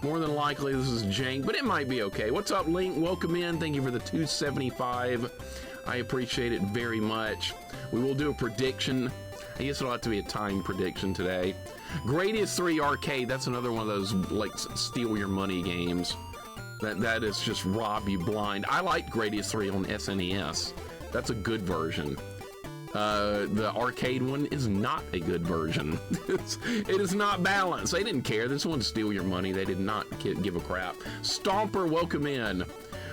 More than likely, this is jank, but it might be okay. What's up, Link? Welcome in. Thank you for the 275. I appreciate it very much. We will do a prediction. I guess it'll have to be a time prediction today. Gradius 3 Arcade. That's another one of those, like, steal your money games. That is just rob you blind. I liked Gradius 3 on SNES. That's a good version. The arcade one is not a good version. It is not balanced. They didn't care. This one steal your money. They did not give a crap. Stomper, welcome in.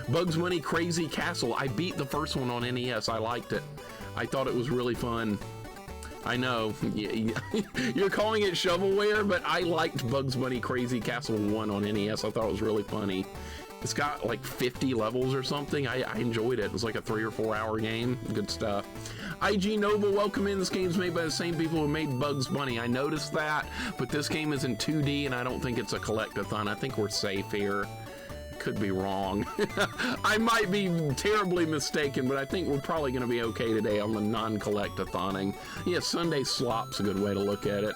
Bugs Bunny Crazy Castle. I beat the first one on NES. I liked it. I thought it was really fun. I know. You're calling it shovelware, but I liked Bugs Bunny Crazy Castle 1 on NES. I thought it was really funny. It's got like 50 levels or something. I enjoyed it. It was like a 3 or 4 hour game. Good stuff. IG Noble, welcome in. This game's made by the same people who made Bugs Bunny. I noticed that, but this game is in 2D, and I don't think it's a collect-a-thon. I think we're safe here. Could be wrong. I might be terribly mistaken, but I think we're probably going to be okay today on the non-collect-a-thoning. Yeah, Sunday Slop's a good way to look at it.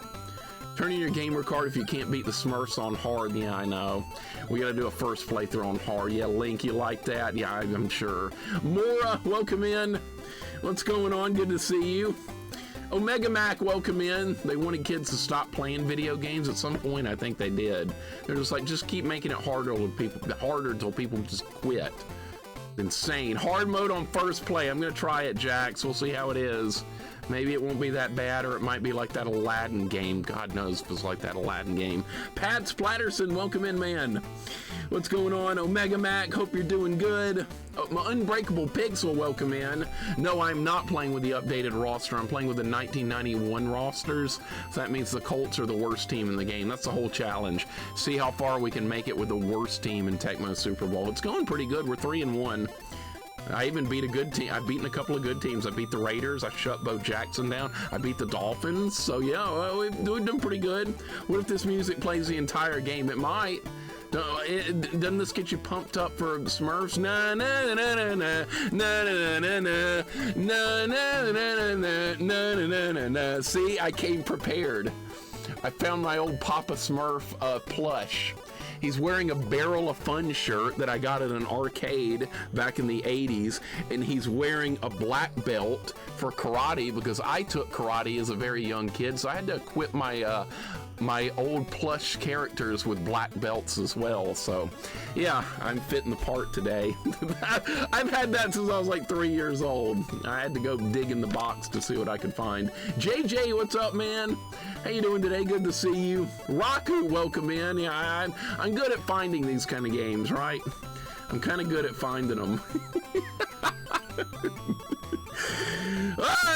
Turn in your gamer card if you can't beat the Smurfs on hard. Yeah, I know. We got to do a first playthrough on hard. Yeah, Link, you like that? Yeah, I'm sure. Mora, welcome in. What's going on? Good to see you. Omega Mac, welcome in. They wanted kids to stop playing video games at some point. I think they did. They're just like, just keep making it harder until people just quit. Insane. Hard mode on first play. I'm gonna try it, Jax. We'll see how it is. Maybe it won't be that bad, or it might be like that Aladdin game. God knows if it's like that Aladdin game. Pat Splatterson, welcome in, man. What's going on? Omega Mac, hope you're doing good. Oh, my Unbreakable Pixel, welcome in. No, I'm not playing with the updated roster. I'm playing with the 1991 rosters. So that means the Colts are the worst team in the game. That's the whole challenge. See how far we can make it with the worst team in Tecmo Super Bowl. It's going pretty good. We're 3-1. I even beat a good team. I've beaten a couple of good teams. I beat the Raiders. I shut Bo Jackson down. I beat the Dolphins. So yeah, we've done pretty good. What if this music plays the entire game? It might. Doesn't this get you pumped up for Smurfs? Na na na na na na na na na na na na na na na. See, I came prepared. I found my old Papa Smurf plush. He's wearing a Barrel of Fun shirt that I got at an arcade back in the 80s, and he's wearing a black belt for karate because I took karate as a very young kid, so I had to equip my my old plush characters with black belts as well. So yeah, I'm fitting the part today. I've had that since I was like 3 years old. I had to go dig in the box to see what I could find. JJ, what's up, man? How you doing today? Good to see you. Raku, welcome in. Yeah, I'm good at finding these kind of games, right? I'm kind of good at finding them.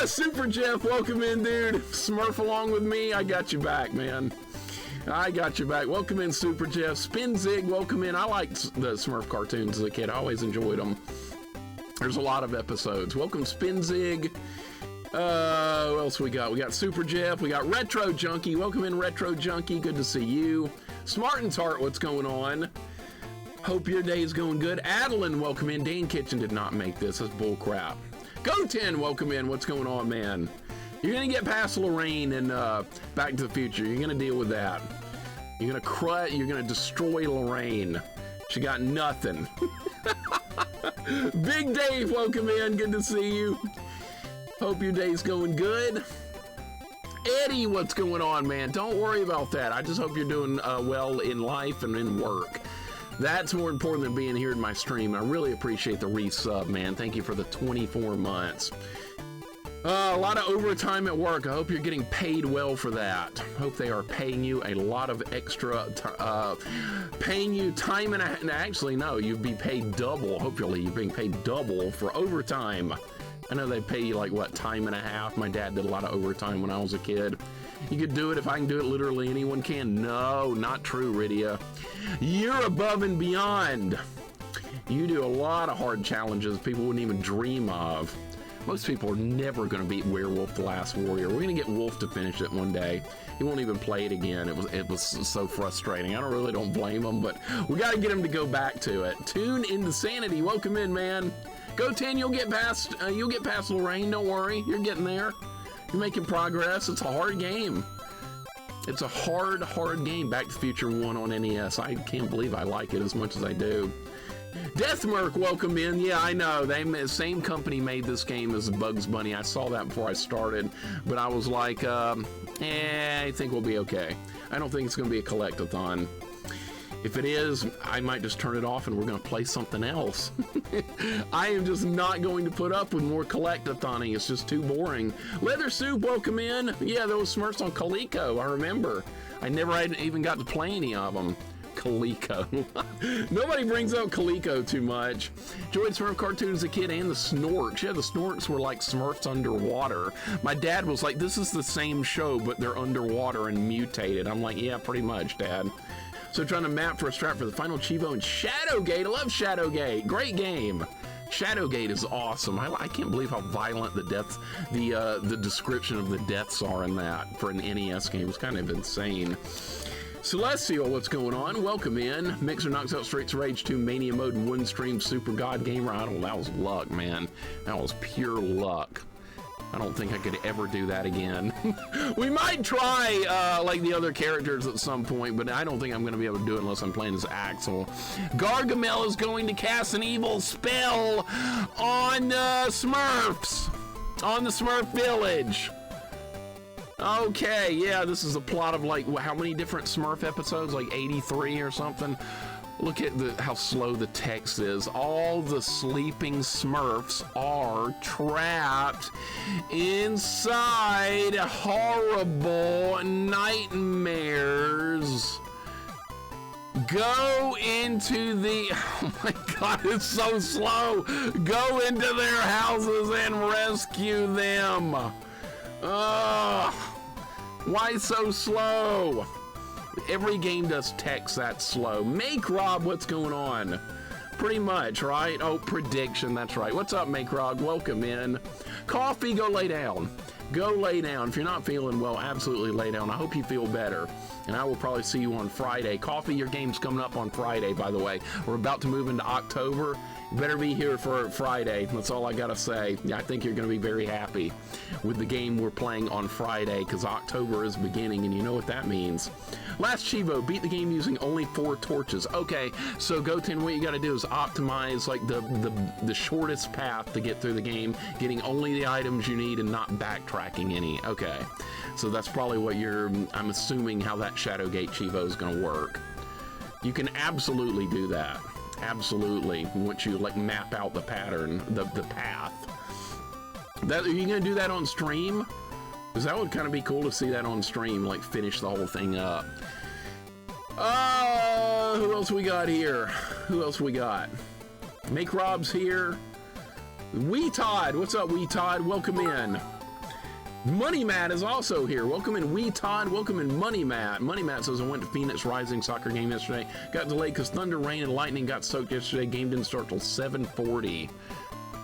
Super Jeff, welcome in, dude. Smurf along with me. I got you back, man. I got you back. Welcome in, Super Jeff. Spin Zig, welcome in. I liked the Smurf cartoons as a kid. I always enjoyed them. There's a lot of episodes. Welcome, Spin Zig. What else we got? We got Super Jeff. We got Retro Junkie. Welcome in, Retro Junkie. Good to see you. Smartin's Heart, what's going on? Hope your day is going good. Adeline, welcome in. Dan Kitchen did not make this. That's bull crap. Go10, welcome in. What's going on, man? You're gonna get past Lorraine and Back to the Future. You're gonna deal with that. You're gonna destroy Lorraine. She got nothing. Big Dave, welcome in. Good to see you. Hope your day's going good. Eddie, what's going on, man? Don't worry about that. I just hope you're doing well in life and in work. That's more important than being here in my stream. I really appreciate the resub, man. Thank you for the 24 months. A lot of overtime at work. I hope you're getting paid well for that. Hope they are paying you a lot of extra, paying you time and actually, no, you'd be paid double. Hopefully you're being paid double for overtime. I know they pay you like, what, time and a half? My dad did a lot of overtime when I was a kid. You could do it. If I can do it, literally anyone can. No, not true, Rydia. You're above and beyond. You do a lot of hard challenges people wouldn't even dream of. Most people are never going to beat Werewolf the Last Warrior. We're going to get Wolf to finish it one day. He won't even play it again. It was so frustrating. I don't blame him, but we got to get him to go back to it. Tune into Sanity. Welcome in, man. Go 10. You'll get past Lorraine. Don't worry. You're getting there. You're making progress. It's a hard game. It's a hard game. Back to the Future 1 on NES. I can't believe I like it as much as I do. Deathmerk, welcome in. Yeah, I know. Same company made this game as Bugs Bunny. I saw that before I started, but I was like, I think we'll be okay. I don't think it's going to be a collectathon. If it is, I might just turn it off and we're going to play something else. I am just not going to put up with more collectathoning. It's just too boring. Leather Soup, welcome in. Yeah, those Smurfs on Coleco, I remember. I never even got to play any of them. Coleco. Nobody brings up Coleco too much. Enjoyed Smurf cartoons as a kid and the Snorks. Yeah, the Snorks were like Smurfs underwater. My dad was like, this is the same show, but they're underwater and mutated. I'm like, yeah, pretty much, Dad. So trying to map for a strat for the final Chivo and Shadowgate. I love Shadowgate. Great game. Shadowgate is awesome. I can't believe how violent the deaths, the description of the deaths are in that for an NES game. It's kind of insane. Celestial, what's going on? Welcome in. Mixer knocks out Straits Rage 2 Mania Mode one stream Super God Gamer. That was luck, man. That was pure luck. I don't think I could ever do that again. We might try like the other characters at some point, but I don't think I'm going to be able to do it unless I'm playing as Axel. Gargamel is going to cast an evil spell on Smurfs, on the Smurf Village. Okay, yeah, this is a plot of like how many different Smurf episodes? Like 83 or something. Look at how slow the text is. All the sleeping Smurfs are trapped inside horrible nightmares. Go into the... Oh my God, it's so slow. Go into their houses and rescue them. Ugh. Why so slow? Every game does text that slow. Make Rob, what's going on? Pretty much, right? Oh, prediction, that's right. What's up, Make Rob? Welcome in. Coffee, go lay down. Go lay down. If you're not feeling well, absolutely lay down. I hope you feel better. And I will probably see you on Friday. Coffee, your game's coming up on Friday, by the way. We're about to move into October. You better be here for Friday. That's all I gotta say. I think you're gonna be very happy with the game we're playing on Friday, because October is beginning, and you know what that means. Last Chivo, beat the game using only 4 torches. Okay, so Goten, what you gotta do is optimize like the shortest path to get through the game, getting only the items you need and not backtracking any. Okay, so that's probably what I'm assuming how that Shadowgate Chivo is gonna work. You can absolutely do that. Absolutely, once you like map out the pattern, the path. Are you gonna do that on stream? Because that would kind of be cool to see that on stream, like finish the whole thing up. Who else we got here? Who else we got? Make Rob's here. Wee Todd, what's up, Wee Todd? Welcome in. Money Matt is also here. Welcome in, Wee Todd. Welcome in, Money Matt. Money Matt says, I went to Phoenix Rising soccer game yesterday. Got delayed because thunder, rain, and lightning got soaked yesterday. Game didn't start till 7:40.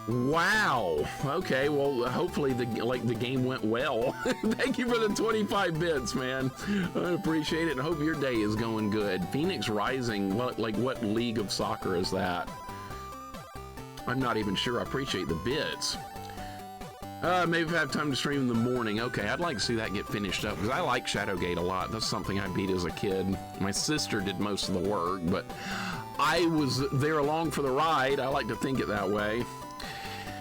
Wow. Okay, well, hopefully the game went well. Thank you for the 25 bits, man. I appreciate it and hope your day is going good. Phoenix Rising, what league of soccer is that? I'm not even sure. I appreciate the bits. Maybe if I have time to stream in the morning. Okay, I'd like to see that get finished up because I like Shadowgate a lot. That's something I beat as a kid. My sister did most of the work, but I was there along for the ride. I like to think it that way.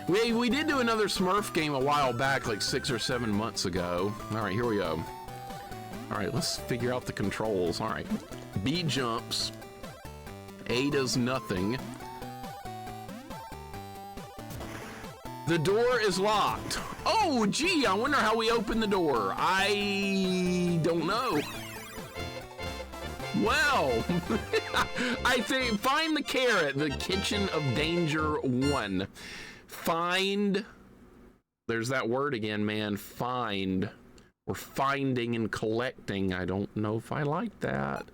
We did do another Smurf game a while back, like 6 or 7 months ago. All right, here we go. All right, let's figure out the controls. All right, B jumps, A does nothing. The door is locked. Oh, gee, I wonder how we open the door. I don't know. Well, I think find the carrot, the Kitchen of Danger 1. Find, there's that word again, man, find. We're finding and collecting. I don't know if I like that.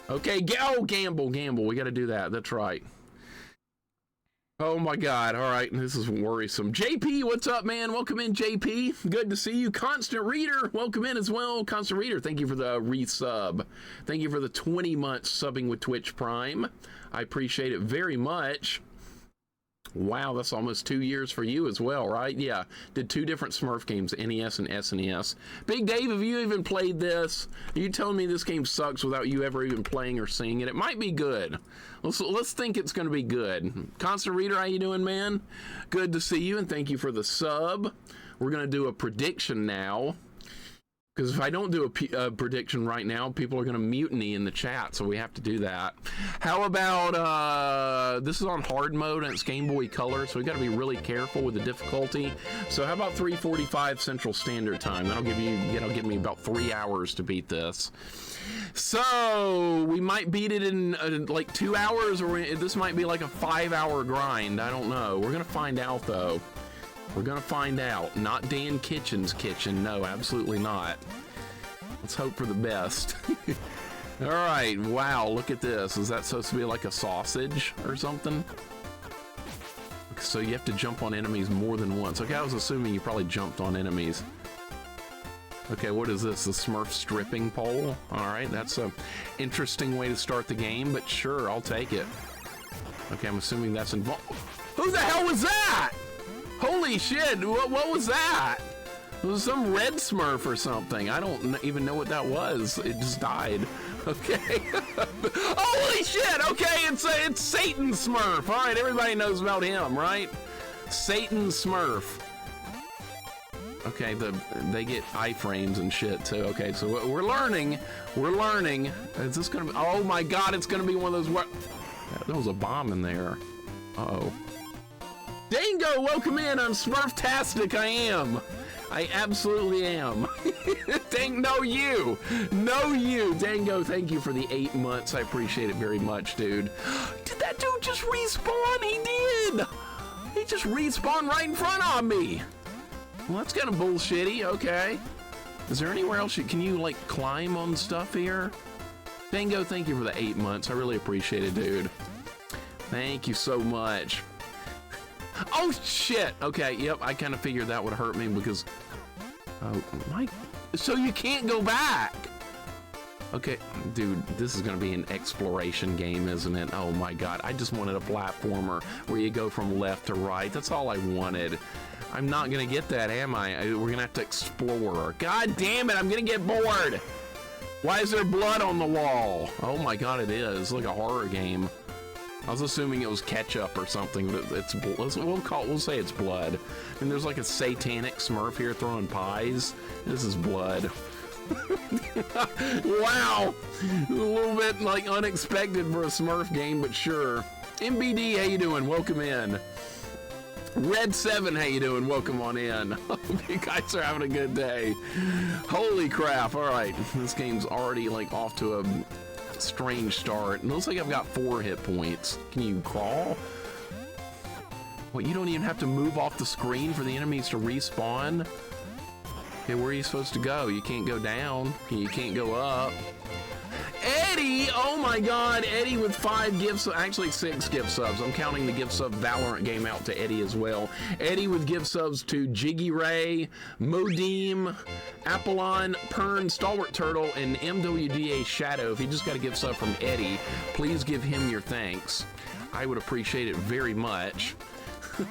Okay, gamble. We got to do that. That's right. Oh my God. All right. This is worrisome. JP, what's up, man? Welcome in, JP. Good to see you. Constant Reader, welcome in as well. Constant Reader, thank you for the resub. Thank you for the 20 months subbing with Twitch Prime. I appreciate it very much. Wow, that's almost 2 years for you as well, right? Yeah, did 2 different Smurf games, NES and SNES. Big Dave, have you even played this? Are you telling me this game sucks without you ever even playing or seeing it? It might be good. Let's think it's going to be good. Constant Reader, how you doing, man? Good to see you, and thank you for the sub. We're going to do a prediction now. Because if I don't do a prediction right now, people are going to mutiny in the chat, so we have to do that. How about, this is on hard mode, and it's Game Boy Color, so we got to be really careful with the difficulty. So how about 3:45 Central Standard Time? That'll give me about 3 hours to beat this. So we might beat it in like 2 hours, or this might be like a 5-hour grind. I don't know. We're going to find out, though. We're gonna find out. Not Dan Kitchen's kitchen. No, absolutely not. Let's hope for the best. All right. Wow, look at this. Is that supposed to be like a sausage or something? So you have to jump on enemies more than once. Okay, I was assuming you probably jumped on enemies. Okay, what is this? The Smurf stripping pole? All right, that's a interesting way to start the game, but sure, I'll take it. Okay, I'm assuming that's involved. Who the hell was that? Holy shit, what was that? It was some red Smurf or something. I don't even know what that was. It just died. Okay. Holy shit, okay, it's Satan Smurf. All right, everybody knows about him, right? Satan Smurf. Okay, they get iframes and shit too. Okay, so we're learning. We're learning. Is this gonna be, oh my god, it's gonna be one of those, there was a bomb in there. Uh-oh. Dango, welcome in. I'm Smurftastic. I am. I absolutely am. No, you. Dango, thank you for the 8 months. I appreciate it very much, dude. Did that dude just respawn? He did. He just respawned right in front of me. Well, that's kind of bullshitty. Okay. Is there anywhere else can you, like, climb on stuff here? Dango, thank you for the 8 months. I really appreciate it, dude. Thank you so much. Oh shit! Okay, yep, I kind of figured that would hurt me because... Oh my... So you can't go back! Okay, dude, this is gonna be an exploration game, isn't it? Oh my god, I just wanted a platformer where you go from left to right. That's all I wanted. I'm not gonna get that, am I? We're gonna have to explore. God damn it, I'm gonna get bored! Why is there blood on the wall? Oh my god, it is. It's like a horror game. I was assuming it was ketchup or something, but we'll say it's blood. I mean, there's like a satanic Smurf here throwing pies. This is blood. Wow, a little bit like unexpected for a Smurf game, but sure. MBD, how you doing? Welcome in. Red 7, how you doing? Welcome on in. Hope you guys are having a good day. Holy crap! All right, this game's already like off to a strange start. It looks like I've got 4 hit points. Can you crawl? What, you don't even have to move off the screen for the enemies to respawn? Okay, where are you supposed to go? You can't go down. You can't go up. Eddie! Oh my god, Eddie with 5 gifts, actually 6 gift subs. I'm counting the gift sub Valorant game out to Eddie as well. Eddie with gift subs to Jiggy Ray, Modeem, Apollon, Pern, Stalwart Turtle, and MWDA Shadow. If you just got a gift sub from Eddie, please give him your thanks. I would appreciate it very much.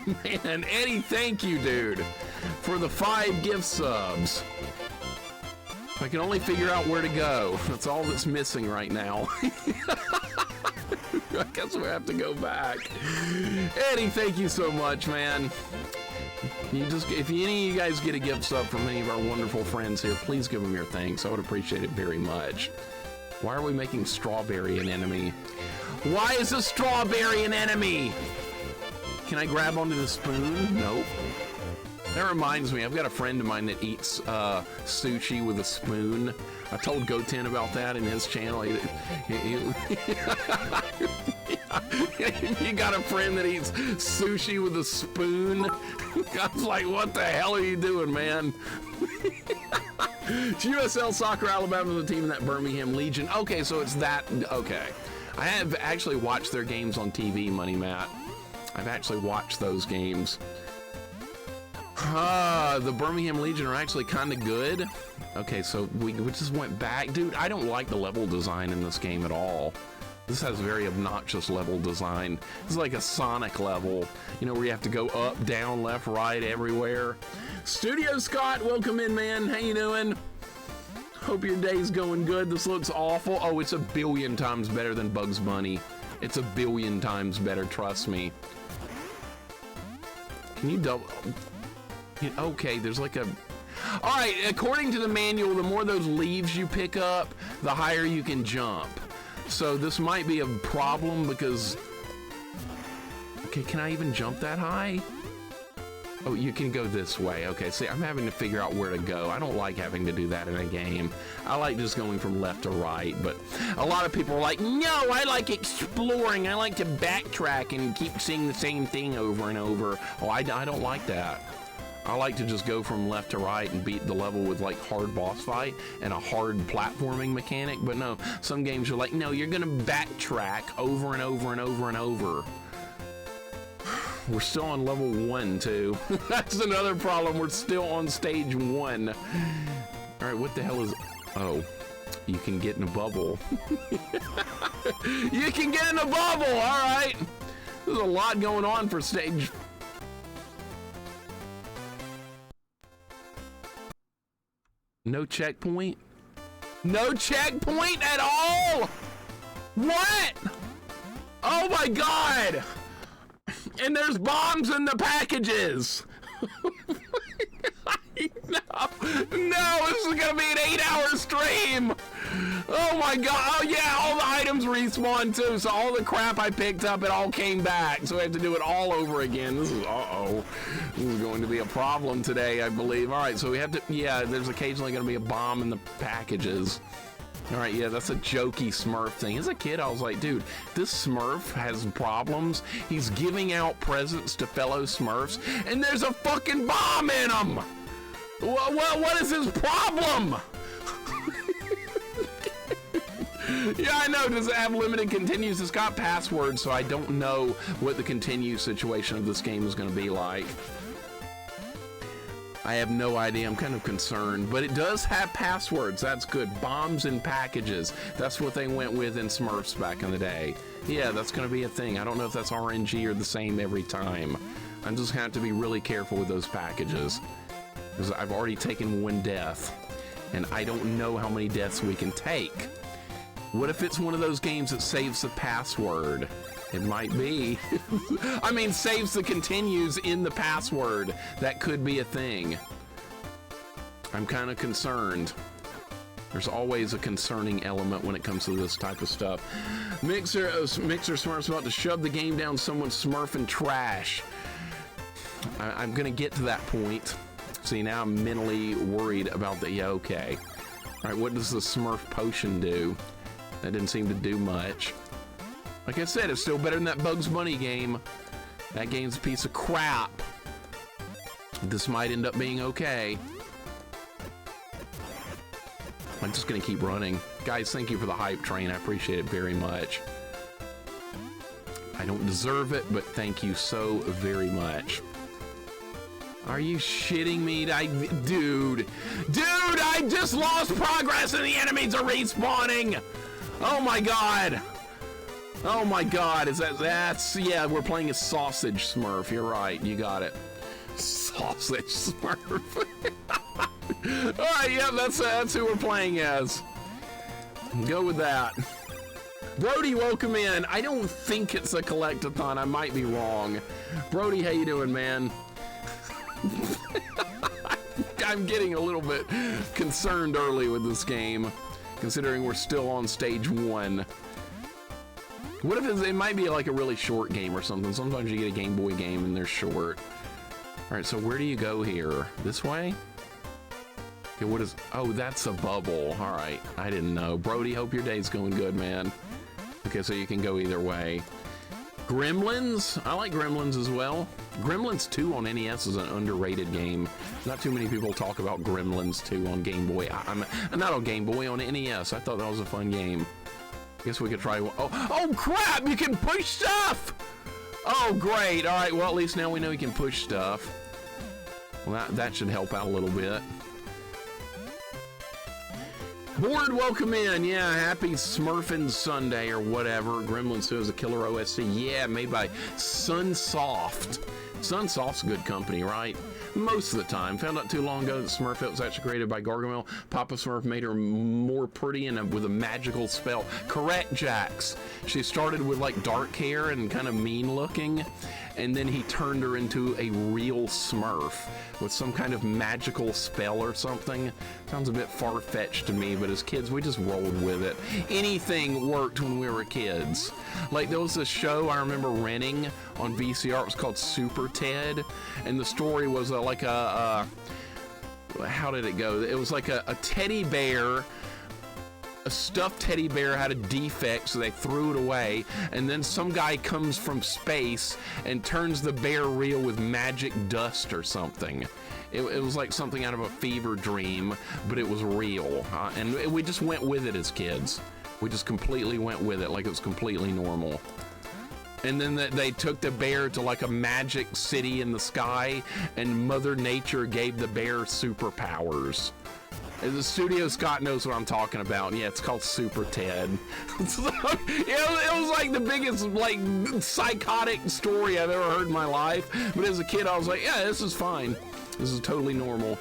Man, Eddie, thank you, dude, for the 5 gift subs. I can only figure out where to go. That's all that's missing right now. I guess we have to go back. Eddie, thank you so much, man. If any of you guys get a gift sub from any of our wonderful friends here, please give them your thanks. I would appreciate it very much. Why are we making Strawberry an enemy? Why is a Strawberry an enemy? Can I grab onto the spoon? Nope. That reminds me, I've got a friend of mine that eats sushi with a spoon. I told Goten about that in his channel. You got a friend that eats sushi with a spoon? I was like, what the hell are you doing, man? It's USL Soccer Alabama, the team in that Birmingham Legion. Okay, so it's that. Okay. I have actually watched their games on TV, Money Matt. I've actually watched those games. The Birmingham Legion are actually kind of good. Okay, so we just went back. Dude, I don't like the level design in this game at all. This has very obnoxious level design. It's like a Sonic level, you know, where you have to go up, down, left, right, everywhere. Studio Scott, welcome in, man. How you doing? Hope your day's going good. This looks awful. Oh, it's a billion times better than Bugs Bunny. It's a billion times better, trust me. Can you double? Okay, there's like a... All right, according to the manual, the more those leaves you pick up, the higher you can jump. So this might be a problem because... Okay, can I even jump that high? Oh, you can go this way. Okay, see, I'm having to figure out where to go. I don't like having to do that in a game. I like just going from left to right, but a lot of people are like, no, I like exploring. I like to backtrack and keep seeing the same thing over and over. Oh, I don't like that. I like to just go from left to right and beat the level with like hard boss fight and a hard platforming mechanic. But no, some games are like, no, you're gonna backtrack over and over and over and over. We're still on level 1 too. That's another problem. We're still on stage 1. All right, what the hell is... Oh, you can get in a bubble. You can get in a bubble, all right. There's a lot going on for stage... No checkpoint? No checkpoint at all? What? Oh my God! And there's bombs in the packages. No, this is gonna be an 8-hour stream. Oh my God, oh yeah, all the items respawn too, so all the crap I picked up, it all came back, so I have to do it all over again. This is, uh-oh, this is going to be a problem today, I believe. All right, so we have to, yeah, there's occasionally gonna be a bomb in the packages. All right, yeah, that's a jokey Smurf thing. As a kid, I was like, dude, this Smurf has problems. He's giving out presents to fellow Smurfs, and there's a fucking bomb in him. What is his problem? Yeah, I know. Does it have limited continues? It's got passwords, so I don't know what the continue situation of this game is going to be like. I have no idea. I'm kind of concerned, but it does have passwords. That's good. Bombs in packages. That's what they went with in Smurfs back in the day. Yeah, that's going to be a thing. I don't know if that's RNG or the same every time. I'm just going to have to be really careful with those packages because I've already taken 1 death, and I don't know how many deaths we can take. What if it's one of those games that saves the password? It might be. I mean, saves the continues in the password. That could be a thing. I'm kind of concerned. There's always a concerning element when it comes to this type of stuff. Mixer Smurf's about to shove the game down someone's Smurfing trash. I'm gonna get to that point. See, now I'm mentally worried about the, yeah, okay. All right, what does the Smurf potion do? That didn't seem to do much. Like I said, it's still better than that Bugs Bunny game. That game's a piece of crap. This might end up being okay. I'm just gonna keep running. Guys, thank you for the hype train. I appreciate it very much. I don't deserve it, but thank you so very much. Are you shitting me? Dude, I just lost progress and the enemies are respawning. Oh my God. Oh my God, that's, yeah, we're playing a sausage Smurf. You're right, you got it. Sausage Smurf. All right, yeah, that's who we're playing as. Go with that. Brody, welcome in. I don't think it's a collectathon. I might be wrong. Brody, how you doing, man? I'm getting a little bit concerned early with this game, considering we're still on stage 1. What if it might be like a really short game or something? Sometimes you get a Game Boy game and they're short. All right, so where do you go here? This way? Okay, what is... Oh, that's a bubble. All right, I didn't know. Brody, hope your day's going good, man. Okay, so you can go either way. Gremlins? I like Gremlins as well. Gremlins 2 on NES is an underrated game. Not too many people talk about Gremlins 2 on Game Boy. I'm not on Game Boy, on NES. I thought that was a fun game. Guess we could try one. Oh crap! You can push stuff! Oh, great. All right, well, at least now we know you can push stuff. Well, that should help out a little bit. Board, welcome in. Yeah, happy Smurfing Sunday or whatever. Gremlins 2 is a killer OSC. Yeah, made by Sunsoft. Sunsoft's a good company, right? Most of the time. Found out too long ago that Smurfette was actually created by Gargamel. Papa Smurf made her more pretty and with a magical spell. Correct, Jax. She started with like dark hair and kind of mean looking, and then he turned her into a real Smurf with some kind of magical spell or something. Sounds a bit far-fetched to me, but as kids, we just rolled with it. Anything worked when we were kids. Like, there was a show I remember renting on VCR. It was called Super Ted, and the story was like a how did it go? It was like a teddy bear. A stuffed teddy bear had a defect, so they threw it away, and then some guy comes from space and turns the bear real with magic dust or something. It was like something out of a fever dream, but it was real, and we just went with it as kids. We just completely went with it like it was completely normal. And then they took the bear to like a magic city in the sky, and Mother Nature gave the bear superpowers. The Studio Scott knows what I'm talking about. Yeah, it's called Super Ted. So, it was like the biggest like psychotic story I've ever heard in my life. But as a kid, I was like, yeah, this is fine. This is totally normal.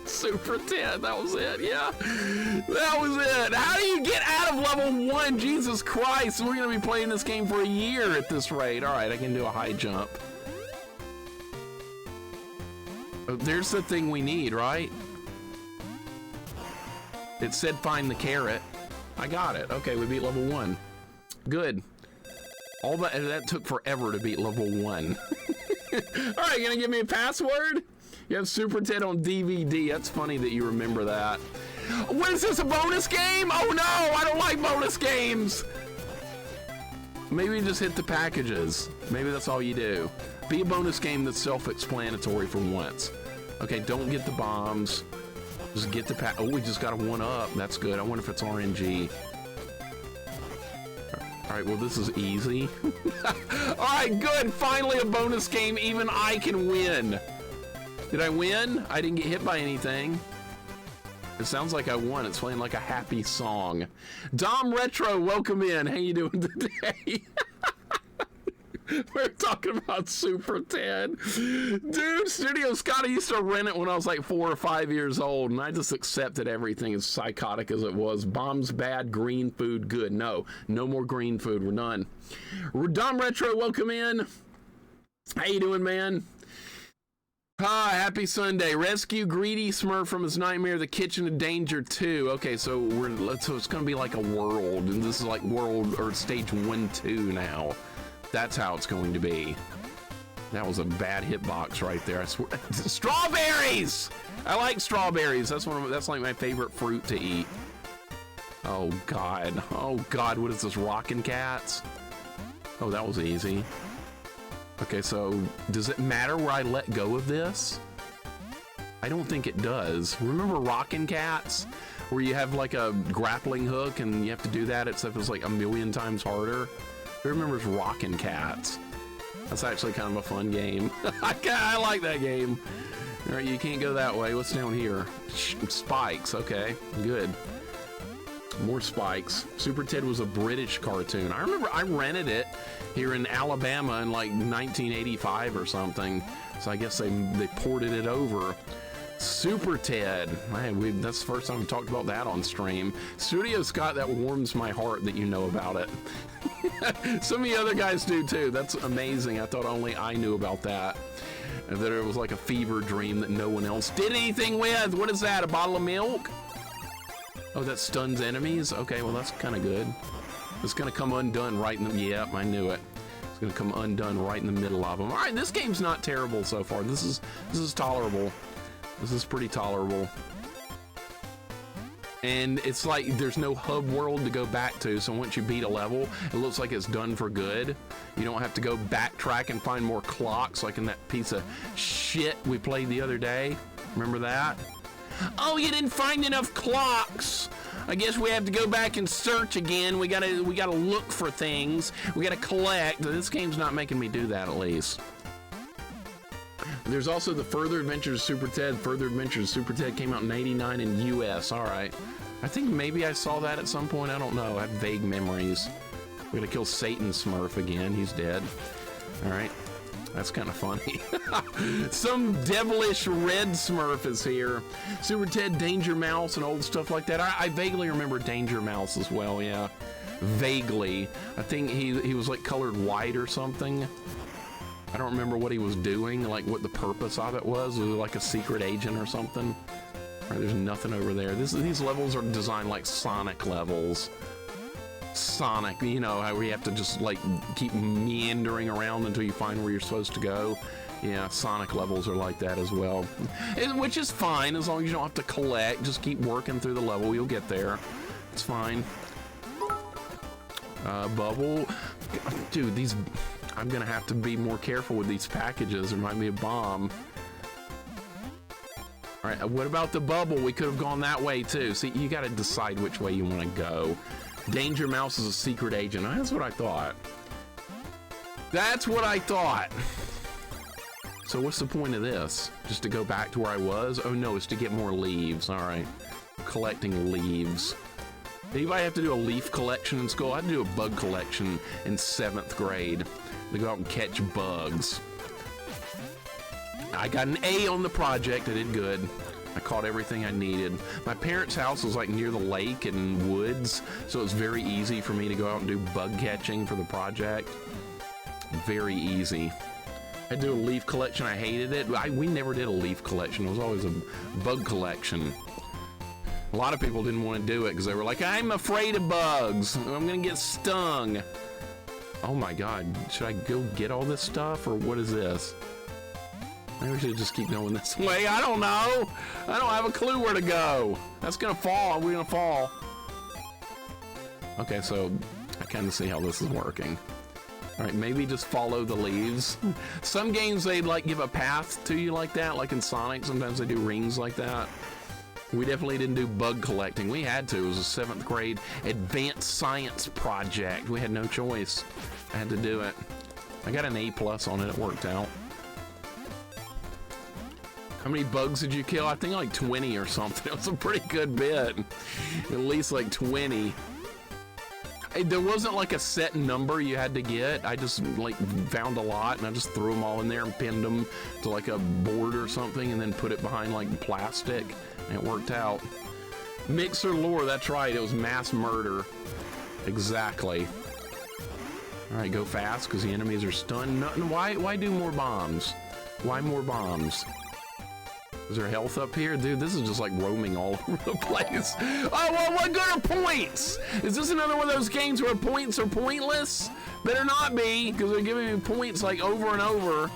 Super Ted, that was it. Yeah, that was it. How do you get out of level 1? Jesus Christ, we're gonna be playing this game for a year at this rate. All right, I can do a high jump. There's the thing we need, right? It said find the carrot. I got it. Okay, we beat level 1. Good. All that took forever to beat level 1. All right, gonna give me a password? You have Super Ted on DVD. That's funny that you remember that. What is this, a bonus game? Oh no, I don't like bonus games. Maybe just hit the packages. Maybe that's all you do. Be a bonus game that's self-explanatory for once. Okay, don't get the bombs. Just get the pack. Oh, we just got a 1-up. That's good. I wonder if it's RNG. All right, well, this is easy. All right, good. Finally, a bonus game. Even I can win. Did I win? I didn't get hit by anything. It sounds like I won. It's playing like a happy song. Dom Retro, welcome in. How you doing today? We're talking about Super Ted. Dude, Studio Scotty used to rent it when I was like 4 or 5 years old, and I just accepted everything as psychotic as it was. Bombs bad, green food good. No more green food. We're done. Dom Retro, welcome in. How you doing, man? Hi, happy Sunday. Rescue Greedy Smurf from his nightmare, the Kitchen of Danger 2. Okay, so it's gonna be like a world, and this is like world or stage 1-2 now. That's how it's going to be. That was a bad hitbox right there. I swear. Strawberries! I like strawberries. That's like my favorite fruit to eat. Oh God. Oh God, what is this, Rockin' Cats? Oh, that was easy. Okay, so does it matter where I let go of this? I don't think it does. Remember Rockin' Cats? Where you have like a grappling hook and you have to do that, except it's like a million times harder. Who remembers Rockin' Cats? That's actually kind of a fun game. I like that game. All right, you can't go that way. What's down here? Spikes, okay, good. More spikes. Super Ted was a British cartoon. I remember I rented it here in Alabama in like 1985 or something. So I guess they ported it over. Super Ted. Man, that's the first time we talked about that on stream. Studio Scott, that warms my heart that you know about it. Some of the other guys do too. That's amazing. I thought only I knew about that. And that it was like a fever dream that no one else did anything with. What is that? A bottle of milk? Oh, that stuns enemies? Okay, well that's kind of good. It's gonna come undone right in the, yep, I knew it. It's gonna come undone right in the middle of them. All right, this game's not terrible so far. This is tolerable. This is pretty tolerable. And it's like there's no hub world to go back to, so once you beat a level, it looks like it's done for good. You don't have to go backtrack and find more clocks like in that piece of shit we played the other day. Remember that? Oh, you didn't find enough clocks. I guess we have to go back and search again. We gotta look for things. We gotta collect. This game's not making me do that, at least. There's also the Further Adventures of Super Ted. Further Adventures of Super Ted came out in '89 in US. All right. I think maybe I saw that at some point. I don't know. I have vague memories. We're gonna kill Satan Smurf again. He's dead. All right. That's kind of funny. Some devilish red Smurf is here. Super Ted, Danger Mouse, and old stuff like that. I vaguely remember Danger Mouse as well, yeah. Vaguely. I think he was like colored white or something. I don't remember what he was doing, like what the purpose of it was. Was it like a secret agent or something? All right, there's nothing over there. These levels are designed like Sonic levels. Sonic, you know, how we have to just like keep meandering around until you find where you're supposed to go. Yeah, Sonic levels are like that as well. Which is fine, as long as you don't have to collect. Just keep working through the level, you'll get there. It's fine. Bubble. Dude, these... I'm gonna have to be more careful with these packages. There might be a bomb. All right, what about the bubble? We could have gone that way too. See, you gotta decide which way you wanna go. Danger Mouse is a secret agent. That's what I thought. That's what I thought. So what's the point of this? Just to go back to where I was? Oh no, it's to get more leaves. All right, collecting leaves. Anybody have to do a leaf collection in school? I had to do a bug collection in 7th grade. To go out and catch bugs. I got an A on the project. I did good. I caught everything I needed. My parents' house was like near the lake and woods, so it was very easy for me to go out and do bug catching for the project. Very easy. I had to do a leaf collection. I hated it. We never did a leaf collection. It was always a bug collection. A lot of people didn't want to do it because they were like, I'm afraid of bugs. I'm gonna get stung. Oh my God, should I go get all this stuff or what is this? Maybe we should just keep going this way. I don't know. I don't have a clue where to go. That's gonna fall. We're gonna fall. Okay, so I kind of see how this is working. All right, maybe just follow the leaves. Some games they like give a path to you like that, like in Sonic. Sometimes they do rings like that. We definitely didn't do bug collecting. We had to. It was a 7th grade advanced science project. We had no choice. I had to do it. I got an A+ on it. It worked out. How many bugs did you kill? I think like 20 or something. It was a pretty good bit. At least like 20. There wasn't like a set number you had to get. I just like found a lot and I just threw them all in there and pinned them to like a board or something and then put it behind like plastic. It worked out. Mixer lore, that's right. It was mass murder. Exactly. All right, go fast because the enemies are stunned. No, why do more bombs? Why more bombs? Is there health up here? Dude, this is just like roaming all over the place. Oh, well, what good are points? Is this another one of those games where points are pointless? Better not be, because they're giving me points like over and over.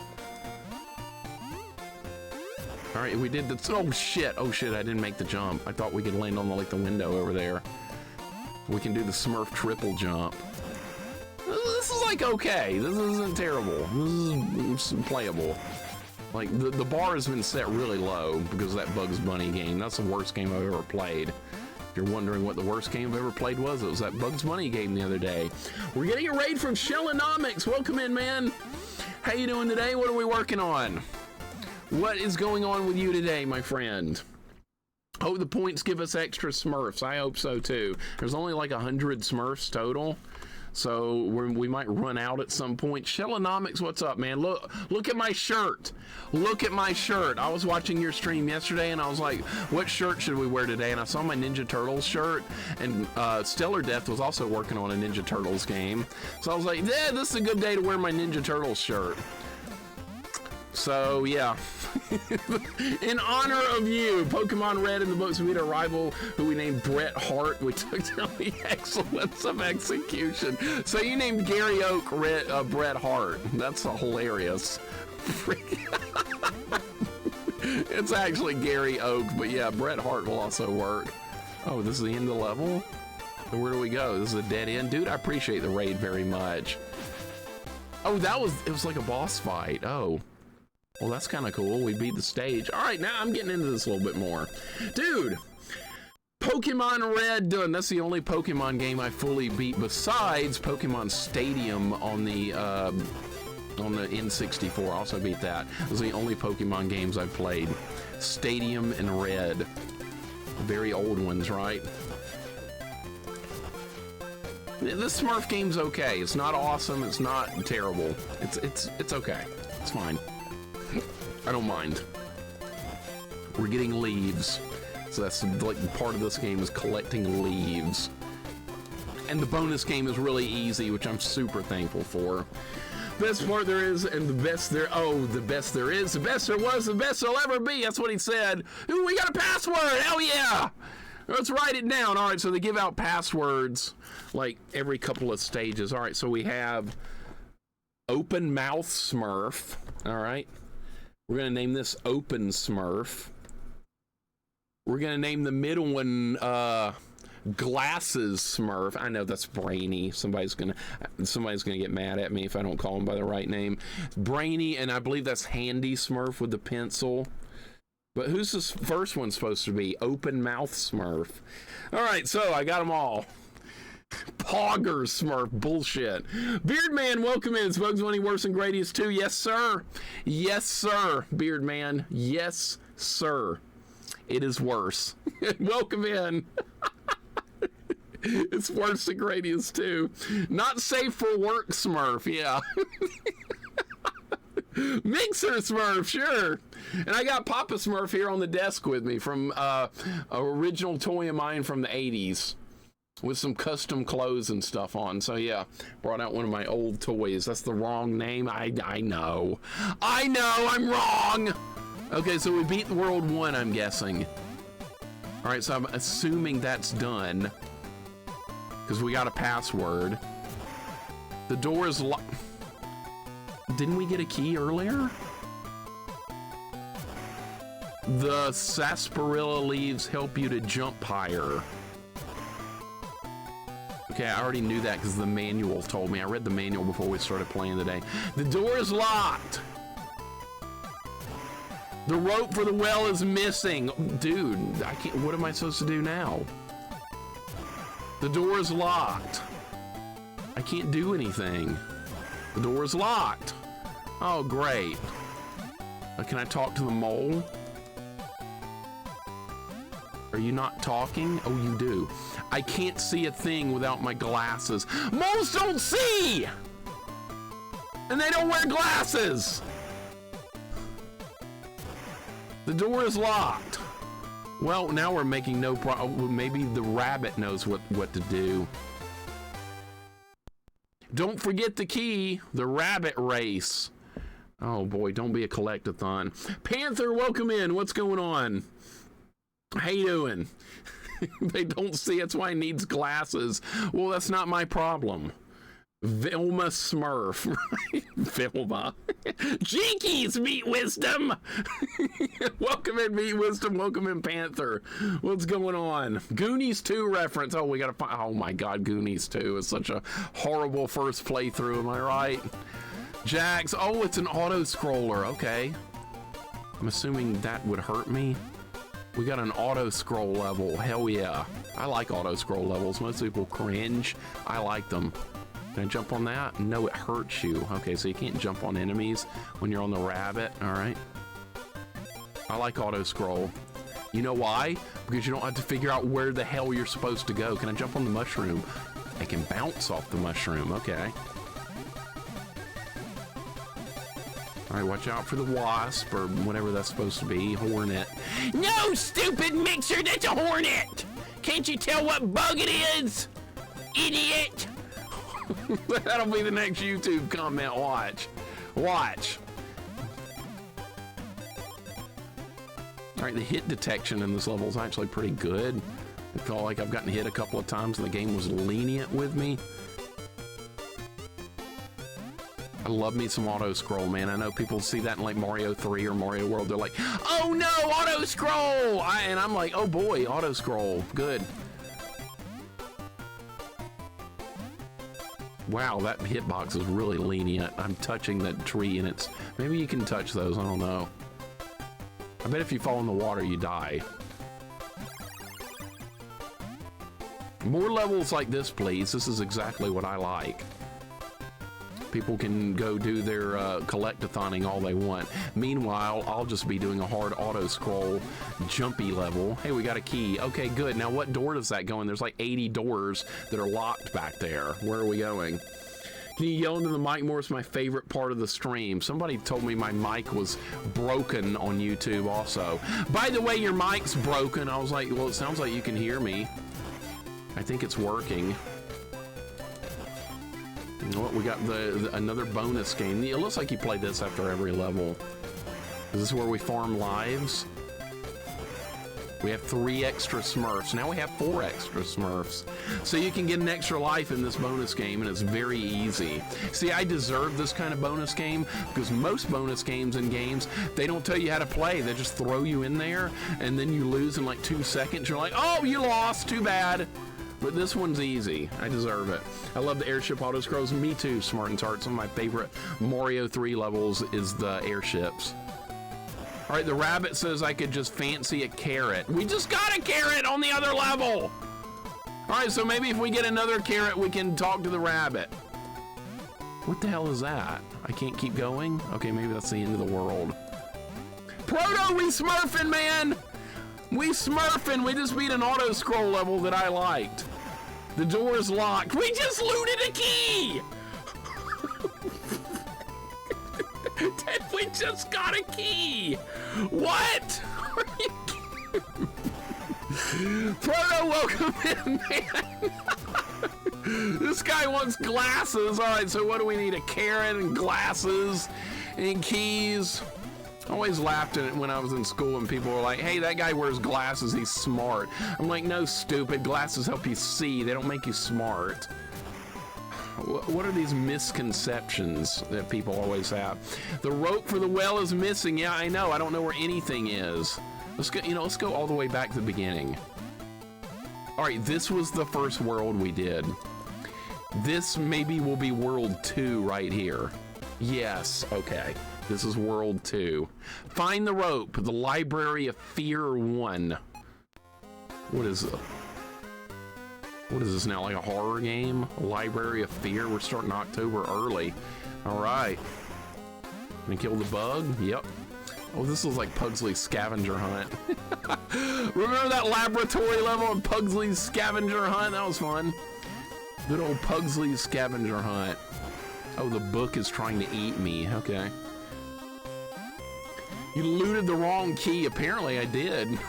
All right, we did the, oh shit, I didn't make the jump. I thought we could land on the, like the window over there. We can do the Smurf triple jump. This is like okay, this isn't terrible. This is playable. Like the bar has been set really low because of that Bugs Bunny game. That's the worst game I've ever played. If you're wondering what the worst game I've ever played was, it was that Bugs Bunny game the other day. We're getting a raid from LittleMIXER. Welcome in, man. How you doing today? What are we working on? What is going on with you today, my friend? Oh, the points give us extra Smurfs. I hope so too. There's only like 100 Smurfs total, so we might run out at some point. LittleMIXER, what's up, man? Look at my shirt. Look at my shirt. I was watching your stream yesterday, and I was like, what shirt should we wear today? And I saw my Ninja Turtles shirt, and Stellar Death was also working on a Ninja Turtles game. So I was like, yeah, this is a good day to wear my Ninja Turtles shirt. So yeah, in honor of you, Pokemon Red and the books, we had a rival who we named Bret Hart. We took down the excellence of execution. So you named Gary Oak Bret Hart. That's hilarious. It's actually Gary Oak, but yeah, Bret Hart will also work. Oh, this is the end of the level? So where do we go? This is a dead end? Dude, I appreciate the raid very much. Oh, it was like a boss fight. Oh. Well, that's kind of cool. We beat the stage. All right, now I'm getting into this a little bit more. Dude, Pokemon Red done. That's the only Pokemon game I fully beat besides Pokemon Stadium on the on the N64. I also beat that. Those are the only Pokemon games I've played. Stadium and Red. Very old ones, right? The Smurf game's okay. It's not awesome. It's not terrible. It's okay. It's fine. I don't mind. We're getting leaves. So that's like part of this game is collecting leaves. And the bonus game is really easy, which I'm super thankful for. Best part there is, and the best there, oh, the best there is, the best there was, the best there'll ever be. That's what he said. Ooh, we got a password. Hell yeah. Let's write it down. All right, so they give out passwords like every couple of stages. All right, so we have Open Mouth Smurf. All right. We're going to name this Open Smurf. We're going to name the middle one Glasses Smurf. I know that's Brainy. Somebody's gonna get mad at me if I don't call him by the right name. Brainy, and I believe that's Handy Smurf with the pencil. But who's this first one supposed to be? Open Mouth Smurf. All right, so I got them all. Pogger Smurf, bullshit. Beard Man, welcome in. Smugs Money worse than Grady's too. Yes, sir. Yes, sir. Beard Man, yes, sir. It is worse. Welcome in. It's worse than Gradius too. Not safe for work Smurf, yeah. Mixer Smurf, sure. And I got Papa Smurf here on the desk with me from a original toy of mine from the 80s with some custom clothes and stuff on. So yeah, brought out one of my old toys. That's the wrong name. I know. I know I'm wrong. Okay, so we beat World 1, I'm guessing. All right, so I'm assuming that's done. Because we got a password. The door is locked. Didn't we get a key earlier? The sarsaparilla leaves help you to jump higher. Okay, I already knew that because the manual told me. I read the manual before we started playing today. The door is locked. The rope for the well is missing. Dude, I can't. What am I supposed to do now? The door is locked. I can't do anything. The door is locked. Oh, great. Can I talk to the mole? Are you not talking? Oh, you do. I can't see a thing without my glasses. Moles don't see! And they don't wear glasses! The door is locked. Well, now we're making no problem. Maybe the rabbit knows what to do. Don't forget the key, the rabbit race. Oh boy, don't be a collectathon. Panther, welcome in. What's going on? How you doing? They don't see, that's why he needs glasses. Well, that's not my problem. Vilma Smurf, right? Vilma. Jinkies, Meat Wisdom. Welcome in, Meat Wisdom. Welcome in, Panther. What's going on? Goonies 2 reference. Oh, we gotta find. Oh my God, Goonies 2 is such a horrible first playthrough. Am I right? Jax. Oh, it's an auto scroller. Okay. I'm assuming that would hurt me. We got an auto scroll level. Hell yeah. I like auto scroll levels. Most people cringe. I like them. Can I jump on that? No, it hurts you. Okay, so you can't jump on enemies when you're on the rabbit. All right. I like auto scroll. You know why? Because you don't have to figure out where the hell you're supposed to go. Can I jump on the mushroom? I can bounce off the mushroom. Okay. All right, watch out for the wasp or whatever that's supposed to be. Hornet. No, stupid mixer, that's a hornet. Can't you tell what bug it is? Idiot. That'll be the next YouTube comment. Watch. Watch. All right, the hit detection in this level is actually pretty good. I feel like I've gotten hit a couple of times and the game was lenient with me. I love me some auto scroll, man. I know people see that in like Mario 3 or Mario World. They're like, oh no, auto scroll! And I'm like, oh boy, auto scroll. Good. Wow, that hitbox is really lenient. I'm touching that tree and it's... Maybe you can touch those, I don't know. I bet if you fall in the water, you die. More levels like this, please. This is exactly what I like. People can go do their collect-a-thoning all they want. Meanwhile, I'll just be doing a hard auto-scroll jumpy level. Hey, we got a key. Okay, good. Now, what door does that go in? There's like 80 doors that are locked back there. Where are we going? Can you yell into the mic more? It's my favorite part of the stream. Somebody told me my mic was broken on YouTube also. By the way, your mic's broken. I was like, well, it sounds like you can hear me. I think it's working. You know what? We got another bonus game. It looks like you play this after every level. Is this where we farm lives? We have 3 extra Smurfs. Now we have 4 extra Smurfs. So you can get an extra life in this bonus game, and it's very easy. See, I deserve this kind of bonus game because most bonus games and games, they don't tell you how to play. They just throw you in there, and then you lose in like 2 seconds. You're like, oh, you lost. Too bad. But this one's easy. I deserve it. I love the airship auto scrolls. Me too, Smart and Tart. Some of my favorite Mario 3 levels is the airships. All right, the rabbit says I could just fancy a carrot. We just got a carrot on the other level. All right, so maybe if we get another carrot, we can talk to the rabbit. What the hell is that? I can't keep going? Okay, maybe that's the end of the world. Proto, we smurfing, man. We smurfing. We just beat an auto scroll level that I liked. The door's locked. We just looted a key. We just got a key. What? Are you kidding? Proto, welcome in, man. This guy wants glasses. All right, so what do we need? A carrot and glasses and keys. I always laughed at it when I was in school and people were like, hey, that guy wears glasses, he's smart. I'm like, no, stupid. Glasses help you see. They don't make you smart. What are these misconceptions that people always have? The rope for the well is missing. Yeah, I know. I don't know where anything is. Let's go, let's go all the way back to the beginning. All right, this was the first world we did. This maybe will be world 2 right here. Yes, okay. This is world 2. Find the rope, the Library of Fear 1. What is it? What is this now, like a horror game? A Library of Fear? We're starting October early. All right. Gonna kill the bug? Yep. Oh, this is like Pugsley's scavenger hunt. Remember that laboratory level of Pugsley's scavenger hunt? That was fun. Good old Pugsley's scavenger hunt. Oh, the book is trying to eat me. Okay. You looted the wrong key. Apparently I did.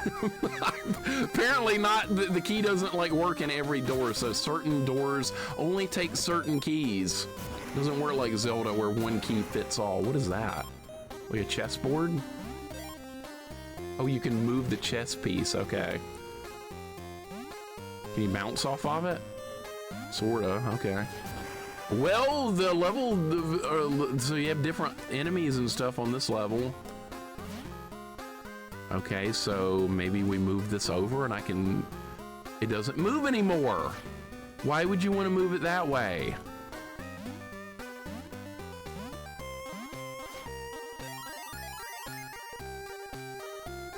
Apparently not. The key doesn't like work in every door, so certain doors only take certain keys. Doesn't work like Zelda where one key fits all. What is that? Like a chessboard? Oh, you can move the chess piece. Okay. Can you bounce off of it? Sorta. Okay. Well, the level, so you have different enemies and stuff on this level. Okay, so maybe we move this over and it doesn't move anymore. Why would you want to move it that way?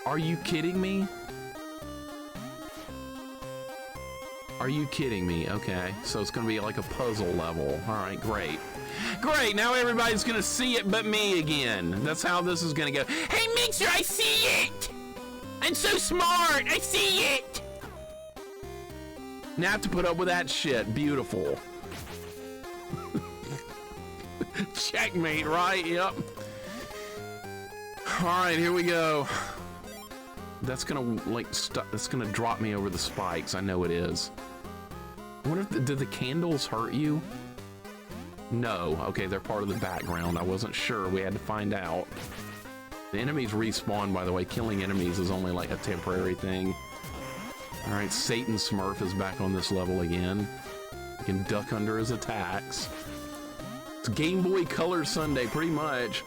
Are you kidding me? Are you kidding me? Okay, so it's gonna be like a puzzle level. All right, great. Great, now everybody's gonna see it but me again. That's how this is gonna go. Hey, Mixer, I see it! I'm so smart, I see it! Now I have to put up with that shit. Beautiful. Checkmate, right? Yep. All right, here we go. That's gonna that's gonna drop me over the spikes. I know it is. I wonder if did the candles hurt you? No. Okay, they're part of the background. I wasn't sure. We had to find out. The enemies respawn, by the way. Killing enemies is only like a temporary thing. All right, Satan Smurf is back on this level again. You can duck under his attacks. It's Game Boy Color Sunday, pretty much.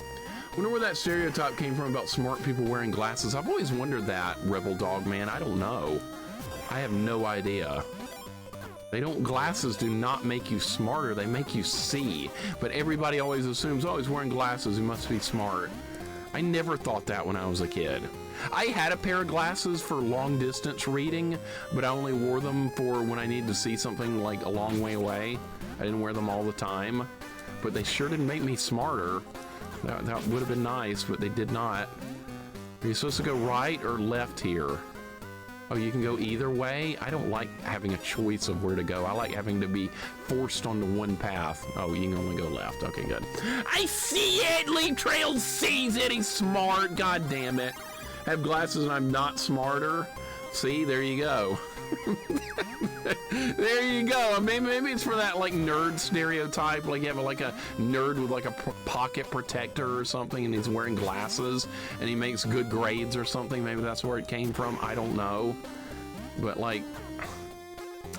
Wonder where that stereotype came from about smart people wearing glasses. I've always wondered that, Rebel Dog Man. I don't know. I have no idea. Glasses do not make you smarter, they make you see. But everybody always assumes, oh, he's wearing glasses, he must be smart. I never thought that when I was a kid. I had a pair of glasses for long distance reading, but I only wore them for when I needed to see something like a long way away. I didn't wear them all the time. but they sure didn't make me smarter. That would have been nice, but they did not. Are you supposed to go right or left here? Oh, you can go either way? I don't like having a choice of where to go. I like having to be forced onto one path. Oh, you can only go left. Okay, good. I see it! Leaf Trail sees it! He's smart! God damn it. I have glasses and I'm not smarter. See, there you go. There you go. Maybe it's for that like nerd stereotype, like you have like a nerd with like a pocket protector or something, and he's wearing glasses and he makes good grades or something. Maybe that's where it came from. I don't know, but like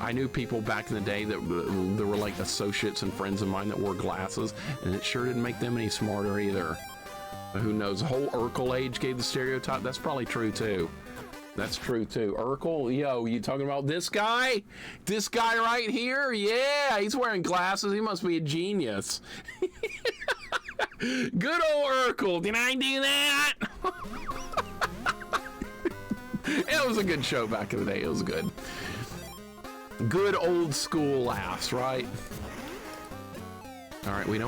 I knew people back in the day that there were like associates and friends of mine that wore glasses, and it sure didn't make them any smarter either. But who knows? The whole Urkel age gave the stereotype. That's probably true too. That's true too. Urkel, yo, you talking about this guy? This guy right here? Yeah, he's wearing glasses. He must be a genius. Good old Urkel. Did I do that? It was a good show back in the day. It was good. Good old school laughs, right? All right, we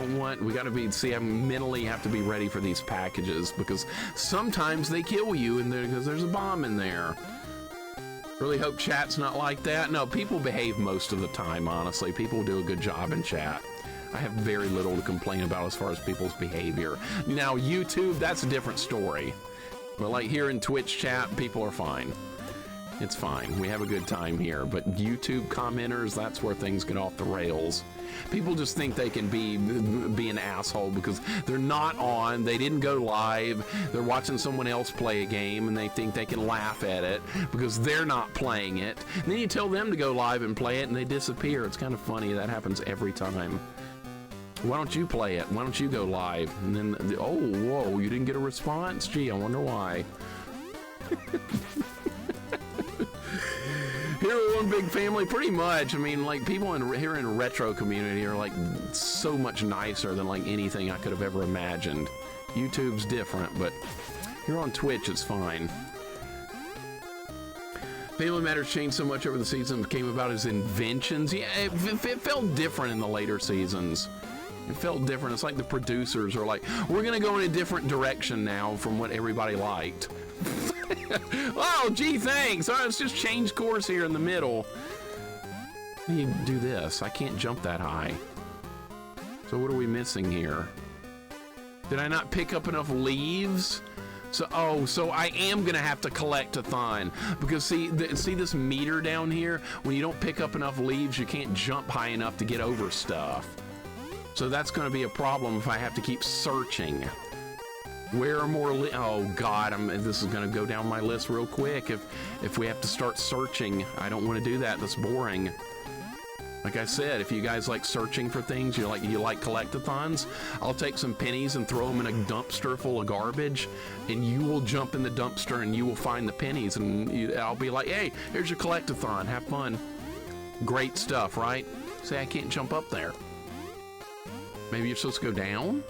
gotta be, see, I mentally have to be ready for these packages because sometimes they kill you and because there's a bomb in there. Really hope chat's not like that. No, people behave most of the time, honestly. People do a good job in chat. I have very little to complain about as far as people's behavior. Now, YouTube, that's a different story. But like here in Twitch chat, people are fine. It's fine. We have a good time here. But YouTube commenters, that's where things get off the rails. People just think they can be an asshole because they're not on, they didn't go live, they're watching someone else play a game and they think they can laugh at it because they're not playing it. And then you tell them to go live and play it and they disappear. It's kind of funny. That happens every time. Why don't you play it? Why don't you go live? And then, oh, whoa, you didn't get a response? Gee, I wonder why. Hero One Big Family, pretty much. I mean, like, people here in the retro community are, like, so much nicer than, like, anything I could have ever imagined. YouTube's different, but here on Twitch, it's fine. Family Matters changed so much over the season, came about as inventions. Yeah, it felt different in the later seasons. It felt different. It's like the producers are like, we're going to go in a different direction now from what everybody liked. Oh, gee, thanks. All right, let's just change course here in the middle. How do you do this? I can't jump that high. So what are we missing here? Did I not pick up enough leaves? So, oh, so I am gonna have to collect a thon because see this meter down here? When you don't pick up enough leaves, you can't jump high enough to get over stuff. So that's gonna be a problem if I have to keep searching. Where are more oh God, this is gonna go down my list real quick if we have to start searching. I don't want to do that. That's boring. Like I said, if you guys like searching for things, you like collectathons, I'll take some pennies and throw them in a dumpster full of garbage, and you will jump in the dumpster and you will find the pennies, and I'll be like, hey, here's your collectathon. Have fun. Great stuff, right? Say I can't jump up there. Maybe you're supposed to go down?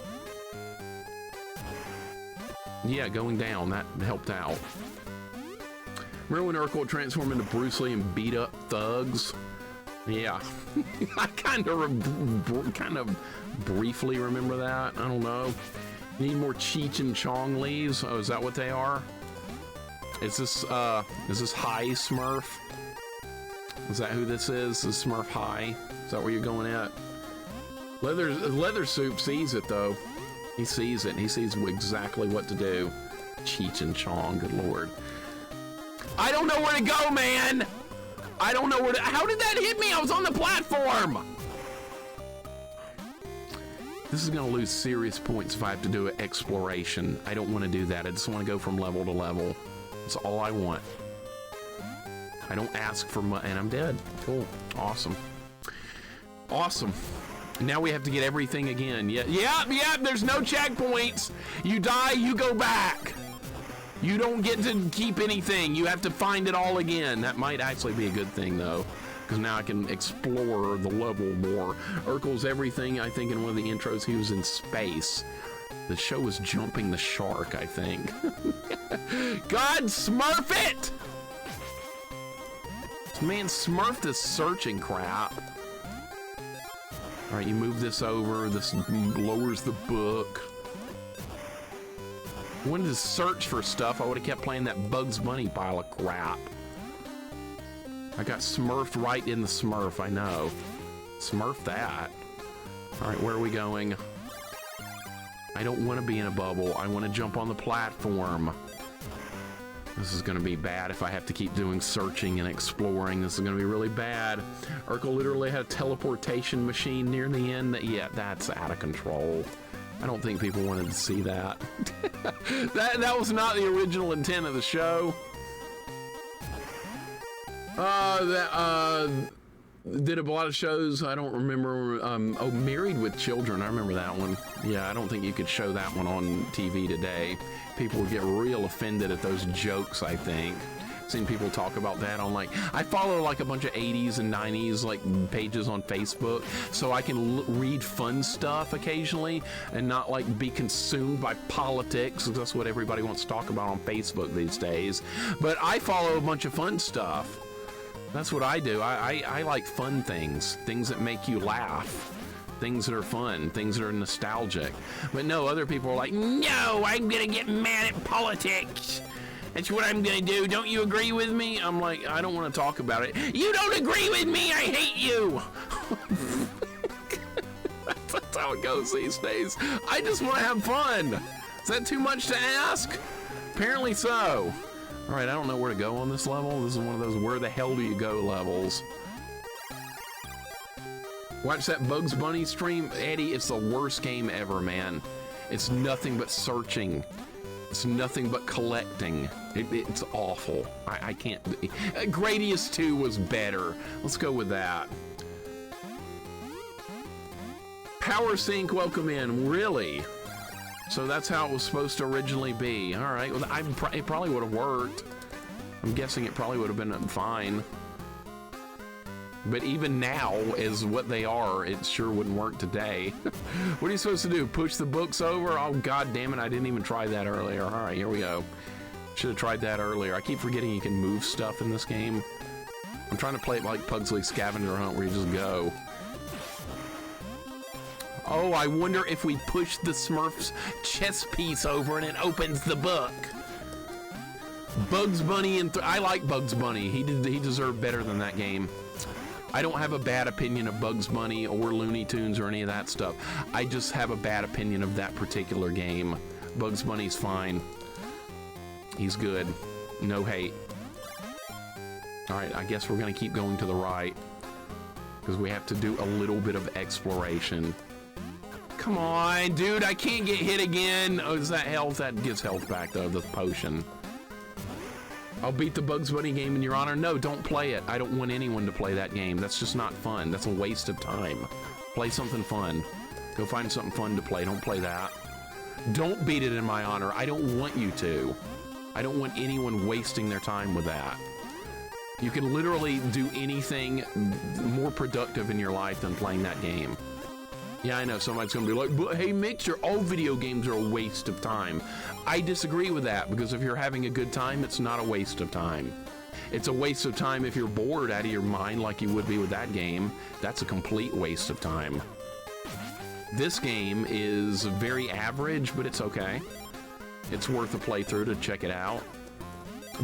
Yeah, going down, that helped out. Remember when Urkel transformed into Bruce Lee and beat up thugs? Yeah, I kind of briefly remember that. I don't know. Need more Cheech and Chong leaves? Oh, is that what they are? Is this High Smurf? Is that who this is? Is Smurf High? Is that where you're going at? Leather Soup sees it though. He sees it. He sees exactly what to do. Cheech and Chong, good lord. I don't know where to go, man! I don't know where to... How did that hit me? I was on the platform! This is going to lose serious points if I have to do an exploration. I don't want to do that. I just want to go from level to level. That's all I want. I don't ask for much... And I'm dead. Cool. Awesome. Awesome. Now we have to get everything again. Yeah, there's no checkpoints. You die, you go back. You don't get to keep anything. You have to find it all again. That might actually be a good thing, though, because now I can explore the level more. Urkel's everything. I think in one of the intros, he was in space. The show was Jumping the Shark, I think. God, Smurf it! Man, Smurf this searching crap. All right, you move this over. This lowers the book. I wanted to search for stuff. I would have kept playing that Bugs Bunny pile of crap. I got smurfed right in the smurf, I know. Smurf that. All right, where are we going? I don't want to be in a bubble. I want to jump on the platform. This is going to be bad if I have to keep doing searching and exploring. This is going to be really bad. Urkel literally had a teleportation machine near the end. Yeah, that's out of control. I don't think people wanted to see that. that was not the original intent of the show. Did a lot of shows. I don't remember. Oh, Married with Children. I remember that one. Yeah, I don't think you could show that one on TV today. People would get real offended at those jokes, I think. Seen people talk about that on, like, I follow like a bunch of 80s and 90s like pages on Facebook, so I can read fun stuff occasionally and not like be consumed by politics, because that's what everybody wants to talk about on Facebook these days. But I follow a bunch of fun stuff. That's what I do. I like fun things that make you laugh, things that are fun, things that are nostalgic. But no, other people are like, no, I'm gonna get mad at politics. That's what I'm gonna do. Don't you agree with me? I'm like, I don't want to talk about it. You don't agree with me, I hate you. That's how it goes these days. I just want to have fun. Is that too much to ask? Apparently so. All right, I don't know where to go on this level. This is one of those where the hell do you go levels. Watch that Bugs Bunny stream. Eddie, it's the worst game ever, man. It's nothing but searching. It's nothing but collecting. It's awful. I can't. Gradius 2 was better. Let's go with that. Power Sync, welcome in. Really? So that's how it was supposed to originally be. All right, well, it probably would have worked. I'm guessing it probably would have been fine. But even now, as what they are, it sure wouldn't work today. What are you supposed to do? Push the books over? Oh, God damn it, I didn't even try that earlier. All right, here we go. Should have tried that earlier. I keep forgetting you can move stuff in this game. I'm trying to play it like Pugsley's Scavenger Hunt, where you just go. Oh, I wonder if we push the Smurfs chess piece over and it opens the book. Bugs Bunny and I like Bugs Bunny. He deserved better than that game. I don't have a bad opinion of Bugs Bunny or Looney Tunes or any of that stuff. I just have a bad opinion of that particular game. Bugs Bunny's fine. He's good. No hate. All right, I guess we're gonna keep going to the right because we have to do a little bit of exploration. Come on, dude, I can't get hit again. Oh, is that health? That gives health back, though, the potion. I'll beat the Bugs Bunny game in your honor. No, don't play it. I don't want anyone to play that game. That's just not fun. That's a waste of time. Play something fun. Go find something fun to play. Don't play that. Don't beat it in my honor. I don't want you to. I don't want anyone wasting their time with that. You can literally do anything more productive in your life than playing that game. Yeah, I know, somebody's gonna be like, but hey, Mixer, all video games are a waste of time. I disagree with that, because if you're having a good time, it's not a waste of time. It's a waste of time if you're bored out of your mind like you would be with that game. That's a complete waste of time. This game is very average, but it's okay. It's worth a playthrough to check it out.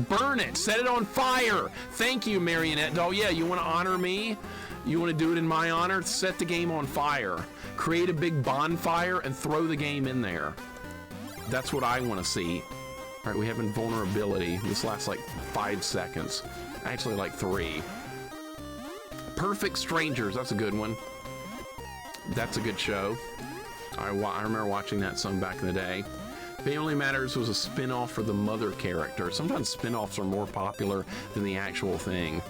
Burn it! Set it on fire! Thank you, Marionette Doll. Yeah, you want to honor me? You want to do it in my honor? Set the game on fire. Create a big bonfire and throw the game in there. That's what I want to see. All right, we have invulnerability. This lasts like 5 seconds. Actually, like 3. Perfect Strangers. That's a good one. That's a good show. I remember watching that some back in the day. Family Matters was a spin-off for the mother character. Sometimes spin-offs are more popular than the actual thing.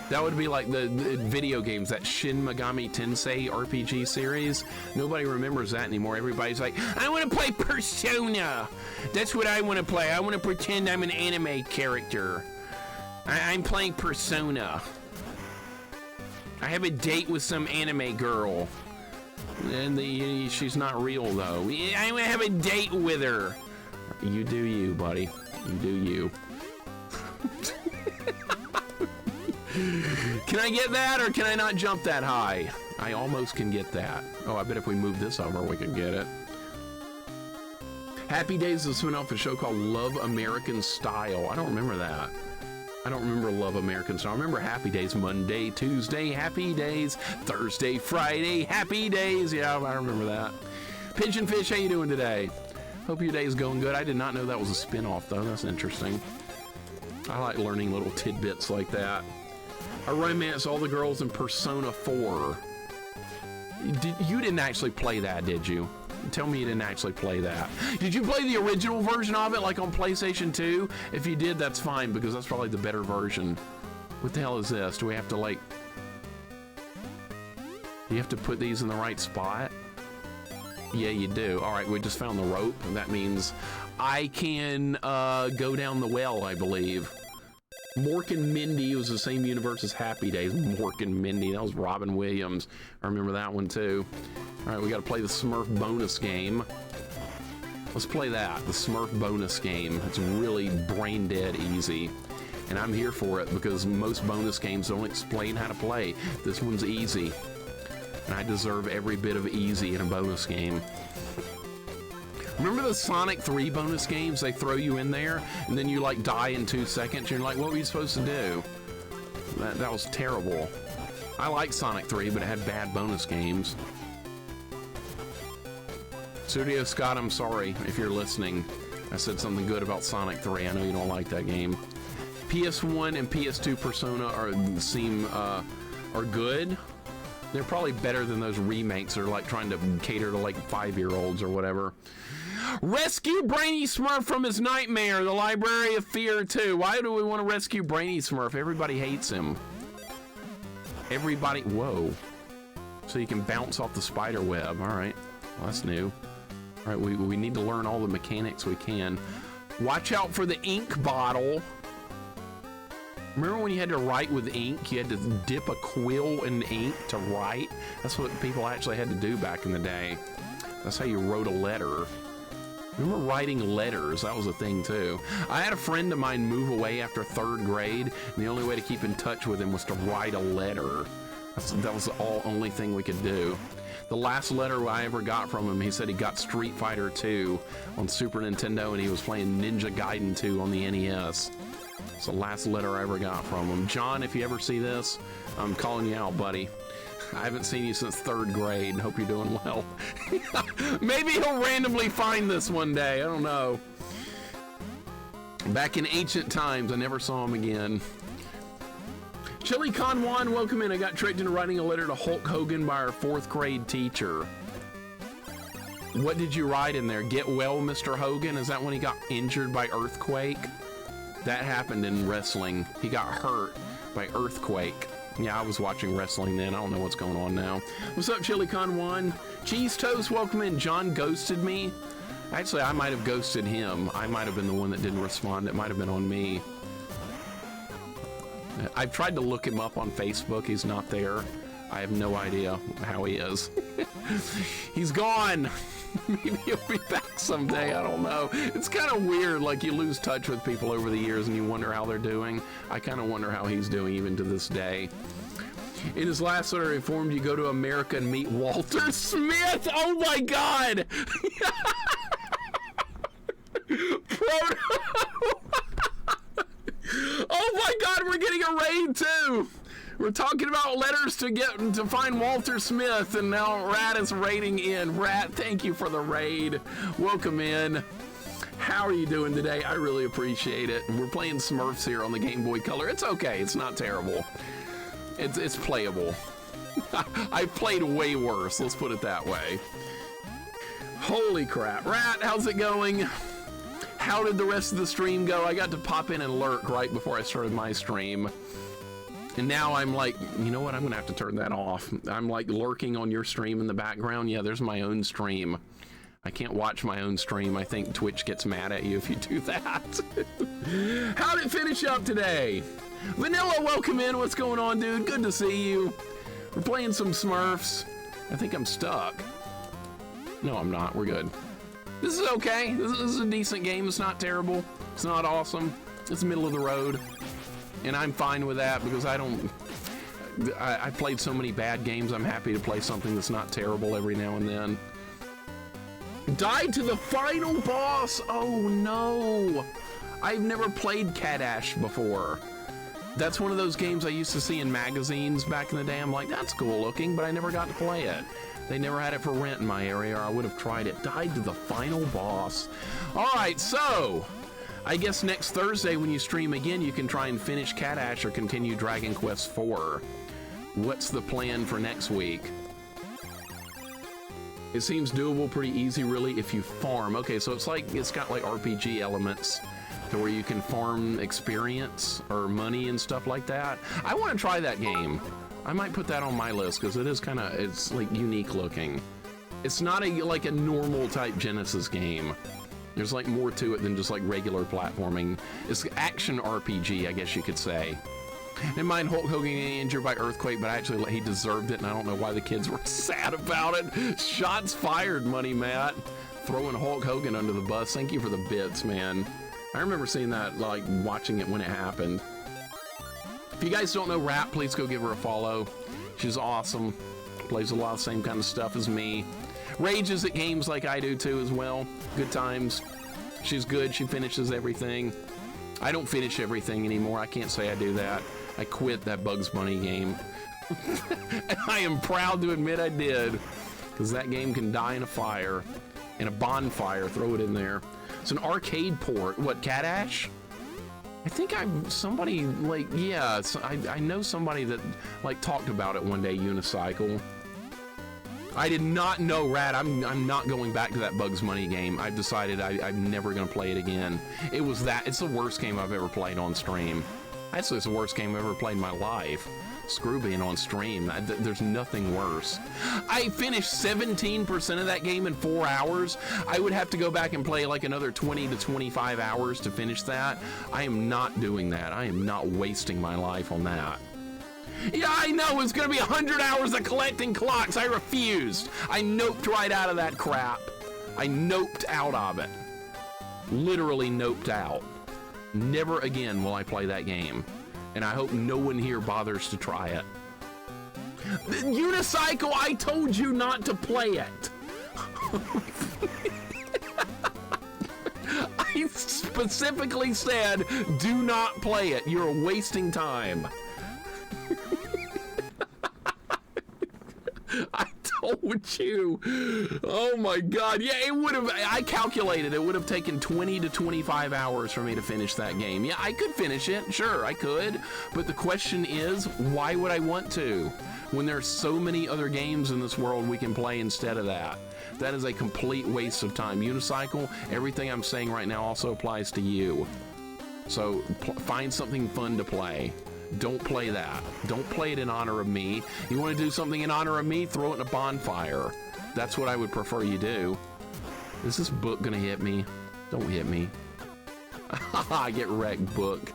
That would be like the video games, that Shin Megami Tensei RPG series. Nobody remembers that anymore. Everybody's like, I want to play Persona. That's what I want to play. I want to pretend I'm an anime character. I'm playing Persona. I have a date with some anime girl. And she's not real, though. I want to have a date with her. You do you, buddy. You do you. Can I get that, or can I not jump that high? I almost can get that. Oh, I bet if we move this over, we can get it. Happy Days is a spin-off of a show called Love American Style. I don't remember that. I don't remember Love American Style. I remember Happy Days, Monday, Tuesday, Happy Days, Thursday, Friday, Happy Days. Yeah, I remember that. Pigeon Fish, how you doing today? Hope your day's going good. I did not know that was a spin-off, though. That's interesting. I like learning little tidbits like that. I romance all the girls in Persona 4. You didn't actually play that, did you? Tell me you didn't actually play that. Did you play the original version of it, like on PlayStation 2? If you did, that's fine, because that's probably the better version. What the hell is this? Do we have to, like... Do you have to put these in the right spot? Yeah, you do. All right, we just found the rope, and that means I can go down the well, I believe. Mork and Mindy was the same universe as Happy Days. Mork and Mindy, that was Robin Williams. I remember that one too. All right, we got to play the Smurf bonus game. Let's play that, the Smurf bonus game. It's really brain dead easy. And I'm here for it because most bonus games don't explain how to play. This one's easy. And I deserve every bit of easy in a bonus game. Remember the Sonic 3 bonus games? They throw you in there, and then you like die in 2 seconds. You're like, what were you supposed to do? That was terrible. I like Sonic 3, but it had bad bonus games. Studio Scott, I'm sorry if you're listening. I said something good about Sonic 3. I know you don't like that game. PS1 and PS2 Persona are good. They're probably better than those remakes that are like trying to cater to like 5-year-olds or whatever. Rescue Brainy Smurf from his nightmare, the Library of Fear 2. Why do we want to rescue Brainy Smurf? Everybody hates him. Everybody, whoa. So you can bounce off the spider web. All right, well, that's new. All right, we need to learn all the mechanics we can. Watch out for the ink bottle. Remember when you had to write with ink? You had to dip a quill in ink to write? That's what people actually had to do back in the day. That's how you wrote a letter. Remember writing letters? That was a thing too. I had a friend of mine move away after 3rd grade, and the only way to keep in touch with him was to write a letter. That was the only thing we could do. The last letter I ever got from him, he said he got Street Fighter 2 on Super Nintendo, and he was playing Ninja Gaiden 2 on the NES. It's the last letter I ever got from him. John, if you ever see this, I'm calling you out, buddy. I haven't seen you since 3rd grade. Hope you're doing well. Maybe he'll randomly find this one day. I don't know. Back in ancient times, I never saw him again. Chili Conwan, welcome in. I got tricked into writing a letter to Hulk Hogan by our 4th grade teacher. What did you write in there? Get well, Mr. Hogan? Is that when he got injured by earthquake? That happened in wrestling. He got hurt by earthquake. Yeah, I was watching wrestling then. I don't know what's going on now. What's up, Chili Con 1? Cheese Toast, welcome in. John ghosted me. Actually, I might have ghosted him. I might have been the one that didn't respond. It might have been on me. I've tried to look him up on Facebook. He's not there. I have no idea how he is. He's gone. Maybe he'll be back someday. I don't know. It's kind of weird. Like, you lose touch with people over the years and you wonder how they're doing. I kind of wonder how he's doing even to this day. In his last letter, he informed you go to America and meet Walter Smith. Oh my God. Oh my God, we're getting a raid too. We're talking about letters to find Walter Smith, and now Rat is raiding in. Rat, thank you for the raid. Welcome in. How are you doing today? I really appreciate it. We're playing Smurfs here on the Game Boy Color. It's okay. It's not terrible. It's playable. I've played way worse. Let's put it that way. Holy crap. Rat, how's it going? How did the rest of the stream go? I got to pop in and lurk right before I started my stream. And now I'm like, you know what? I'm going to have to turn that off. I'm like lurking on your stream in the background. Yeah, there's my own stream. I can't watch my own stream. I think Twitch gets mad at you if you do that. How did it finish up today? Vanilla, welcome in. What's going on, dude? Good to see you. We're playing some Smurfs. I think I'm stuck. No, I'm not. We're good. This is okay. This is a decent game. It's not terrible. It's not awesome. It's middle of the road. And I'm fine with that because I don't... I played so many bad games, I'm happy to play something that's not terrible every now and then. Died to the final boss! Oh no! I've never played Cat Ash before. That's one of those games I used to see in magazines back in the day. I'm like, that's cool looking, but I never got to play it. They never had it for rent in my area, or I would have tried it. Died to the final boss. All right, so I guess next Thursday when you stream again, you can try and finish Cat Ash or continue Dragon Quest IV. What's the plan for next week? It seems doable, pretty easy, really, if you farm. Okay, so it's got like RPG elements to where you can farm experience or money and stuff like that. I want to try that game. I might put that on my list because it is it's like unique looking. It's not like a normal type Genesis game. There's like more to it than just like regular platforming. It's action RPG, I guess you could say. Didn't mind Hulk Hogan getting injured by earthquake, but actually he deserved it, and I don't know why the kids were sad about it. Shots fired, Money Matt. Throwing Hulk Hogan under the bus. Thank you for the bits, man. I remember seeing that, like watching it when it happened. If you guys don't know Rap, please go give her a follow. She's awesome. Plays a lot of the same kind of stuff as me. Rages at games like I do too as well. Good times. She's good. She finishes everything. I don't finish everything anymore. I can't say I do that. I quit that Bugs Bunny game. And I am proud to admit I did, because that game can die in a fire. In a bonfire, throw it in there. It's an arcade port. What, Cat Ash? I think somebody, like, yeah, I know somebody that, like, talked about it one day, Unicycle. I did not know, Rat. I'm not going back to that Bugs Bunny game. I've decided I'm never going to play it again. It's the worst game I've ever played on stream. Actually, it's the worst game I've ever played in my life. Screw being on stream. There's nothing worse. I finished 17% of that game in 4 hours. I would have to go back and play like another 20 to 25 hours to finish that. I am not doing that. I am not wasting my life on that. Yeah, I know. It's going to be 100 hours of collecting clocks. I refused. I noped right out of that crap. I noped out of it. Literally noped out. Never again will I play that game. And I hope no one here bothers to try it. Unicycle, I told you not to play it. I specifically said, do not play it. You're wasting time. I told you. Oh my God. Yeah, it would have, I calculated it would have taken 20 to 25 hours for me to finish that game. Yeah, I could finish it. Sure, I could. But the question is, why would I want to? When there's so many other games in this world we can play instead of that. That is a complete waste of time. Unicycle, everything I'm saying right now also applies to you. So find something fun to play. Don't play that. Don't play it in honor of me. You want to do something in honor of me? Throw it in a bonfire. That's what I would prefer you do. Is this book gonna hit me? Don't hit me. I get wrecked, book.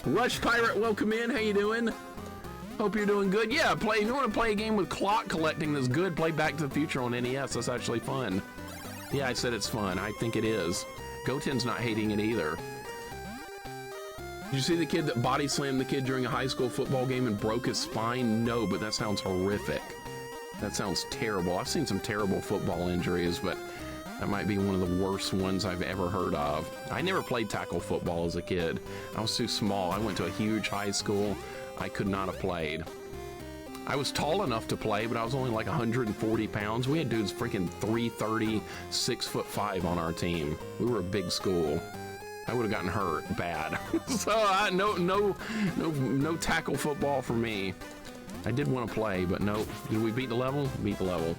Rush Pirate, welcome in. How you doing? Hope you're doing good. Yeah, if you want to play a game with clock collecting that's good, play Back to the Future on NES. That's actually fun. Yeah, I said it's fun. I think it is. Goten's not hating it either. Did you see the kid that body slammed the kid during a high school football game and broke his spine? No, but that sounds horrific. That sounds terrible. I've seen some terrible football injuries, but that might be one of the worst ones I've ever heard of. I never played tackle football as a kid. I was too small. I went to a huge high school. I could not have played. I was tall enough to play, but I was only like 140 pounds. We had dudes freaking 330, 6'5" on our team. We were a big school. I would have gotten hurt bad. So no tackle football for me. I did want to play, but no. Did we beat the level? Beat the level.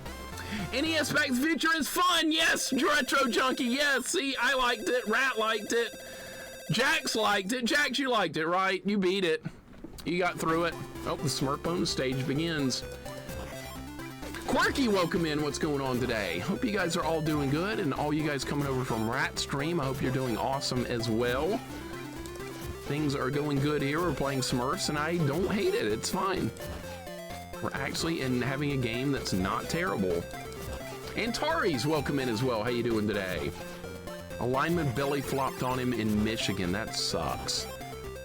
NES Back to the Future is fun. Yes, Retro Junkie. Yes, see, I liked it. Rat liked it. Jax liked it. Jax, you liked it, right? You beat it. You got through it. Oh, the Smurf bonus stage begins. Quirky, welcome in. What's going on today? Hope you guys are all doing good, and all you guys coming over from Rat Stream, I hope you're doing awesome as well. Things are going good here. We're playing Smurfs, and I don't hate it. It's fine. We're actually having a game that's not terrible. Antares, welcome in as well. How you doing today? A lineman belly flopped on him in Michigan. That sucks.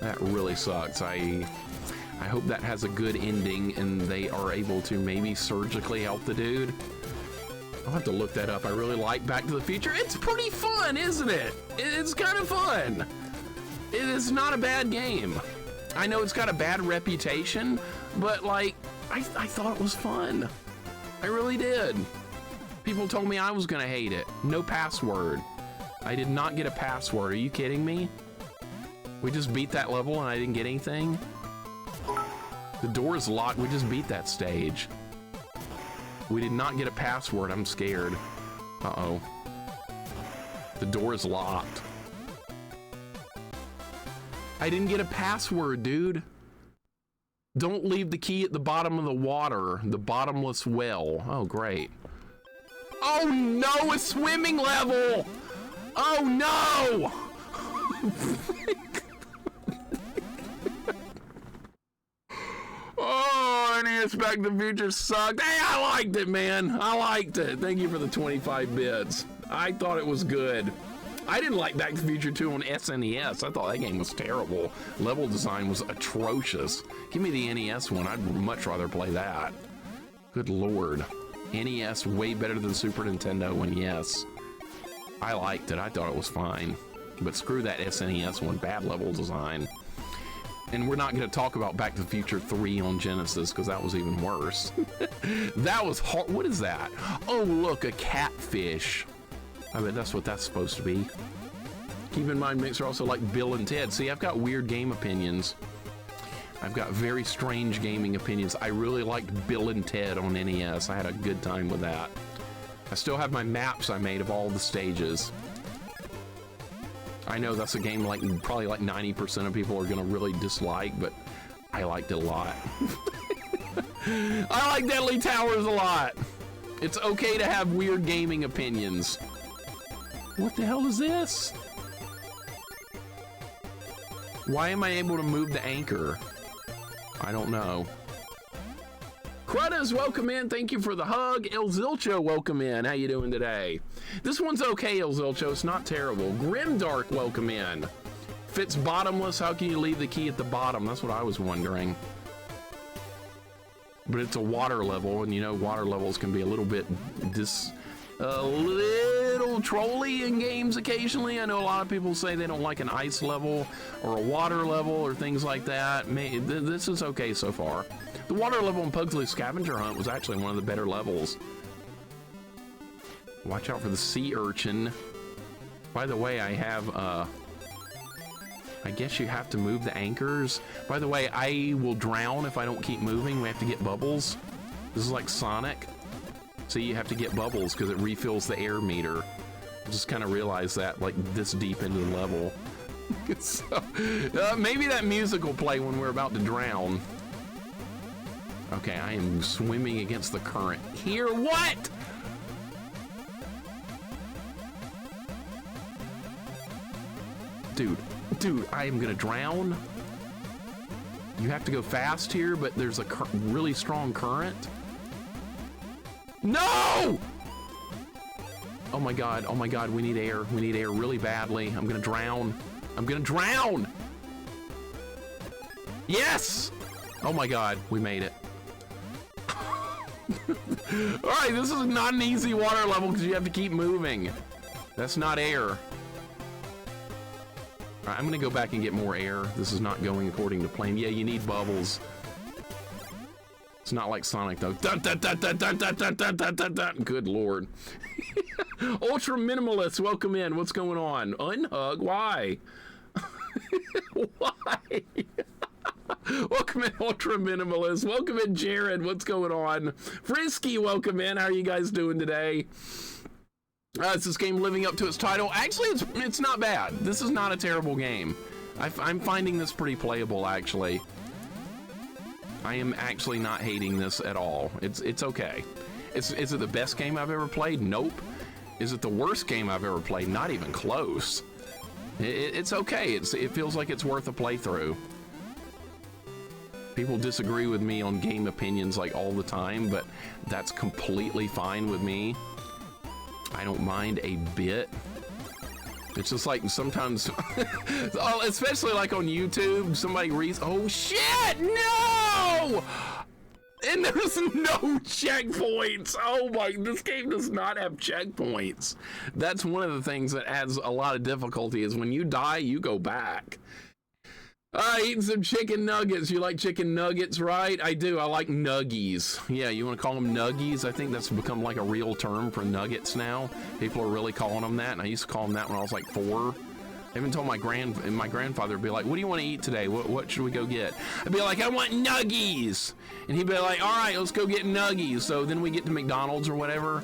That really sucks. I hope that has a good ending and they are able to maybe surgically help the dude. I'll have to look that up. I really like Back to the Future. It's pretty fun, isn't it? It's kind of fun. It is not a bad game. I know it's got a bad reputation, but like, I thought it was fun. I really did. People told me I was gonna hate it. No password. I did not get a password. Are you kidding me? We just beat that level and I didn't get anything? The door is locked. We just beat that stage. We did not get a password. I'm scared. Uh-oh. The door is locked. I didn't get a password, dude. Don't leave the key at the bottom of the water. The bottomless well. Oh, great. Oh, no, a swimming level. Oh, no. Oh, NES Back to the Future sucked. Hey, I liked it, man. I liked it. Thank you for the 25 bits. I thought it was good. I didn't like Back to the Future 2 on SNES. I thought that game was terrible. Level design was atrocious. Give me the NES one. I'd much rather play that. Good Lord. NES way better than Super Nintendo one, yes. I liked it. I thought it was fine. But screw that SNES one. Bad level design. And we're not going to talk about Back to the Future 3 on Genesis because that was even worse. That was hard. What is that? Oh, look, a catfish. I bet that's what that's supposed to be. Keep in mind, Mixer also like Bill and Ted. See, I've got weird game opinions. I've got very strange gaming opinions. I really liked Bill and Ted on NES. I had a good time with that. I still have my maps I made of all the stages. I know that's a game like probably like 90% of people are gonna really dislike, but I liked it a lot. I like Deadly Towers a lot. It's okay to have weird gaming opinions. What the hell is this? Why am I able to move the anchor? I don't know. Cruddas, welcome in. Thank you for the hug. El Zilcho, welcome in. How you doing today? This one's okay, El Zilcho. It's not terrible. Grimdark, welcome in. Fits bottomless. How can you leave the key at the bottom? That's what I was wondering. But it's a water level, and you know water levels can be a little bit little trolly in games occasionally. I know a lot of people say they don't like an ice level or a water level or things like that. This is okay so far. The water level in Pugsley Scavenger Hunt was actually one of the better levels. Watch out for the sea urchin. By the way, I have, I guess you have to move the anchors. By the way, I will drown if I don't keep moving. We have to get bubbles. This is like Sonic. So you have to get bubbles because it refills the air meter. I just kind of realized that like this deep into the level. So, maybe that music will play when we're about to drown. Okay, I am swimming against the current here. What? Dude, I am gonna drown. You have to go fast here, but there's a really strong current. No! Oh my god, we need air. We need air really badly. I'm gonna drown. I'm gonna drown! Yes! Oh my god, we made it. Alright, this is not an easy water level because you have to keep moving. That's not air. Alright, I'm gonna go back and get more air. This is not going according to plan. Yeah, you need bubbles. It's not like Sonic though. Dun, dun, dun, dun, dun, dun, dun, dun, dun, dun, dun. Good lord. Ultra Minimalist, welcome in. What's going on? Unhug? Why? Why? Welcome in, Ultra Minimalist. Welcome in, Jared. What's going on? Frisky, welcome in. How are you guys doing today? Is this game living up to its title? Actually, it's not bad. This is not a terrible game. I'm finding this pretty playable, actually. I am actually not hating this at all. It's okay. Is it the best game I've ever played? Nope. Is it the worst game I've ever played? Not even close. It's okay. It feels like it's worth a playthrough. People disagree with me on game opinions like all the time, but that's completely fine with me. I don't mind a bit. It's just like sometimes, especially like on YouTube, somebody reads, oh shit, no! And there's no checkpoints. Oh my, this game does not have checkpoints. That's one of the things that adds a lot of difficulty is when you die, you go back. Eating some chicken nuggets. You like chicken nuggets, right? I do. I like nuggies. Yeah, you want to call them nuggies? I think that's become like a real term for nuggets now. People are really calling them that, and I used to call them that when I was like 4. I even told my grandfather would be like, what do you want to eat today? What should we go get? I'd be like, I want nuggies. And he'd be like, all right, let's go get nuggies. So then we get to McDonald's or whatever,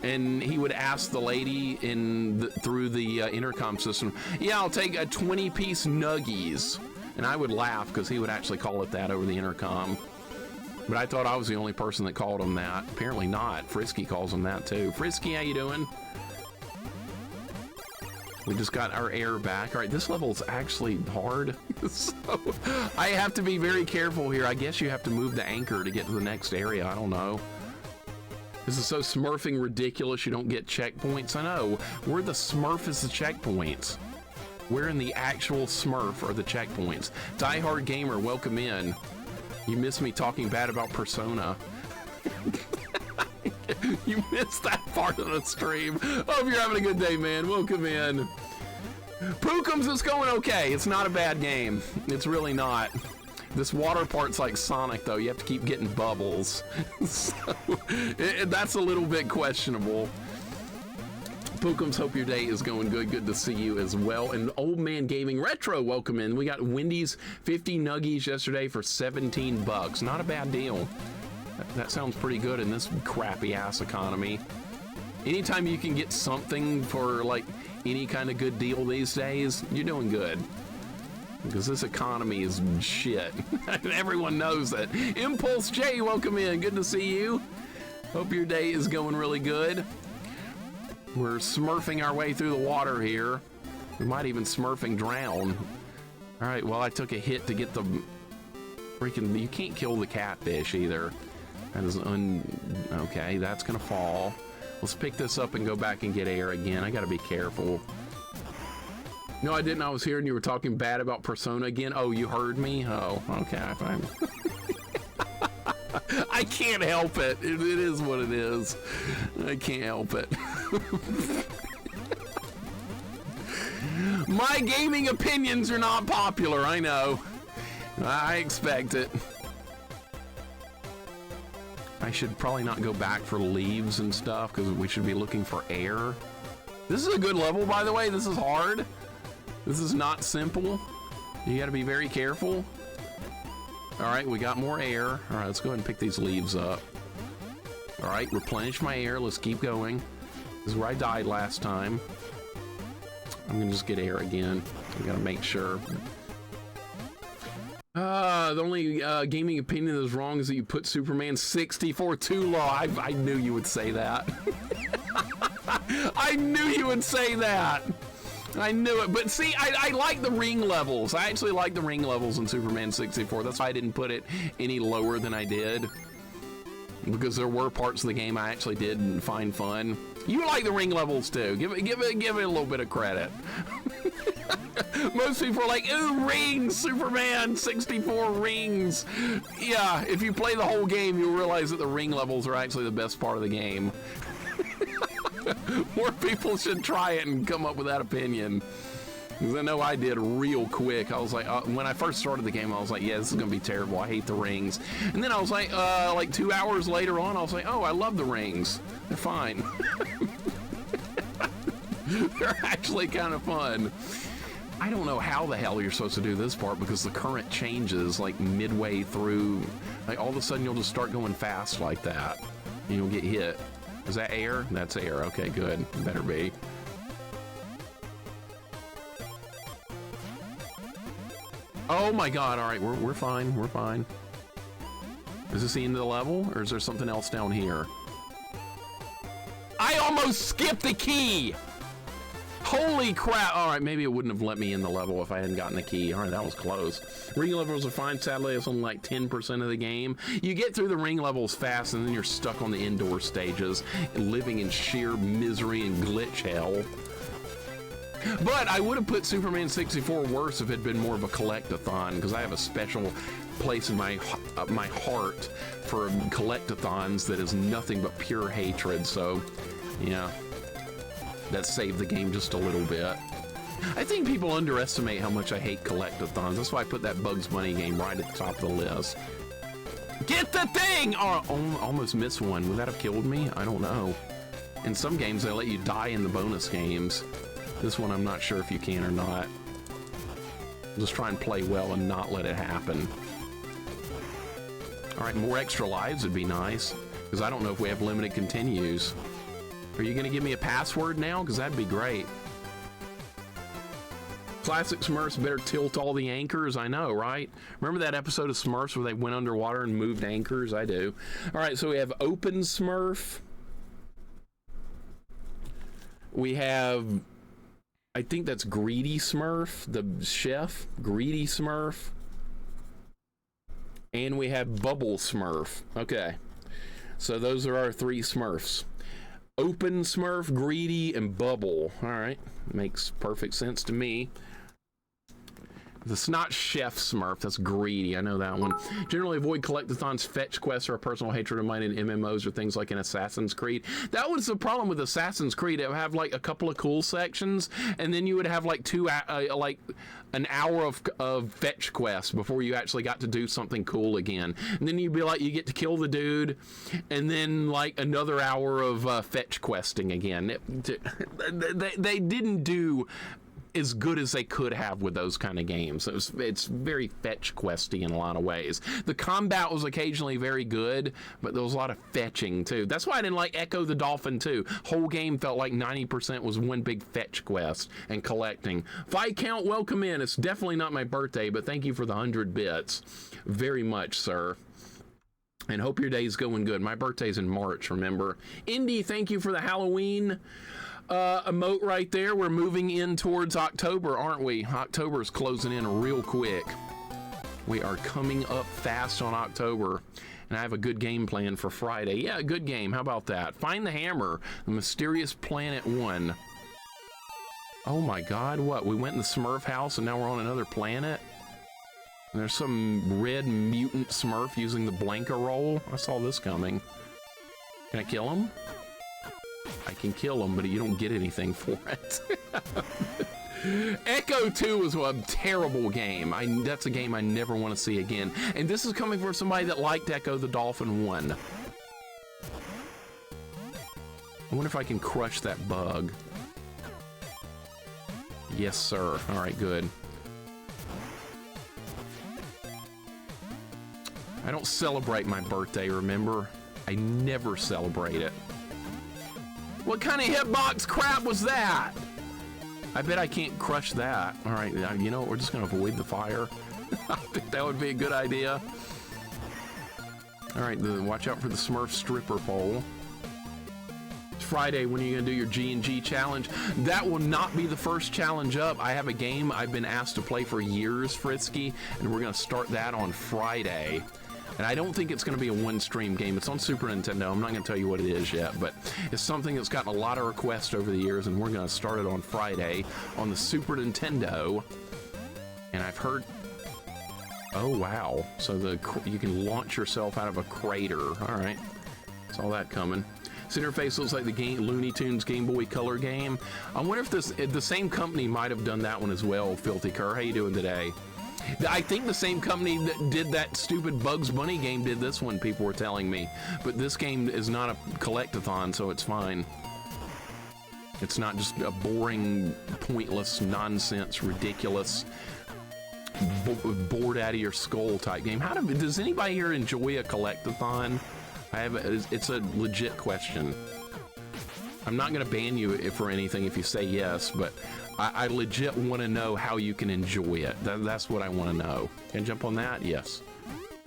and he would ask the lady through the intercom system, yeah, I'll take a 20-piece nuggies. And I would laugh because he would actually call it that over the intercom. But I thought I was the only person that called him that. Apparently not. Frisky calls him that too. Frisky, how you doing? We just got our air back. All right, this level is actually hard. So I have to be very careful here. I guess you have to move the anchor to get to the next area. I don't know. This is so smurfing ridiculous you don't get checkpoints. I know. Where the smurf is the checkpoints. Where in the actual smurf are the checkpoints? Die Hard Gamer, welcome in. You missed me talking bad about Persona. You missed that part of the stream. Hope you're having a good day, man. Welcome in. Pookums is going okay. It's not a bad game. It's really not. This water part's like Sonic, though. You have to keep getting bubbles. So, that's a little bit questionable. Pookums, hope your day is going good. Good to see you as well. And Old Man Gaming Retro, welcome in. We got Wendy's 50 nuggies yesterday for 17 bucks. Not a bad deal. That sounds pretty good in this crappy ass economy. Anytime you can get something for like any kind of good deal these days, you're doing good. Because this economy is shit. Everyone knows that. Impulse J, welcome in. Good to see you. Hope your day is going really good. We're smurfing our way through the water here. We might even smurfing drown. All right, well, I took a hit to get the freaking... You can't kill the catfish either. That is okay, that's gonna fall. Let's pick this up and go back and get air again. I gotta be careful. No, I didn't. I was here and you were talking bad about Persona again. Oh, you heard me? Oh, okay, fine. I can't help it. It is what it is. I can't help it. My gaming opinions are not popular, I know. I expect it. I should probably not go back for leaves and stuff because we should be looking for air. This is a good level, by the way. This is hard. This is not simple. You got to be very careful. All right, we got more air. All right, let's go ahead and pick these leaves up. All right, replenish my air. Let's keep going. This is where I died last time. I'm gonna just get air again. We gotta make sure. The only gaming opinion that is wrong is that you put Superman 64 too low. I knew you would say that. I knew you would say that. I knew it, but see, I like the ring levels. I actually like the ring levels in Superman 64. That's why I didn't put it any lower than I did. Because there were parts of the game I actually did find fun. You like the ring levels too. Give it a little bit of credit. Most people are like, ooh, rings, Superman 64 rings. Yeah, if you play the whole game, you'll realize that the ring levels are actually the best part of the game. More people should try it and come up with that opinion. Because I know I did real quick. I was like, when I first started the game, I was like, yeah, this is going to be terrible. I hate the rings. And then I was like 2 hours later on, I was like, oh, I love the rings. They're fine. They're actually kind of fun. I don't know how the hell you're supposed to do this part because the current changes like midway through. Like all of a sudden you'll just start going fast like that. And you'll get hit. Is that air? That's air. Okay, good. Better be. Oh my god, all right, we're fine, we're fine. Is this the end of the level, or is there something else down here? I almost skipped the key! Holy crap! All right, maybe it wouldn't have let me in the level if I hadn't gotten the key. All right, that was close. Ring levels are fine. Sadly, it's only like 10% of the game. You get through the ring levels fast, and then you're stuck on the indoor stages, living in sheer misery and glitch hell. But I would have put Superman 64 worse if it had been more of a collect-a-thon, because I have a special place in my heart for collect-a-thons that is nothing but pure hatred. So, yeah, that saved the game just a little bit. I think people underestimate how much I hate collect-a-thons. That's why I put that Bugs Bunny game right at the top of the list. Get the thing! Oh, almost missed one. Would that have killed me? I don't know. In some games, they let you die in the bonus games. This one, I'm not sure if you can or not. Just try and play well and not let it happen. All right, more extra lives would be nice, because I don't know if we have limited continues. Are you going to give me a password now? Because that'd be great. Classic Smurfs better tilt all the anchors. I know, right? Remember that episode of Smurfs where they went underwater and moved anchors? I do. All right, so we have Open Smurf. We have, I think that's Greedy Smurf, the chef. Greedy Smurf. And we have Bubble Smurf. Okay. So those are our three Smurfs. Open Smurf, Greedy, and Bubble. All right. Makes perfect sense to me. It's not Chef Smurf, that's Greedy, I know that one. Generally avoid collectathons, fetch quests, or a personal hatred of mine in MMOs or things like in Assassin's Creed. That was the problem with Assassin's Creed. It would have like a couple of cool sections, and then you would have like like an hour of fetch quests before you actually got to do something cool again. And then you'd be like, you get to kill the dude, and then like another hour of fetch questing again. They didn't do as good as they could have with those kind of games. It's very fetch questy in a lot of ways. The combat was occasionally very good, but there was a lot of fetching too. That's why I didn't like Echo the Dolphin 2. Whole game felt like 90% was one big fetch quest and collecting. Fight count, welcome in. It's definitely not my birthday, but thank you for the 100 bits. Very much, sir. And hope your day's going good. My birthday's in March, remember. Indy, thank you for the Halloween emote right there. We're moving in towards October, aren't we? October's closing in real quick. We are coming up fast on October, and I have a good game plan for Friday. Yeah, a good game. How about that? Find the Hammer, the Mysterious Planet 1. Oh my God, what? We went in the Smurf house and now we're on another planet? And there's some red mutant Smurf using the Blanca roll. I saw this coming. Can I kill him? I can kill him, but you don't get anything for it. Echo 2 was a terrible game. That's a game I never want to see again. And this is coming from somebody that liked Echo the Dolphin 1. I wonder if I can crush that bug. Yes, sir. All right, good. I don't celebrate my birthday, remember? I never celebrate it. What kind of hitbox crap was that? I bet I can't crush that. All right, you know what? We're just going to avoid the fire. I think that would be a good idea. All right, watch out for the Smurf stripper pole. It's Friday. When are you going to do your G&G challenge? That will not be the first challenge up. I have a game I've been asked to play for years, Frisky, and we're going to start that on Friday. And I don't think it's going to be a one-stream game. It's on Super Nintendo. I'm not going to tell you what it is yet, but it's something that's gotten a lot of requests over the years, and we're going to start it on Friday on the Super Nintendo. And I've heard... Oh, wow. So you can launch yourself out of a crater. All right. Saw that coming. This interface looks like the Looney Tunes Game Boy Color game. I wonder if the same company might have done that one as well, Filthy Cur. How you doing today? I think the same company that did that stupid Bugs Bunny game did this one, people were telling me. But this game is not a collectathon, so it's fine. It's not just a boring, pointless, nonsense, ridiculous, bored out of your skull type game. Does anybody here enjoy a collectathon? It's a legit question. I'm not going to ban you for anything if you say yes, but I legit want to know how you can enjoy it. That's what I want to know. Can I jump on that? Yes.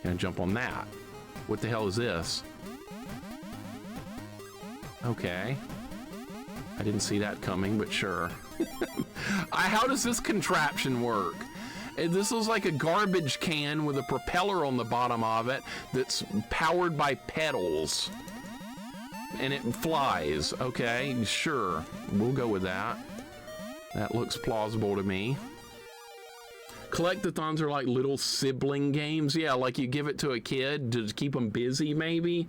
Can I jump on that? What the hell is this? Okay. I didn't see that coming, but sure. How does this contraption work? This is like a garbage can with a propeller on the bottom of it that's powered by pedals. And it flies. Okay, sure. We'll go with that. That looks plausible to me. Collectathons are like little sibling games. Yeah, like you give it to a kid to keep them busy, maybe.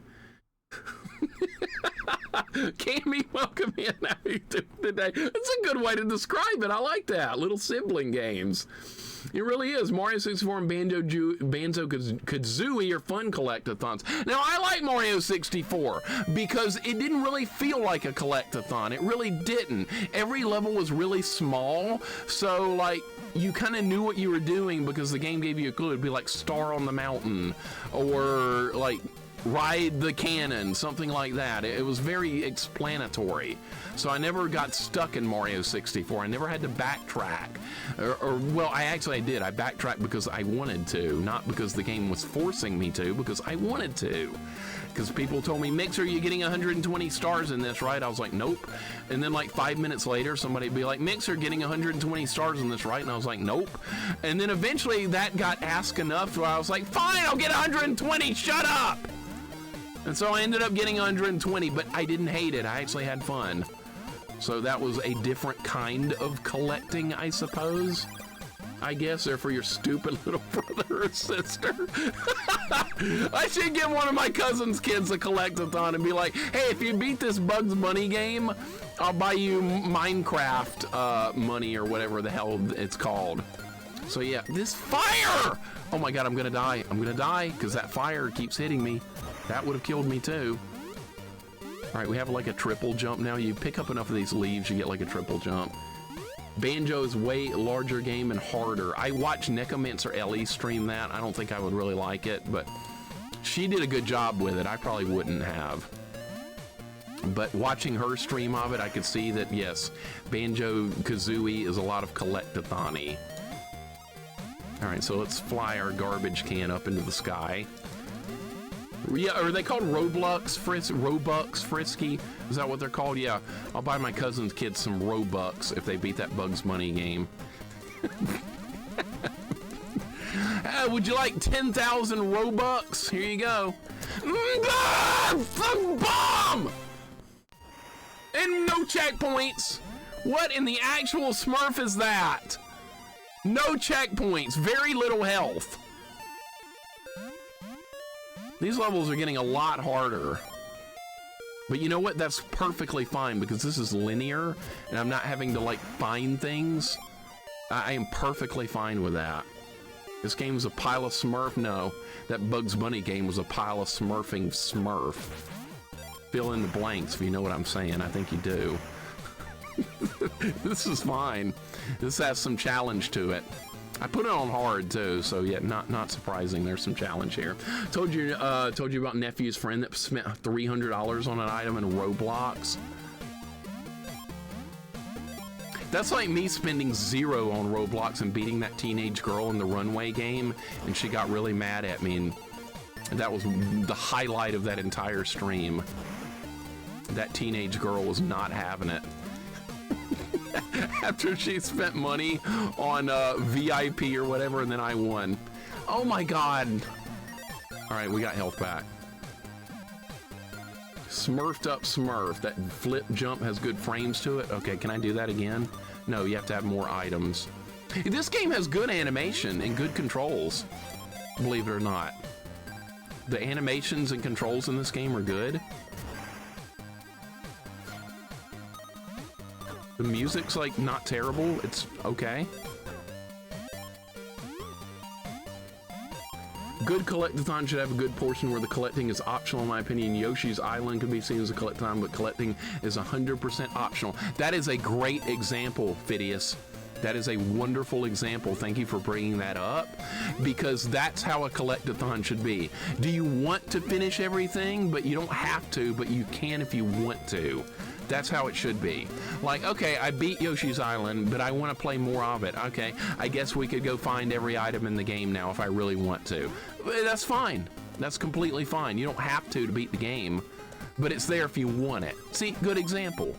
Cammy, welcome in. How are you doing today? That's a good way to describe it. I like that. Little sibling games. It really is. Mario 64 and Banjo-Kazooie are fun collectathons. Now, I like Mario 64 because it didn't really feel like a collectathon. It really didn't. Every level was really small, so, like, you kind of knew what you were doing because the game gave you a clue. It'd be like Star on the Mountain or, like, Ride the Cannon, something like that. It was very explanatory. So I never got stuck in Mario 64. I never had to backtrack. Well, I did. I backtracked because I wanted to, not because the game was forcing me to, because I wanted to. Because people told me, Mixer, you're getting 120 stars in this, right? I was like, nope. And then like 5 minutes later, somebody'd be like, Mixer, getting 120 stars in this, right? And I was like, nope. And then eventually that got asked enough where I was like, fine, I'll get 120, shut up! And so I ended up getting 120, but I didn't hate it. I actually had fun. So that was a different kind of collecting, I suppose. I guess they're for your stupid little brother or sister. I should get one of my cousin's kids a collectathon and be like, hey, if you beat this Bugs Bunny game, I'll buy you Minecraft money or whatever the hell it's called. So yeah, this fire! Oh my God, I'm gonna die. I'm gonna die because that fire keeps hitting me. That would have killed me too. All right, we have like a triple jump now. You pick up enough of these leaves, you get like a triple jump. Banjo is way larger game and harder. I watched Necromancer Ellie stream that. I don't think I would really like it, but she did a good job with it. I probably wouldn't have. But watching her stream of it, I could see that, yes, Banjo-Kazooie is a lot of collectathon-y. All right, so let's fly our garbage can up into the sky. Yeah, are they called Robux Frisky? Is that what they're called? Yeah, I'll buy my cousin's kids some Robux if they beat that Bugs Bunny game. Would you like 10,000 Robux? Here you go. Bomb! And no checkpoints. What in the actual Smurf is that? No checkpoints, very little health. These levels are getting a lot harder. But you know what? That's perfectly fine because this is linear and I'm not having to like find things. I am perfectly fine with that. This game was a pile of Smurf. No, that Bugs Bunny game was a pile of smurfing Smurf. Fill in the blanks if you know what I'm saying. I think you do. This is fine. This has some challenge to it. I put it on hard too, so yeah, not surprising. There's some challenge here. Told you about Nephew's friend that spent $300 on an item in Roblox. That's like me spending $0 on Roblox and beating that teenage girl in the runway game, and she got really mad at me, and that was the highlight of that entire stream. That teenage girl was not having it. After she spent money on VIP or whatever, and then I won. Oh my God. All right, we got health back. Smurfed up Smurf. That flip jump has good frames to it. Okay, can I do that again? No, you have to have more items. This game has good animation and good controls, believe it or not. The animations and controls in this game are good. The music's like not terrible, it's okay. Good collectathon should have a good portion where the collecting is optional, in my opinion. Yoshi's Island can be seen as a collectathon, but collecting is 100% optional. That is a great example, Phidias. That is a wonderful example. Thank you for bringing that up, because that's how a collectathon should be. Do you want to finish everything? But you don't have to, but you can if you want to. That's how it should be. Like, okay, I beat Yoshi's Island, but I want to play more of it. Okay, I guess we could go find every item in the game now if I really want to. That's fine. That's completely fine. You don't have to beat the game, but it's there if you want it. See, good example.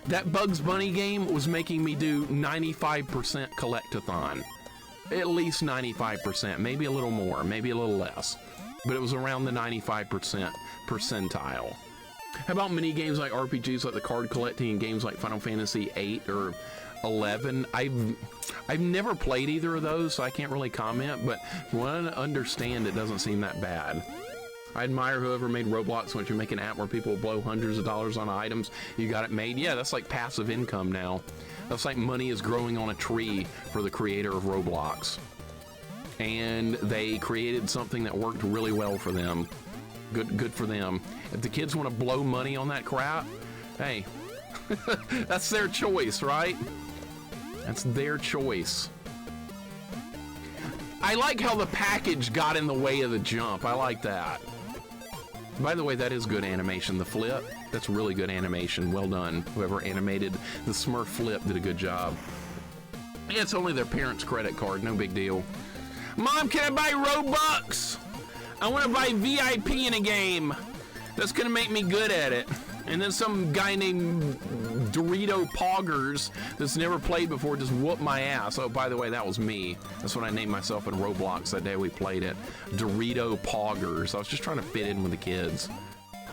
That Bugs Bunny game was making me do 95% collectathon. At least 95%, maybe a little more, maybe a little less. But it was around the 95% percentile. How about mini games like RPGs, like the card collecting, and games like Final Fantasy 8 or 11? I've never played either of those, so I can't really comment, but from what I understand, it doesn't seem that bad. I admire whoever made Roblox. Once you make an app where people blow hundreds of dollars on items, you got it made. Yeah, that's like passive income now. That's like money is growing on a tree for the creator of Roblox. And they created something that worked really well for them. Good for them. If the kids want to blow money on that crap, hey, that's their choice, right? That's their choice. I like how the package got in the way of the jump. I like that. By the way, that is good animation. The flip, that's really good animation. Well done. Whoever animated the Smurf flip did a good job. Yeah, it's only their parents' credit card. No big deal. Mom, can I buy Robux? I want to buy VIP in a game. That's going to make me good at it. And then some guy named Dorito Poggers that's never played before just whooped my ass. Oh, by the way, that was me. That's what I named myself in Roblox that day we played it. Dorito Poggers. I was just trying to fit in with the kids.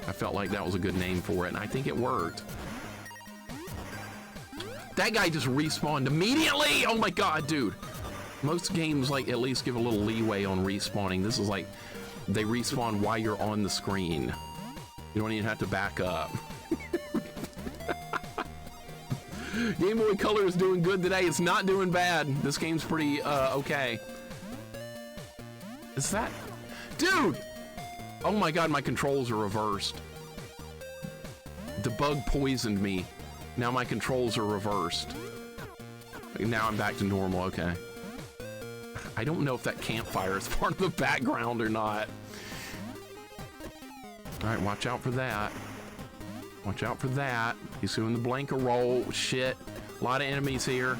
I felt like that was a good name for it, and I think it worked. That guy just respawned immediately! Oh my god, dude. Most games, like, at least give a little leeway on respawning. This is like, they respawn while you're on the screen. You don't even have to back up. Game Boy Color is doing good today. It's not doing bad. This game's pretty, okay. Is that... Dude! Oh my god, my controls are reversed. The bug poisoned me. Now my controls are reversed. Now I'm back to normal, okay. I don't know if that campfire is part of the background or not. Alright, watch out for that. Watch out for that. He's doing the blanket roll. Shit. A lot of enemies here.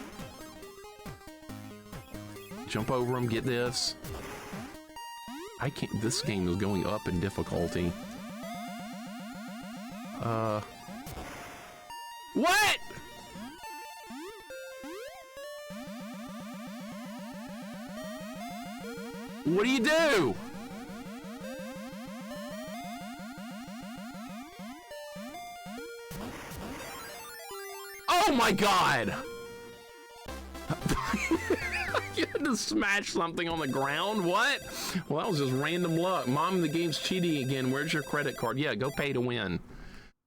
Jump over them, get this. I can't... This game is going up in difficulty. What?! What do you do? Oh my god! You had to smash something on the ground? What? Well, that was just random luck. Mom, the game's cheating again. Where's your credit card? Yeah, go pay to win.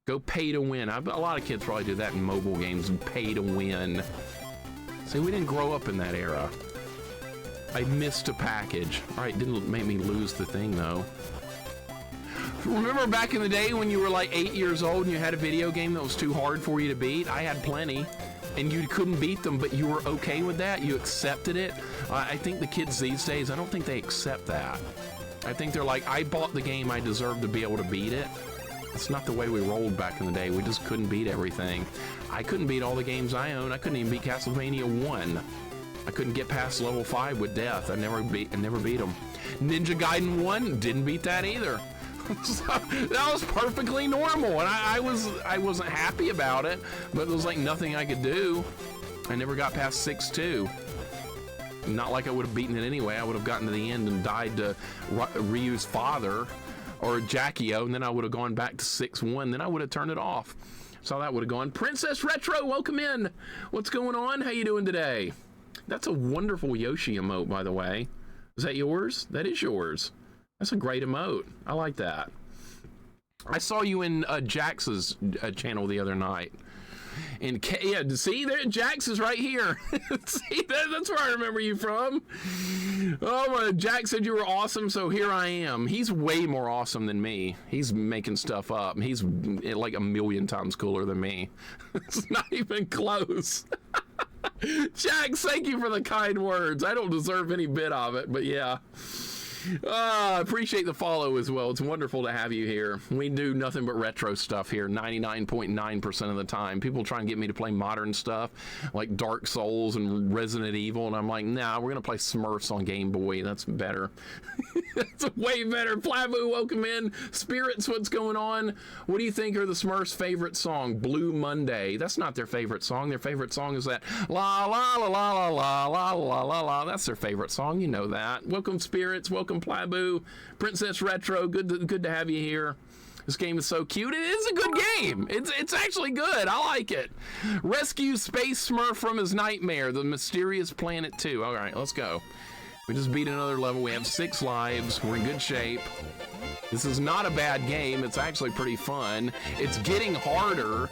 Go pay to win. A lot of kids probably do that in mobile games and pay to win. See, we didn't grow up in that era. I missed a package. All right, didn't make me lose the thing though. Remember back in the day when you were like 8 years old and you had a video game that was too hard for you to beat? I had plenty. And you couldn't beat them, but you were okay with that? You accepted it? I think the kids these days, I don't think they accept that. I think they're like, I bought the game, I deserve to be able to beat it. That's not the way we rolled back in the day. We just couldn't beat everything. I couldn't beat all the games I own. I couldn't even beat Castlevania 1. I couldn't get past level 5 with death. I never beat them. Ninja Gaiden 1, didn't beat that either. So, that was perfectly normal, and I wasn't happy about it, but there was like nothing I could do. I never got past 6-2. Not like I would have beaten it anyway. I would have gotten to the end and died to Ryu's father or Jackie-O, and then I would have gone back to 6-1. Then I would have turned it off. So that would have gone. Princess Retro, welcome in. What's going on? How you doing today? That's a wonderful Yoshi emote, by the way. Is that yours? That is yours. That's a great emote. I like that. I saw you in Jax's channel the other night. And yeah, see there, Jax is right here. See, that's where I remember you from. Oh, Jax said you were awesome, so here I am. He's way more awesome than me. He's making stuff up. He's like a million times cooler than me. It's not even close. Jax, thank you for the kind words. I don't deserve any bit of it, but yeah. Appreciate the follow as well. It's wonderful to have you here. We do nothing but retro stuff here 99.9% of the time. People try and get me to play modern stuff like Dark Souls and Resident Evil, and I'm like, nah, we're gonna play Smurfs on Game Boy. That's better. That's way better. Flabu, welcome in. Spirits, what's going on? What do you think are the Smurfs' favorite song? Blue Monday. That's not their favorite song. Their favorite song is that la la la la la la la la la. That's their favorite song. You know that. Welcome, Spirits. Welcome, Plabu. Princess Retro. Good to have you here. This game is so cute. It is a good game. It's actually good. I like it. Rescue Space Smurf from his nightmare. The Mysterious Planet 2. All right, let's go. We just beat another level. We have 6 lives. We're in good shape. This is not a bad game. It's actually pretty fun. It's getting harder.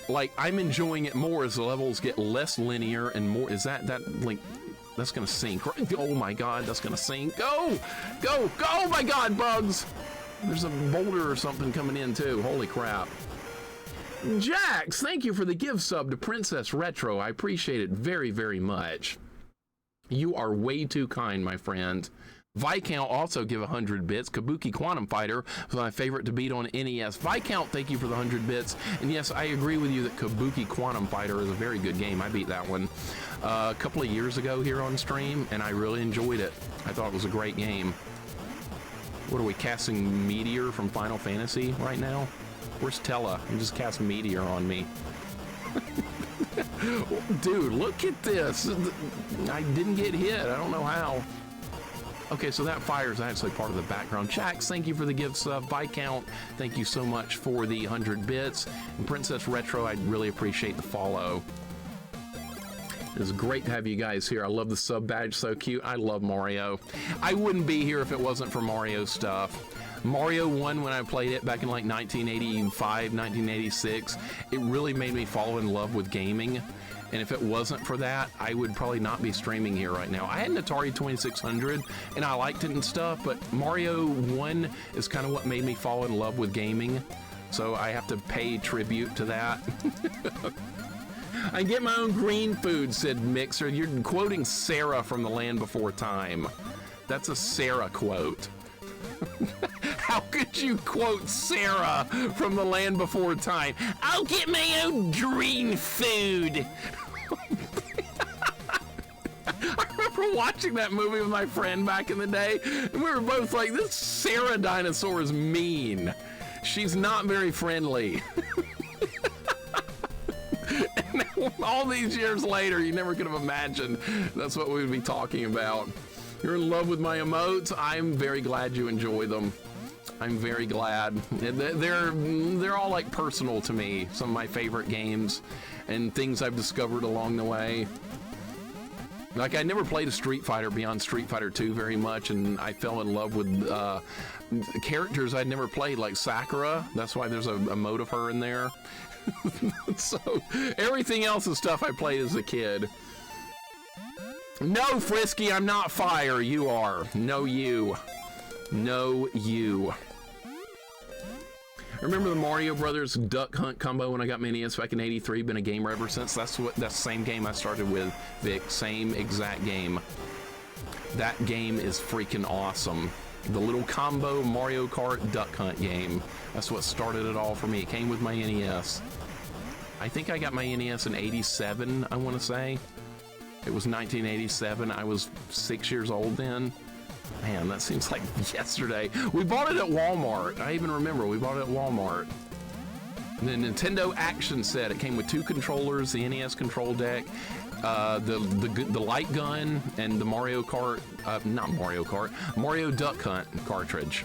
Like, I'm enjoying it more as the levels get less linear and more. Is that like, that's gonna sink. Oh my God, that's gonna sink. Go, go, go. Oh my God, bugs. There's a boulder or something coming in too. Holy crap. Jax, thank you for the give sub to Princess Retro. I appreciate it very, very much. You are way too kind, my friend. Viscount also give 100 bits. Kabuki Quantum Fighter was my favorite to beat on NES. Viscount, thank you for the 100 bits. And yes, I agree with you that Kabuki Quantum Fighter is a very good game. I beat that one a couple of years ago here on stream, and I really enjoyed it. I thought it was a great game. What are we casting Meteor from Final Fantasy right now? Where's Tella? You just cast Meteor on me. Dude, look at this. I didn't get hit. I don't know how. Okay, so that fire is actually part of the background. Jax, thank you for the gift sub. Viscount, thank you so much for the 100 bits. And Princess Retro, I'd really appreciate the follow. It's great to have you guys here. I love the sub badge, so cute. I love Mario. I wouldn't be here if it wasn't for Mario stuff. Mario 1, when I played it back in like 1985, 1986, it really made me fall in love with gaming. And if it wasn't for that, I would probably not be streaming here right now. I had an Atari 2600 and I liked it and stuff, but Mario 1 is kind of what made me fall in love with gaming. So I have to pay tribute to that. I get my own green food, said Mixer. You're quoting Sarah from The Land Before Time. That's a Sarah quote. How could you quote Sarah from The Land Before Time? I'll get my own green food. I remember watching that movie with my friend back in the day, and we were both like, this Sarah dinosaur is mean. She's not very friendly. And all these years later, you never could have imagined that's what we would be talking about. You're in love with my emotes. I'm very glad you enjoy them. I'm very glad. They're all like personal to me. Some of my favorite games and things I've discovered along the way. Like, I never played a Street Fighter beyond Street Fighter 2 very much, and I fell in love with characters I'd never played, like Sakura. That's why there's a emote of her in there. So everything else is stuff I played as a kid. No, Frisky, I'm not fire. You are. No, you. No, you. Remember the Mario Brothers Duck Hunt combo when I got my NES back in '83? Been a gamer ever since. That's the same game I started with, Vic. Same exact game. That game is freaking awesome. The little combo Mario Kart Duck Hunt game. That's what started it all for me. It came with my NES. I think I got my NES in '87, I want to say. It was 1987. I was 6 years old then. Man, that seems like yesterday. We bought it at Walmart. I even remember we bought it at Walmart. And the Nintendo Action Set. It came with 2 controllers, the NES control deck, the light gun, and the Mario Kart, not Mario Kart, Mario Duck Hunt cartridge.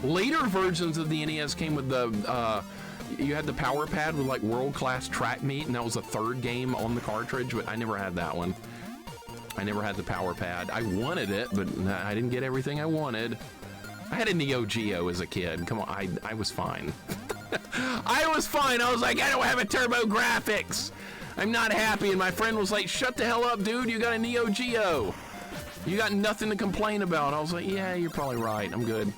Later versions of the NES came with the, you had the power pad with like world-class track meet, and that was the 3rd game on the cartridge, but I never had that one. I never had the power pad. I wanted it, but I didn't get everything I wanted. I had a Neo Geo as a kid. Come on, I was fine. I was fine. I was like, I don't have a turbo graphics. I'm not happy. And my friend was like, shut the hell up, dude. You got a Neo Geo. You got nothing to complain about. I was like, yeah, you're probably right. I'm good.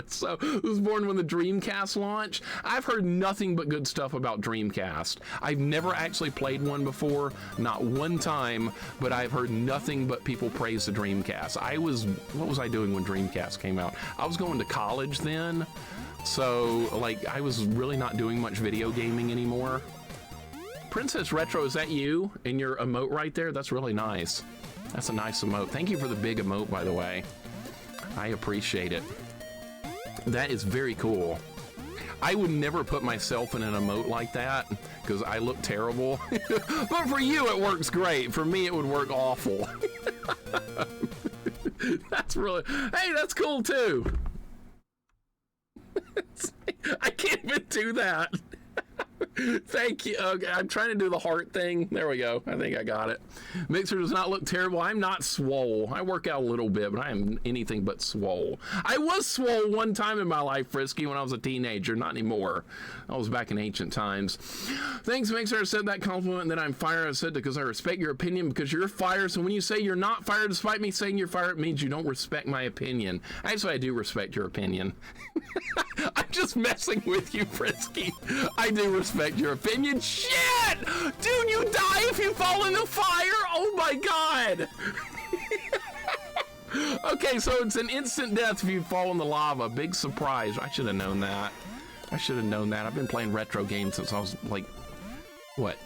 So, it was born when the Dreamcast launched. I've heard nothing but good stuff about Dreamcast. I've never actually played one before, not one time, but I've heard nothing but people praise the Dreamcast. What was I doing when Dreamcast came out? I was going to college then, so, like, I was really not doing much video gaming anymore. Princess Retro, is that you in your emote right there? That's really nice. That's a nice emote. Thank you for the big emote, by the way. I appreciate it. That is very cool. I would never put myself in an emote like that because I look terrible. But for you, it works great. For me, it would work awful. That's really, hey, that's cool too. I can't even do that. Thank you. Okay, I'm trying to do the heart thing. There we go. I think I got it. Mixer does not look terrible. I'm not swole. I work out a little bit, but I am anything but swole. I was swole one time in my life, Frisky, when I was a teenager. Not anymore. I was back in ancient times. Thanks, Mixer. I said that compliment, and then I'm fired. I said because I respect your opinion because you're fired. So when you say you're not fired, despite me saying you're fired, it means you don't respect my opinion. Actually, I do respect your opinion. I'm just messing with you, Frisky. I do respect your opinion. Shit! Dude, you die if you fall in the fire? Oh my god! Okay, so it's an instant death if you fall in the lava. Big surprise. I should have known that. I should have known that. I've been playing retro games since I was like, what,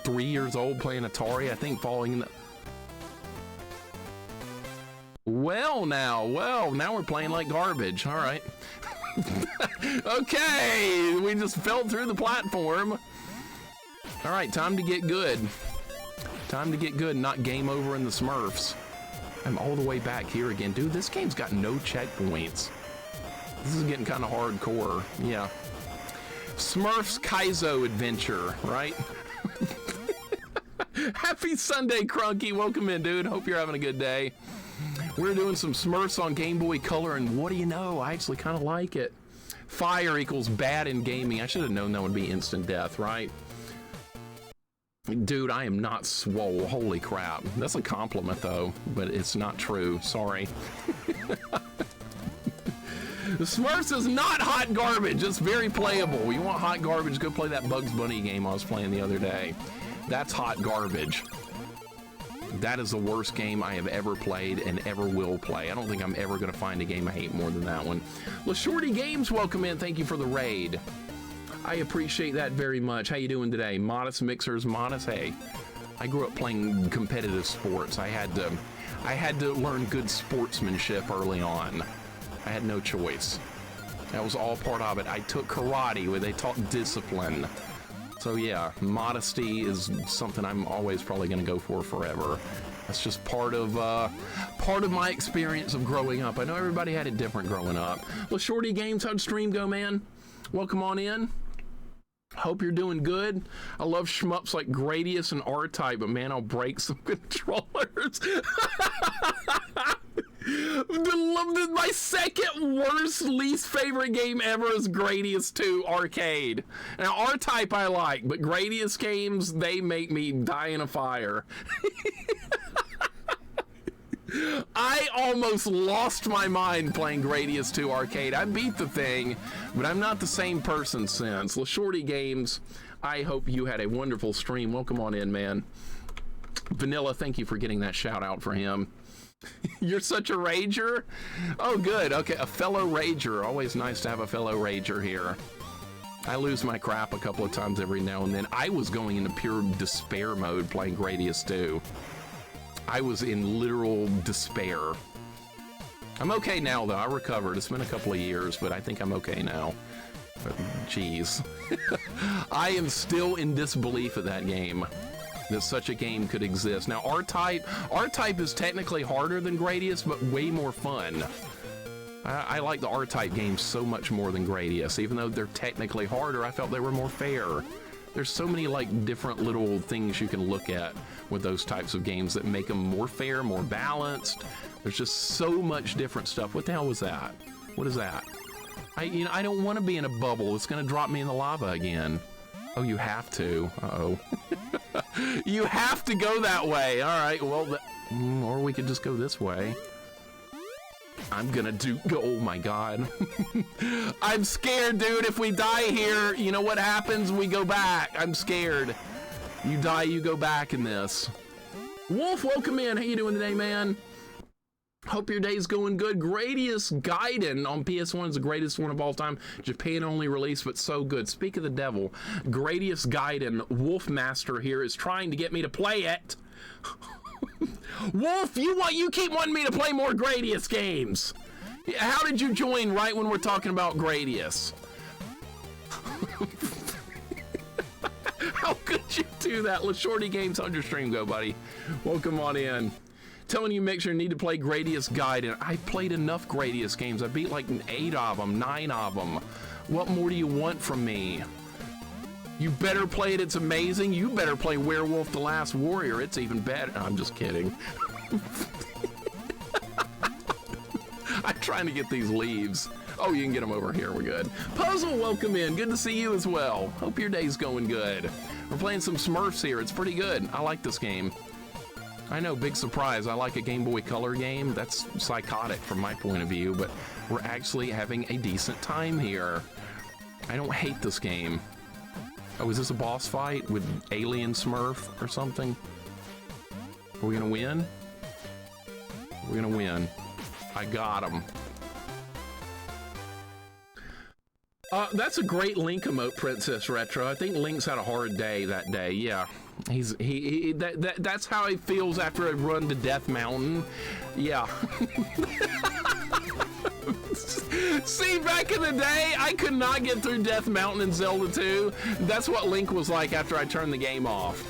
3 years old playing Atari? I think falling in the... Well, now we're playing like garbage. All right. Okay, we just fell through the platform. All right, time to get good. Time to get good, not game over in the Smurfs. I'm all the way back here again. Dude, this game's got no checkpoints. This is getting kind of hardcore. Yeah. Smurfs Kaizo adventure, right? Happy Sunday, Crunky. Welcome in, dude. Hope you're having a good day. We're doing some Smurfs on Game Boy Color, and what do you know? I actually kind of like it. Fire equals bad in gaming. I should have known that would be instant death, right? Dude, I am not swole. Holy crap. That's a compliment, though, but it's not true. Sorry. The Smurfs is not hot garbage. It's very playable. You want hot garbage, go play that Bugs Bunny game I was playing the other day. That's hot garbage. That is the worst game I have ever played and ever will play. I don't think I'm ever going to find a game I hate more than that one. LaShorty Games, welcome in. Thank you for the raid. I appreciate that very much. How you doing today? Modest Mixers, Modest. Hey, I grew up playing competitive sports. I had to learn good sportsmanship early on. I had no choice. That was all part of it. I took karate where they taught discipline. So yeah, modesty is something I'm always probably going to go for forever. That's just part of my experience of growing up. I know everybody had it different growing up. Well, Shorty Games, how'd stream go, man? Welcome on in. Hope you're doing good. I love shmups like Gradius and R-Type, but man, I'll break some controllers. My second worst, least favorite game ever is Gradius 2 Arcade. Now, R-Type I like, but Gradius games, they make me die in a fire. I almost lost my mind playing Gradius 2 Arcade. I beat the thing, but I'm not the same person since. LaShorty Games, I hope you had a wonderful stream. Welcome on in, man. Vanilla, thank you for getting that shout out for him. You're such a rager? Oh, good. Okay, a fellow rager. Always nice to have a fellow rager here. I lose my crap a couple of times every now and then. I was going into pure despair mode playing Gradius 2. I was in literal despair. I'm okay now, though. I recovered. It's been a couple of years, but I think I'm okay now. But, jeez. I am still in disbelief of that game. That such a game could exist. Now, R-Type is technically harder than Gradius, but way more fun. I like the R-Type games so much more than Gradius. Even though they're technically harder, I felt they were more fair. There's so many like different little things you can look at with those types of games that make them more fair, more balanced. There's just so much different stuff. What the hell was that? What is that? I don't want to be in a bubble. It's going to drop me in the lava again. Oh, you have to. Uh-oh. You have to go that way. All right, well, or we could just go this way. I'm gonna oh my god. I'm scared, dude. If we die here, you know what happens? We go back. I'm scared. You die, you go back in this. Wolf, welcome in. How you doing today, man? Hope your day's going good. Gradius Gaiden on PS1 is the greatest one of all time. Japan only release, but so good. Speak of the devil, Gradius Gaiden, Wolfmaster here is trying to get me to play it. Wolf, you keep wanting me to play more Gradius games. How did you join right when we're talking about Gradius? How could you do that? Let's Shorty Games on your stream go, buddy. Welcome on in. Telling you, make sure you need to play Gradius Guide. I played enough Gradius games. I beat like 8 of them, 9 of them. What more do you want from me? You better play it. It's amazing. You better play Werewolf the Last Warrior. It's even better. I'm just kidding. I'm trying to get these leaves. Oh, you can get them over here. We're good. Puzzle, welcome in. Good to see you as well. Hope your day's going good. We're playing some Smurfs here. It's pretty good. I like this game. I know, big surprise. I like a Game Boy Color game. That's psychotic from my point of view, but we're actually having a decent time here. I don't hate this game. Oh, is this a boss fight with Alien Smurf or something? Are we gonna win? We're gonna win. I got him. That's a great Link emote, Princess Retro. I think Link's had a hard day that day. Yeah, that's how he feels after a run to Death Mountain. Yeah. See, back in the day, I could not get through Death Mountain in Zelda 2. That's what Link was like after I turned the game off.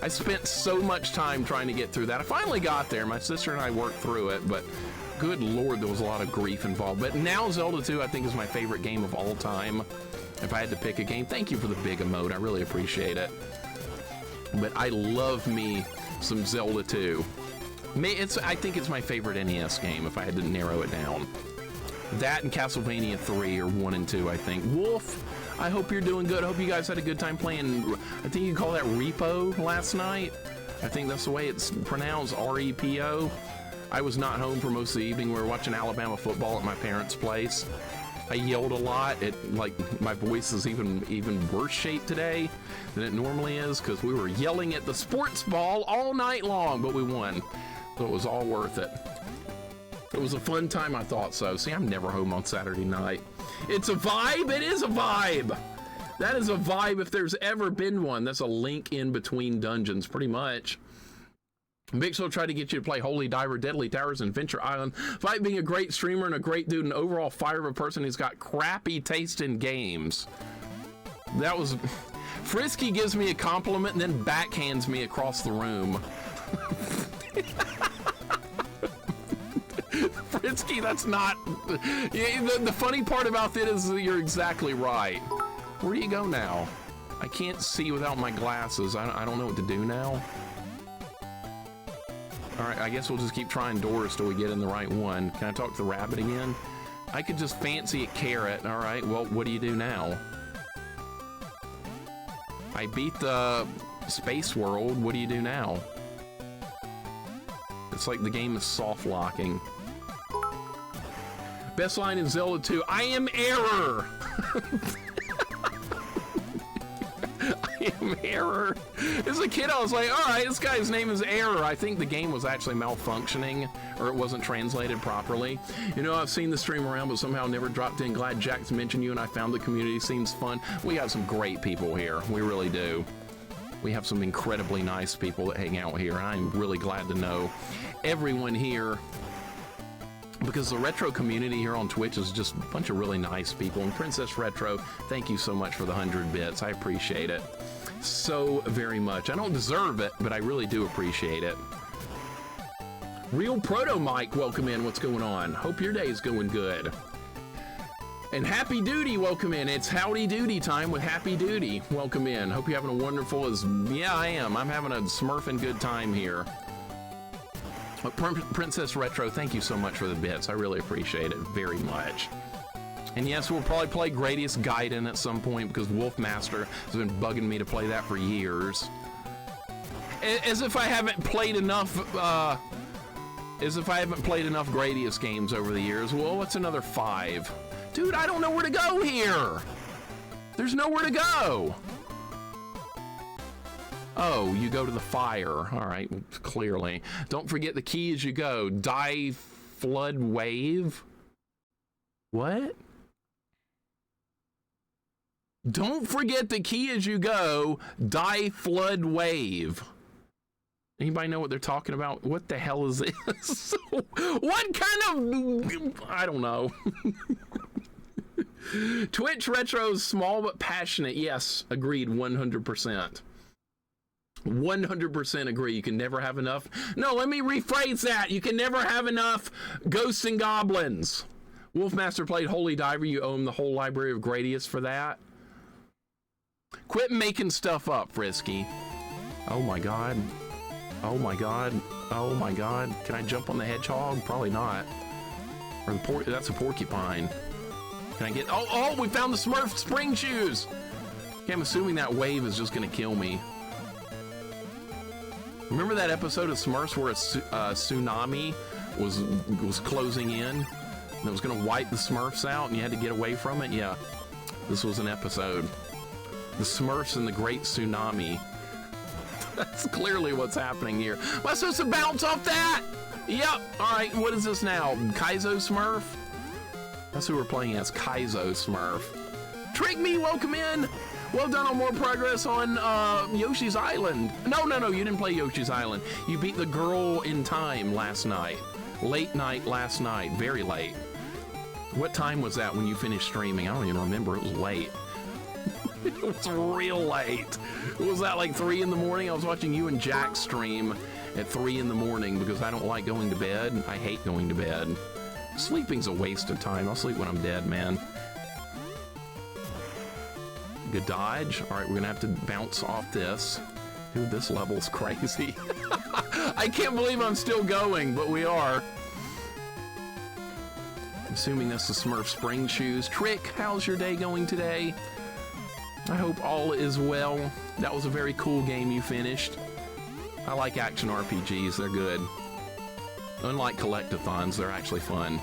I spent so much time trying to get through that. I finally got there. My sister and I worked through it, but good Lord, there was a lot of grief involved. But now Zelda 2, I think, is my favorite game of all time. If I had to pick a game, thank you for the big emote. I really appreciate it. But I love me some Zelda 2. I think it's my favorite NES game, if I had to narrow it down. That and Castlevania 3 are 1 and 2, I think. Wolf, I hope you're doing good. I hope you guys had a good time playing, I think you call that Repo last night. I think that's the way it's pronounced, R-E-P-O. I was not home for most of the evening. We were watching Alabama football at my parents' place. I yelled a lot. My voice is even worse shape today than it normally is because we were yelling at the sports ball all night long, but we won. So it was all worth it. It was a fun time, I thought so. See, I'm never home on Saturday night. It's a vibe. It is a vibe. That is a vibe if there's ever been one. That's a link in between dungeons, pretty much. Mixo tried to get you to play Holy Diver, Deadly Towers, and Venture Island. Fight being a great streamer and a great dude and overall fire of a person who's got crappy taste in games. That was... Frisky gives me a compliment and then backhands me across the room. Frisky, that's not... The funny part about it is you're exactly right. Where do you go now? I can't see without my glasses. I don't know what to do now. All right, I guess we'll just keep trying doors till we get in the right one. Can I talk to the rabbit again? I could just fancy a carrot. All right, well, what do you do now? I beat the space world. What do you do now? It's like the game is soft locking. Best line in Zelda 2, I am error. I am error. As a kid, I was like, all right, this guy's name is Error. I think the game was actually malfunctioning or it wasn't translated properly. You know, I've seen the stream around, but somehow never dropped in. Glad Jack's mentioned you and I found the community seems fun. We got some great people here. We really do. We have some incredibly nice people that hang out here. And I'm really glad to know everyone here, because the retro community here on Twitch is just a bunch of really nice people. And Princess Retro, thank you so much for the 100 bits. I appreciate it so very much. I don't deserve it, but I really do appreciate it. Real Proto Mike, welcome in. What's going on? Hope your day is going good. And Happy Duty, welcome in. It's Howdy Doody time with Happy Duty. Welcome in. Hope you're having a wonderful, yeah, I am. I'm having a smurfing good time here. Princess Retro, thank you so much for the bits. I really appreciate it very much. And yes, we'll probably play Gradius Gaiden at some point because Wolfmaster has been bugging me to play that for years. As if I haven't played enough, Gradius games over the years. Well, what's another 5? Dude, I don't know where to go here. There's nowhere to go. Oh, you go to the fire. All right, clearly. Don't forget the key as you go. Die, flood, wave. What? Don't forget the key as you go. Die, flood, wave. Anybody know what they're talking about? What the hell is this? What kind of... I don't know. Twitch Retro is small but passionate. Yes, agreed 100%. 100% agree. You can never have enough. No, let me rephrase that. You can never have enough ghosts and goblins. Wolfmaster played Holy Diver. You owe him the whole library of Gradius for that. Quit making stuff up, Frisky. Oh my god. Oh my god. Oh my god. Can I jump on the hedgehog? Probably not. Or the that's a porcupine. Can I get... Oh, we found the Smurf spring shoes. Okay, I'm assuming that wave is just gonna kill me. Remember that episode of Smurfs where a tsunami was closing in? And it was gonna wipe the Smurfs out and you had to get away from it? Yeah, this was an episode. The Smurfs and the Great Tsunami. That's clearly what's happening here. Am I supposed to bounce off that? Yep. All right, what is this now? Kaizo Smurf? That's who we're playing as, Kaizo Smurf. Trick Me, welcome in. Well done on more progress on Yoshi's Island. No, you didn't play Yoshi's Island. You beat the girl in time last night. Late night last night, very late. What time was that when you finished streaming? I don't even remember, it was late. It was real late. Was that like 3 in the morning? I was watching you and Jack stream at 3 in the morning because I don't like going to bed. I hate going to bed. Sleeping's a waste of time. I'll sleep when I'm dead, man. Good dodge. All right, we're gonna have to bounce off this. Dude, this level's crazy. I can't believe I'm still going, but we are. Assuming that's the Smurf spring shoes. Trick, how's your day going today? I hope all is well. That was a very cool game you finished. I like action RPGs, they're good. Unlike collectathons, they're actually fun.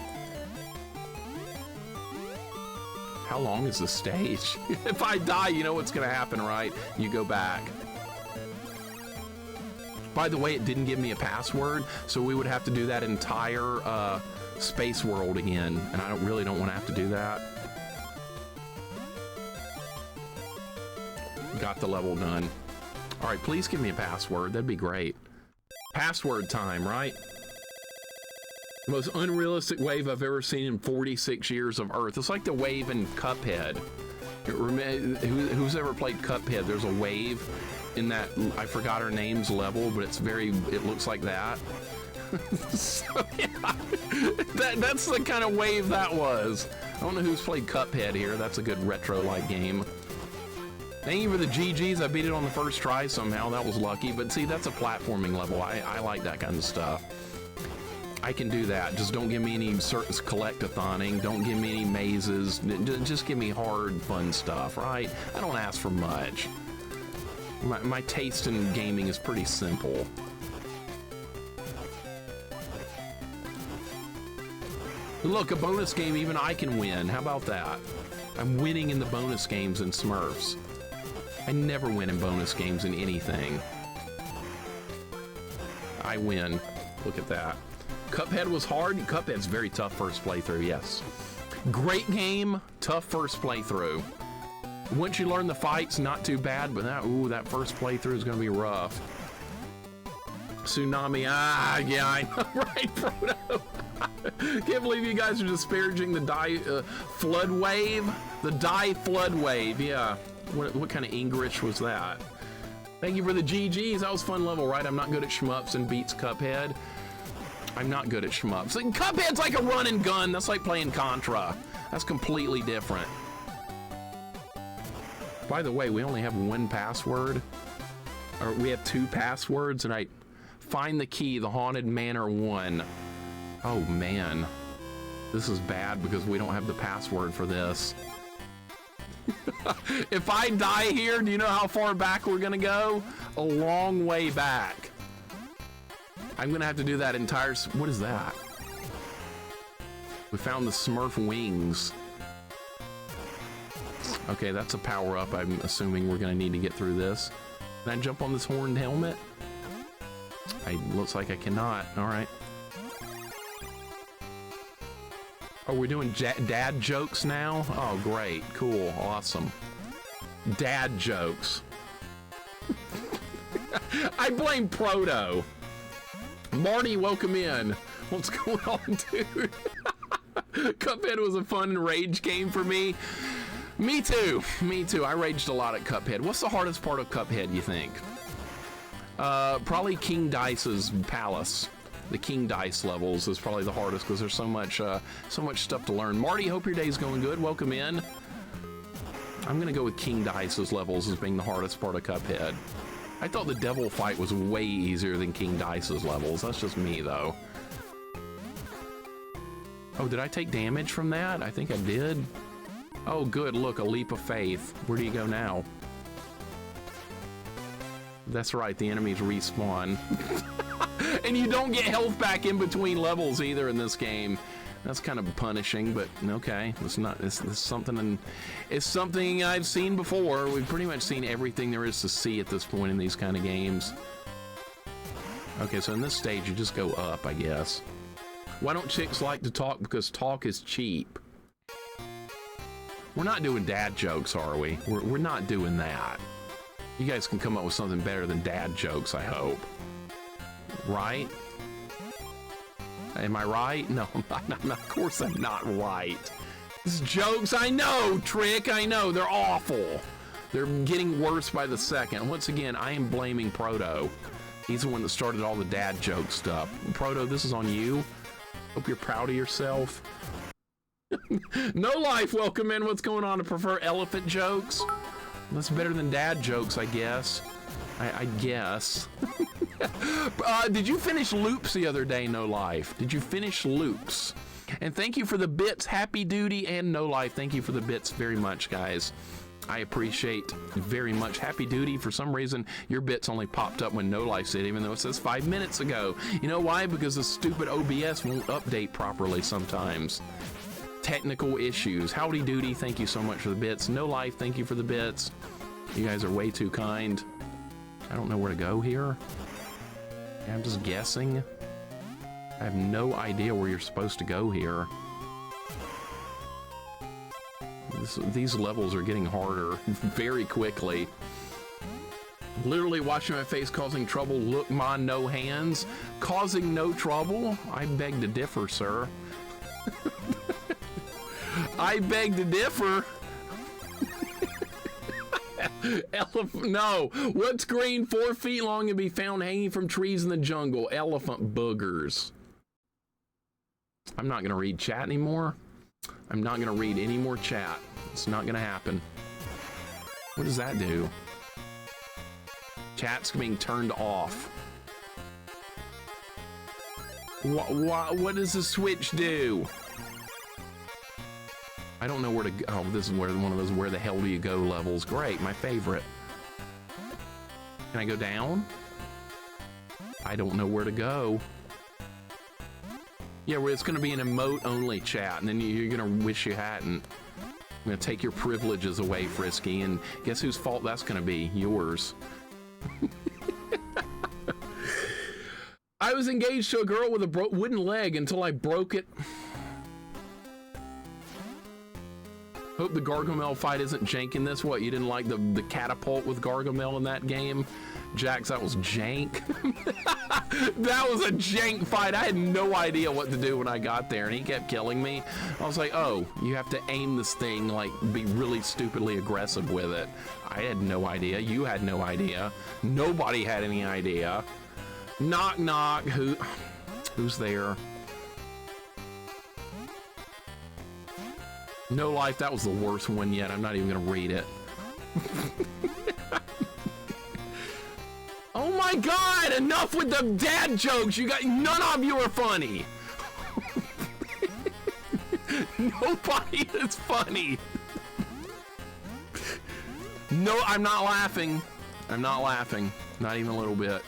How long is the stage? If I die, you know what's gonna happen, right? You go back. By the way, it didn't give me a password, so we would have to do that entire space world again, and I really don't want to have to do that. Got the level done. All right, please give me a password. That'd be great. Password time, right? The most unrealistic wave I've ever seen in 46 years of Earth. It's like the wave in Cuphead. Who's ever played Cuphead? There's a wave in that, I forgot her name's level, but it looks like that. So, yeah, that's the kind of wave that was. I don't know who's played Cuphead here. That's a good retro-like game. Thank you for the GGs. I beat it on the first try somehow. That was lucky. But see, that's a platforming level. I like that kind of stuff. I can do that. Just don't give me any collectathoning. Don't give me any mazes. Just give me hard, fun stuff, right? I don't ask for much. My taste in gaming is pretty simple. Look, a bonus game, even I can win. How about that? I'm winning in the bonus games in Smurfs. I never win in bonus games in anything. I win. Look at that. Cuphead was hard. Cuphead's very tough first playthrough, yes. Great game, tough first playthrough. Once you learn the fights, not too bad, but that first playthrough is gonna be rough. Tsunami, yeah, I know, right, Frodo? Can't believe you guys are disparaging the flood wave. The flood wave, yeah. What kind of English was that? Thank you for the GGs. That was fun level, right? I'm not good at shmups and beats Cuphead. I'm not good at shmups. And Cuphead's like a run and gun. That's like playing Contra. That's completely different. By the way, we only have one password. Or we have 2 passwords, and I find the key, the Haunted Manor 1. Oh man, this is bad because we don't have the password for this. If I die here, do you know how far back we're gonna go? A long way back. I'm gonna have to do that entire, what is that? We found the Smurf wings. Okay, that's a power up. I'm assuming we're gonna need to get through this. Can I jump on this horned helmet? Looks like I cannot. All right. Oh, we're doing dad jokes now? Oh, great. Cool. Awesome. Dad jokes. I blame Proto. Marty, welcome in. What's going on, dude? Cuphead was a fun rage game for me. Me too. Me too. I raged a lot at Cuphead. What's the hardest part of Cuphead, you think? Probably King Dice's Palace. The King Dice levels is probably the hardest because there's so much stuff to learn. Marty, hope your day's going good. Welcome in. I'm gonna go with King Dice's levels as being the hardest part of Cuphead. I thought the devil fight was way easier than King Dice's levels. That's just me, though. Oh, did I take damage from that? I think I did. Oh, good. Look, a leap of faith. Where do you go now? That's right. The enemies respawn. And you don't get health back in between levels either in this game. That's kind of punishing, but okay. It's not. It's something. It's something I've seen before. We've pretty much seen everything there is to see at this point in these kind of games. Okay, so in this stage, you just go up, I guess. Why don't chicks like to talk? Because talk is cheap. We're not doing dad jokes, are we? We're not doing that. You guys can come up with something better than dad jokes, I hope. Right? Am I right? No, I'm not. Of course I'm not right. These jokes, I know, Trick, I know. They're awful. They're getting worse by the second. Once again, I am blaming Proto. He's the one that started all the dad joke stuff. Proto, this is on you. Hope you're proud of yourself. No Life, welcome in. What's going on? I prefer elephant jokes. That's better than dad jokes, I guess. I guess. Did you finish Loops the other day, No Life? Did you finish Loops? And thank you for the bits, Happy Duty and No Life. Thank you for the bits very much, guys. I appreciate very much. Happy Duty, for some reason, your bits only popped up when No Life said, even though it says 5 minutes ago. You know why? Because the stupid OBS won't update properly sometimes. Technical issues. Howdy Duty, thank you so much for the bits. No Life, thank you for the bits. You guys are way too kind. I don't know where to go here. I'm just guessing. I have no idea where you're supposed to go here. These levels are getting harder very quickly. Literally washing my face, causing trouble. Look, ma, no hands. Causing no trouble? I beg to differ, sir. I beg to differ. Elephant, no. What's green, 4 feet long, and be found hanging from trees in the jungle? Elephant boogers. I'm not gonna read chat anymore. I'm not gonna read any more chat. It's not gonna happen. What does that do? Chat's being turned off. What does the switch do? I don't know where to go. Oh, this is where one of those where the hell do you go levels. Great, my favorite. Can I go down? I don't know where to go. Yeah, well, it's going to be an emote-only chat, and then you're going to wish you hadn't. I'm going to take your privileges away, Frisky, and guess whose fault that's going to be? Yours. I was engaged to a girl with a wooden leg until I broke it. Hope the Gargamel fight isn't janking this. What, you didn't like the catapult with Gargamel in that game? Jax, that was jank. That was a jank fight. I had no idea what to do when I got there, and he kept killing me. I was like, oh, you have to aim this thing, like, be really stupidly aggressive with it. I had no idea. You had no idea. Nobody had any idea. Knock, knock. Who's there? No Life, that was the worst one yet. I'm not even gonna read it. Oh my God, enough with the dad jokes. You got, none of you are funny. Nobody is funny. No, I'm not laughing. I'm not laughing. Not even a little bit.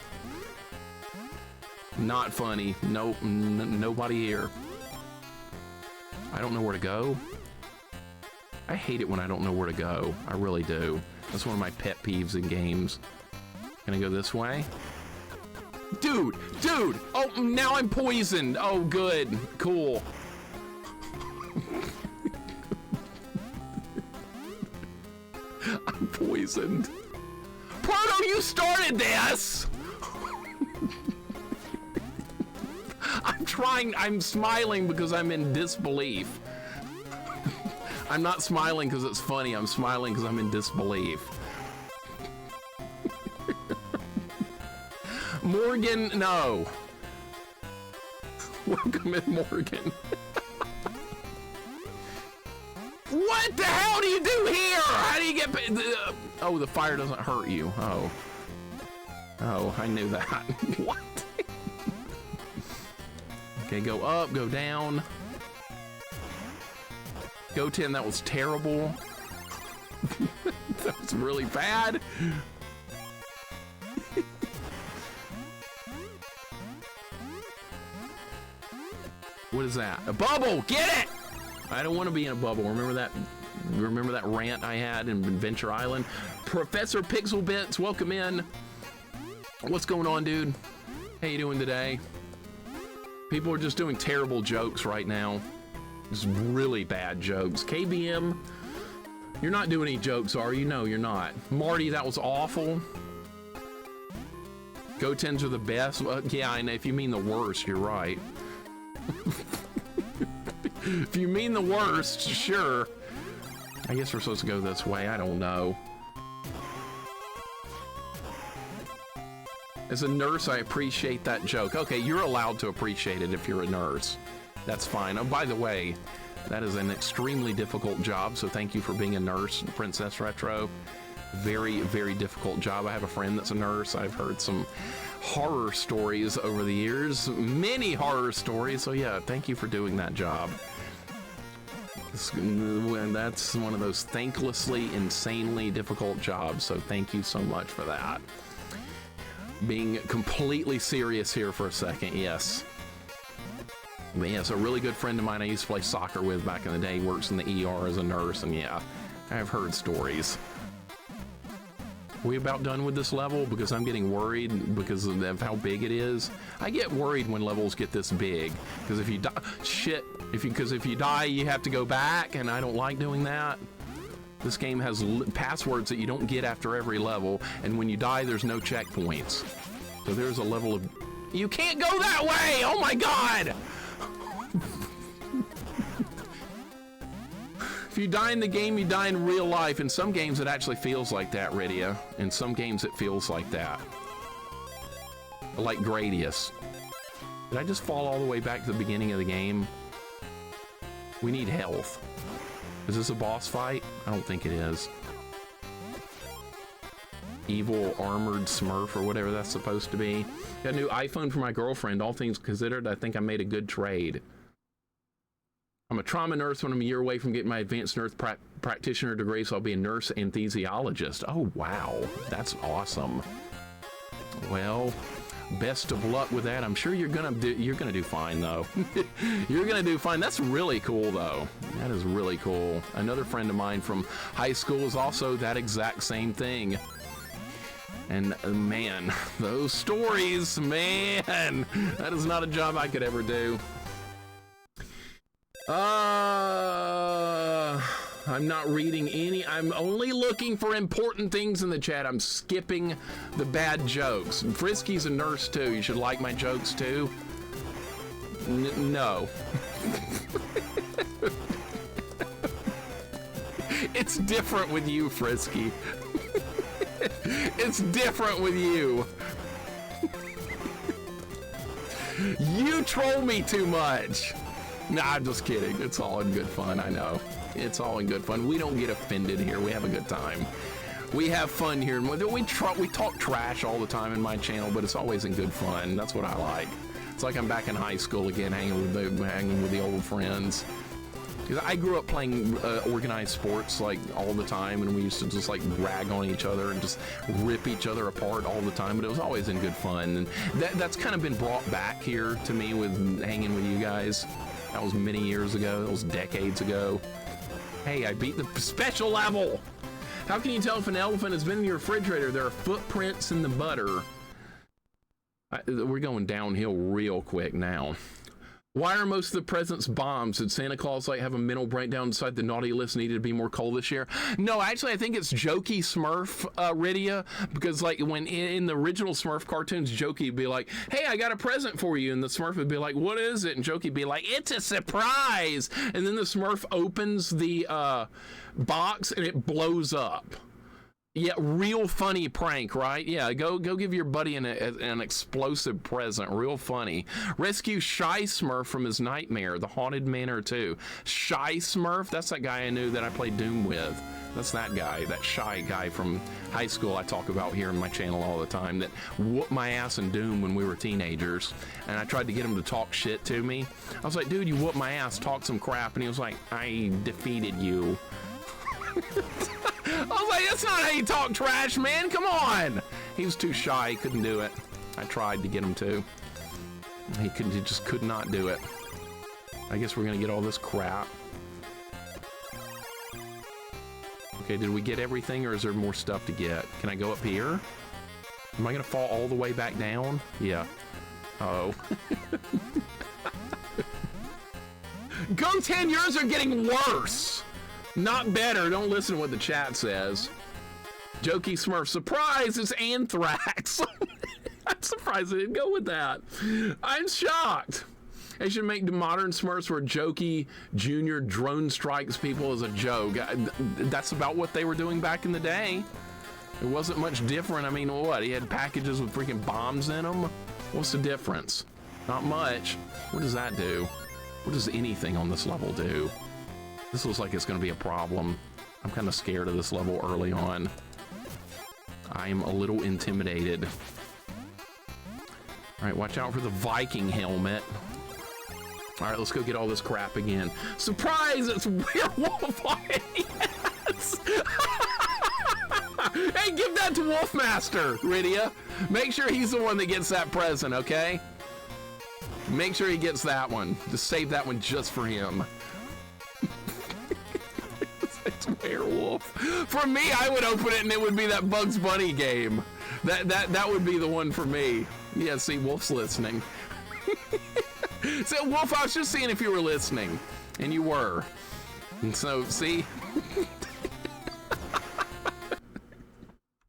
Not funny. Nope, nobody here. I don't know where to go. I hate it when I don't know where to go. I really do. That's one of my pet peeves in games. Can I go this way? Dude! Oh, now I'm poisoned. Oh, good. Cool. I'm poisoned. Proto, you started this! I'm smiling because I'm in disbelief. I'm not smiling because it's funny. I'm smiling because I'm in disbelief. Morgan, no. Welcome in, Morgan. What the hell do you do here? How do you get... oh, the fire doesn't hurt you. Oh. Oh, I knew that. What? Okay, go up, go down. Go 10, that was terrible. That was really bad. What is that? A bubble! Get it! I don't want to be in a bubble. Remember that rant I had in Adventure Island? Professor Pixel Bits, welcome in. What's going on, dude? How you doing today? People are just doing terrible jokes right now. Just really bad jokes. KBM, you're not doing any jokes, are you? No, you're not. Marty, that was awful. Go-10s are the best. Yeah, I know. If you mean the worst, you're right. If you mean the worst, sure. I guess we're supposed to go this way. I don't know. As a nurse, I appreciate that joke. Okay, you're allowed to appreciate it if you're a nurse. That's fine. Oh, by the way, that is an extremely difficult job, so thank you for being a nurse, Princess Retro. Very, very difficult job. I have a friend that's a nurse. I've heard some horror stories over the years. Many horror stories, so yeah, thank you for doing that job. That's one of those thanklessly, insanely difficult jobs, so thank you so much for that. Being completely serious here for a second, yes. But yes, a really good friend of mine I used to play soccer with back in the day works in the ER as a nurse, and yeah, I've heard stories. Are we about done with this level? Because I'm getting worried because of how big it is. I get worried when levels get this big, because if you die, if you die, you have to go back, and I don't like doing that. This game has passwords that you don't get after every level, and when you die, there's no checkpoints. So there's a level of... You can't go that way! Oh my god! If you die in the game, you die in real life. In some games, it actually feels like that, Rydia. In some games, it feels like that. Like Gradius. Did I just fall all the way back to the beginning of the game? We need health. Is this a boss fight? I don't think it is. Evil armored Smurf or whatever that's supposed to be. Got a new iPhone for my girlfriend. All things considered, I think I made a good trade. I'm a trauma nurse when I'm a year away from getting my advanced nurse practitioner degree, so I'll be a nurse anesthesiologist. Oh, wow. That's awesome. Well, best of luck with that. I'm sure you're gonna do fine, though. You're gonna do fine. That's really cool, though. That is really cool. Another friend of mine from high school is also that exact same thing. And man, those stories, man, that is not a job I could ever do. I'm not reading any. I'm only looking for important things in the chat. I'm skipping the bad jokes. Frisky's a nurse too. You should like my jokes too. No. It's different with you, Frisky. It's different with you. You troll me too much. Nah, I'm just kidding. It's all in good fun, I know. It's all in good fun. We don't get offended here. We have a good time. We have fun here. We talk trash all the time in my channel, but it's always in good fun. That's what I like. It's like I'm back in high school again, hanging with the old friends. Because I grew up playing organized sports like all the time, and we used to just like rag on each other and just rip each other apart all the time, but it was always in good fun. And that's kind of been brought back here to me with hanging with you guys. That was many years ago. That was decades ago. Hey, I beat the special level. How can you tell if an elephant has been in your refrigerator? There are footprints in the butter. We're going downhill real quick now. Why are most of the presents bombs? Did Santa Claus like have a mental breakdown and decide the naughty list needed to be more cold this year? No, actually, I think it's Jokey Smurf, Rydia, because like when in the original Smurf cartoons, Jokey would be like, "Hey, I got a present for you," and the Smurf would be like, "What is it?" And Jokey would be like, "It's a surprise," and then the Smurf opens the box and it blows up. Yeah, real funny prank, right? Yeah, go give your buddy an explosive present. Real funny. Rescue Shy Smurf from his nightmare, the Haunted Manor 2. Shy Smurf? That's that guy I knew that I played Doom with. That's that guy, that shy guy from high school I talk about here on my channel all the time that whooped my ass in Doom when we were teenagers. And I tried to get him to talk shit to me. I was like, dude, you whooped my ass, talk some crap. And he was like, I defeated you. I was like, that's not how you talk trash, man. Come on. He was too shy. He couldn't do it. I tried to get him to. He just could not do it. I guess we're going to get all this crap. Okay, did we get everything or is there more stuff to get? Can I go up here? Am I going to fall all the way back down? Yeah. Uh-oh. Go 10, yours are getting worse. Not better. Don't listen to what the chat says. Jokey Smurf. Surprise, it's anthrax. I'm surprised I didn't go with that. I'm shocked. They should make the modern Smurfs where Jokey Jr. drone strikes people as a joke. That's about what they were doing back in the day. It wasn't much different. I mean, what? He had packages with freaking bombs in them? What's the difference? Not much. What does that do? What does anything on this level do? This looks like it's going to be a problem. I'm kind of scared of this level early on. I'm a little intimidated. All right, watch out for the Viking helmet. All right, let's go get all this crap again. Surprise, it's Werewolf. Yes. Hey, give that to Wolfmaster, Rydia. Make sure he's the one that gets that present, okay? Make sure he gets that one. Just save that one just for him. It's Werewolf. For me, I would open it and it would be that Bugs Bunny game. That would be the one for me. Yeah, see, Wolf's listening. So, Wolf, I was just seeing if you were listening, and you were. And so, see?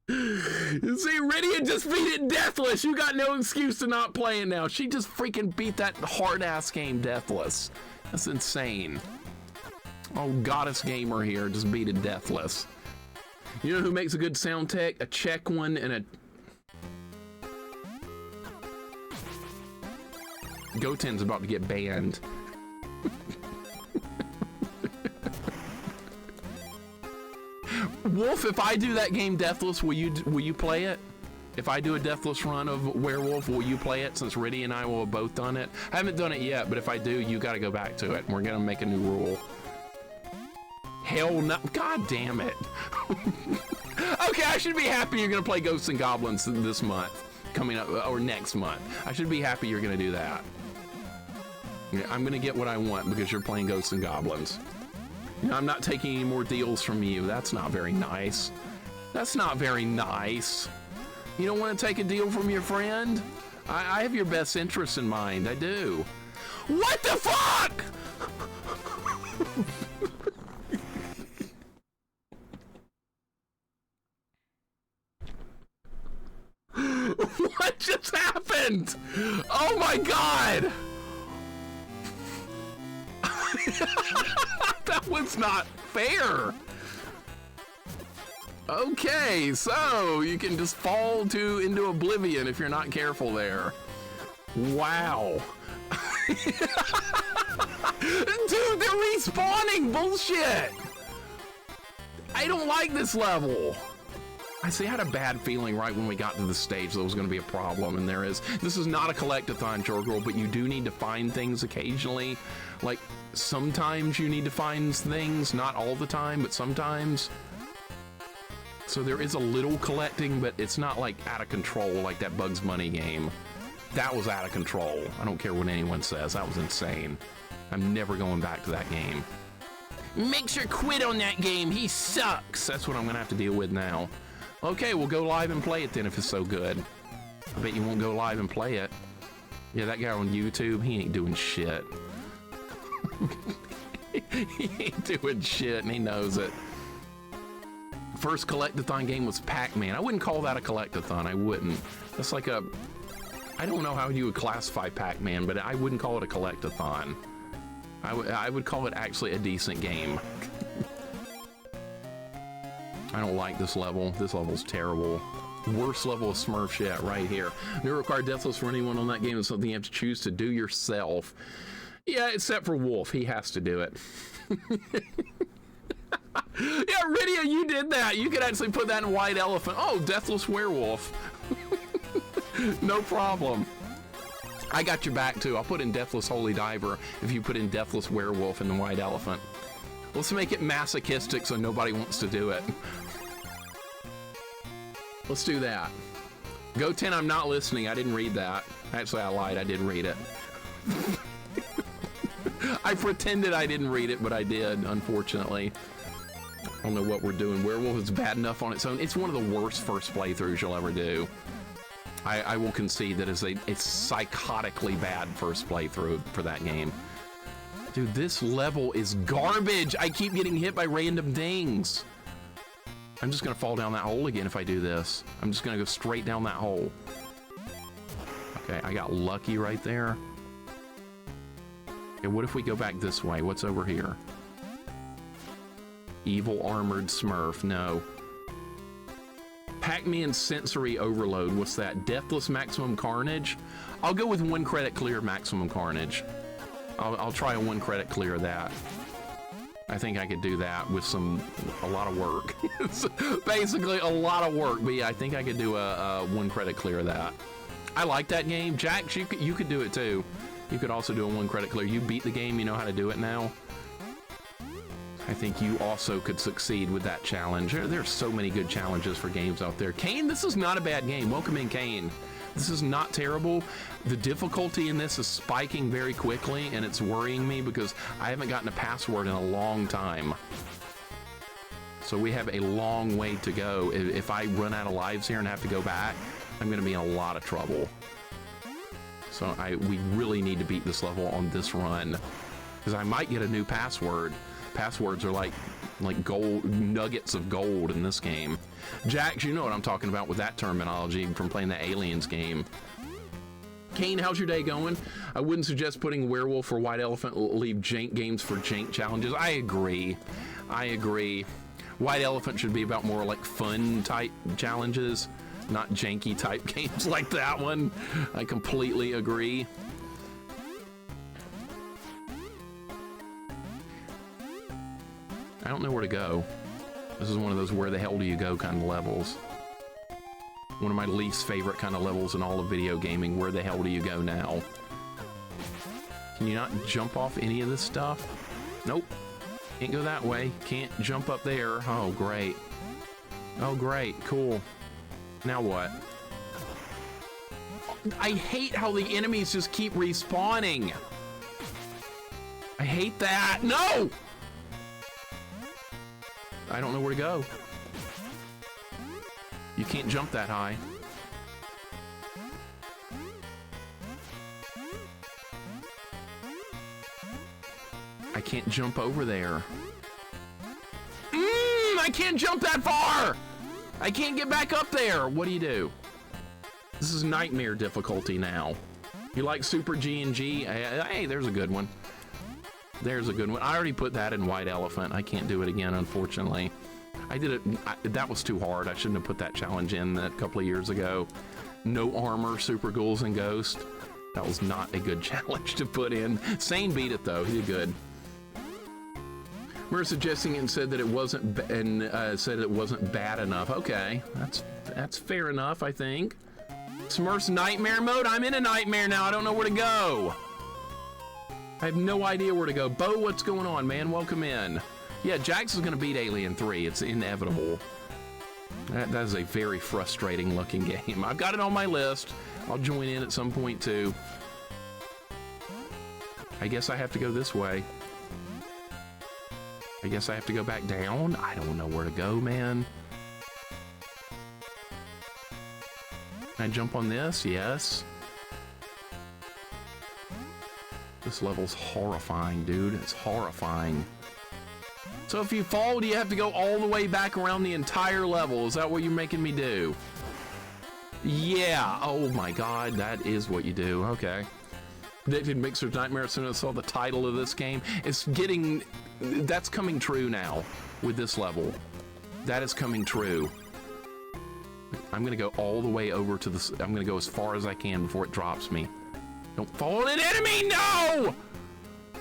See, Rydia just beat it deathless. You got no excuse to not play it now. She just freaking beat that hard-ass game deathless. That's insane. Oh, Goddess Gamer here just beat it deathless. You know who makes a good sound tech? A Czech one and a... Goten's about to get banned. Wolf, if I do that game deathless, will you play it? If I do a deathless run of Werewolf, will you play it? Since Rydia and I will have both done it. I haven't done it yet, but if I do, you got to go back to it. We're gonna make a new rule. Hell no! God damn it! Okay, I should be happy you're gonna play Ghosts and Goblins this month, coming up or next month. I should be happy you're gonna do that. Yeah, I'm gonna get what I want because you're playing Ghosts and Goblins. You know, I'm not taking any more deals from you. That's not very nice. That's not very nice. You don't want to take a deal from your friend? I have your best interests in mind. I do. What the fuck? What just happened? Oh my god! That was not fair. Okay, so you can just fall into oblivion if you're not careful there. Wow. Dude, they're respawning. Bullshit. I don't like this level. I see, I had a bad feeling right when we got to the stage there was going to be a problem, and there is. This is not a collect-a-thon, Jorgirl, but you do need to find things occasionally. Like, sometimes you need to find things, not all the time, but sometimes. So there is a little collecting, but it's not like out of control like that Bugs Bunny game. That was out of control. I don't care what anyone says. That was insane. I'm never going back to that game. Mixer quit on that game. He sucks. That's what I'm going to have to deal with now. Okay, we'll go live and play it then if it's so good. I bet you won't go live and play it. Yeah, that guy on YouTube, he ain't doing shit. He ain't doing shit and he knows it. First collect-a-thon game was Pac-Man. I wouldn't call that a collect-a-thon. I wouldn't. That's like a... I don't know how you would classify Pac-Man, but I wouldn't call it a collect-a-thon. I would call it actually a decent game. I don't like this level. This level's terrible. Worst level of Smurfs yet, right here. No required deathless for anyone on that game. It's something you have to choose to do yourself. Yeah, except for Wolf. He has to do it. Yeah, Rydia, you did that. You could actually put that in White Elephant. Oh, Deathless Werewolf. No problem. I got your back, too. I'll put in Deathless Holy Diver if you put in Deathless Werewolf in the White Elephant. Let's make it masochistic so nobody wants to do it. Let's do that. Go 10, I'm not listening. I didn't read that. Actually, I lied. I did read it. I pretended I didn't read it, but I did, unfortunately. I don't know what we're doing. Werewolf is bad enough on its own. It's one of the worst first playthroughs you'll ever do. I will concede that it's a psychotically bad first playthrough for that game. Dude, this level is garbage. I keep getting hit by random things. I'm just gonna fall down that hole again if I do this. I'm just gonna go straight down that hole. Okay, I got lucky right there. Okay, what if we go back this way? What's over here? Evil Armored Smurf, no. Pac-Man Sensory Overload, what's that? Deathless Maximum Carnage? I'll go with 1 credit clear Maximum Carnage. I'll try a 1 credit clear of that. I think I could do that with a lot of work. It's basically a lot of work, but yeah, I think I could do a 1 credit clear of that. I like that game. Jax, you could do it too. You could also do a 1 credit clear. You beat the game, you know how to do it now. I think you also could succeed with that challenge. There's so many good challenges for games out there. Kane, this is not a bad game. Welcome in, Kane. This is not terrible. The difficulty in this is spiking very quickly, and it's worrying me because I haven't gotten a password in a long time. So we have a long way to go. If I run out of lives here and have to go back, I'm going to be in a lot of trouble. So we really need to beat this level on this run, because I might get a new password. Passwords are like gold nuggets of gold in this game. Jax, you know what I'm talking about with that terminology from playing the Aliens game. Kane, how's your day going? I wouldn't suggest putting Werewolf or White Elephant. Leave jank games for jank challenges. I agree. I agree. White Elephant should be about more like fun type challenges, not janky type games like that one. I completely agree. I don't know where to go. This is one of those where the hell do you go kind of levels. One of my least favorite kind of levels in all of video gaming. Where the hell do you go now? Can you not jump off any of this stuff? Nope. Can't go that way. Can't jump up there. Oh, great. Oh, great. Cool. Now what? I hate how the enemies just keep respawning. I hate that. No! I don't know where to go. You can't jump that high. I can't jump over there. I can't jump that far! I can't get back up there! What do you do? This is nightmare difficulty now. You like Super G and G? Hey, there's a good one. There's a good one. I already put that in White Elephant. I can't do it again, unfortunately. I did it. That was too hard. I shouldn't have put that challenge in a couple of years ago. No armor, super ghouls and ghosts. That was not a good challenge to put in. Sane beat it though. He did good. We're suggesting it and said that it wasn't bad enough. Okay, that's fair enough, I think. SMURFS Nightmare mode. I'm in a nightmare now. I don't know where to go. I have no idea where to go. Bo, what's going on, man? Welcome in. Yeah, Jax is going to beat Alien 3. It's inevitable. That is a very frustrating looking game. I've got it on my list. I'll join in at some point too. I guess I have to go this way. I guess I have to go back down. I don't know where to go, man. Can I jump on this? Yes. This level's horrifying, dude. It's horrifying. So if you fall, do you have to go all the way back around the entire level? Is that what you're making me do? Yeah. Oh my God, that is what you do. Okay. LittleMIXER Nightmare, as soon as I saw the title of this game, it's getting... That's coming true now with this level. That is coming true. I'm gonna go all the way over to the... I'm gonna go as far as I can before it drops me. Don't fall on an enemy, no!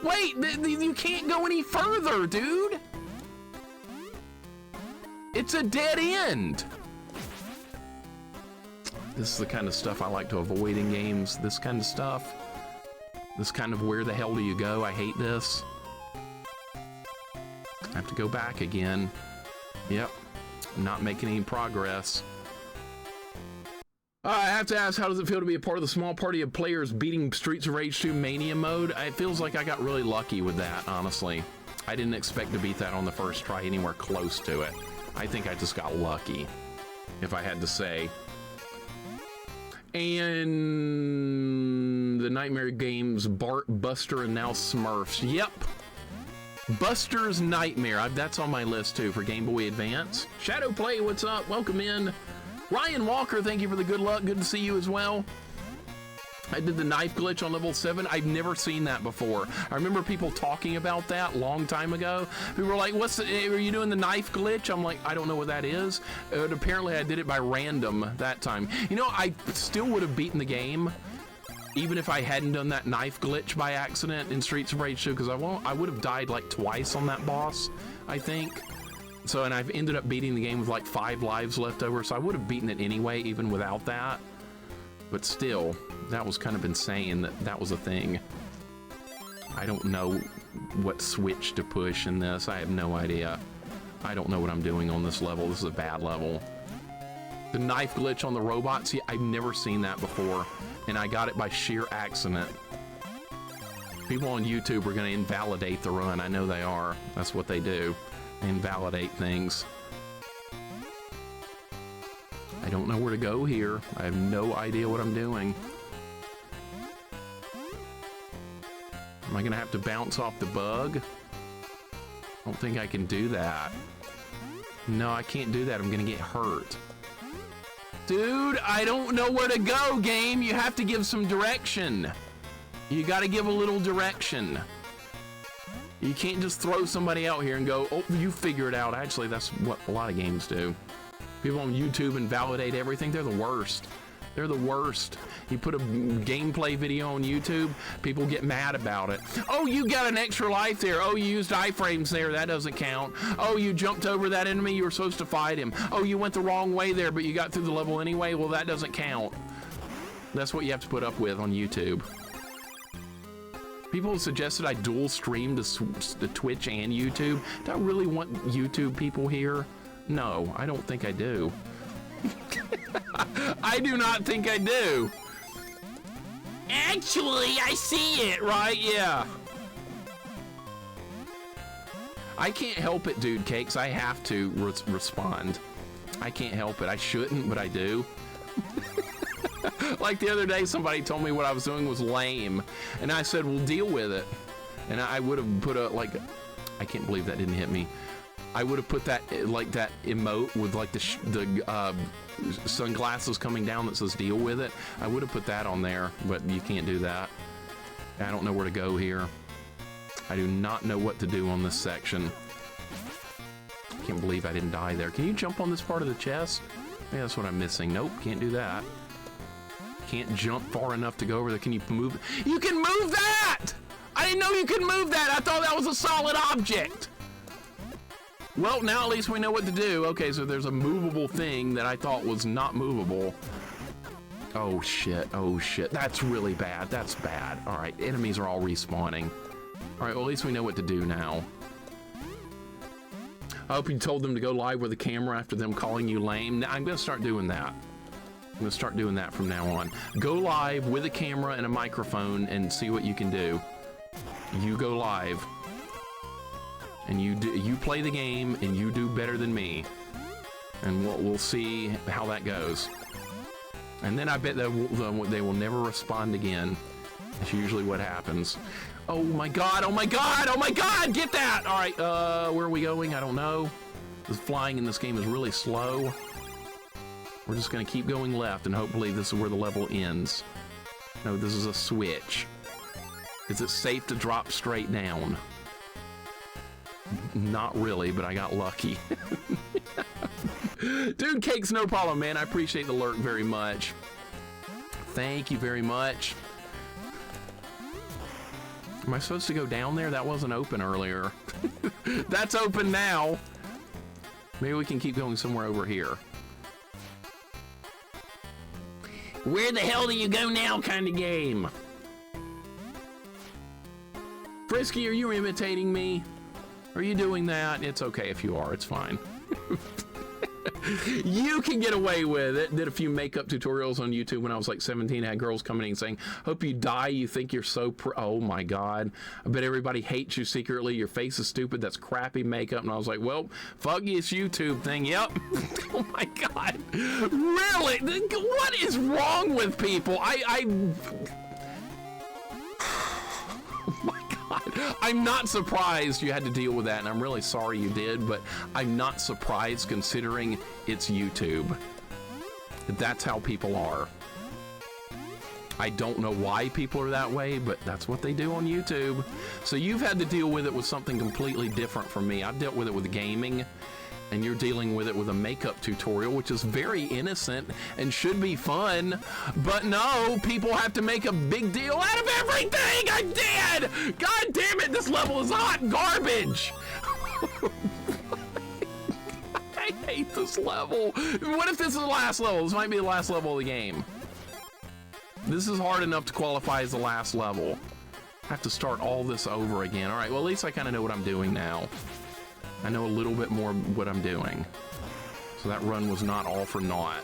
Wait, you can't go any further, dude! It's a dead end! This is the kind of stuff I like to avoid in games. This kind of stuff. This kind of where the hell do you go? I hate this. I have to go back again. Yep. I'm not making any progress. I have to ask, how does it feel to be a part of the small party of players beating Streets of Rage 2 Mania mode? It feels like I got really lucky with that, honestly. I didn't expect to beat that on the first try anywhere close to it. I think I just got lucky, if I had to say. And the Nightmare games, Bart, Buster, and now Smurfs. Yep. Buster's Nightmare. That's on my list too for Game Boy Advance. Shadowplay, what's up? Welcome in. Ryan Walker, thank you for the good luck. Good to see you as well. I did the knife glitch on level 7. I've never seen that before. I remember people talking about that a long time ago. People were like, are you doing the knife glitch? I'm like, I don't know what that is. And apparently I did it by random that time. You know, I still would have beaten the game even if I hadn't done that knife glitch by accident in Streets of Rage 2, because I would have died like twice on that boss, I think. So, and I've ended up beating the game with like 5 lives left over, so I would have beaten it anyway, even without that. But still, that was kind of insane that that was a thing. I don't know what switch to push in this. I have no idea. I don't know what I'm doing on this level. This is a bad level. The knife glitch on the robots, yeah, I've never seen that before, and I got it by sheer accident. People on YouTube are going to invalidate the run. I know they are. That's what they do. They invalidate things. I don't know where to go here. I have no idea what I'm doing. Am I gonna have to bounce off the bug? I don't think I can do that. No, I can't do that. I'm gonna get hurt. Dude, I don't know where to go, game. You have to give some direction. You gotta give a little direction. You can't just throw somebody out here and go, oh, you figure it out. Actually, that's what a lot of games do. People on YouTube invalidate everything. They're the worst. They're the worst. You put a gameplay video on YouTube, people get mad about it. Oh, you got an extra life there. Oh, you used iframes there. That doesn't count. Oh, you jumped over that enemy. You were supposed to fight him. Oh, you went the wrong way there, but you got through the level anyway. Well, that doesn't count. That's what you have to put up with on YouTube. People suggested I dual stream to Twitch and YouTube. Do I really want YouTube people here? No, I don't think I do. I do not think I do. Actually, I see it, right? Yeah. I can't help it, dude cakes. I have to respond. I can't help it. I shouldn't, but I do. Like the other day, somebody told me what I was doing was lame, and I said, "Well, deal with it." And I would have put a I can't believe that didn't hit me. I would have put that like that emote with like the sunglasses coming down that says "deal with it." I would have put that on there, but you can't do that. I don't know where to go here. I do not know what to do on this section. I can't believe I didn't die there. Can you jump on this part of the chest? Yeah, that's what I'm missing. Nope, can't do that. Can't jump far enough to go over there. Can you move? You can move that! I didn't know you could move that. I thought that was a solid object. Well, now at least we know what to do. Okay, so there's a movable thing that I thought was not movable. Oh shit, oh shit. That's really bad. That's bad. All right, enemies are all respawning. All right, well, at least we know what to do now. I hope you told them to go live with a camera after them calling you lame. I'm gonna start doing that. I'm gonna start doing that from now on. Go live with a camera and a microphone and see what you can do. You go live. And you play the game and you do better than me. And we'll see how that goes. And then I bet they will never respond again. That's usually what happens. Oh my god, oh my god, oh my god, get that! All right, where are we going? I don't know. The flying in this game is really slow. We're just gonna keep going left and hopefully this is where the level ends. No, this is a switch. Is it safe to drop straight down? Not really, but I got lucky. Dude, Cake's no problem, man. I appreciate the lurk very much. Thank you very much. Am I supposed to go down there? That wasn't open earlier. That's open now. Maybe we can keep going somewhere over here. Where the hell do you go now kind of game? Frisky, are you imitating me? Are you doing that? It's okay if you are, it's fine. You can get away with it. Did a few makeup tutorials on YouTube when I was like 17. I had girls coming in saying, hope you die, you think you're so oh my God. I bet everybody hates you secretly. Your face is stupid. That's crappy makeup. And I was like, well, fuck this YouTube thing. Yep. Oh my God. Really? What is wrong with people? I'm not surprised you had to deal with that, and I'm really sorry you did, but I'm not surprised considering it's YouTube. That's how people are. I don't know why people are that way, but that's what they do on YouTube. So you've had to deal with it with something completely different from me. I've dealt with it with gaming, and you're dealing with it with a makeup tutorial, which is very innocent and should be fun. But no, people have to make a big deal out of everything. I'm dead. God damn it, this level is hot garbage. I hate this level. What if this is the last level? This might be the last level of the game. This is hard enough to qualify as the last level. I have to start all this over again. All right, well, at least I kind of know what I'm doing now. I know a little bit more what I'm doing. So that run was not all for naught.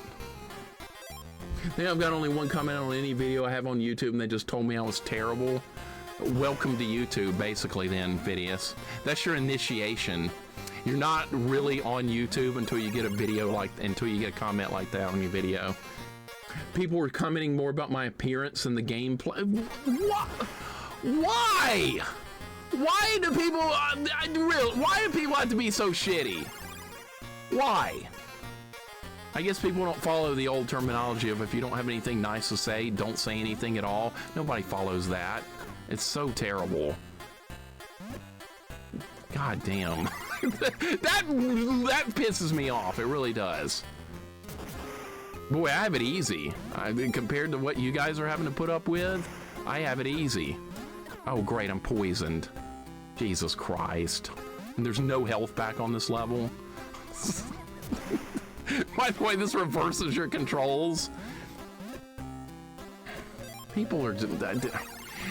I think I've got only one comment on any video I have on YouTube, and they just told me I was terrible. Welcome to YouTube, basically, then, Vidius. That's your initiation. You're not really on YouTube until you get a video until you get a comment like that on your video. People were commenting more about my appearance than the gameplay. What? Why? Why do people, why do people have to be so shitty? Why? I guess people don't follow the old terminology of if you don't have anything nice to say, don't say anything at all. Nobody follows that. It's so terrible. God damn. that pisses me off. It really does. Boy, I have it easy. Compared to what you guys are having to put up with, I have it easy. Oh, great, I'm poisoned. Jesus Christ. And there's no health back on this level. By the way, this reverses your controls. People are...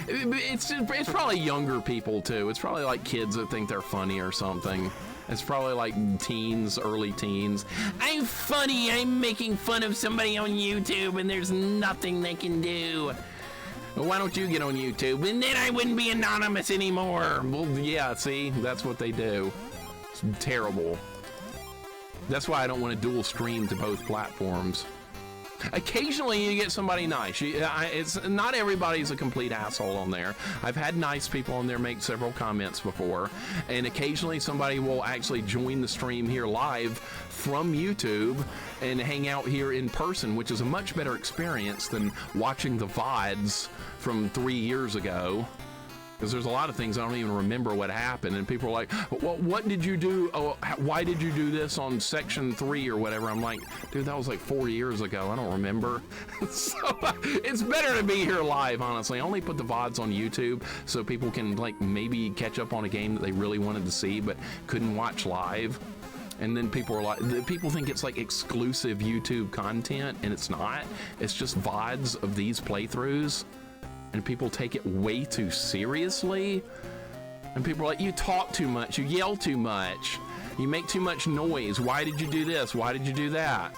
It's probably younger people, too. It's probably like kids that think they're funny or something. It's probably like teens, early teens. I'm funny, I'm making fun of somebody on YouTube and there's nothing they can do. Why don't you get on YouTube? And then I wouldn't be anonymous anymore. Well, yeah, see, that's what they do. It's terrible. That's why I don't want to dual stream to both platforms. Occasionally you get somebody nice. It's not everybody's a complete asshole on there. I've had nice people on there make several comments before, and occasionally somebody will actually join the stream here live from YouTube and hang out here in person, which is a much better experience than watching the VODs from 3 years ago. Because there's a lot of things I don't even remember what happened, and people are like, well, what did you do? Oh, why did you do this on section 3 or whatever? I'm like, dude, that was like 4 years ago. I don't remember. So it's better to be here live, honestly. I only put the VODs on YouTube so people can like maybe catch up on a game that they really wanted to see but couldn't watch live. And then people are like, people think it's like exclusive YouTube content, and it's not. It's just VODs of these playthroughs. And people take it way too seriously. And people are like, you talk too much, you yell too much, you make too much noise. Why did you do this? Why did you do that?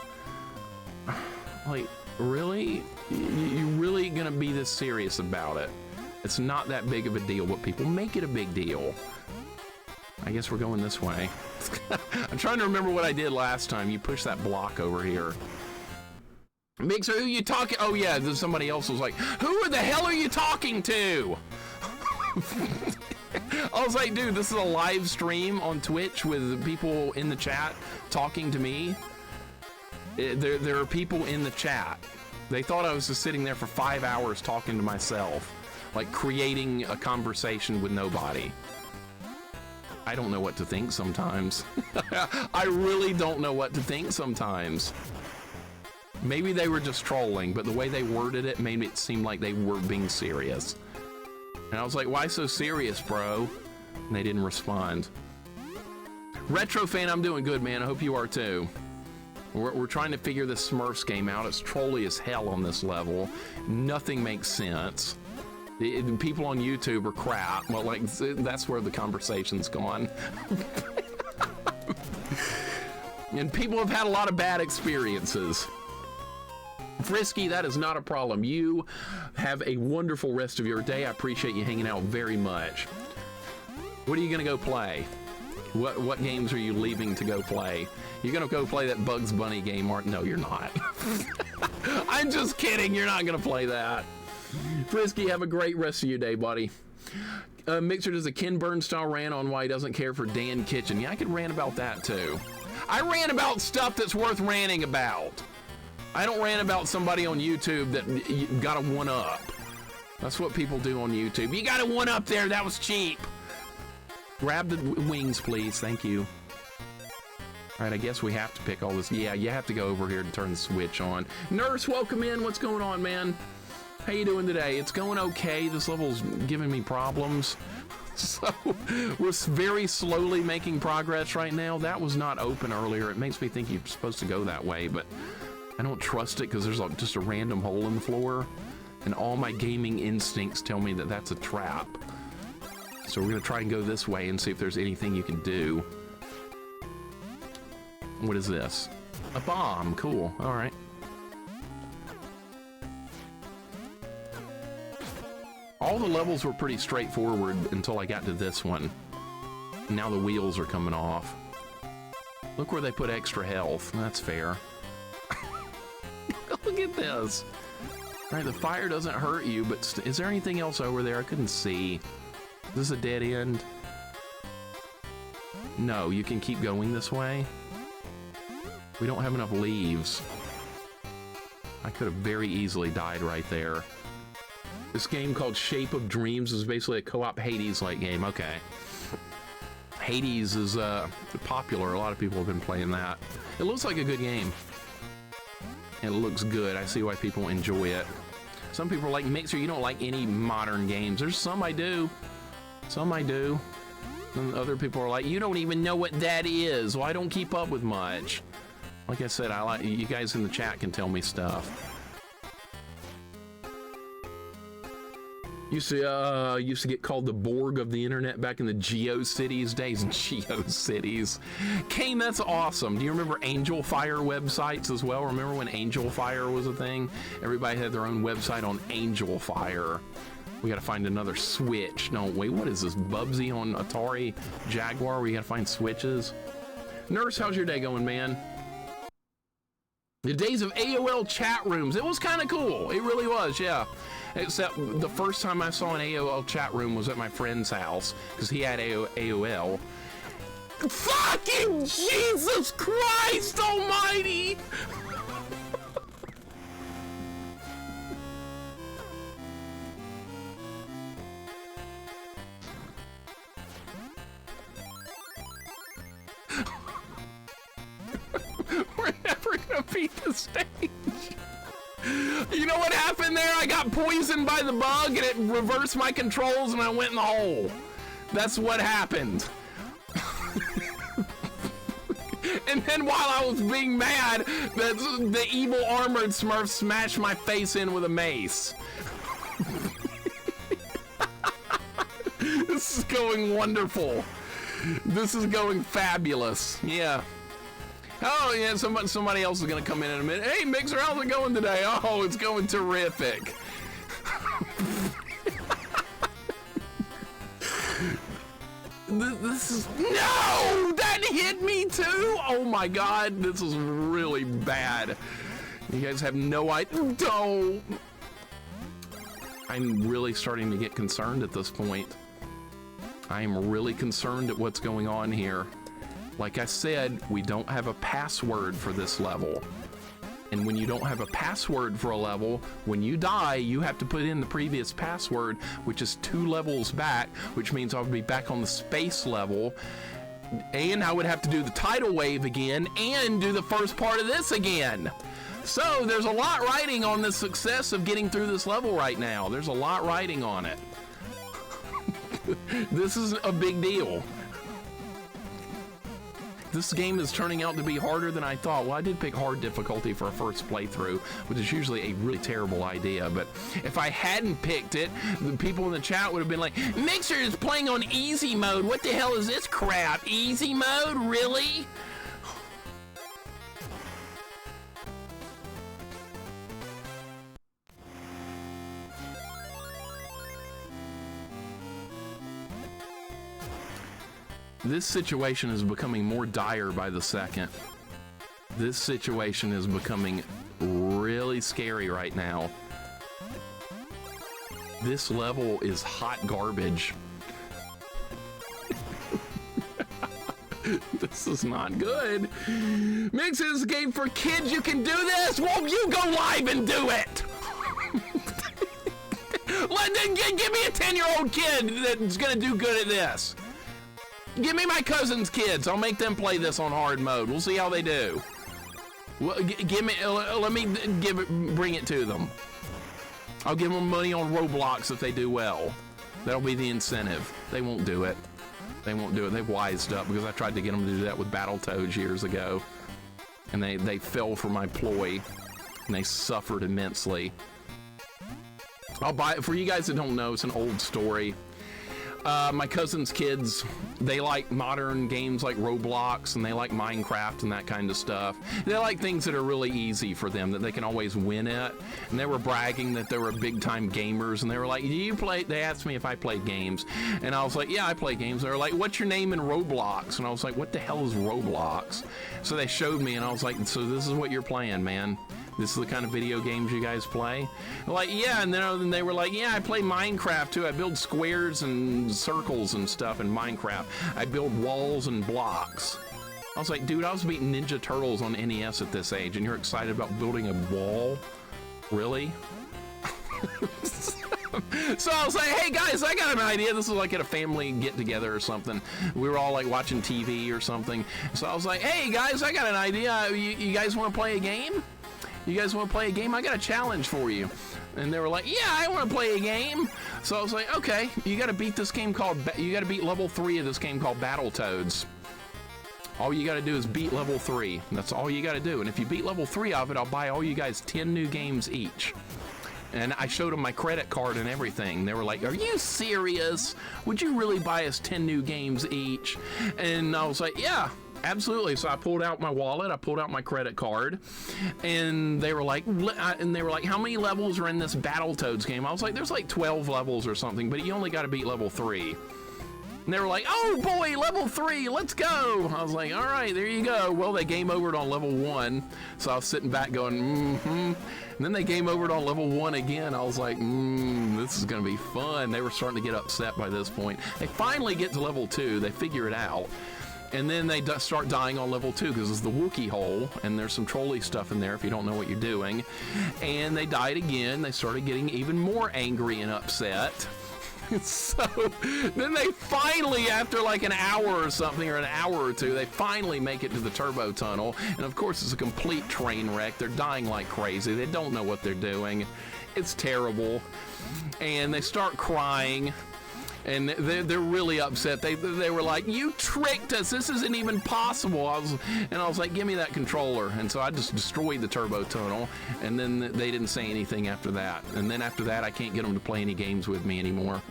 Like, really? You really gonna be this serious about it? It's not that big of a deal, but people make it a big deal. I guess we're going this way. I'm trying to remember what I did last time. You pushed that block over here. Mixer, who you talking? Oh yeah, then somebody else was like, who the hell are you talking to? I was like, dude, this is a live stream on Twitch with people in the chat talking to me. There are people in the chat. They thought I was just sitting there for 5 hours talking to myself, like creating a conversation with nobody. I don't know what to think sometimes. I really don't know what to think sometimes. Maybe they were just trolling, but the way they worded it made it seem like they were being serious. And I was like, why so serious, bro? And they didn't respond. Retro fan, I'm doing good, man. I hope you are too. We're trying to figure this Smurfs game out. It's trolly as hell on this level. Nothing makes sense. People on YouTube are crap. Well, like, that's where the conversation's gone. And people have had a lot of bad experiences. Frisky, that is not a problem. You have a wonderful rest of your day. I appreciate you hanging out very much. What are you gonna go play? What games are you leaving to go play? You're gonna go play that Bugs Bunny game, or no, you're not. I'm just kidding. You're not gonna play that. Frisky, have a great rest of your day, buddy. Mixer does a Ken Burns style rant on why he doesn't care for Dan Kitchen. Yeah, I could rant about that too. I rant about stuff that's worth ranting about. I don't rant about somebody on YouTube that you got a one up. That's what people do on YouTube. You got a one up there. That was cheap. Grab the wings, please. Thank you. All right, I guess we have to pick all this. Yeah, you have to go over here to turn the switch on. Nurse, welcome in. What's going on, man? How you doing today? It's going okay. This level's giving me problems. So we're very slowly making progress right now. That was not open earlier. It makes me think you're supposed to go that way, but I don't trust it because there's just a random hole in the floor, and all my gaming instincts tell me that that's a trap. So we're gonna try and go this way and see if there's anything you can do. What is this? A bomb. Cool. All right. All the levels were pretty straightforward until I got to this one. Now the wheels are coming off. Look where they put extra health. That's fair. Look at this. All right, the fire doesn't hurt you, but is there anything else over there? I couldn't see. Is this a dead end? No, you can keep going this way. We don't have enough leaves. I could have very easily died right there. This game called Shape of Dreams is basically a co-op Hades-like game. Okay. Hades is popular. A lot of people have been playing that. It looks like a good game. It looks good. I see why people enjoy it. Some people are like, Mixer, you don't like any modern games. There's some I do. Some I do. And other people are like, you don't even know what that is. Well, I don't keep up with much. Like I said, I like you guys in the chat can tell me stuff. Used to get called the Borg of the internet back in the GeoCities days. GeoCities. Kane, that's awesome. Do you remember Angel Fire websites as well? Remember when Angel Fire was a thing? Everybody had their own website on Angel Fire. We gotta find another switch, don't we? What is this, Bubsy on Atari Jaguar? We gotta find switches. Nurse, how's your day going, man? The days of AOL chat rooms. It was kind of cool. It really was, yeah. Except the first time I saw an AOL chat room was at my friend's house because he had AOL. Fucking Jesus Christ almighty! We're never gonna beat the stage. You know what happened there? I got poisoned by the bug and it reversed my controls and I went in the hole. That's what happened. And then while I was being mad, the evil armored Smurf smashed my face in with a mace. This is going wonderful. This is going fabulous. Yeah. Oh, yeah, somebody else is going to come in a minute. Hey, Mixer, how's it going today? Oh, it's going terrific. This is... No! That hit me, too! Oh, my God. This is really bad. You guys have no idea. Don't. I'm really starting to get concerned at this point. I am really concerned at what's going on here. Like I said, we don't have a password for this level. And when you don't have a password for a level, when you die, you have to put in the previous password, which is 2 levels back, which means I would be back on the space level. And I would have to do the tidal wave again and do the first part of this again. So there's a lot riding on the success of getting through this level right now. There's a lot riding on it. This is a big deal. This game is turning out to be harder than I thought. Well, I did pick hard difficulty for a first playthrough, which is usually a really terrible idea. But if I hadn't picked it, the people in the chat would have been like, Mixer is playing on easy mode. What the hell is this crap? Easy mode? Really? This situation is becoming more dire by the second. This situation is becoming really scary right now. This level is hot garbage. This is not good. Mixer is a game for kids. You can do this. Won't you go live and do it? Give me a 10-year-old kid that's gonna do good at this. Give me my cousin's kids. I'll make them play this on hard mode. We'll see how they do. Well, let me bring it to them. I'll give them money on Roblox if they do well. That'll be the incentive. They won't do it. They won't do it. They've wised up because I tried to get them to do that with Battletoads years ago. And they fell for my ploy. And they suffered immensely. I'll buy it. For you guys that don't know, it's an old story. My cousin's kids, they like modern games like Roblox, and they like Minecraft and that kind of stuff. They like things that are really easy for them, that they can always win at. And they were bragging that they were big-time gamers, and they were like, do you play? They asked me if I played games, and I was like, yeah, I play games. They were like, what's your name in Roblox? And I was like, what the hell is Roblox? So they showed me, and I was like, so this is what you're playing, man. This is the kind of video games you guys play? Like, yeah, and then they were like, yeah, I play Minecraft too. I build squares and circles and stuff in Minecraft. I build walls and blocks. I was like, dude, I was beating Ninja Turtles on NES at this age, and you're excited about building a wall? Really? So I was like, hey guys, I got an idea. This is like at a family get-together or something. We were all like watching TV or something. So I was like, hey guys, I got an idea. You guys want to play a game? You guys want to play a game? I got a challenge for you. And they were like, yeah, I want to play a game. So I was like, okay, you got to beat this game called, you got to beat level 3 of this game called Battletoads. All you got to do is beat level 3. That's all you got to do. And if you beat level 3 of it, I'll buy all you guys 10 new games each. And I showed them my credit card and everything. They were like, are you serious? Would you really buy us 10 new games each? And I was like, yeah. Absolutely. So I pulled out my wallet, I pulled out my credit card, and they were like, how many levels are in this Battletoads game? I was like, there's like 12 levels or something, but you only got to beat level 3. And they were like, oh boy, level 3, let's go. I was like, all right, there you go. Well, they game overed on level 1. So I was sitting back going, And then they game overed on level 1 again. I was like, this is going to be fun. They were starting to get upset by this point. They finally get to level 2. They figure it out. And then they start dying on level 2 because it's the Wookiee hole, and there's some trolley stuff in there if you don't know what you're doing. And they died again. They started getting even more angry and upset. So then they finally, after like an hour or something, or an hour or two, they finally make it to the turbo tunnel. And of course, it's a complete train wreck. They're dying like crazy. They don't know what they're doing. It's terrible. And they start crying. And they're really upset. They were like, you tricked us. This isn't even possible. I was like, give me that controller. And so I just destroyed the turbo tunnel. And then they didn't say anything after that. And then after that, I can't get them to play any games with me anymore.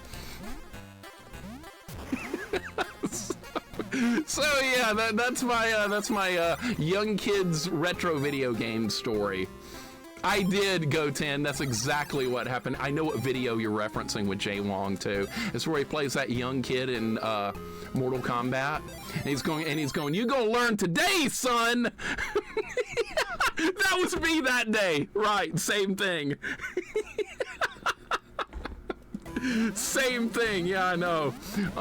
So yeah, that's my young kids retro video game story. I did go 10. That's exactly what happened. I know what video you're referencing with Jay Wong too. It's where he plays that young kid in Mortal Kombat. And he's going, you gonna learn today, son. That was me that day. Right, same thing. Same thing, yeah, I know.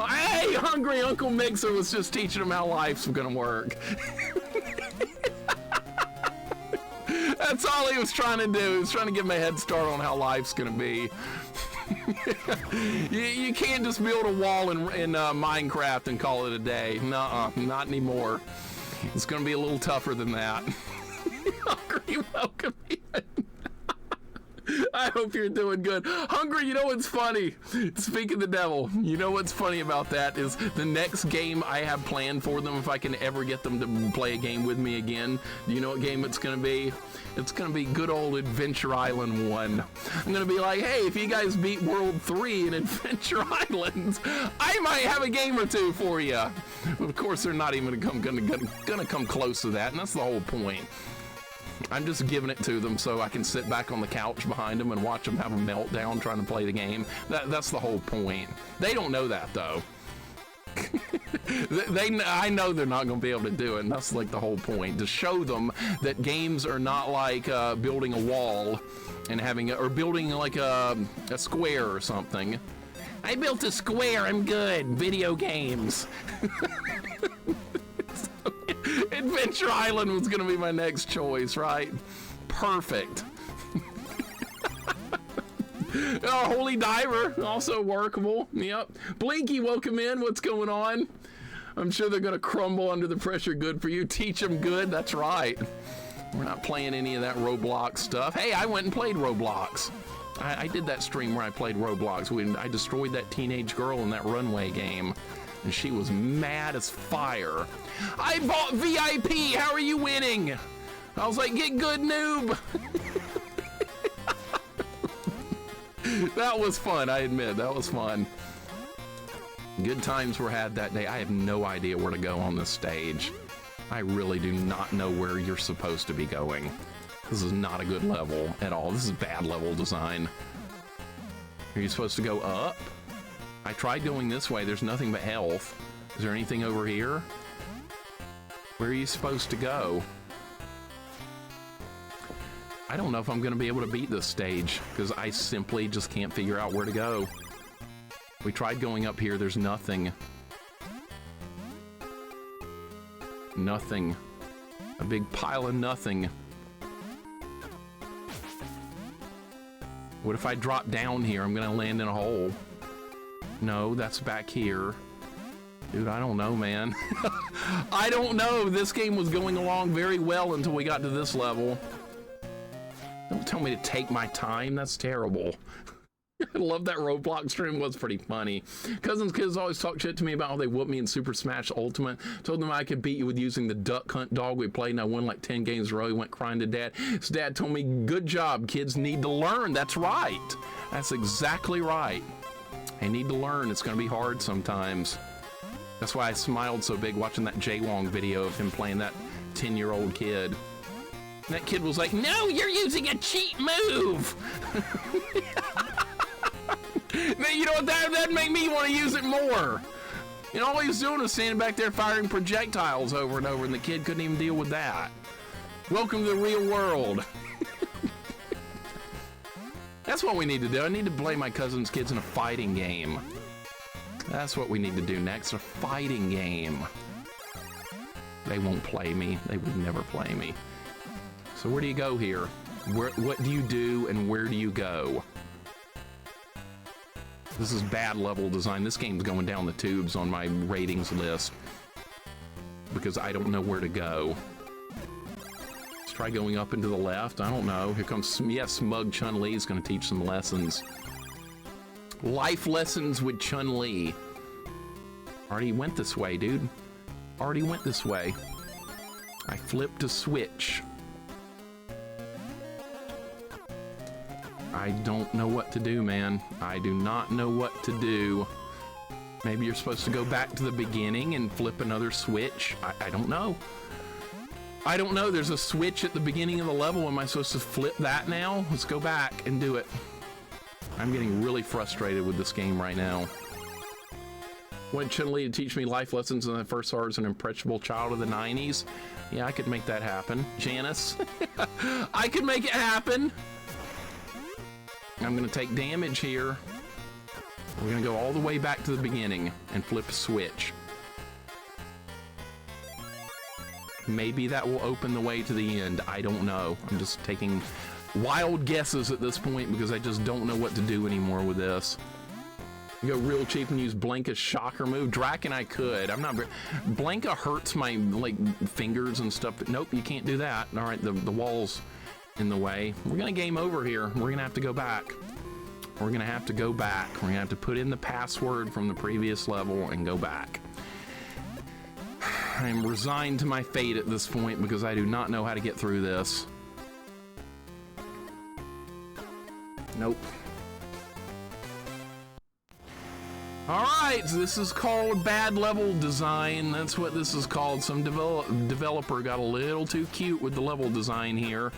Hey, hungry Uncle Mixer was just teaching him how life's gonna work. That's all he was trying to do. He was trying to give me a head start on how life's gonna be. You can't just build a wall in Minecraft and call it a day. Nuh-uh, not anymore. It's gonna be a little tougher than that. Hungry, welcome in. I hope you're doing good. Hungry, you know what's funny? Speak of the devil, you know what's funny about that is the next game I have planned for them, if I can ever get them to play a game with me again, do you know what game it's going to be? It's going to be good old Adventure Island 1. I'm going to be like, hey, if you guys beat World 3 in Adventure Islands, I might have a game or two for you. Of course, they're not even going to come close to that, and that's the whole point. I'm just giving it to them so I can sit back on the couch behind them and watch them have a meltdown trying to play the game. That's the whole point. They don't know that, though. I know they're not going to be able to do it, and that's like the whole point. To show them that games are not like building a wall and having or building like a square or something. I built a square, I'm good. Video games. Adventure Island was going to be my next choice, right? Perfect. Holy Diver, also workable. Yep. Blinky, welcome in. What's going on? I'm sure they're going to crumble under the pressure. Good for you. Teach them good. That's right. We're not playing any of that Roblox stuff. Hey, I went and played Roblox. I did that stream where I played Roblox. I destroyed that teenage girl in that runway game. And she was mad as fire. I bought VIP. How are you winning? I was like, get good, noob. That was fun. I admit that was fun. Good times were had that day. I have no idea where to go on this stage. I really do not know where you're supposed to be going. This is not a good level at all. This is bad level design. Are you supposed to go up? I tried going this way. There's nothing but health. Is there anything over here? Where are you supposed to go? I don't know if I'm going to be able to beat this stage because I simply just can't figure out where to go. We tried going up here. There's nothing. Nothing. A big pile of nothing. What if I drop down here? I'm going to land in a hole. No, that's back here. Dude, I don't know, man. I don't know. This game was going along very well until we got to this level. Don't tell me to take my time. That's terrible. I love that Roblox stream. Was pretty funny. Cousin's kids always talk shit to me about how they whooped me in Super Smash Ultimate. Told them I could beat you with using the duck hunt dog we played, and I won like 10 games in a row. He went crying to dad. His dad told me, good job, kids need to learn. That's right. That's exactly right. They need to learn. It's going to be hard sometimes. That's why I smiled so big watching that Jaywong video of him playing that 10-year-old kid. And that kid was like, no, you're using a cheat move. Now, you know what? That'd make me want to use it more. You know, all he was doing was standing back there firing projectiles over and over, and the kid couldn't even deal with that. Welcome to the real world. That's what we need to do. I need to play my cousin's kids in a fighting game. That's what we need to do next, a fighting game. They won't play me. They would never play me. So where do you go here? What do you do and where do you go? This is bad level design. This game's going down the tubes on my ratings list because I don't know where to go. Let's try going up and to the left. I don't know. Here comes, yeah, Smug Chun-Li is going to teach some lessons. Life lessons with Chun-Li. Already went this way, dude. Already went this way. I flipped a switch. I don't know what to do, man. I do not know what to do. Maybe you're supposed to go back to the beginning and flip another switch. I don't know. I don't know. There's a switch at the beginning of the level. Am I supposed to flip that now? Let's go back and do it. I'm getting really frustrated with this game right now. Want Chun-Li to teach me life lessons when I first saw her as an impressionable child of the 90s? Yeah, I could make that happen. Janice, I could make it happen. I'm going to take damage here. We're going to go all the way back to the beginning and flip a switch. Maybe that will open the way to the end. I don't know. I'm just taking wild guesses at this point because I just don't know what to do anymore with this. You go real cheap and use Blanka's shocker move. Draken I could. I'm not very... Blanka hurts my, like, fingers and stuff. But nope, you can't do that. All right, the wall's in the way. We're going to game over here. We're going to have to go back. We're going to have to go back. We're going to have to put in the password from the previous level and go back. I am resigned to my fate at this point because I do not know how to get through this. Nope. All right, so this is called bad level design. That's what this is called. Some developer got a little too cute with the level design here.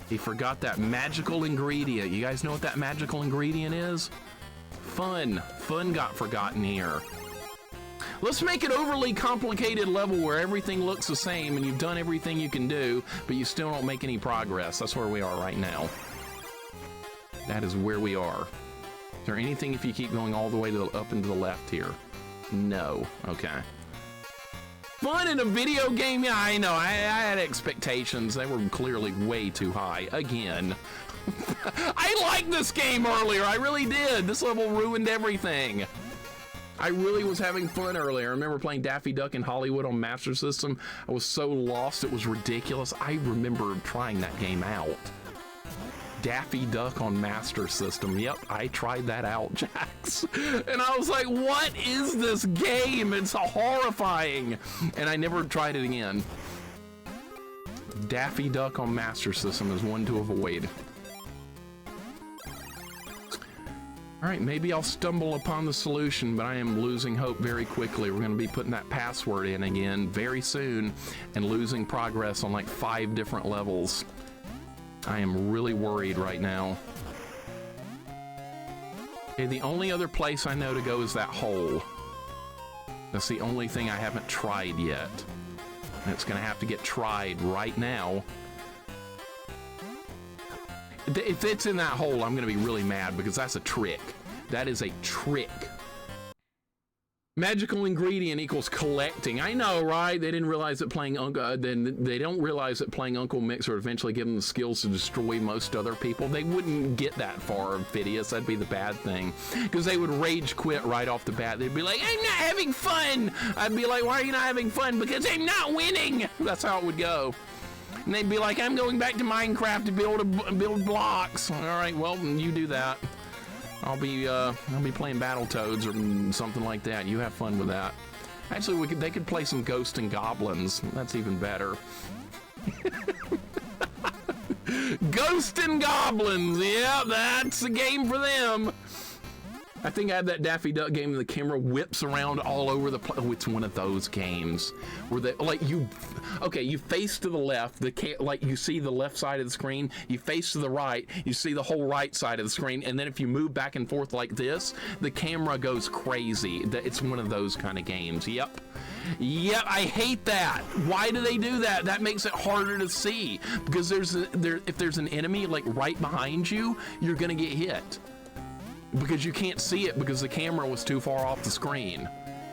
He forgot that magical ingredient. You guys know what that magical ingredient is? Fun. Fun got forgotten here. Let's make an overly complicated level where everything looks the same and you've done everything you can do, but you still don't make any progress. That's where we are right now. That is where we are. Is there anything if you keep going all the way to up and to the left here? No. Okay. Fun in a video game? Yeah, I know. I had expectations. They were clearly way too high. Again. I liked this game earlier. I really did. This level ruined everything. I really was having fun earlier. I remember playing Daffy Duck in Hollywood on Master System. I was so lost, it was ridiculous. I remember trying that game out. Daffy Duck on Master System. Yep, I tried that out, Jax. And I was like, what is this game? It's horrifying. And I never tried it again. Daffy Duck on Master System is one to avoid. All right, maybe I'll stumble upon the solution, but I am losing hope very quickly. We're going to be putting that password in again very soon and losing progress on like 5 different levels. I am really worried right now. Okay, the only other place I know to go is that hole. That's the only thing I haven't tried yet. And it's going to have to get tried right now. If it's in that hole, I'm going to be really mad because that's a trick. That is a trick. Magical ingredient equals collecting. I know, right? They didn't realize that playing they don't realize that playing Uncle Mixer would eventually give them the skills to destroy most other people. They wouldn't get that far, Phidias. That'd be the bad thing. Because they would rage quit right off the bat. They'd be like, I'm not having fun. I'd be like, why are you not having fun? Because I'm not winning. That's how it would go. And they'd be like, I'm going back to Minecraft to build blocks. All right, well, you do that. I'll be playing Battletoads or something like that. You have fun with that. Actually, they could play some Ghosts and Goblins. That's even better. Ghosts and Goblins. Yeah, that's a game for them. I think I have that Daffy Duck game and the camera whips around all over the place. Oh, it's one of those games where they, like, you face to the left, like you see the left side of the screen, you face to the right, you see the whole right side of the screen, and then if you move back and forth like this, the camera goes crazy. It's one of those kind of games. Yep. Yep, I hate that. Why do they do that? That makes it harder to see because if there's an enemy like right behind you, you're gonna get hit. Because you can't see it because the camera was too far off the screen.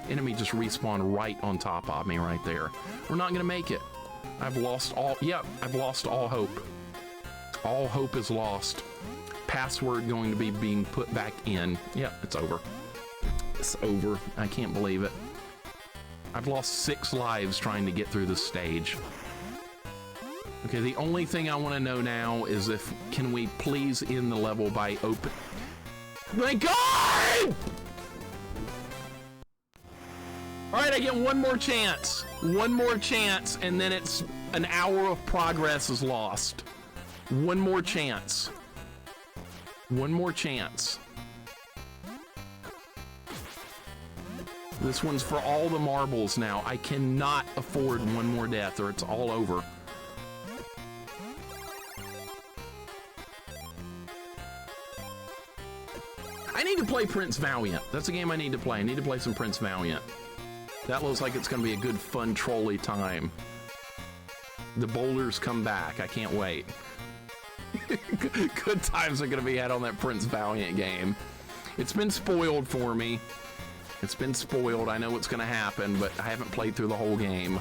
Enemy just respawned right on top of me right there. We're not gonna make it. I've lost all hope. All hope is lost. Password going to be being put back in. Yep, it's over. It's over. I can't believe it. I've lost 6 lives trying to get through this stage. Okay, the only thing I want to know now is can we please end the level by open... My God! All right, I get one more chance. One more chance, and then it's an hour of progress is lost. One more chance. One more chance. This one's for all the marbles now. I cannot afford one more death or it's all over. I need to play Prince Valiant. That's a game I need to play. I need to play some Prince Valiant. That looks like it's going to be a good, fun, trolly time. The boulders come back. I can't wait. Good times are going to be had on that Prince Valiant game. It's been spoiled for me. It's been spoiled. I know what's going to happen, but I haven't played through the whole game.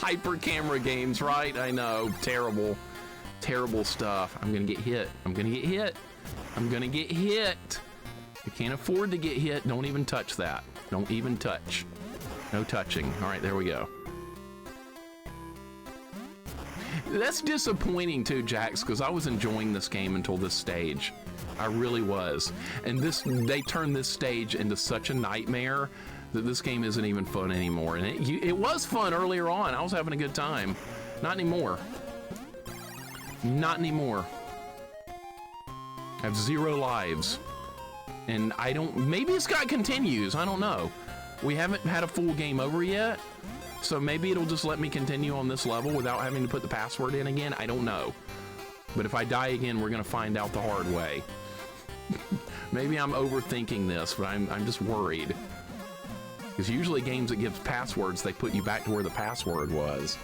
hyper camera games, right? I know. Terrible. Terrible stuff. I'm gonna get hit. I'm gonna get hit. I'm gonna get hit. You can't afford to get hit. Don't even touch that. Don't even touch. No touching. All right, there we go. That's disappointing too, Jax, because I was enjoying this game until this stage. I really was. And they turned this stage into such a nightmare that this game isn't even fun anymore. And it was fun earlier on. I was having a good time. Not anymore. Not anymore. I have 0 lives. And I don't... Maybe it's got continues. I don't know. We haven't had a full game over yet. So maybe it'll just let me continue on this level without having to put the password in again. I don't know. But if I die again, we're going to find out the hard way. Maybe I'm overthinking this, but I'm just worried. Because usually games that give passwords, they put you back to where the password was.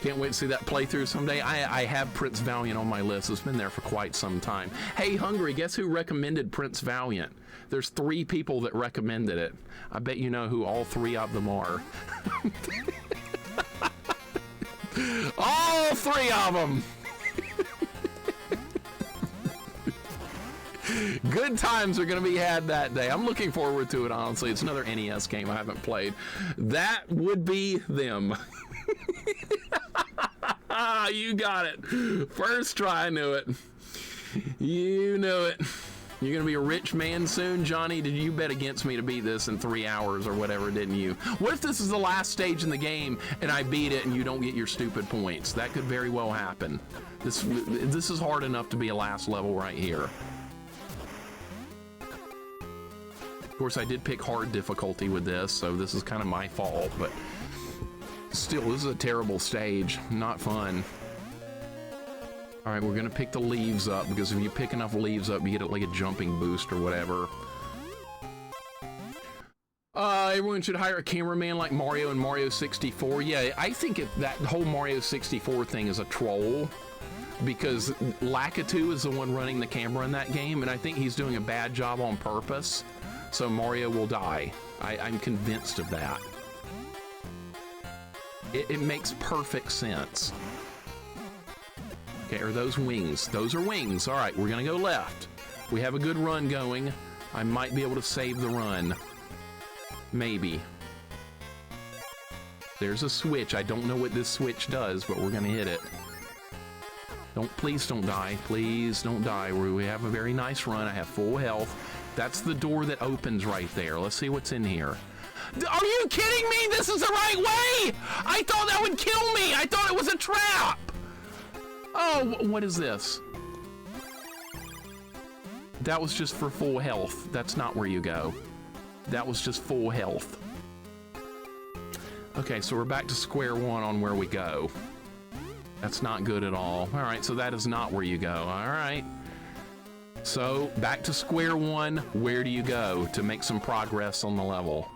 Can't wait to see that playthrough someday. I have Prince Valiant on my list. It's been there for quite some time. Hey, Hungry, guess who recommended Prince Valiant? There's 3 people that recommended it. I bet you know who all 3 of them are. All 3 of them! Good times are going to be had that day. I'm looking forward to it, honestly. It's another NES game I haven't played. That would be them. You got it. First try, I knew it. You knew it. You're going to be a rich man soon, Johnny? Did you bet against me to beat this in 3 hours or whatever, didn't you? What if this is the last stage in the game and I beat it and you don't get your stupid points? That could very well happen. This is hard enough to be a last level right here. Of course, I did pick hard difficulty with this, so this is kind of my fault, but still, this is a terrible stage. Not fun. All right, we're gonna pick the leaves up, because if you pick enough leaves up, you get like a jumping boost or whatever. Everyone should hire a cameraman like Mario and Mario 64. Yeah, I think that whole Mario 64 thing is a troll, because Lakitu is the one running the camera in that game, and I think he's doing a bad job on purpose, so Mario will die. I'm convinced of that. It makes perfect sense. Okay, are those wings? Those are wings. All right, we're gonna go left. We have a good run going. I might be able to save the run. Maybe. There's a switch. I don't know what this switch does, but we're gonna hit it. Please don't die. Please don't die. We have a very nice run. I have full health. That's the door that opens right there. Let's see what's in here. Are you kidding me? This is the right way! I thought that would kill me! I thought it was a trap! Oh, what is this? That was just for full health. That's not where you go. That was just full health. Okay, so we're back to square one on where we go. That's not good at all. All right, so that is not where you go. All right. So, back to square one. Where do you go to make some progress on the level?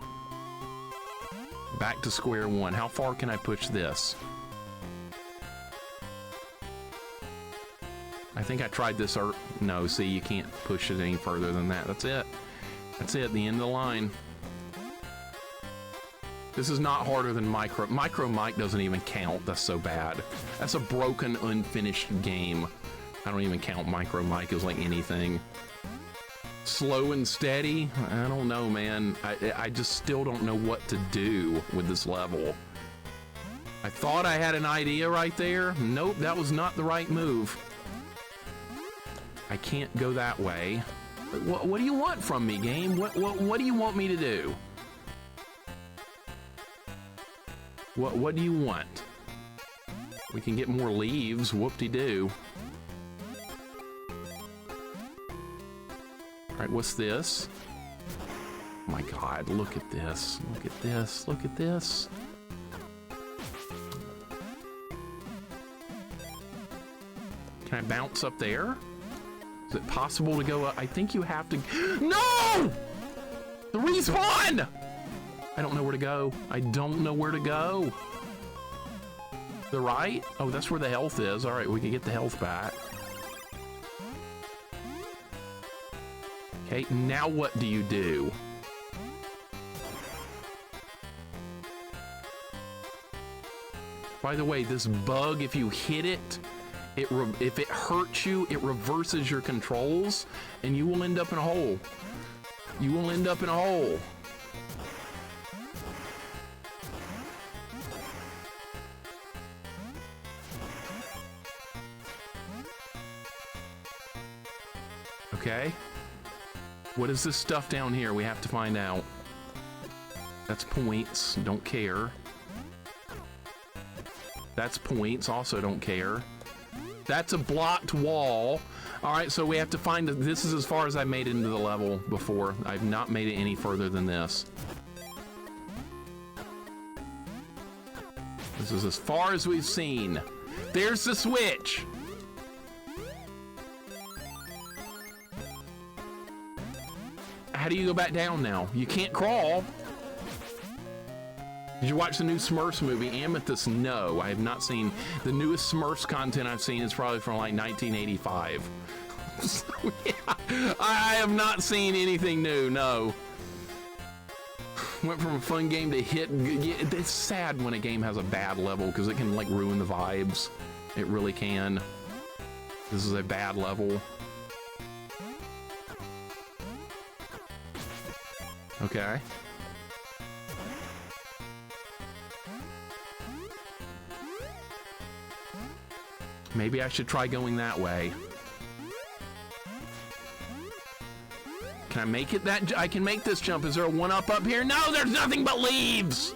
Back to square one. How far can I push this? I think I tried this. No, see, you can't push it any further than that. That's it. That's it. The end of the line. This is not harder than Micro. Micro Mike doesn't even count. That's so bad. That's a broken, unfinished game. I don't even count Micro Mike as like anything. Slow and steady? I don't know, man. I just still don't know what to do with this level. I thought I had an idea right there. Nope, that was not the right move. I can't go that way. What do you want from me, game? What do you want me to do? What do you want? We can get more leaves. Whoop-de-doo. All right, what's this? Oh my God, look at this. Look at this. Look at this. Can I bounce up there? Is it possible to go up? I think you have to... No! The respawn! I don't know where to go. I don't know where to go. The right? Oh, that's where the health is. All right, we can get the health back. Okay, now what do you do? By the way, this bug, if you hit it, if it hurts you, it reverses your controls, and you will end up in a hole. You will end up in a hole. Okay. What is this stuff down here? We have to find out. That's points. Don't care. That's points. Also don't care. That's a blocked wall. All right, so we have to find... This is as far as I made it into the level before. I've not made it any further than this. This is as far as we've seen. There's the switch. How do you go back down now? You can't crawl. Did you watch the new SMURFS movie, Amethyst? No, I have not seen. The newest SMURFS content I've seen is probably from like 1985. So, yeah, I have not seen anything new, no. Went from a fun game to hit. It's sad when a game has a bad level because it can like ruin the vibes. It really can. This is a bad level. Okay. Maybe I should try going that way. Can I make it that? I can make this jump. Is there a one-up up here? No, there's nothing but leaves!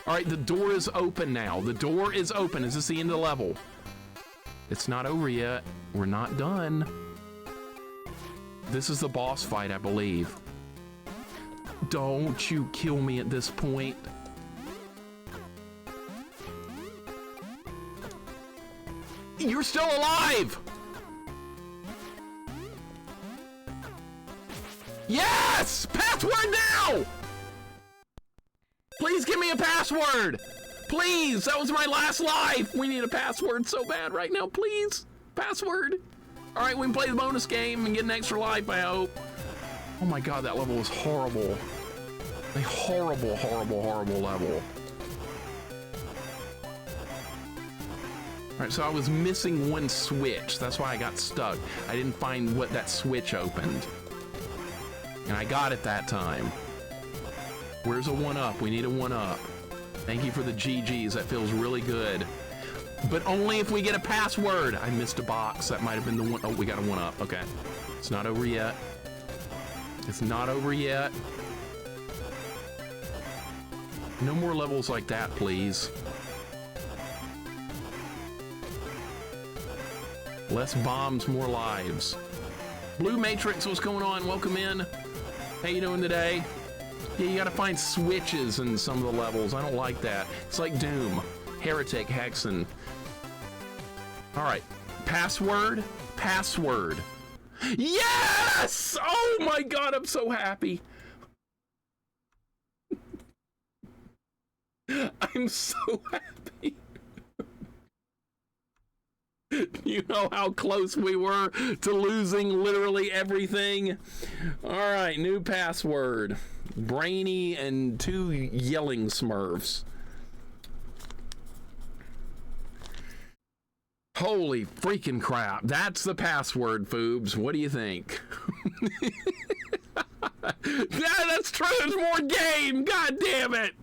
All right, the door is open now. The door is open. Is this the end of the level? It's not over yet. We're not done. This is the boss fight, I believe. Don't you kill me at this point. You're still alive! Yes! Password now! Please give me a password! Please! That was my last life! We need a password so bad right now, please! Password! Alright, we can play the bonus game and get an extra life, I hope. Oh my god, that level was horrible. A horrible, horrible, horrible level. Alright, so I was missing one switch. That's why I got stuck. I didn't find what that switch opened. And I got it that time. Where's a one-up? We need a one-up. Thank you for the GGs. That feels really good. But only if we get a password. I missed a box. That might have been the one. Oh, we got a one-up. Okay. It's not over yet. It's not over yet. No more levels like that, please. Less bombs, more lives. Blue Matrix, what's going on? Welcome in. How you doing today? Yeah, you gotta find switches in some of the levels. I don't like that. It's like Doom. Heretic, Hexen. All right. Password. Password. Yes! Oh my god, I'm so happy. I'm so happy. You know how close we were to losing literally everything? All right, new password. Brainy and 2 yelling Smurfs. Holy freaking crap. That's the password, Foobs. What do you think? Yeah, that's true. There's more game. God damn it.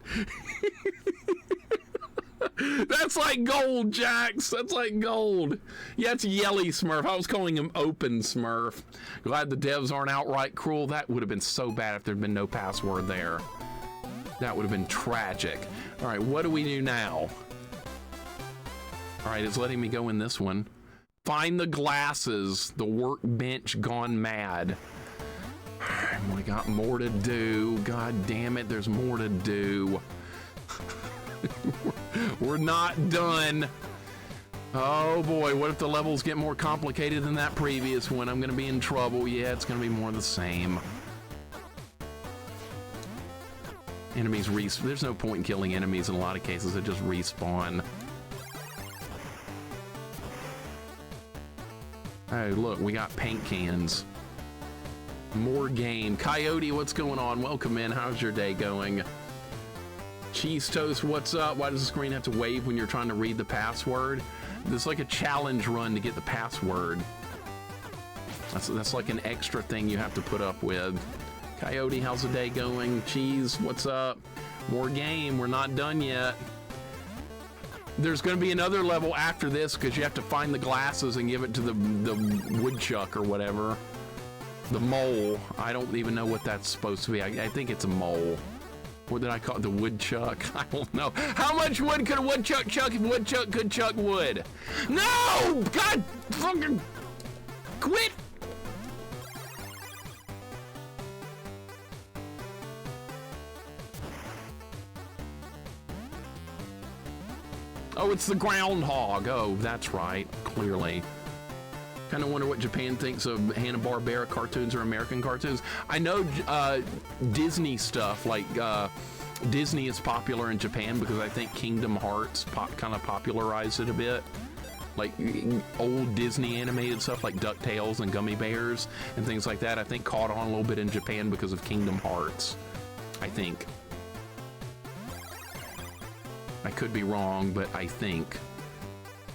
That's like gold, Jax. That's like gold. Yeah, it's Yelly Smurf. I was calling him Open Smurf. Glad the devs aren't outright cruel. That would have been so bad if there'd been no password there. That would have been tragic. All right, what do we do now? All right, it's letting me go in this one. Find the glasses. The workbench gone mad. We got more to do. God damn it, there's more to do. We're not done. Oh boy, what if the levels get more complicated than that previous one? I'm gonna be in trouble. Yeah, it's gonna be more of the same. Enemies respawn. There's no point in killing enemies in a lot of cases. They just respawn. Oh, look, we got paint cans. More game. Coyote, what's going on? Welcome in. How's your day going? Cheese Toast, what's up? Why does the screen have to wave when you're trying to read the password? There's like a challenge run to get the password. That's like an extra thing you have to put up with. Coyote, how's the day going? Cheese, what's up? More game, we're not done yet. There's going to be another level after this because you have to find the glasses and give it to the woodchuck or whatever. The mole. I don't even know what that's supposed to be. I think it's a mole. What did I call it? The woodchuck? I don't know. How much wood could a woodchuck chuck if woodchuck could chuck wood? No! God fucking quit! Oh, it's the groundhog. Oh, that's right. Clearly. Kind of wonder what Japan thinks of Hanna-Barbera cartoons or American cartoons. I know Disney stuff, like Disney is popular in Japan because I think Kingdom Hearts kind of popularized it a bit. Like old Disney animated stuff like DuckTales and Gummy Bears and things like that, I think caught on a little bit in Japan because of Kingdom Hearts, I think. I could be wrong, but I think.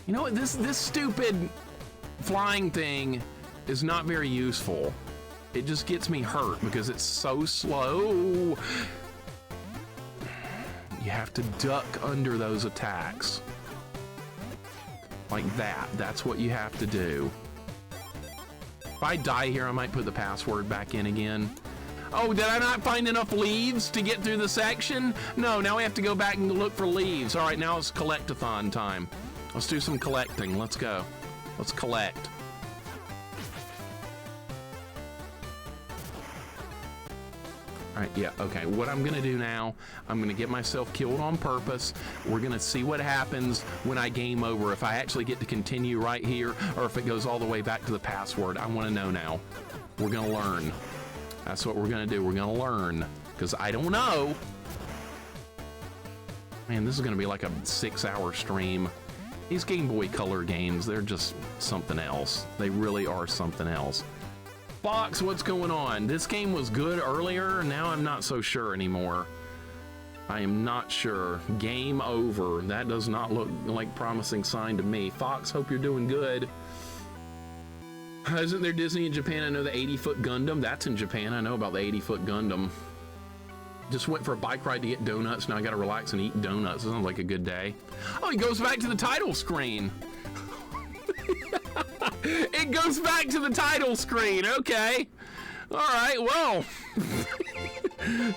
You know what, this stupid flying thing is not very useful. It just gets me hurt because it's so slow. You have to duck under those attacks. Like that. That's what you have to do. If I die here, I might put the password back in again. Oh, did I not find enough leaves to get through the section? No, now we have to go back and look for leaves. All right, now it's collect-a-thon time. Let's do some collecting. Let's go. Let's collect. All right, yeah, okay. What I'm gonna do now, I'm gonna get myself killed on purpose. We're gonna see what happens when I game over, if I actually get to continue right here, or if it goes all the way back to the password. I wanna know now. We're gonna learn. That's what we're gonna do. We're gonna learn, because I don't know. Man, this is gonna be like a 6-hour stream. These Game Boy Color games, they're just something else. They really are something else. Fox, what's going on? This game was good earlier. Now I'm not so sure anymore. I am not sure. Game over. That does not look like a promising sign to me. Fox, hope you're doing good. Isn't there Disney in Japan? I know the 80-foot Gundam. That's in Japan. I know about the 80-foot Gundam. Just went for a bike ride to get donuts. Now I gotta relax and eat donuts. Sounds like a good day. Oh, he goes back to the title screen. It goes back to the title screen. Okay. All right, well.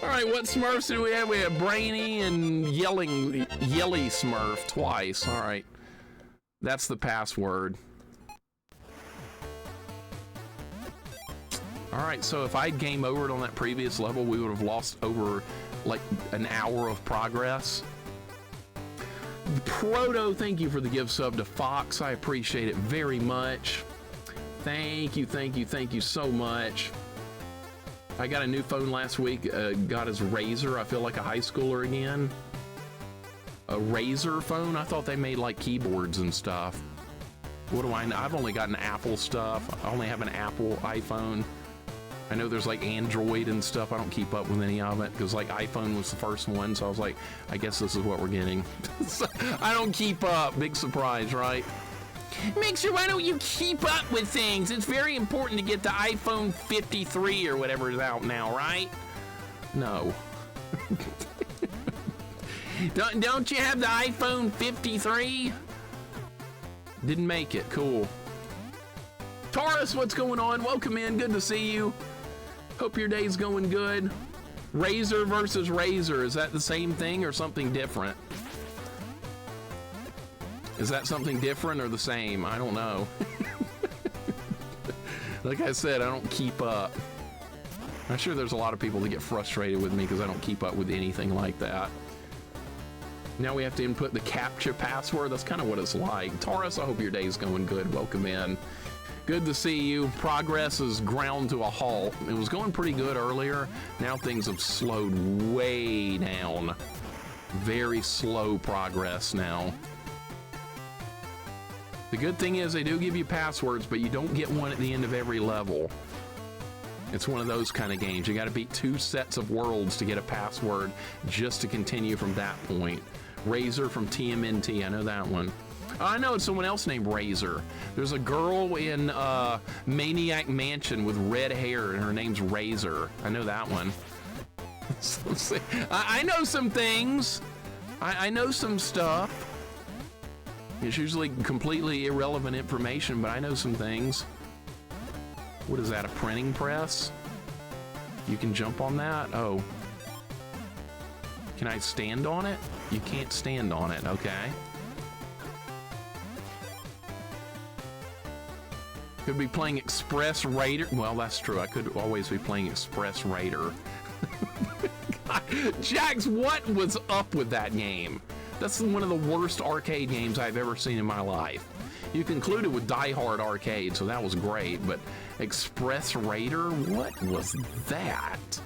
All right, what Smurfs do we have? We have Brainy and Yelly Smurf twice. All right. That's the password. All right, so if I'd game over it on that previous level, we would have lost over like an hour of progress. Proto, thank you for the gift sub to Fox. I appreciate it very much. Thank you, thank you, thank you so much. I got a new phone last week, got his Razor. I feel like a high schooler again. A Razor phone? I thought they made like keyboards and stuff. What do I know? I've only gotten Apple stuff. I only have an Apple iPhone. I know there's like Android and stuff. I don't keep up with any of it because like iPhone was the first one, so I was like, I guess this is what we're getting. So, I don't keep up. Big surprise, right? Mixer, why don't you keep up with things? It's very important to get the iPhone 53 or whatever is out now, right? No. Don't you have the iPhone 53? Didn't make it. Cool. Taurus, what's going on? Welcome in. Good to see you. Hope your day's going good. Razor versus Razor. Is that the same thing or something different? Is that something different or the same? I don't know. Like I said, I don't keep up. I'm sure there's a lot of people that get frustrated with me because I don't keep up with anything like that. Now we have to input the CAPTCHA password. That's kind of what it's like. Taurus, I hope your day's going good. Welcome in. Good to see you. Progress is ground to a halt. It was going pretty good earlier. Now things have slowed way down. Very slow progress now. The good thing is they do give you passwords, but you don't get one at the end of every level. It's one of those kind of games. You got to beat 2 sets of worlds to get a password just to continue from that point. Razor from TMNT, I know that one. I know it's someone else named Razor. There's a girl in Maniac Mansion with red hair, and her name's Razor. I know that one. Let's see. I know some things. I know some stuff. It's usually completely irrelevant information, but I know some things. What is that, a printing press? You can jump on that? Oh. Can I stand on it? You can't stand on it, okay. Could be playing Express Raider. Well, that's true. I could always be playing Express Raider. Jax, what was up with that game? That's one of the worst arcade games I've ever seen in my life. You concluded with Die Hard Arcade, so that was great, but Express Raider, what was that?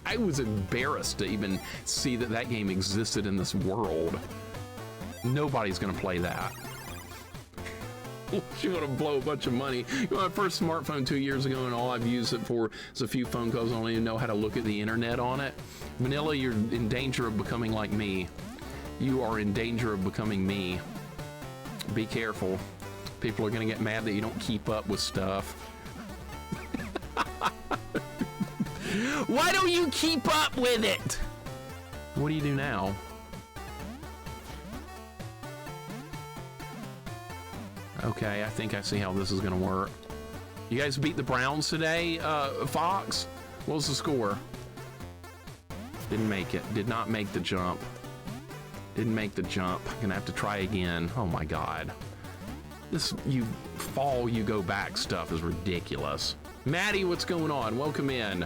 I was embarrassed to even see that that game existed in this world. Nobody's gonna play that. You want to blow a bunch of money. My first smartphone 2 years ago, and all I've used it for is a few phone calls. I don't even know how to look at the internet on it. Vanilla, you're in danger of becoming like me. You are in danger of becoming me. Be careful. People are going to get mad that you don't keep up with stuff. Why don't you keep up with it? What do you do now? Okay, I think I see how this is going to work. You guys beat the Browns today, Fox? What was the score? Didn't make it. Did not make the jump. Didn't make the jump. Gonna have to try again. Oh my God. This you fall, you go back stuff is ridiculous. Maddie, what's going on? Welcome in.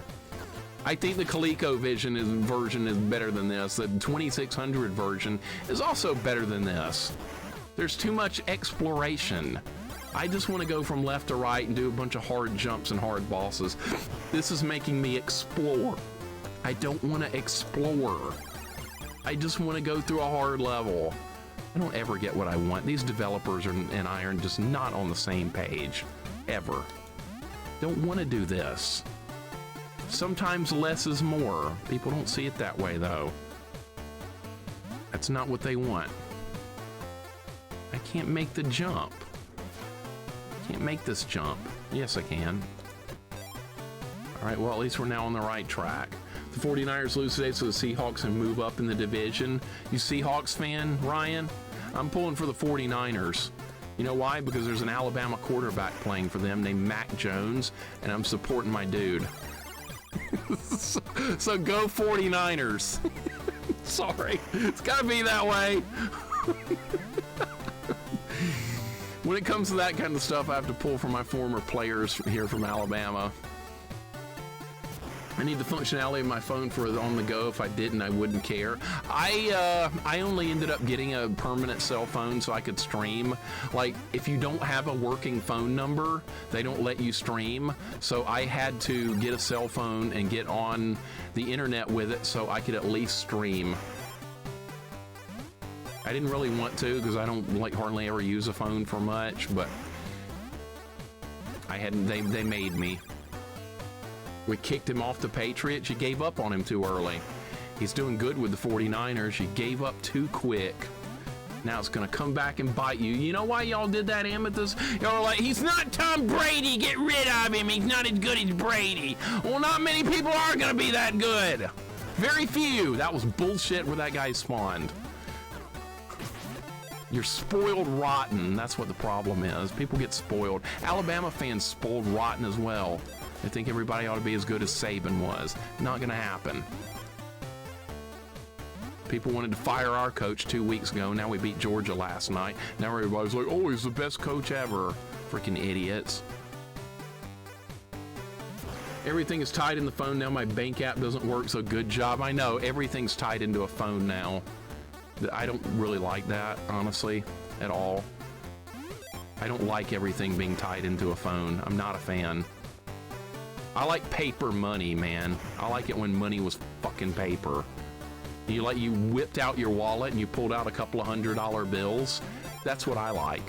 I think the ColecoVision version is better than this. The 2600 version is also better than this. There's too much exploration. I just want to go from left to right and do a bunch of hard jumps and hard bosses. This is making me explore. I don't want to explore. I just want to go through a hard level. I don't ever get what I want. These developers and I are just not on the same page, ever. Don't want to do this. Sometimes less is more. People don't see it that way, though. That's not what they want. I can't make the jump. Can't make this jump. Yes, I can. All right, well, at least we're now on the right track. The 49ers lose today, so the Seahawks can move up in the division. You Seahawks fan, Ryan? I'm pulling for the 49ers. You know why? Because there's an Alabama quarterback playing for them named Mac Jones, and I'm supporting my dude. So go 49ers. Sorry, it's gotta be that way. When it comes to that kind of stuff, I have to pull from my former players here from Alabama. I need the functionality of my phone for on the go. If I didn't, I wouldn't care. I only ended up getting a permanent cell phone so I could stream. Like, if you don't have a working phone number, they don't let you stream. So I had to get a cell phone and get on the internet with it so I could at least stream. I didn't really want to because I don't like hardly ever use a phone for much, but I hadn't. They made me. We kicked him off the Patriots. You gave up on him too early. He's doing good with the 49ers. You gave up too quick. Now it's going to come back and bite you. You know why y'all did that, Amethyst? Y'all were like, he's not Tom Brady. Get rid of him. He's not as good as Brady. Well, not many people are going to be that good. Very few. That was bullshit where that guy spawned. You're spoiled rotten. That's what the problem is. People get spoiled. Alabama fans spoiled rotten as well. They think everybody ought to be as good as Saban was. Not going to happen. People wanted to fire our coach 2 weeks ago. Now we beat Georgia last night. Now everybody's like, oh, he's the best coach ever. Freaking idiots. Everything is tied in the phone now. My bank app doesn't work, so good job. I know, everything's tied into a phone now. I don't really like that, honestly, at all. I don't like everything being tied into a phone. I'm not a fan. I like paper money, man. I like it when money was fucking paper. You whipped out your wallet and you pulled out a couple of $100 bills. That's what I like.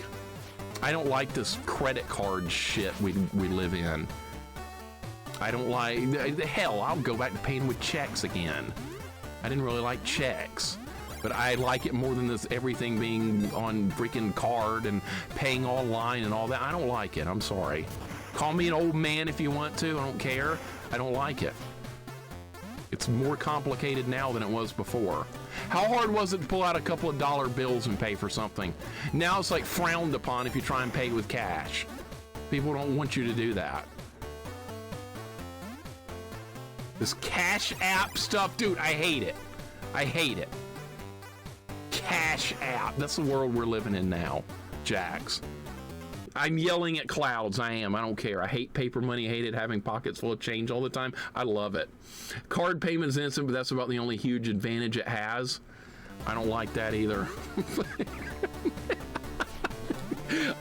I don't like this credit card shit we live in. I don't like, hell, I'll go back to paying with checks again. I didn't really like checks, but I like it more than this everything being on freaking card and paying online and all that. I don't like it, I'm sorry. Call me an old man if you want to, I don't care. I don't like it. It's more complicated now than it was before. How hard was it to pull out a couple of dollar bills and pay for something? Now it's like frowned upon if you try and pay with cash. People don't want you to do that. This Cash App stuff, dude, I hate it. I hate it. Cash App, that's the world we're living in now, Jax. I'm yelling at clouds, I am, I don't care. I hate paper money, I hate it having pockets full of change all the time. I love it. Card payment is instant, but that's about the only huge advantage it has. I don't like that either.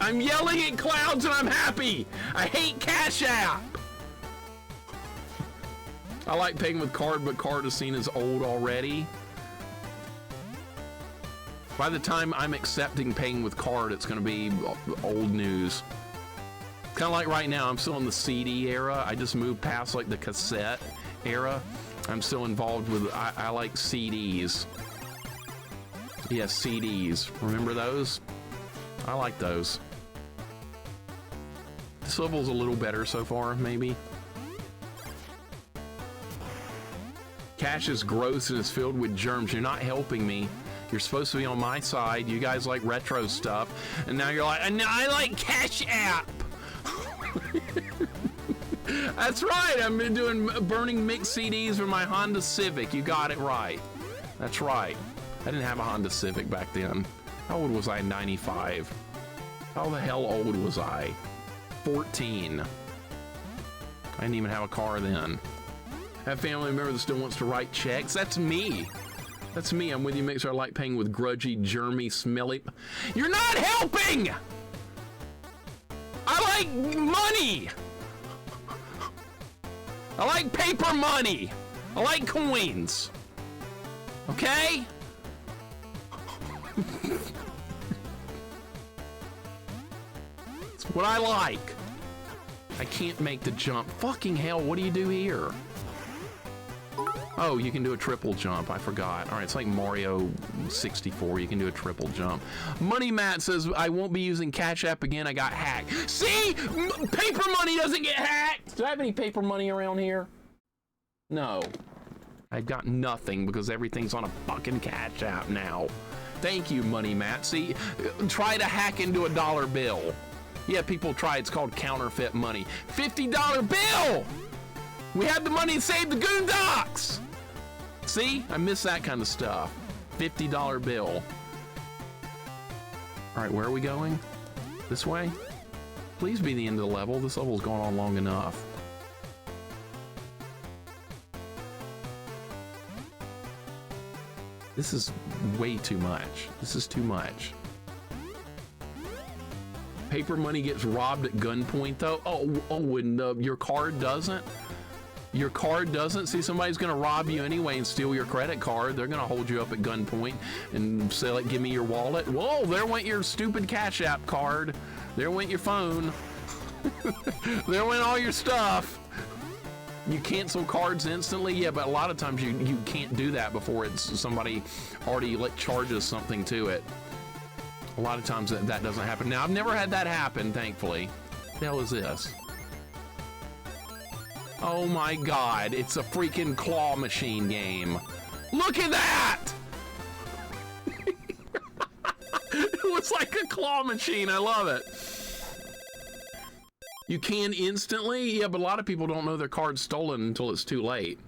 I'm yelling at clouds and I'm happy. I hate Cash App. I like paying with card, but card is seen as old already. By the time I'm accepting paying with card, it's going to be old news. Kind of like right now, I'm still in the CD era. I just moved past like the cassette era. I'm still involved with, I like CDs. Yes, CDs. Remember those? I like those. This level's a little better so far, maybe. Cash is gross and is filled with germs. You're not helping me. You're supposed to be on my side. You guys like retro stuff. And now you're like, I like Cash App. That's right. I've been doing burning mixed CDs for my Honda Civic. You got it right. That's right. I didn't have a Honda Civic back then. How old was I in 95? How the hell old was I? 14. I didn't even have a car then. I have a family member that still wants to write checks. That's me. That's me. I'm with you, Mixer. I like paying with grudgy, germy, smelly. You're not helping! I like money! I like paper money! I like coins. Okay? It's what I like. I can't make the jump. Fucking hell, what do you do here? Oh, you can do a triple jump. I forgot. All right, it's like Mario 64. You can do a triple jump. Money Matt says, I won't be using Cash App again. I got hacked. See? Paper money doesn't get hacked. Do I have any paper money around here? No. I've got nothing because everything's on a fucking Cash App now. Thank you, Money Matt. See, try to hack into a dollar bill. Yeah, people try. It's called counterfeit money. $50 bill! We had the money to save the Goondocks! See? I miss that kind of stuff. $50 bill. All right, where are we going? This way? Please be the end of the level. This level's gone on long enough. This is way too much. This is too much. Paper money gets robbed at gunpoint, though. Oh, and your card doesn't? Your card doesn't? See, somebody's gonna rob you anyway and steal your credit card. They're gonna hold you up at gunpoint and say, like, give me your wallet. Whoa, there went your stupid Cash App card. There went your phone. There went all your stuff. You cancel cards instantly? Yeah, but a lot of times you can't do that before it's somebody already like charges something to it. A lot of times that doesn't happen. Now, I've never had that happen, thankfully. What the hell is this? Oh my God, it's a freaking claw machine game. Look at that! It looks like a claw machine, I love it. You can instantly? Yeah, but a lot of people don't know their card's stolen until it's too late.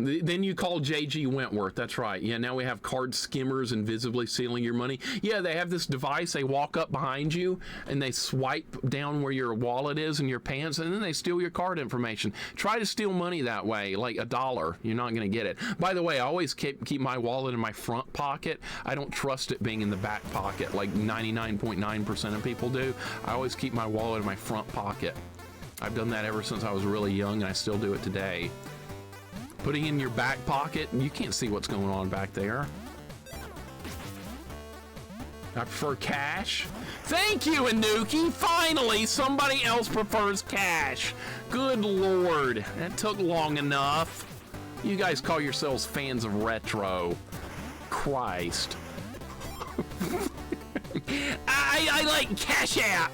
Then you call JG Wentworth, that's right. Yeah, now we have card skimmers invisibly stealing your money. Yeah, they have this device, they walk up behind you and they swipe down where your wallet is in your pants and then they steal your card information. Try to steal money that way, like $1. You're not gonna get it. By the way, I always keep my wallet in my front pocket. I don't trust it being in the back pocket like 99.9% of people do. I always keep my wallet in my front pocket. I've done that ever since I was really young and I still do it today. Putting in your back pocket, you can't see what's going on back there. I prefer cash. Thank you, Anuki. Finally, somebody else prefers cash. Good Lord, that took long enough. You guys call yourselves fans of retro. Christ. I like Cash App.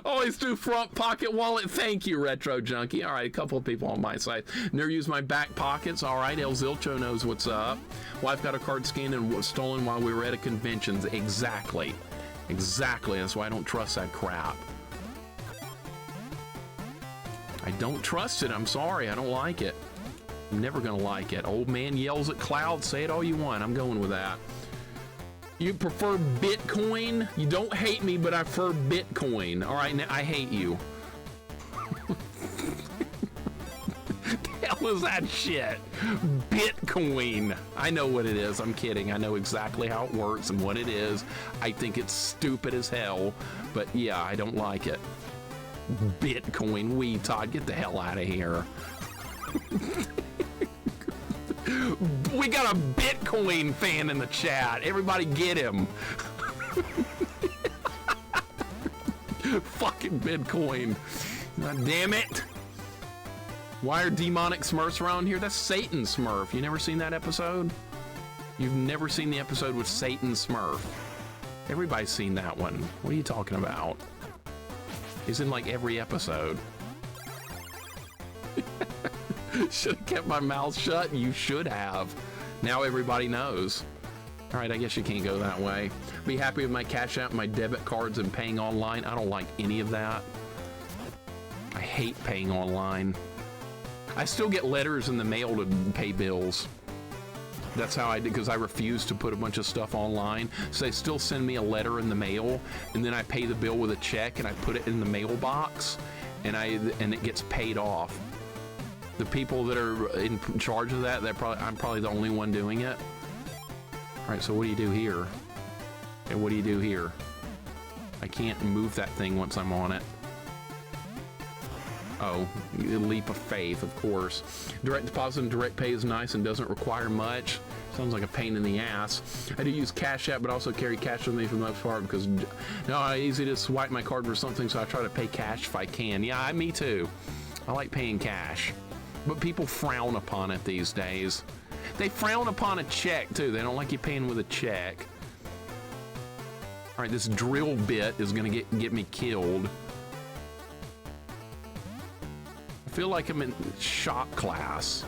Always do front pocket wallet. Thank you, Retro Junkie. All right, a couple of people on my side. Never use my back pockets. All right, El Zilcho knows what's up. Wife got a card scanned and was stolen while we were at a convention. Exactly. Exactly. That's why I don't trust that crap. I don't trust it. I'm sorry. I don't like it. I'm never going to like it. Old man yells at clouds. Say it all you want. I'm going with that. You prefer Bitcoin? You don't hate me, but I prefer Bitcoin. All right, now I hate you. The hell is that shit? Bitcoin. I know what it is. I'm kidding. I know exactly how it works and what it is. I think it's stupid as hell, but yeah, I don't like it. Bitcoin. Wee Todd, get the hell out of here. We got a Bitcoin fan in the chat. Everybody get him. Fucking Bitcoin. God damn it. Why are demonic Smurfs around here? That's Satan Smurf. You never seen that episode? You've never seen the episode with Satan Smurf. Everybody's seen that one. What are you talking about? He's in like every episode. Should have kept my mouth shut. You should have. Now everybody knows. All right, I guess you can't go that way. Be happy with my Cash App, my debit cards, and paying online. I don't like any of that. I hate paying online. I still get letters in the mail to pay bills. That's how I did, because I refuse to put a bunch of stuff online. So they still send me a letter in the mail, and then I pay the bill with a check, and I put it in the mailbox, and it gets paid off. The people that are in charge of that, I'm probably the only one doing it. All right, so what do you do here? And what do you do here? I can't move that thing once I'm on it. Oh, leap of faith, of course. Direct deposit and direct pay is nice and doesn't require much. Sounds like a pain in the ass. I do use Cash App, but also carry cash with me for the most part because no, easy to swipe my card for something, so I try to pay cash if I can. Yeah, me too. I like paying cash. But people frown upon it these days. They frown upon a check, too. They don't like you paying with a check. All right, this drill bit is going to get me killed. I feel like I'm in shop class.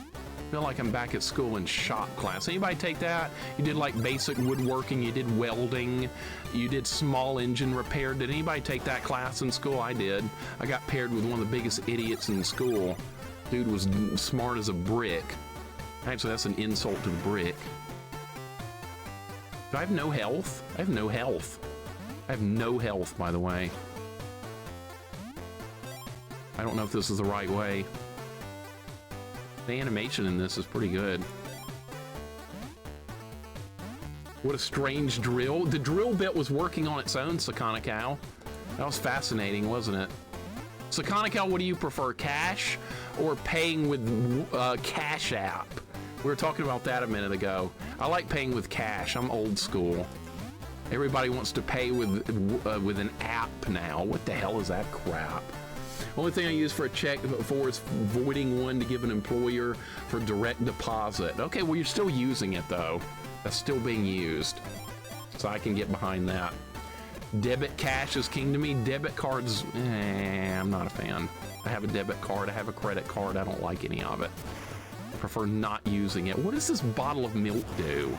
I feel like I'm back at school in shop class. Anybody take that? You did like basic woodworking, you did welding, you did small engine repair. Did anybody take that class in school? I did. I got paired with one of the biggest idiots in school. Dude was smart as a brick. Actually, that's an insult to the brick. Do I have no health? I have no health. I have no health, by the way. I don't know if this is the right way. The animation in this is pretty good. What a strange drill. The drill bit was working on its own, Sakana Cow. That was fascinating, wasn't it? Sakana Cow, what do you prefer, cash or paying with Cash App? We were talking about that a minute ago. I like paying with cash. I'm old school. Everybody wants to pay with an app now. What the hell is that crap? Only thing I use for a check for is voiding one to give an employer for direct deposit. Okay, well, you're still using it, though. That's still being used. So I can get behind that. Debit cash is king to me. Debit cards, I'm not a fan. I have a debit card. I have a credit card. I don't like any of it. I prefer not using it. What does this bottle of milk do?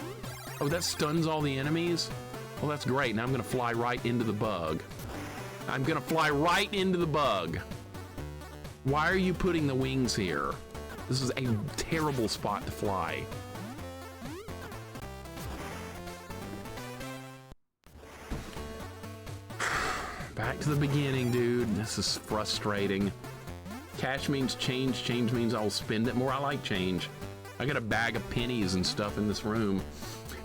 Oh, that stuns all the enemies? Well, that's great. Now I'm going to fly right into the bug. I'm going to fly right into the bug. Why are you putting the wings here? This is a terrible spot to fly. Back to the beginning, dude. This is frustrating. Cash means change. Change means I'll spend it more. I like change. I got a bag of pennies and stuff in this room.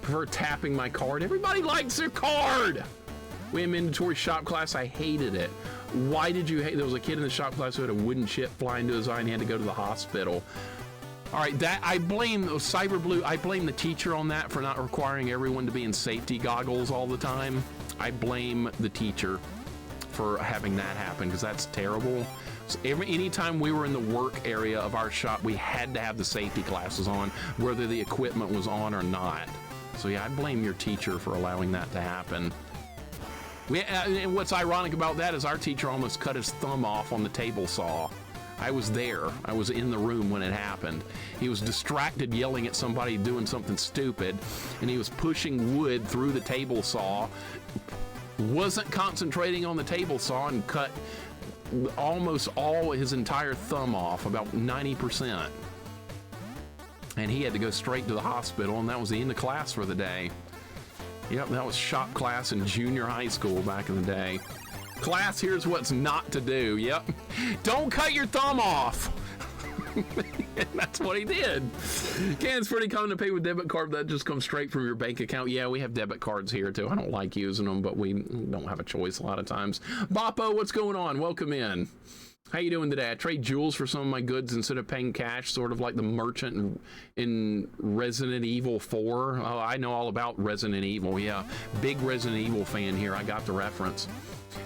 Prefer tapping my card. Everybody likes their card. We had mandatory shop class. I hated it. Why did you hate? There was a kid in the shop class who had a wooden chip fly into his eye and he had to go to the hospital. All right, that I blame Cyberblue. I blame the teacher on that for not requiring everyone to be in safety goggles all the time. I blame the teacher for having that happen because that's terrible. So anytime we were in the work area of our shop, we had to have the safety glasses on, whether the equipment was on or not. So yeah, I blame your teacher for allowing that to happen. And what's ironic about that is our teacher almost cut his thumb off on the table saw. I was there. I was in the room when it happened. He was distracted yelling at somebody doing something stupid, and he was pushing wood through the table saw, wasn't concentrating on the table saw, and cut almost all his entire thumb off, about 90%. And he had to go straight to the hospital, and that was the end of class for the day. Yep, that was shop class in junior high school back in the day. Class, here's what's not to do. Yep. Don't cut your thumb off. And that's what he did. It's pretty common to pay with debit card. That just comes straight from your bank account. Yeah, we have debit cards here too. I don't like using them, but we don't have a choice a lot of times. Boppo, what's going on? Welcome in. How you doing today? I trade jewels for some of my goods instead of paying cash, sort of like the merchant in Resident Evil 4. Oh, I know all about Resident Evil. Yeah, big Resident Evil fan here. I got the reference.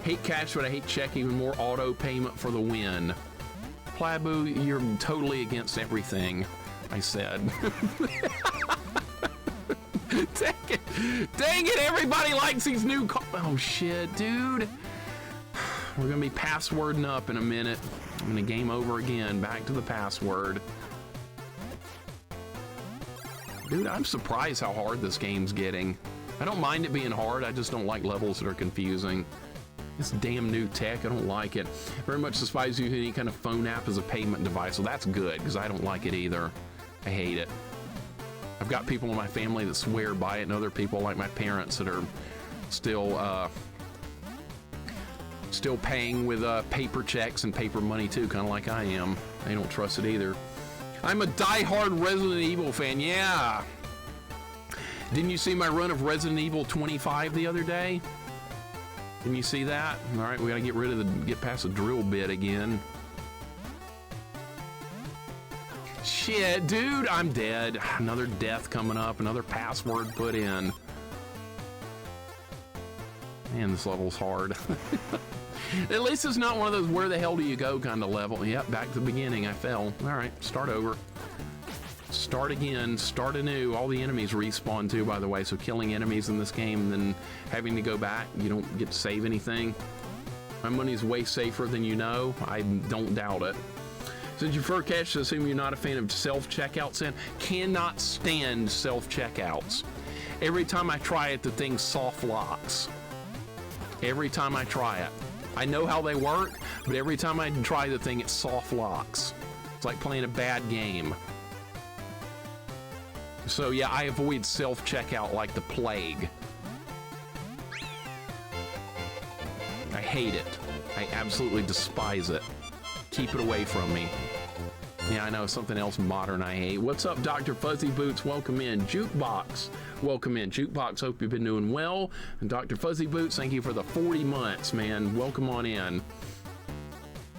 Hate cash, but I hate check. Even more auto payment for the win. Plabu, you're totally against everything I said. Dang it, everybody likes these new oh shit, dude. We're gonna be passwording up in a minute. I'm gonna game over again. Back to the password. Dude, I'm surprised how hard this game's getting. I don't mind it being hard, I just don't like levels that are confusing. This damn new tech, I don't like it. Very much despise using any kind of phone app as a payment device. Well, that's good, because I don't like it either. I hate it. I've got people in my family that swear by it, and other people, like my parents, that are still paying with paper checks and paper money too, kind of like I am. They don't trust it either. I'm a die-hard Resident Evil fan, yeah. Didn't you see my run of Resident Evil 25 the other day? Didn't you see that? All right, we gotta get past the drill bit again. Shit, dude, I'm dead. Another death coming up, another password put in. Man, this level's hard. At least it's not one of those where the hell do you go kind of level. Yep, back to the beginning, I fell. All right, start over. Start again, start anew. All the enemies respawn too, by the way, so killing enemies in this game, then having to go back, you don't get to save anything. My money's way safer than you know. I don't doubt it. Since you prefer cash, I assume you're not a fan of self-checkouts then? Cannot stand self-checkouts. Every time I try it, the thing soft locks. Every time I try it. I know how they work, but every time I try the thing, it soft locks. It's like playing a bad game. So yeah, I avoid self-checkout like the plague. I hate it. I absolutely despise it. Keep it away from me. Yeah, I know, something else modern I hate. What's up, Dr. Fuzzy Boots? Welcome in. Jukebox, welcome in. Jukebox, hope you've been doing well. And Dr. Fuzzy Boots, thank you for the 40 months, man. Welcome on in.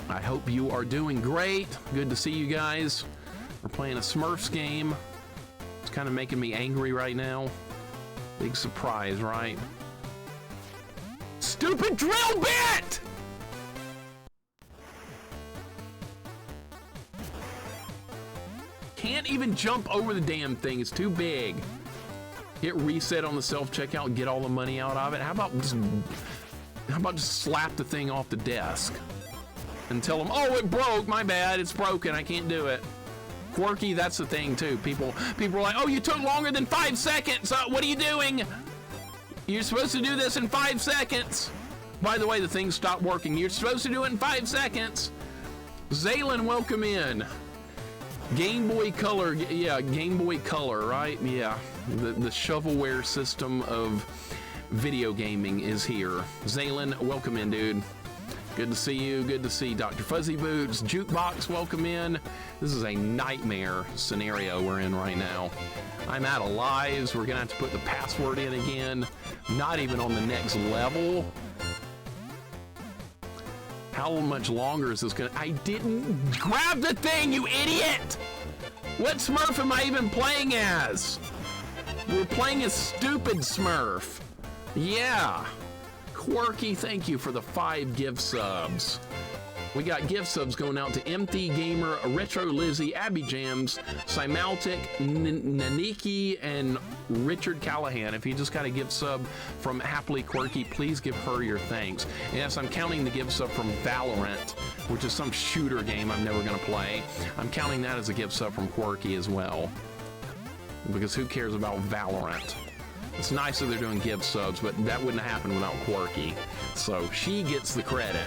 I hope you are doing great. Good to see you guys. We're playing a SMURFS game. It's kind of making me angry right now. Big surprise, right? Stupid drill bit! Can't even jump over the damn thing. It's too big. Hit reset on the self-checkout and get all the money out of it. How about just slap the thing off the desk and tell them, oh, it broke, my bad, it's broken, I can't do it. Quirky, that's the thing too. People are like, oh, you took longer than 5 seconds. What are you doing? You're supposed to do this in 5 seconds. By the way, the thing stopped working. You're supposed to do it in 5 seconds. Zaylin, welcome in. Game Boy Color, yeah, Game Boy Color, right? Yeah, the shovelware system of video gaming is here. Zaylin, welcome in, dude. Good to see you. Good to see Dr. Fuzzy Boots. Jukebox, welcome in. This is a nightmare scenario we're in right now. I'm out of lives. We're gonna have to put the password in again. Not even on the next level. How much longer is this gonna... I didn't grab the thing, you idiot! What Smurf am I even playing as? We're playing as Stupid Smurf. Yeah. Quirky, thank you for the 5 gift subs. We got gift subs going out to Empty Gamer, Retro Lizzie, Abby Jams, Simaltic, Naniki, and Richard Callahan. If you just got a gift sub from Happily Quirky, please give her your thanks. And yes, I'm counting the gift sub from Valorant, which is some shooter game I'm never going to play. I'm counting that as a gift sub from Quirky as well. Because who cares about Valorant? It's nice that they're doing gift subs, but that wouldn't have happened without Quirky. So she gets the credit.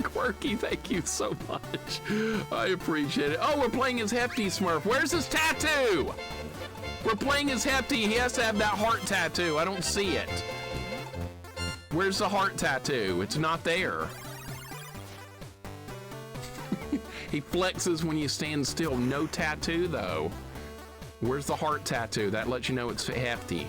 Quirky, thank you so much. I appreciate it. Oh, we're playing as Hefty Smurf. Where's his tattoo? We're playing as Hefty. He has to have that heart tattoo. I don't see it. Where's the heart tattoo? It's not there. He flexes when you stand still. No tattoo, though. Where's the heart tattoo? That lets you know it's Hefty.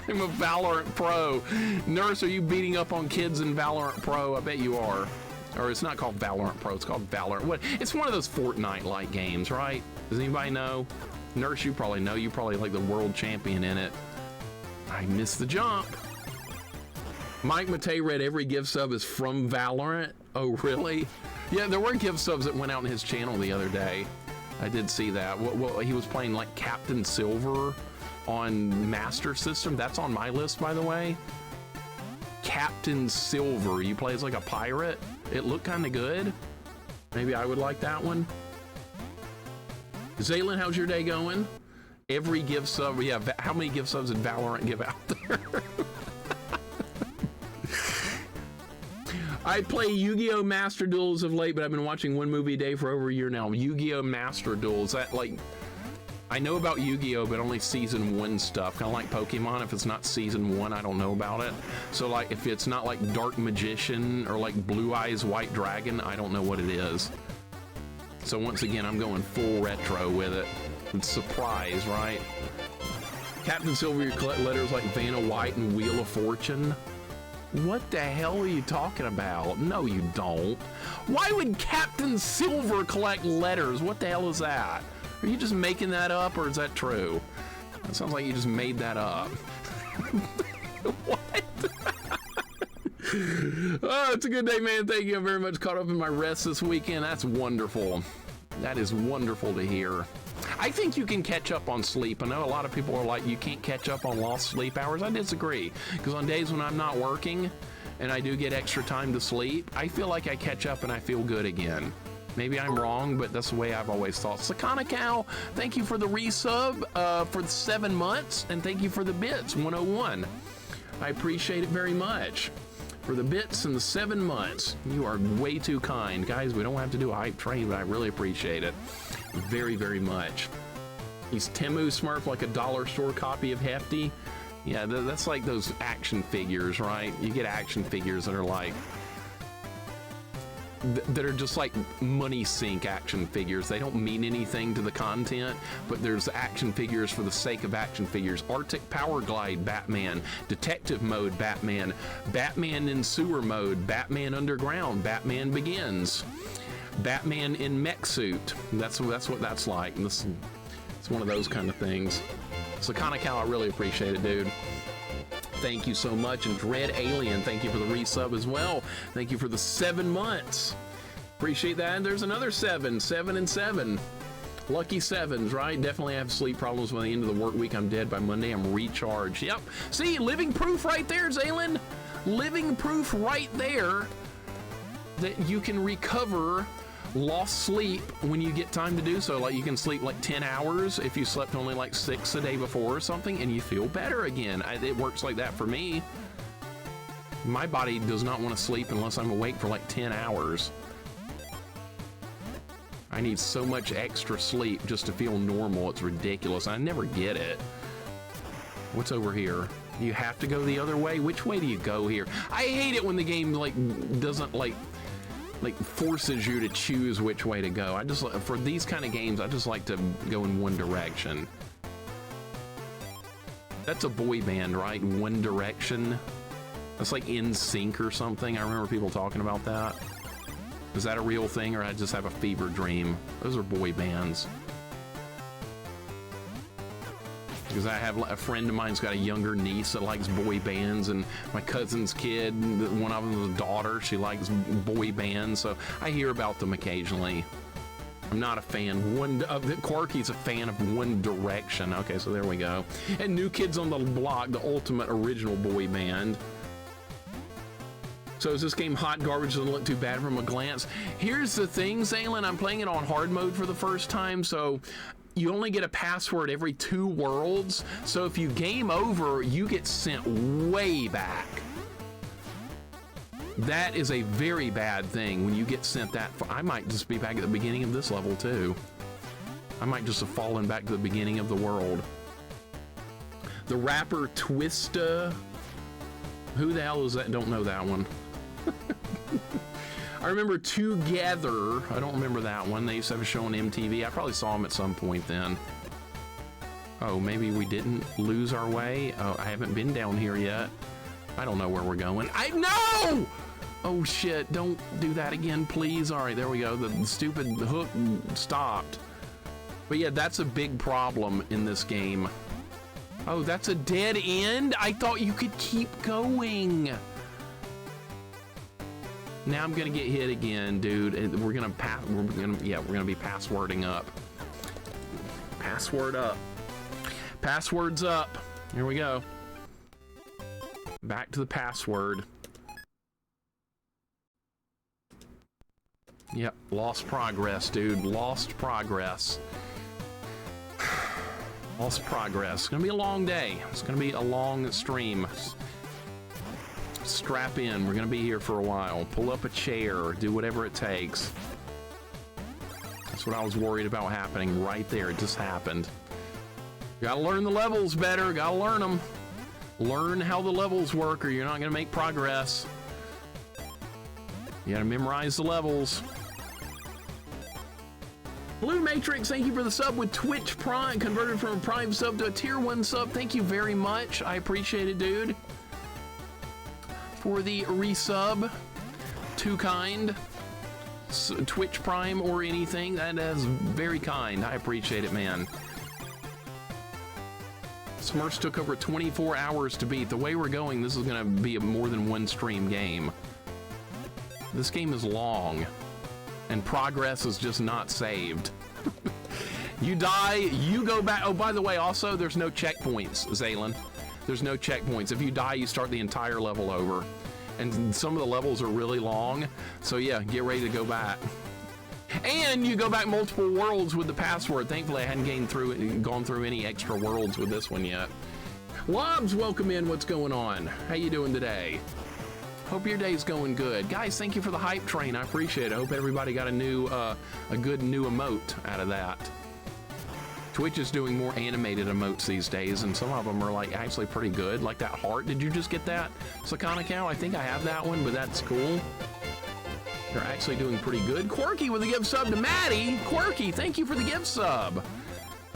I'm a Valorant pro. Nurse, are you beating up on kids in Valorant Pro? I bet you are. Or it's not called Valorant Pro, it's called Valorant. What? It's one of those Fortnite-like games, right? Does anybody know? Nurse, you probably know. You probably like the world champion in it. I missed the jump. Mike Matei read every gift sub is from Valorant. Oh, really? Yeah, there were gift subs that went out on his channel the other day. I did see that. Well, he was playing like Captain Silver on Master System. That's on my list, by the way. Captain Silver. You play as like a pirate. It looked kind of good. Maybe I would like that one. Zaylin, how's your day going? Every gift sub. Yeah, how many gift subs did Valorant give out there? I play Yu-Gi-Oh! Master Duels of late, but I've been watching one movie a day for over a year now. Yu-Gi-Oh! Master Duels. That, like, I know about Yu-Gi-Oh! But only season 1 stuff. Kind of like Pokemon. If it's not season 1, I don't know about it. So, like, if it's not like Dark Magician or like Blue Eyes White Dragon, I don't know what it is. So once again, I'm going full retro with it. It's surprise, right? Captain Silver, you collect letters like Vanna White and Wheel of Fortune. What the hell are you talking about? No, you don't. Why would Captain Silver collect letters? What the hell is that? Are you just making that up, or is that true? That sounds like you just made that up. What? Oh, it's a good day, man. Thank you. I'm very much caught up in my rest this weekend. That's wonderful. That is wonderful to hear. I think you can catch up on sleep. I know a lot of people are like, you can't catch up on lost sleep hours. I disagree, because on days when I'm not working and I do get extra time to sleep, I feel like I catch up and I feel good again. Maybe I'm wrong, but that's the way I've always thought. Sakana Cow, thank you for the resub for the 7 months, and thank you for the bits, 101. I appreciate it very much. For the bits and the 7 months, you are way too kind. Guys, we don't have to do a hype train, but I really appreciate it very, very much. He's Temu Smurf, like a dollar store copy of Hefty. Yeah, that's like those action figures, right? You get action figures that are like, that are just like money sink action figures. They don't mean anything to the content, but there's action figures for the sake of action figures. Arctic Power Glide Batman, Detective Mode Batman, Batman in Sewer Mode, Batman Underground, Batman Begins, Batman in mech suit. That's what that's like. It's one of those kind of things. So Kanakawa, I really appreciate it, dude. Thank you so much. And Dread Alien, thank you for the resub as well. Thank you for the 7 months. Appreciate that. And there's another 7 and 7. Lucky 7s, right? Definitely have sleep problems by the end of the work week. I'm dead by Monday. I'm recharged. Yep. See, living proof right there, Zaylin. Living proof right there that you can recover lost sleep when you get time to do so. Like, you can sleep like 10 hours if you slept only like 6 the day before or something, and you feel better again. It works like that for me. My body does not want to sleep unless I'm awake for like 10 hours. I need so much extra sleep just to feel normal. It's ridiculous. I never get it. What's over here? You have to go the other way? Which way do you go here? I hate it when the game like doesn't like forces you to choose which way to go. I just, for these kind of games, I just like to go in one direction. That's a boy band, right? One Direction. That's like In Sync or something. I remember people talking about that. Is that a real thing, or I just have a fever dream? Those are boy bands. Because I have a friend of mine's got a younger niece that likes boy bands, and my cousin's kid, one of them is a daughter, she likes boy bands, so I hear about them occasionally. I'm not a fan. Quarky's a fan of One Direction. Okay, so there we go. And New Kids on the Block, the ultimate original boy band. So is this game hot garbage? Doesn't look too bad from a glance. Here's the thing, Zaylin, I'm playing it on hard mode for the first time, so you only get a password every 2 worlds. So if you game over, you get sent way back. That is a very bad thing when you get sent that. I might just be back at the beginning of this level too. I might just have fallen back to the beginning of the world. The rapper Twista. Who the hell is that? Don't know that one. I remember Together. I don't remember that one. They used to have a show on MTV. I probably saw them at some point then. Oh, maybe we didn't lose our way. Oh, I haven't been down here yet. I don't know where we're going. No! Oh shit, don't do that again, please. All right, there we go. The stupid hook stopped. But yeah, that's a big problem in this game. Oh, that's a dead end? I thought you could keep going. Now I'm gonna get hit again, dude. We're gonna be passwording up. Password up. Passwords up. Here we go. Back to the password. Yep, lost progress, dude. Lost progress. Lost progress. It's gonna be a long day. It's gonna be a long stream. Strap in. We're gonna be here for a while. Pull up a chair. Do whatever it takes. That's what I was worried about happening right there. It just happened. Gotta learn the levels better. Gotta learn them. Learn how the levels work or you're not gonna make progress. You gotta memorize the levels. Blue Matrix, thank you for the sub with Twitch Prime, converted from a Prime sub to a Tier 1 sub. Thank you very much. I appreciate it, dude. For the resub, too kind. Twitch Prime or anything, that is very kind. I appreciate it, man. SMURFS took over 24 hours to beat. The way we're going, this is gonna be a more than one stream game. This game is long, and progress is just not saved. You die, you go back. Oh, by the way, also, there's no checkpoints, Zaylin. There's no checkpoints. If you die, you start the entire level over. And some of the levels are really long, so yeah, get ready to go back. And you go back multiple worlds with the password. Thankfully, I hadn't gone through any extra worlds with this one yet. Lobs, welcome in. What's going on? How you doing today? Hope your day's going good. Guys, thank you for the hype train. I appreciate it. I hope everybody got a good new emote out of that. Twitch is doing more animated emotes these days, and some of them are like actually pretty good. Like that heart. Did you just get that, Sakana Cow? I think I have that one, but that's cool. They're actually doing pretty good. Quirky with a gift sub to Maddie. Quirky, thank you for the gift sub.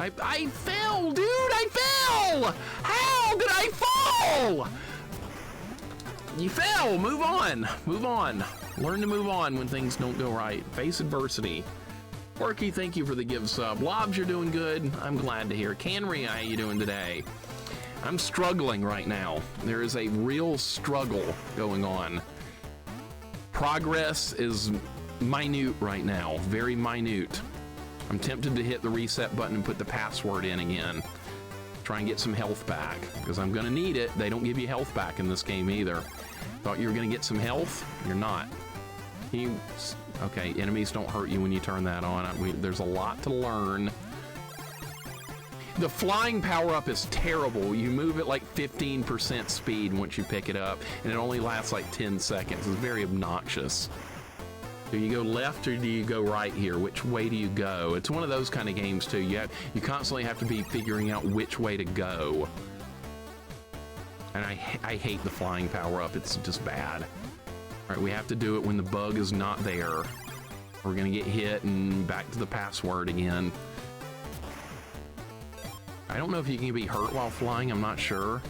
I fell, dude. I fell. How did I fall? You fell. Move on. Move on. Learn to move on when things don't go right. Face adversity. Quirky, thank you for the gift sub. Lobs, you're doing good. I'm glad to hear. Canry, how you doing today? I'm struggling right now. There is a real struggle going on. Progress is minute right now, very minute. I'm tempted to hit the reset button and put the password in again. Try and get some health back, because I'm gonna need it. They don't give you health back in this game either. Thought you were gonna get some health? You're not. Okay, enemies don't hurt you when you turn that on. There's a lot to learn. The flying power-up is terrible. You move at like 15% speed once you pick it up, and it only lasts like 10 seconds. It's very obnoxious. Do you go left or do you go right here? Which way do you go? It's one of those kind of games too. You constantly have to be figuring out which way to go. And I hate the flying power-up. It's just bad. All right, we have to do it when the bug is not there. We're gonna get hit and back to the password again. I don't know if you can be hurt while flying, I'm not sure.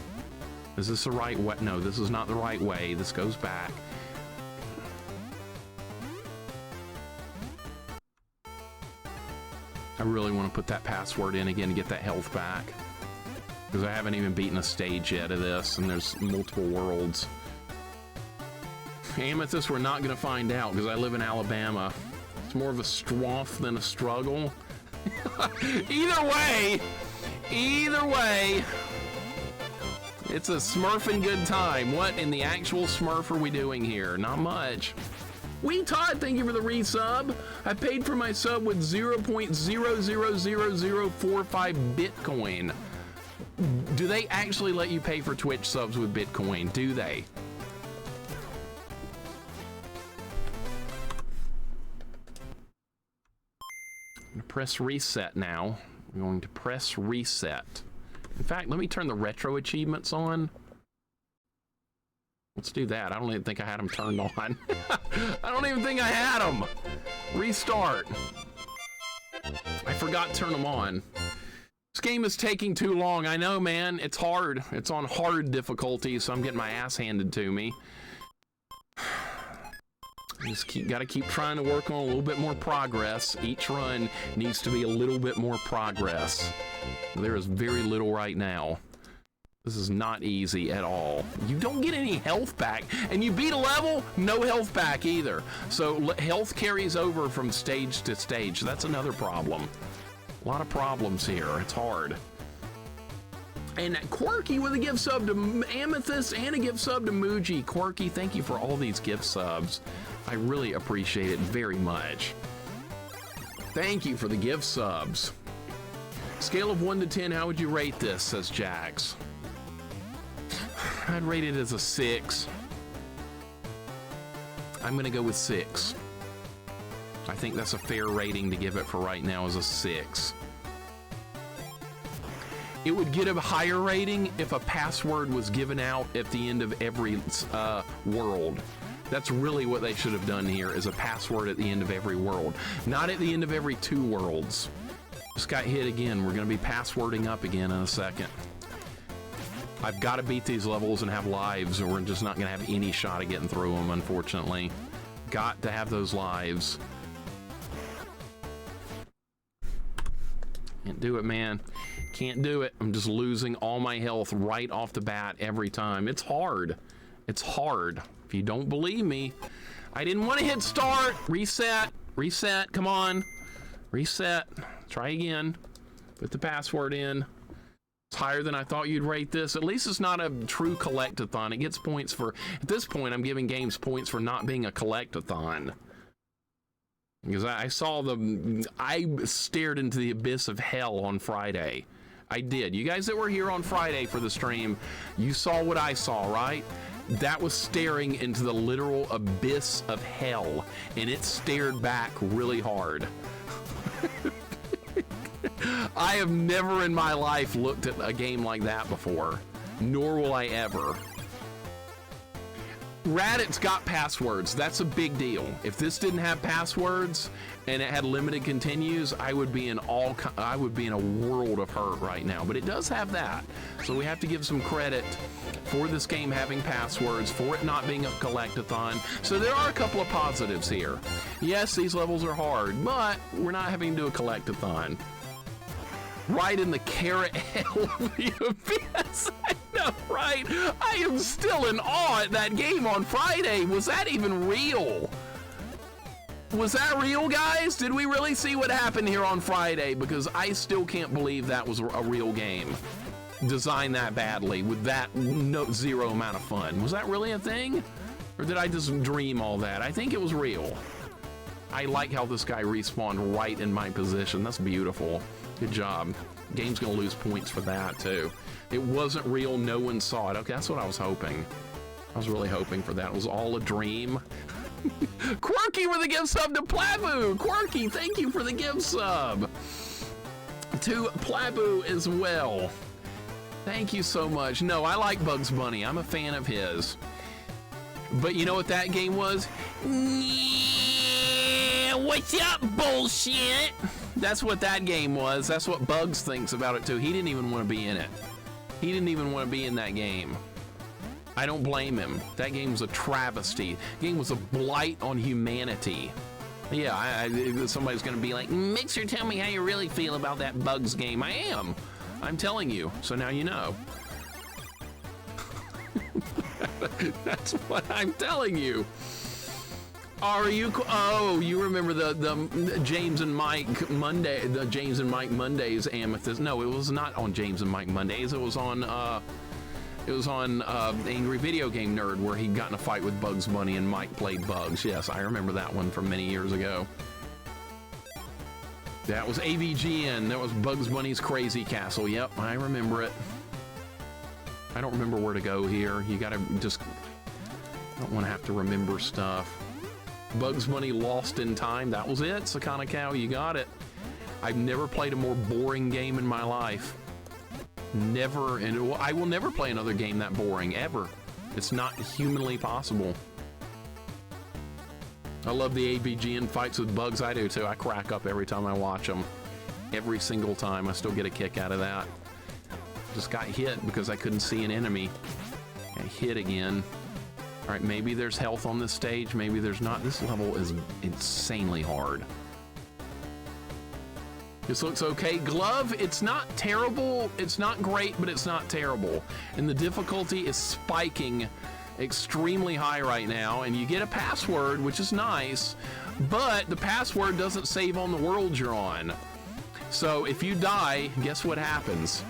Is this the right way? No, this is not the right way. This goes back. I really want to put that password in again to get that health back, because I haven't even beaten a stage yet of this, and there's multiple worlds. Amethyst, we're not going to find out because I live in Alabama. It's more of a swath than a struggle. Either way, it's a smurfing good time. What in the actual smurf are we doing here? Not much. We Todd, thank you for the resub. I paid for my sub with 0.000045 Bitcoin. Do they actually let you pay for Twitch subs with Bitcoin? Do they? I'm gonna press reset now. I'm going to press reset. In fact, let me turn the retro achievements on. Let's do that. I don't even think I had them turned on. I don't even think I had them. Restart. I forgot to turn them on. This game is taking too long. I know, man. It's hard. It's on hard difficulty, so I'm getting my ass handed to me. Gotta keep trying to work on a little bit more progress. Each run needs to be a little bit more progress. There is very little right now. This is not easy at all. You don't get any health back, and you beat a level, no health back either. So health carries over from stage to stage. That's another problem. A lot of problems here. It's hard. And Quirky with a gift sub to Amethyst and a gift sub to Muji. Quirky, thank you for all these gift subs. I really appreciate it very much. Thank you for the gift subs. Scale of 1 to 10, how would you rate this, says Jax. I'd rate it as a 6. I'm gonna go with 6. I think that's a fair rating to give it for right now, as a 6. It would get a higher rating if a password was given out at the end of every world. That's really what they should have done here, is a password at the end of every world. Not at the end of every 2 worlds. Just got hit again. We're going to be passwording up again in a second. I've got to beat these levels and have lives, or we're just not going to have any shot at getting through them, unfortunately. Got to have those lives. Can't do it, man. Can't do it. I'm just losing all my health right off the bat every time. It's hard. It's hard. If you don't believe me, I didn't want to hit start. Reset. Reset. Come on. Reset. Try again. Put the password in. It's higher than I thought you'd rate this. At least it's not a true collect-a-thon. It gets points for... At this point, I'm giving games points for not being a collect-a-thon. Because I saw the... I stared into the abyss of hell on Friday. I did. You guys that were here on Friday for the stream, you saw what I saw, right? That was staring into the literal abyss of hell, and it stared back really hard. I have never in my life looked at a game like that before, nor will I ever. Radit's got passwords. That's a big deal. If this didn't have passwords and it had limited continues, I would be in a world of hurt right now. But it does have that, so we have to give some credit for this game having passwords, for it not being a collect-a-thon. So there are a couple of positives here. Yes, these levels are hard, but we're not having to do a collect-a-thon. Right in the carrot hell of the abyss. I know, right? I am still in awe at that game on Friday. Was that even real? Was that real, guys? Did we really see what happened here on Friday? Because I still can't believe that was a real game. Designed that badly with that zero amount of fun. Was that really a thing? Or did I just dream all that? I think it was real. I like how this guy respawned right in my position. That's beautiful. Good job. Game's gonna lose points for that too. It wasn't real, no one saw it. Okay, that's what I was hoping. I was really hoping for that. It was all a dream. Quirky with a gift sub to Plabu. Quirky, thank you for the gift sub. To Plabu as well. Thank you so much. No, I like Bugs Bunny. I'm a fan of his. But you know what that game was? Yeah, what's up, bullshit? That's what that game was. That's what Bugs thinks about it too. He didn't even want to be in it. He didn't even want to be in that game. I don't blame him. That game was a travesty. The game was a blight on humanity. Yeah, somebody's gonna be like, Mixer, tell me how you really feel about that Bugs game. I am. I'm telling you. So now you know. That's what I'm telling you. Are you? Oh, you remember the James and Mike Monday? The James and Mike Mondays Amethyst? No, it was not on James and Mike Mondays. It was on Angry Video Game Nerd, where he got in a fight with Bugs Bunny and Mike played Bugs. Yes, I remember that one from many years ago. That was AVGN. That was Bugs Bunny's Crazy Castle. Yep, I remember it. I don't remember where to go here. You gotta just... I don't want to have to remember stuff. Bugs Bunny Lost in Time. That was it. Sakana Cow, you got it. I've never played a more boring game in my life. Never, and I will never play another game that boring, ever. It's not humanly possible. I love the AVGN fights with Bugs. I do too. I crack up every time I watch them. Every single time. I still get a kick out of that. Just got hit because I couldn't see an enemy. Got hit again. All right, maybe there's health on this stage. Maybe there's not. This level is insanely hard. This looks okay. Glove, it's not terrible. It's not great, but it's not terrible. And the difficulty is spiking extremely high right now. And you get a password, which is nice, but the password doesn't save on the world you're on. So if you die, guess what happens?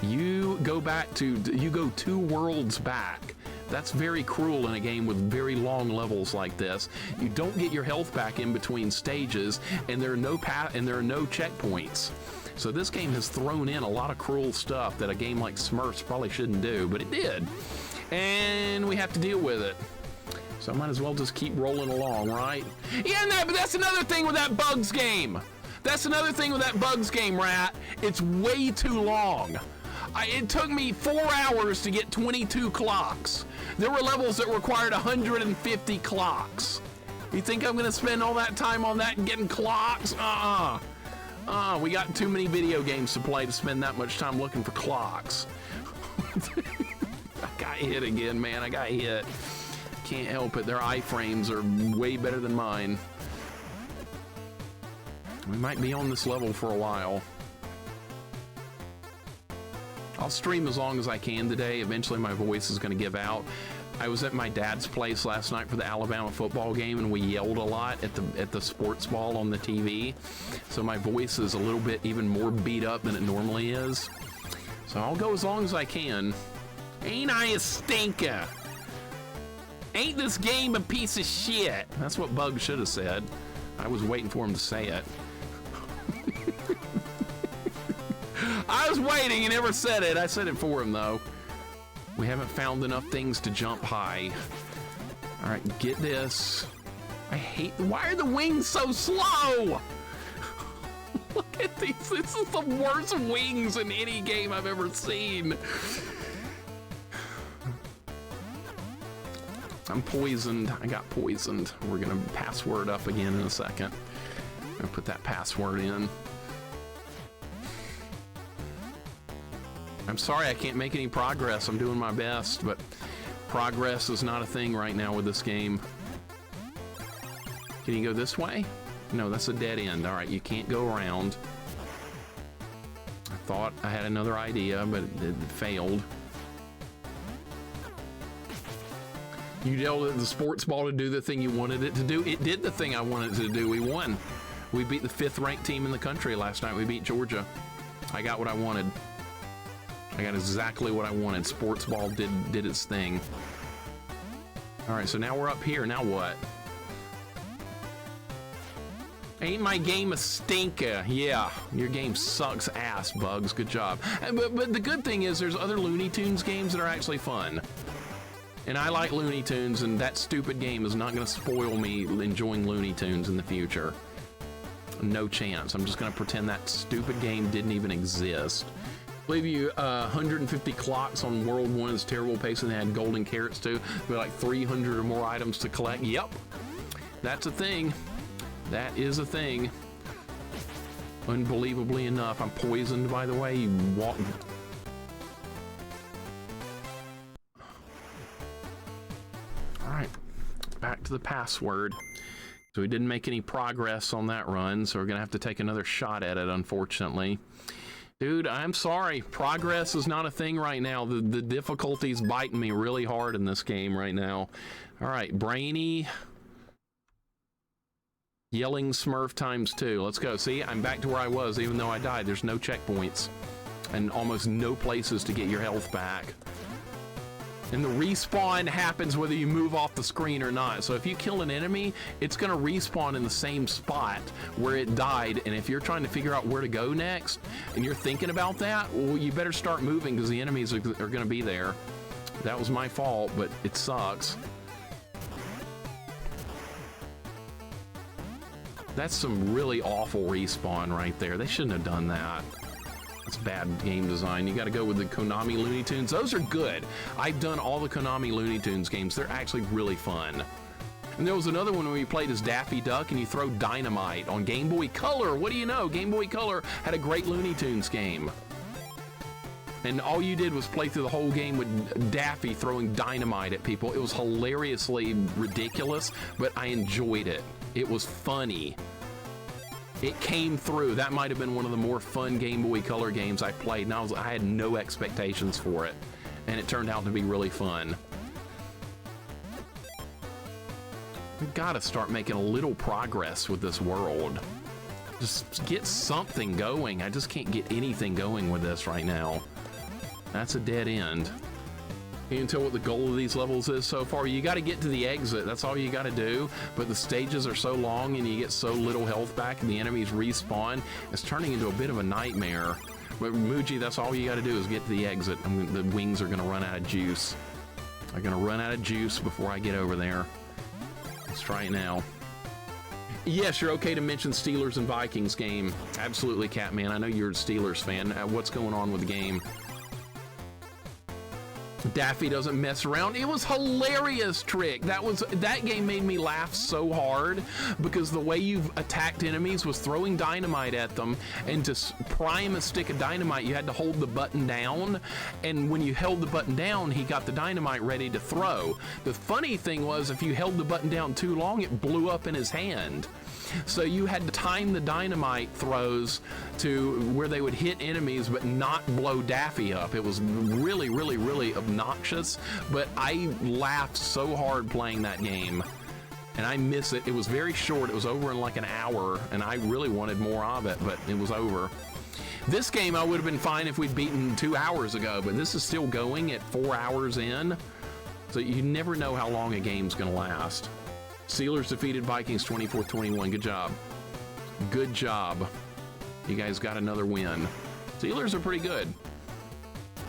You go 2 worlds back. That's very cruel in a game with very long levels like this. You don't get your health back in between stages, and there are no checkpoints. So this game has thrown in a lot of cruel stuff that a game like SMURFS probably shouldn't do, but it did. And we have to deal with it. So I might as well just keep rolling along, right? Yeah, no, but that's another thing with that Bugs game. That's another thing with that Bugs game, Rat. It's way too long. It took me 4 hours to get 22 clocks. There were levels that required 150 clocks. You think I'm gonna spend all that time on that and getting clocks? We got too many video games to play to spend that much time looking for clocks. I got hit again, man. I got hit. Can't help it. Their iframes are way better than mine. We might be on this level for a while. I'll stream as long as I can today. Eventually my voice is going to give out. I was at my dad's place last night for the Alabama football game, and we yelled a lot at the sports ball on the TV. So my voice is a little bit even more beat up than it normally is. So I'll go as long as I can. Ain't I a stinker? Ain't this game a piece of shit? That's what Bug should have said. I was waiting for him to say it. I was waiting, he never said it. I said it for him, though. We haven't found enough things to jump high. All right, get this. I hate, why are the wings so slow? Look at these, this is the worst wings in any game I've ever seen. I'm poisoned, I got poisoned. We're gonna password up again in a second. I'm gonna put that password in. I'm sorry I can't make any progress. I'm doing my best, but progress is not a thing right now with this game. Can you go this way? No, that's a dead end. All right, you can't go around. I thought I had another idea, but it failed. You yelled at the sports ball to do the thing you wanted it to do. It did the thing I wanted it to do. We won. We beat the 5th ranked team in the country last night. We beat Georgia. I got what I wanted. I got exactly what I wanted. Sports ball did its thing. All right, so now we're up here. Now what? Ain't my game a stinker? Yeah, your game sucks ass, Bugs. Good job. But the good thing is there's other Looney Tunes games that are actually fun. And I like Looney Tunes, and that stupid game is not going to spoil me enjoying Looney Tunes in the future. No chance. I'm just going to pretend that stupid game didn't even exist. I believe you 150 clocks on World 1 is terrible pace, and they had golden carrots too. There were like 300 or more items to collect. Yep, that's a thing. That is a thing. Unbelievably enough, I'm poisoned, by the way. You walk. All right, back to the password. So we didn't make any progress on that run, so we're gonna have to take another shot at it, unfortunately. Dude, I'm sorry. Progress is not a thing right now. The difficulty's biting me really hard in this game right now. All right, Brainy. Yelling Smurf ×2. Let's go. See, I'm back to where I was, even though I died. There's no checkpoints and almost no places to get your health back. And the respawn happens whether you move off the screen or not. So if you kill an enemy, it's going to respawn in the same spot where it died. And if you're trying to figure out where to go next and you're thinking about that, well, you better start moving because the enemies are going to be there. That was my fault, but it sucks. That's some really awful respawn right there. They shouldn't have done that. That's bad game design. You got to go with the Konami Looney Tunes. Those are good. I've done all the Konami Looney Tunes games. They're actually really fun. And there was another one where you played as Daffy Duck and you throw dynamite on Game Boy Color. What do you know? Game Boy Color had a great Looney Tunes game. And all you did was play through the whole game with Daffy throwing dynamite at people. It was hilariously ridiculous, but I enjoyed it. It was funny. It came through. That might have been one of the more fun Game Boy Color games I played, and I had no expectations for it, and it turned out to be really fun. We've got to start making a little progress with this world. Just get something going. I just can't get anything going with this right now. That's a dead end. You can tell what the goal of these levels is so far. You got to get to the exit. That's all you got to do. But the stages are so long and you get so little health back and the enemies respawn. It's turning into a bit of a nightmare. But Muji, that's all you got to do is get to the exit. The wings are going to run out of juice. They're going to run out of juice before I get over there. Let's try it now. Yes, you're okay to mention Steelers and Vikings game. Absolutely, Catman. I know you're a Steelers fan. What's going on with the game? Daffy doesn't mess around. It was hilarious, Trick. That game made me laugh so hard because the way you've attacked enemies was throwing dynamite at them, and to prime a stick of dynamite you had to hold the button down, and when you held the button down he got the dynamite ready to throw. The funny thing was if you held the button down too long it blew up in his hand. So you had to time the dynamite throws to where they would hit enemies but not blow Daffy up. It was really, really, really obnoxious, but I laughed so hard playing that game. And I miss it. It was very short. It was over in like an hour, and I really wanted more of it, but it was over. This game I would have been fine if we'd beaten 2 hours ago, but this is still going at 4 hours in. So you never know how long a game's gonna last. Steelers defeated Vikings 24-21. Good job. Good job. You guys got another win. Steelers are pretty good.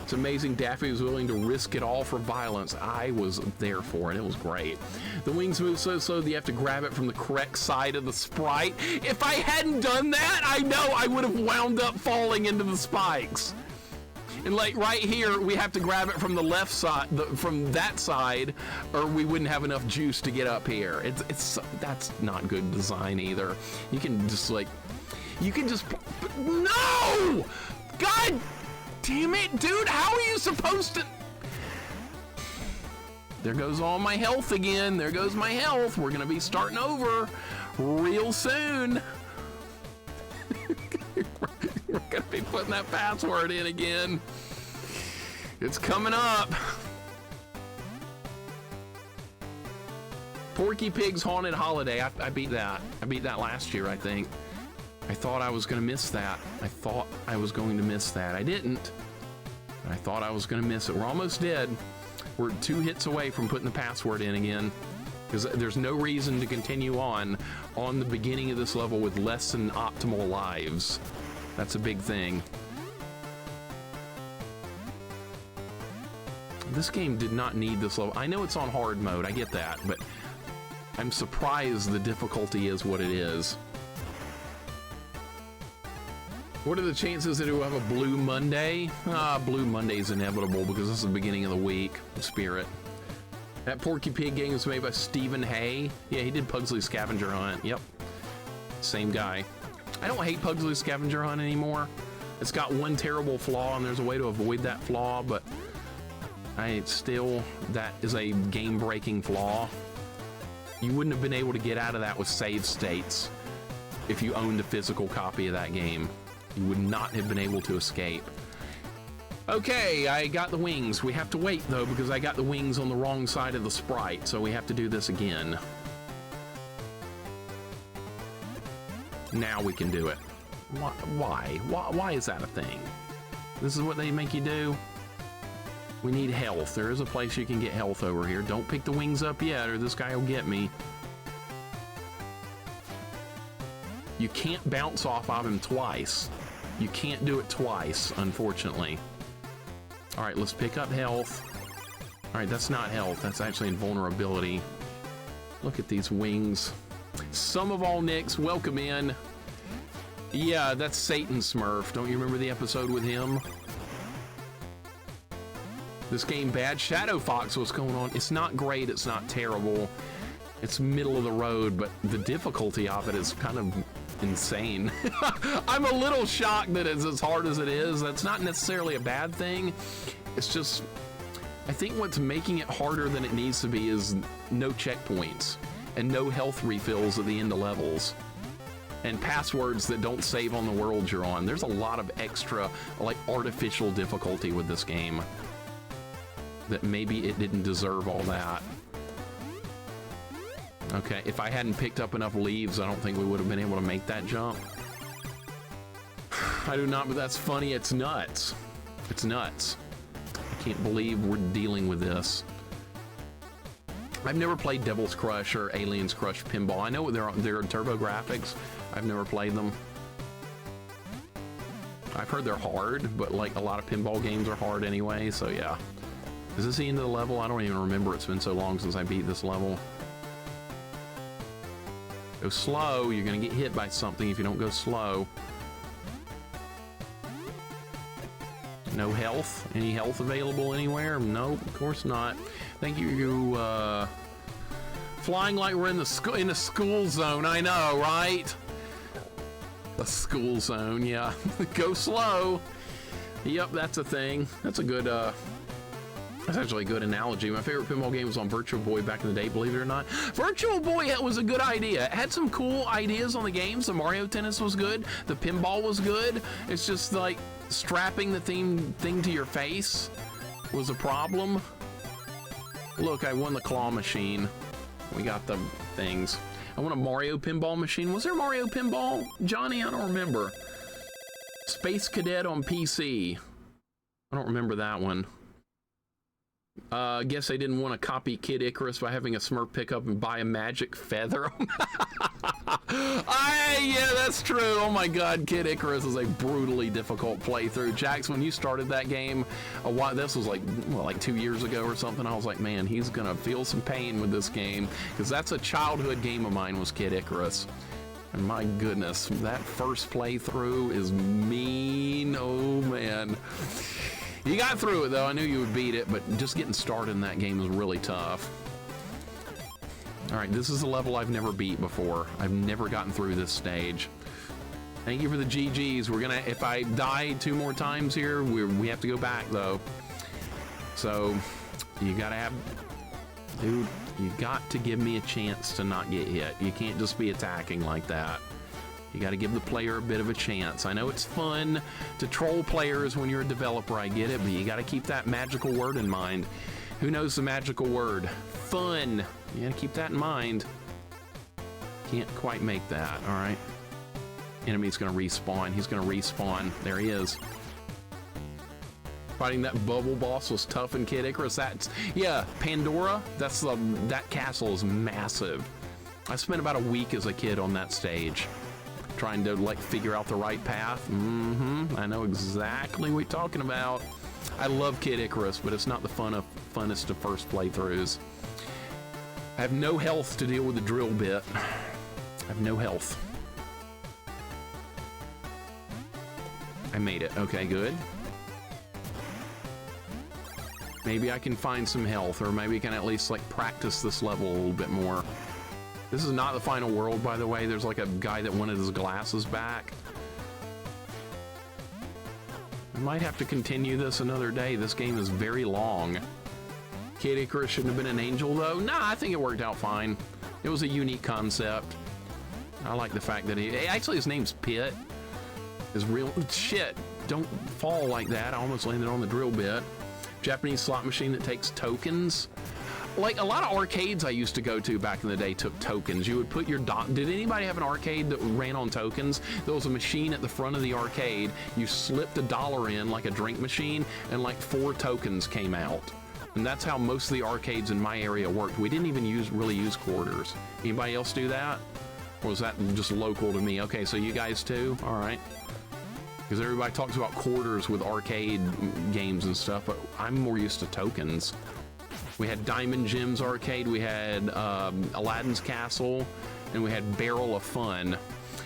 It's amazing Daffy was willing to risk it all for violence. I was there for it. It was great. The wings move so slow that you have to grab it from the correct side of the sprite. If I hadn't done that, I know I would have wound up falling into the spikes. And like right here, we have to grab it from the left side, from that side, or we wouldn't have enough juice to get up here. That's not good design either. You can just no! God damn it, dude, how are you supposed to? There goes all my health again. There goes my health. We're gonna be starting over real soon. We're gonna be putting that password in again. It's coming up. Porky Pig's Haunted Holiday. I beat that. I beat that last year, I think. I thought I was gonna miss that. I thought I was going to miss that. I didn't. I thought I was gonna miss it. We're almost dead. We're 2 hits away from putting the password in again, because there's no reason to continue on the beginning of this level with less than optimal lives. That's a big thing. This game did not need this level. I know it's on hard mode, I get that, but I'm surprised the difficulty is what it is. What are the chances that it will have a Blue Monday? Blue Monday is inevitable because this is the beginning of the week. Spirit. That Porky Pig game was made by Stephen Hay. Yeah, he did Pugsley's Scavenger Hunt. Yep. Same guy. I don't hate Pugsley's Scavenger Hunt anymore. It's got one terrible flaw, and there's a way to avoid that flaw, but that is a game-breaking flaw. You wouldn't have been able to get out of that with save states if you owned a physical copy of that game. You would not have been able to escape. Okay, I got the wings. We have to wait, though, because I got the wings on the wrong side of the sprite, so we have to do this again. Now we can do it. Why is that a thing? This is what they make you do? We need health. There is a place you can get health over here. Don't pick the wings up yet, or this guy will get me. You can't bounce off of him twice. You can't do it twice, unfortunately. All right, let's pick up health. All right, that's not health. That's actually invulnerability. Look at these wings. Some of all Nicks, welcome in. Yeah, that's Satan Smurf. Don't you remember the episode with him? This game bad. Shadow Fox, what's going on? It's not great, it's not terrible. It's middle of the road, but the difficulty of it is kind of insane. I'm a little shocked that it's as hard as it is. That's not necessarily a bad thing. It's just, I think what's making it harder than it needs to be is no checkpoints and no health refills at the end of levels. And passwords that don't save on the world you're on. There's a lot of extra, like, artificial difficulty with this game that maybe it didn't deserve all that. Okay, if I hadn't picked up enough leaves, I don't think we would have been able to make that jump. I do not, but that's funny. It's nuts. It's nuts. I can't believe we're dealing with this. I've never played Devil's Crush or Alien's Crush Pinball. I know they're Turbo Graphics. I've never played them. I've heard they're hard, but like a lot of pinball games are hard anyway, so yeah. Is this the end of the level? I don't even remember. It's been so long since I beat this level. Go slow. You're gonna get hit by something if you don't go slow. No health? Any health available anywhere? Nope, of course not. Thank you. Flying like we're in a school zone. I know, right? A school zone, yeah. Go slow. Yep, that's a thing. That's a good. That's actually a good analogy. My favorite pinball game was on Virtual Boy back in the day, believe it or not. Virtual Boy was a good idea. It had some cool ideas on the games. The Mario Tennis was good. The pinball was good. It's just like strapping the thing to your face was a problem. Look, I won the claw machine. We got the things. I want a Mario pinball machine. Was there Mario pinball, Johnny? I don't remember. Space Cadet on PC. I don't remember that one. Guess they didn't want to copy Kid Icarus by having a Smurf pick up and buy a magic feather. Yeah, that's true. Oh my God, Kid Icarus is a brutally difficult playthrough. Jax, when you started that game, this was like, well, like 2 years ago or something. I was like, man, he's gonna feel some pain with this game, because that's a childhood game of mine, was Kid Icarus. And my goodness, that first playthrough is mean. Oh man. You got through it though. I knew you would beat it, but just getting started in that game is really tough. All right, this is a level I've never beat before. I've never gotten through this stage. Thank you for the GGs. We're gonna, if I die 2 more times here, we have to go back though. So you gotta have, dude, you got to give me a chance to not get hit. You can't just be attacking like that. You got to give the player a bit of a chance. I know it's fun to troll players when you're a developer, I get it, but you got to keep that magical word in mind. Who knows the magical word? Fun. You got to keep that in mind. Can't quite make that, all right? Enemy's going to respawn. He's going to respawn. There he is. Fighting that bubble boss was tough in Kid Icarus. That's, yeah, Pandora, that castle is massive. I spent about a week as a kid on that stage, trying to like figure out the right path. I know exactly what you're talking about. I love Kid Icarus, but it's not the funnest of first playthroughs. I have no health to deal with the drill bit. I have no health. I made it. Okay, good. Maybe I can find some health, or maybe I can at least like practice this level a little bit more. This is not the final world, by the way. There's like a guy that wanted his glasses back. I might have to continue this another day. This game is very long. Kid Icarus shouldn't have been an angel, though. Nah, I think it worked out fine. It was a unique concept. I like the fact that actually his name's Pit. His real shit. Don't fall like that. I almost landed on the drill bit. Japanese slot machine that takes tokens. Like a lot of arcades I used to go to back in the day took tokens. You would put your did anybody have an arcade that ran on tokens? There was a machine at the front of the arcade. You slipped $1 in like a drink machine and like 4 tokens came out. And that's how most of the arcades in my area worked. We didn't even really use quarters. Anybody else do that? Or was that just local to me? Okay, so you guys too? All right. Because everybody talks about quarters with arcade games and stuff, but I'm more used to tokens. We had Diamond Gems Arcade, we had Aladdin's Castle, and we had Barrel of Fun.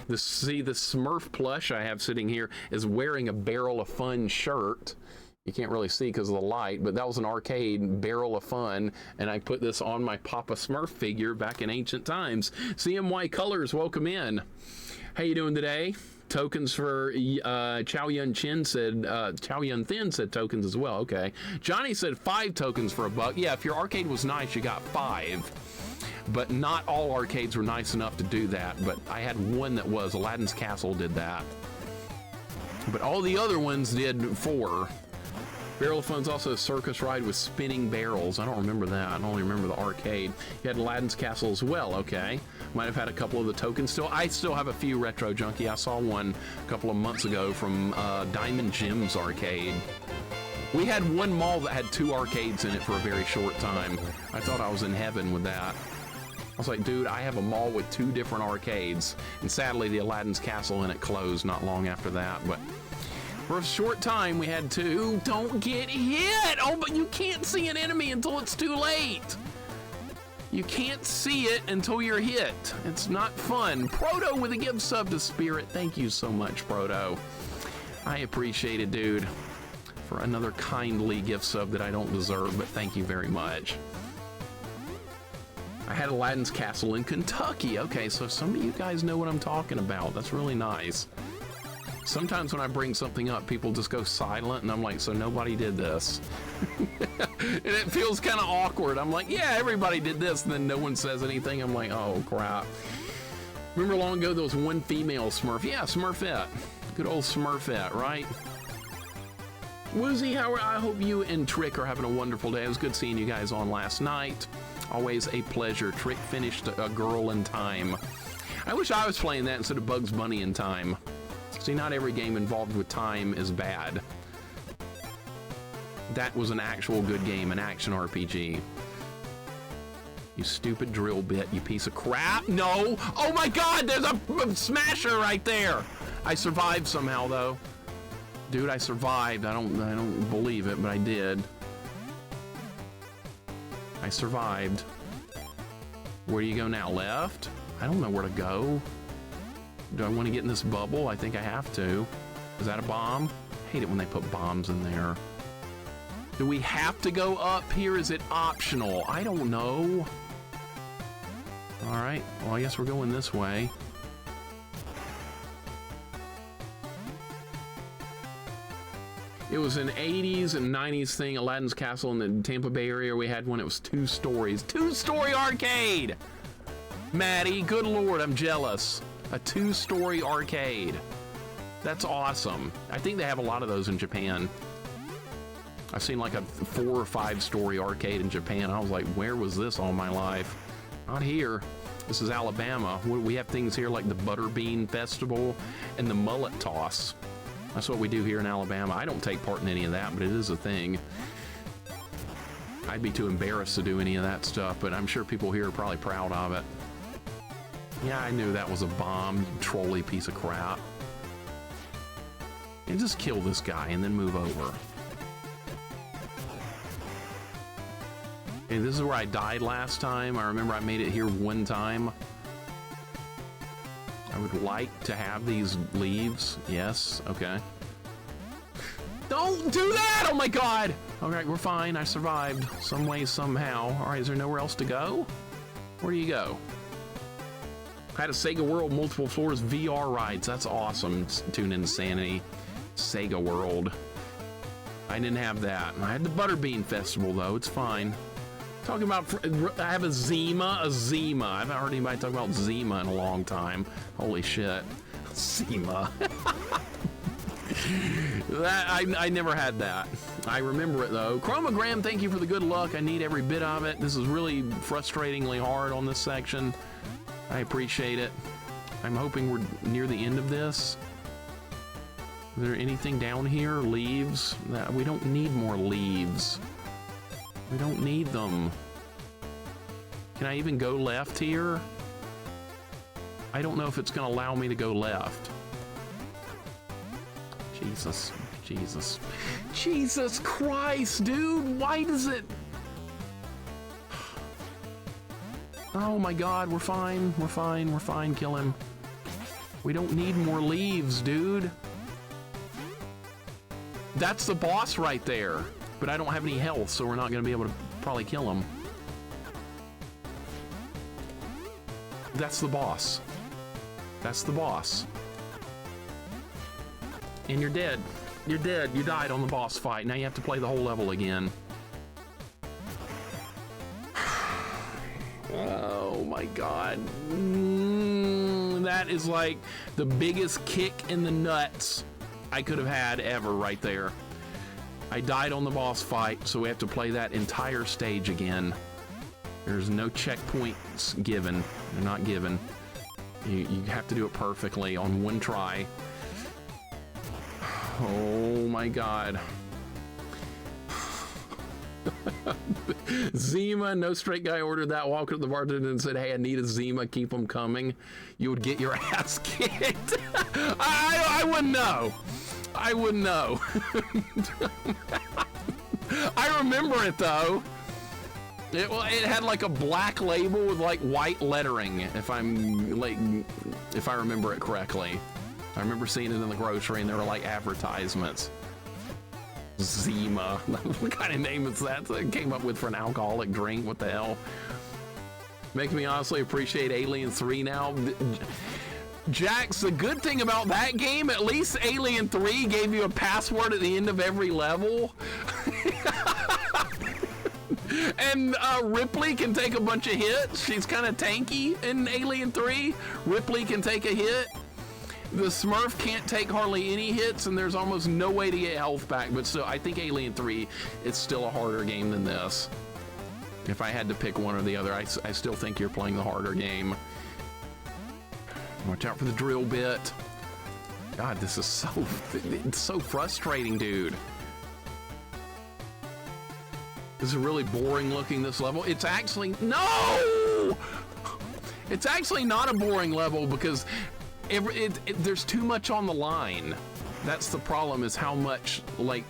The Smurf plush I have sitting here is wearing a Barrel of Fun shirt. You can't really see because of the light, but that was an arcade Barrel of Fun, and I put this on my Papa Smurf figure back in ancient times. CMY Colors, welcome in. How you doing today? Tokens for Chow Yun Thin said tokens as well. Okay. Johnny said 5 tokens for $1. Yeah, if your arcade was nice, you got 5. But not all arcades were nice enough to do that. But I had one that was. Aladdin's Castle did that. But all the other ones did 4. Barrel of Fun's also a circus ride with spinning barrels. I don't remember that. I only remember the arcade. You had Aladdin's Castle as well. Okay. Might have had a couple of the tokens still. I still have a few Retro Junkie. I saw one a couple of months ago from Diamond Gems Arcade. We had one mall that had 2 arcades in it for a very short time. I thought I was in heaven with that. I was like, dude, I have a mall with 2 different arcades. And sadly, the Aladdin's Castle in it closed not long after that. But for a short time, we had 2. Don't get hit! Oh, but you can't see an enemy until it's too late. You can't see it until you're hit. It's not fun. Proto with a gift sub to Spirit. Thank you so much, Proto. I appreciate it, dude, for another kindly gift sub that I don't deserve, but thank you very much. I had Aladdin's Castle in Kentucky. Okay, so some of you guys know what I'm talking about. That's really nice. Sometimes when I bring something up, people just go silent, and I'm like, so nobody did this. And it feels kind of awkward. I'm like, yeah, everybody did this, and then no one says anything. I'm like, oh, crap. Remember long ago, there was one female Smurf. Yeah, Smurfette. Good old Smurfette, right? Woozy, I hope you and Trick are having a wonderful day. It was good seeing you guys on last night. Always a pleasure. Trick finished A Girl in Time. I wish I was playing that instead of Bugs Bunny in Time. See, not every game involved with time is bad. That was an actual good game, an action RPG. You stupid drill bit, you piece of crap. No! Oh my god, there's a smasher right there! I survived somehow, though. Dude, I survived. I don't believe it, but I did. I survived. Where do you go now? Left? I don't know where to go. Do I want to get in this bubble? I think I have to. Is that a bomb? I hate it when they put bombs in there. Do we have to go up here? Is it optional? I don't know. All right. Well, I guess we're going this way. It was an 80s and 90s thing, Aladdin's Castle in the Tampa Bay area. We had one. It was 2 stories. 2-story arcade! Maddie, good lord, I'm jealous. A 2-story arcade. That's awesome. I think they have a lot of those in Japan. I've seen like a 4 or 5-story arcade in Japan. I was like, where was this all my life? Not here. This is Alabama. We have things here like the Butterbean Festival and the Mullet Toss. That's what we do here in Alabama. I don't take part in any of that, but it is a thing. I'd be too embarrassed to do any of that stuff, but I'm sure people here are probably proud of it. Yeah, I knew that was a bomb, you trolly piece of crap. And just kill this guy and then move over. Okay, this is where I died last time. I remember I made it here one time. I would like to have these leaves. Yes, okay. Don't do that! Oh my god! Alright, we're fine. I survived. Some way, somehow. Alright, is there nowhere else to go? Where do you go? I had a Sega World multiple floors VR rides. That's awesome. Tune Insanity. Sega World. I didn't have that. I had the Butterbean Festival, though. It's fine. Talking about, I have a Zima. I haven't heard anybody talk about Zima in a long time. Holy shit. Zima. I never had that. I remember it though. Chromogram, thank you for the good luck. I need every bit of it. This is really frustratingly hard on this section. I appreciate it. I'm hoping we're near the end of this. Is there anything down here? Leaves? We don't need more leaves. We don't need them. Can I even go left here? I don't know if it's gonna allow me to go left. Jesus, Jesus, Jesus Christ, dude, why does it? Oh my God, we're fine, we're fine, we're fine, kill him. We don't need more leaves, dude. That's the boss right there, but I don't have any health, so we're not gonna be able to probably kill him. That's the boss. That's the boss. And you're dead. You're dead. You died on the boss fight. Now you have to play the whole level again. Oh my God. That is like the biggest kick in the nuts I could have had ever right there. I died on the boss fight, so we have to play that entire stage again. There's no checkpoints given. They're not given. You have to do it perfectly on one try. Oh my God. Zima, no straight guy ordered that, walked up to the bartender and said, hey, I need a Zima, keep them coming. You would get your ass kicked. I wouldn't know. I wouldn't know. I remember it though. It had like a black label with like white lettering, if I remember it correctly. I remember seeing it in the grocery and there were like advertisements. Zima. What kind of name is that it came up with for an alcoholic drink? What the hell? Making me honestly appreciate Alien 3 now. Jax, the good thing about that game, at least Alien 3 gave you a password at the end of every level. And Ripley can take a bunch of hits. She's kind of tanky in Alien 3. Ripley can take a hit. The Smurf can't take hardly any hits, and there's almost no way to get health back. But still, I think Alien 3 is still a harder game than this. If I had to pick one or the other, I still think you're playing the harder game. Watch out for the drill bit. God, this is it's so frustrating, dude. This is really boring looking, this level. It's actually, no! It's actually not a boring level because there's too much on the line. That's the problem, is how much, like,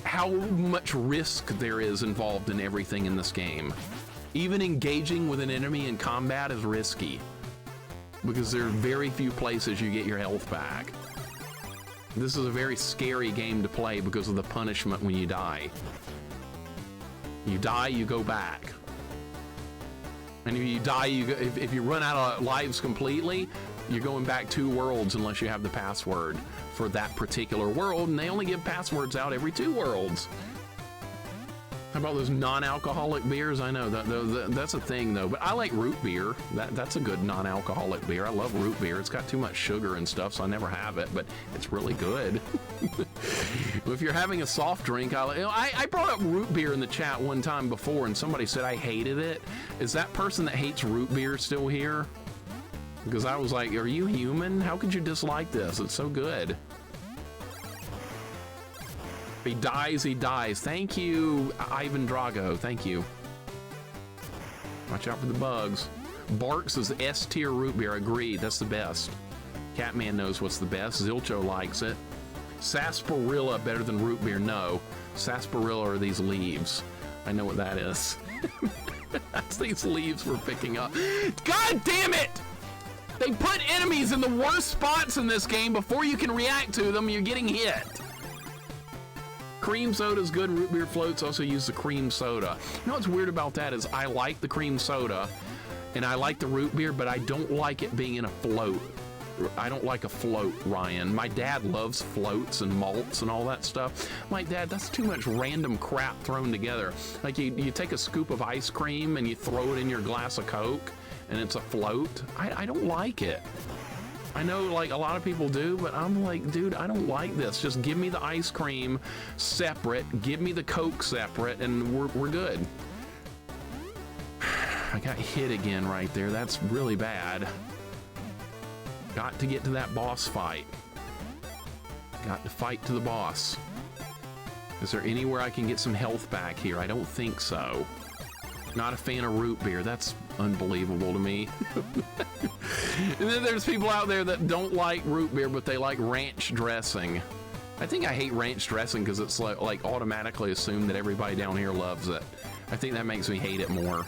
how much risk there is involved in everything in this game. Even engaging with an enemy in combat is risky because there are very few places you get your health back. This is a very scary game to play because of the punishment when you die. You die, you go back. And if you die, if you run out of lives completely, you're going back 2 worlds unless you have the password for that particular world, and they only give passwords out every 2 worlds. How about those non-alcoholic beers? I know that's a thing though, but I like root beer. That's a good non-alcoholic beer. I love root beer. It's got too much sugar and stuff, so I never have it, but it's really good. If you're having a soft drink, I brought up root beer in the chat one time before, and somebody said I hated it. Is that person that hates root beer still here? Because I was like, are you human? How could you dislike this? It's so good. If he dies, he dies. Thank you, Ivan Drago. Thank you. Watch out for the bugs. Barks is S tier root beer. Agreed. That's the best. Catman knows what's the best. Zilcho likes it. Sarsaparilla better than root beer? No. Sarsaparilla are these leaves. I know what that is. That's these leaves we're picking up. God damn it! They put enemies in the worst spots in this game before you can react to them. You're getting hit. Cream soda's good. Root beer floats also use the cream soda. You know what's weird about that is I like the cream soda and I like the root beer, but I don't like it being in a float. I don't like a float, Ryan. My dad loves floats and malts and all that stuff. I'm like, Dad, that's too much random crap thrown together. Like you take a scoop of ice cream and you throw it in your glass of Coke and it's a float. I don't like it. I know like a lot of people do, but I'm like, dude, I don't like this. Just give me the ice cream separate, give me the Coke separate, and we're good. I got hit again right there. That's really bad. Got to get to that boss fight. Got to fight to the boss. Is there anywhere I can get some health back here? I don't think so. Not a fan of root beer. That's unbelievable to me. And then there's people out there that don't like root beer, but they like ranch dressing. I think I hate ranch dressing because it's like automatically assumed that everybody down here loves it. I think that makes me hate it more.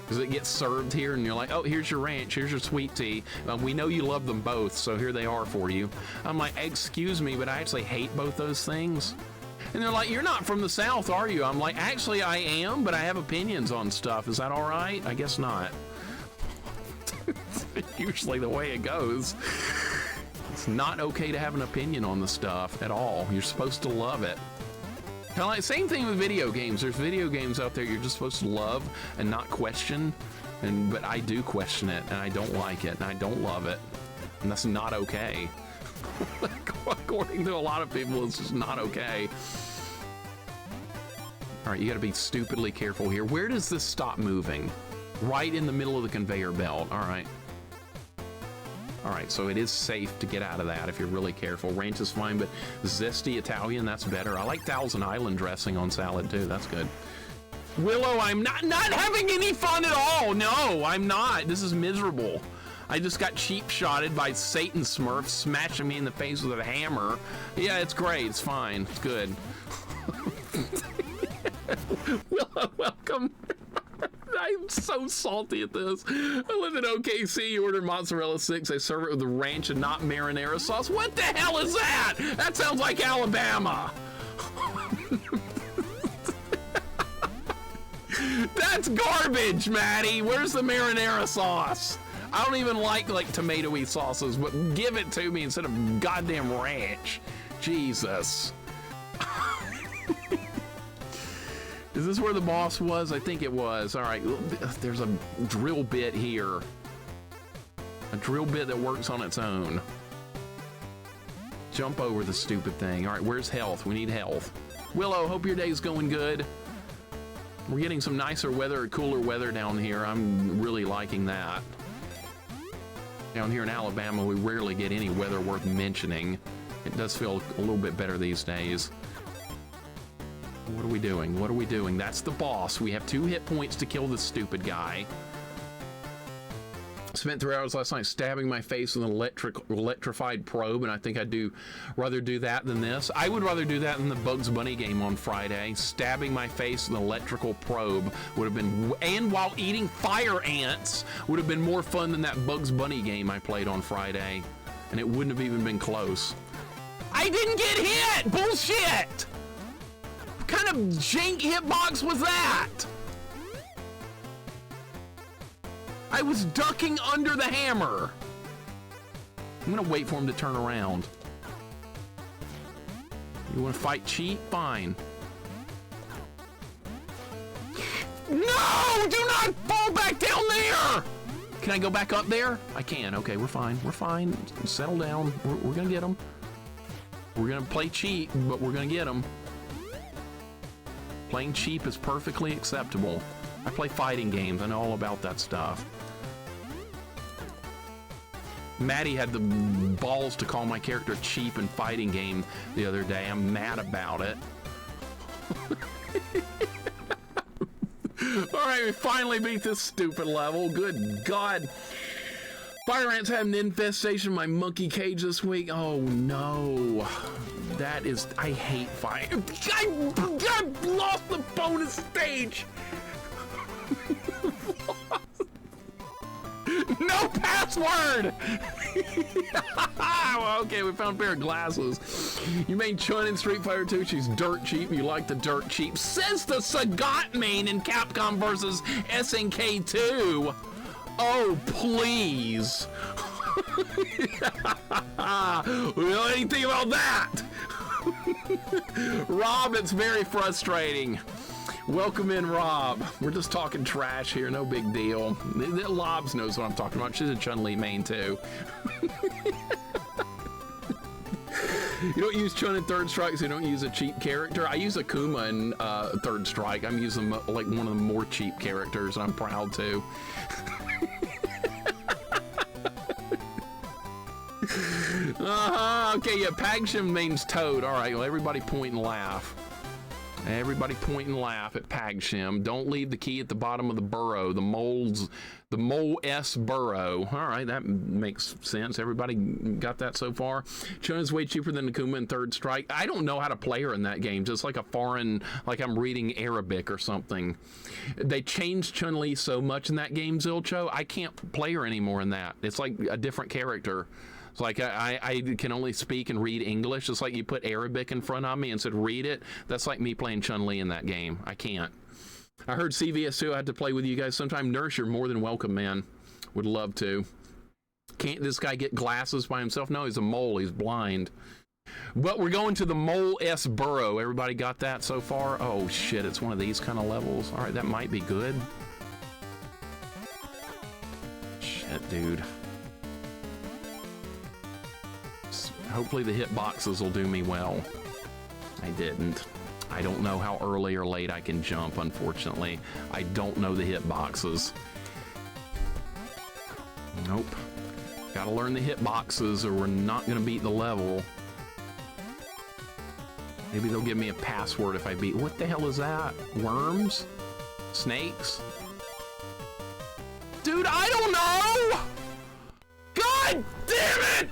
Because it gets served here and you're like, oh, here's your ranch, here's your sweet tea. We know you love them both, so here they are for you. I'm like, excuse me, but I actually hate both those things. And they're like, you're not from the South, are you? I'm like, actually I am, but I have opinions on stuff. Is that all right? I guess not. Usually the way it goes. It's not okay to have an opinion on the stuff at all. You're supposed to love it. Kind of like, same thing with video games. There's video games out there you're just supposed to love and not question. But I do question it, and I don't like it, and I don't love it. And that's not okay. According to a lot of people, it's just not okay. All right, you gotta be stupidly careful here. Where does this stop moving? Right in the middle of the conveyor belt. All right. All right, so it is safe to get out of that if you're really careful. Ranch is fine, but zesty Italian, that's better. I like Thousand Island dressing on salad too. That's good. Willow, I'm not having any fun at all. No, I'm not. This is miserable. I just got cheap shotted by Satan Smurf smashing me in the face with a hammer. Yeah, it's great. It's fine. It's good. Willow, welcome. I'm so salty at this. I live in OKC. You order mozzarella sticks. They serve it with the ranch and not marinara sauce. What the hell is that? That sounds like Alabama. That's garbage, Maddie. Where's the marinara sauce? I don't even like tomatoey sauces, but give it to me instead of goddamn ranch. Jesus. Is this where the boss was? I think it was. All right, there's a drill bit here. A drill bit that works on its own. Jump over the stupid thing. All right, where's health? We need health. Willow, hope your day's going good. We're getting some nicer weather, cooler weather down here. I'm really liking that. Down here in Alabama, we rarely get any weather worth mentioning. It does feel a little bit better these days. What are we doing? What are we doing? That's the boss. We have 2 hit points to kill this stupid guy. Spent 3 hours last night stabbing my face with an electrified probe, and I think I'd rather do that than this. I would rather do that than the Bugs Bunny game on Friday. Stabbing my face with an electrical probe would have been, and while eating fire ants, would have been more fun than that Bugs Bunny game I played on Friday. And it wouldn't have even been close. I didn't get hit! Bullshit! What kind of jank hitbox was that? I was ducking under the hammer. I'm gonna wait for him to turn around. You wanna fight cheat? Fine. No! Do not fall back down there! Can I go back up there? I can. Okay, we're fine. We're fine. Settle down. We're gonna get him. We're gonna play cheat, but we're gonna get him. Playing cheap is perfectly acceptable. I play fighting games. I know all about that stuff. Maddie had the balls to call my character cheap in fighting game the other day. I'm mad about it. All right, we finally beat this stupid level. Good God. Fire ants had an infestation in my monkey cage this week. Oh no. That is, I hate fire. I lost the bonus stage. No password! Well, okay, we found a pair of glasses. You made Chun in Street Fighter 2. She's dirt cheap. You like the dirt cheap. Says the Sagat main in Capcom vs. SNK 2. Oh, please. We don't know anything about that. Rob, it's very frustrating. Welcome in, Rob. We're just talking trash here, no big deal. Lobs knows what I'm talking about. She's a Chun-Li main too. You don't use Chun in Third Strike, so you don't use a cheap character. I use Akuma in Third Strike. I'm using like one of the more cheap characters, and I'm proud to. Okay, yeah, Pagshim means toad. All right, well, everybody point and laugh. Everybody point and laugh at Pagshim. Don't leave the key at the bottom of the burrow. The mole-S burrow. All right, that makes sense. Everybody got that so far? Chun is way cheaper than Akuma in Third Strike. I don't know how to play her in that game. Just like a foreign, like I'm reading Arabic or something. They changed Chun-Li so much in that game, Zilcho. I can't play her anymore in that. It's like a different character. It's like I can only speak and read English. It's like you put Arabic in front of me and said read it. That's like me playing Chun-Li in that game. I can't. I heard CVS2 had to play with you guys sometime. Nurse, you're more than welcome, man. Would love to. Can't this guy get glasses by himself? No, he's a mole. He's blind. But we're going to the mole-S burrow. Everybody got that so far? Oh, shit. It's one of these kind of levels. All right, that might be good. Shit, dude. Hopefully the hitboxes will do me well. I didn't. I don't know how early or late I can jump, unfortunately. I don't know the hitboxes. Nope. Gotta learn the hitboxes or we're not gonna beat the level. Maybe they'll give me a password if I beat... What the hell is that? Worms? Snakes? Dude, I don't know! God damn it!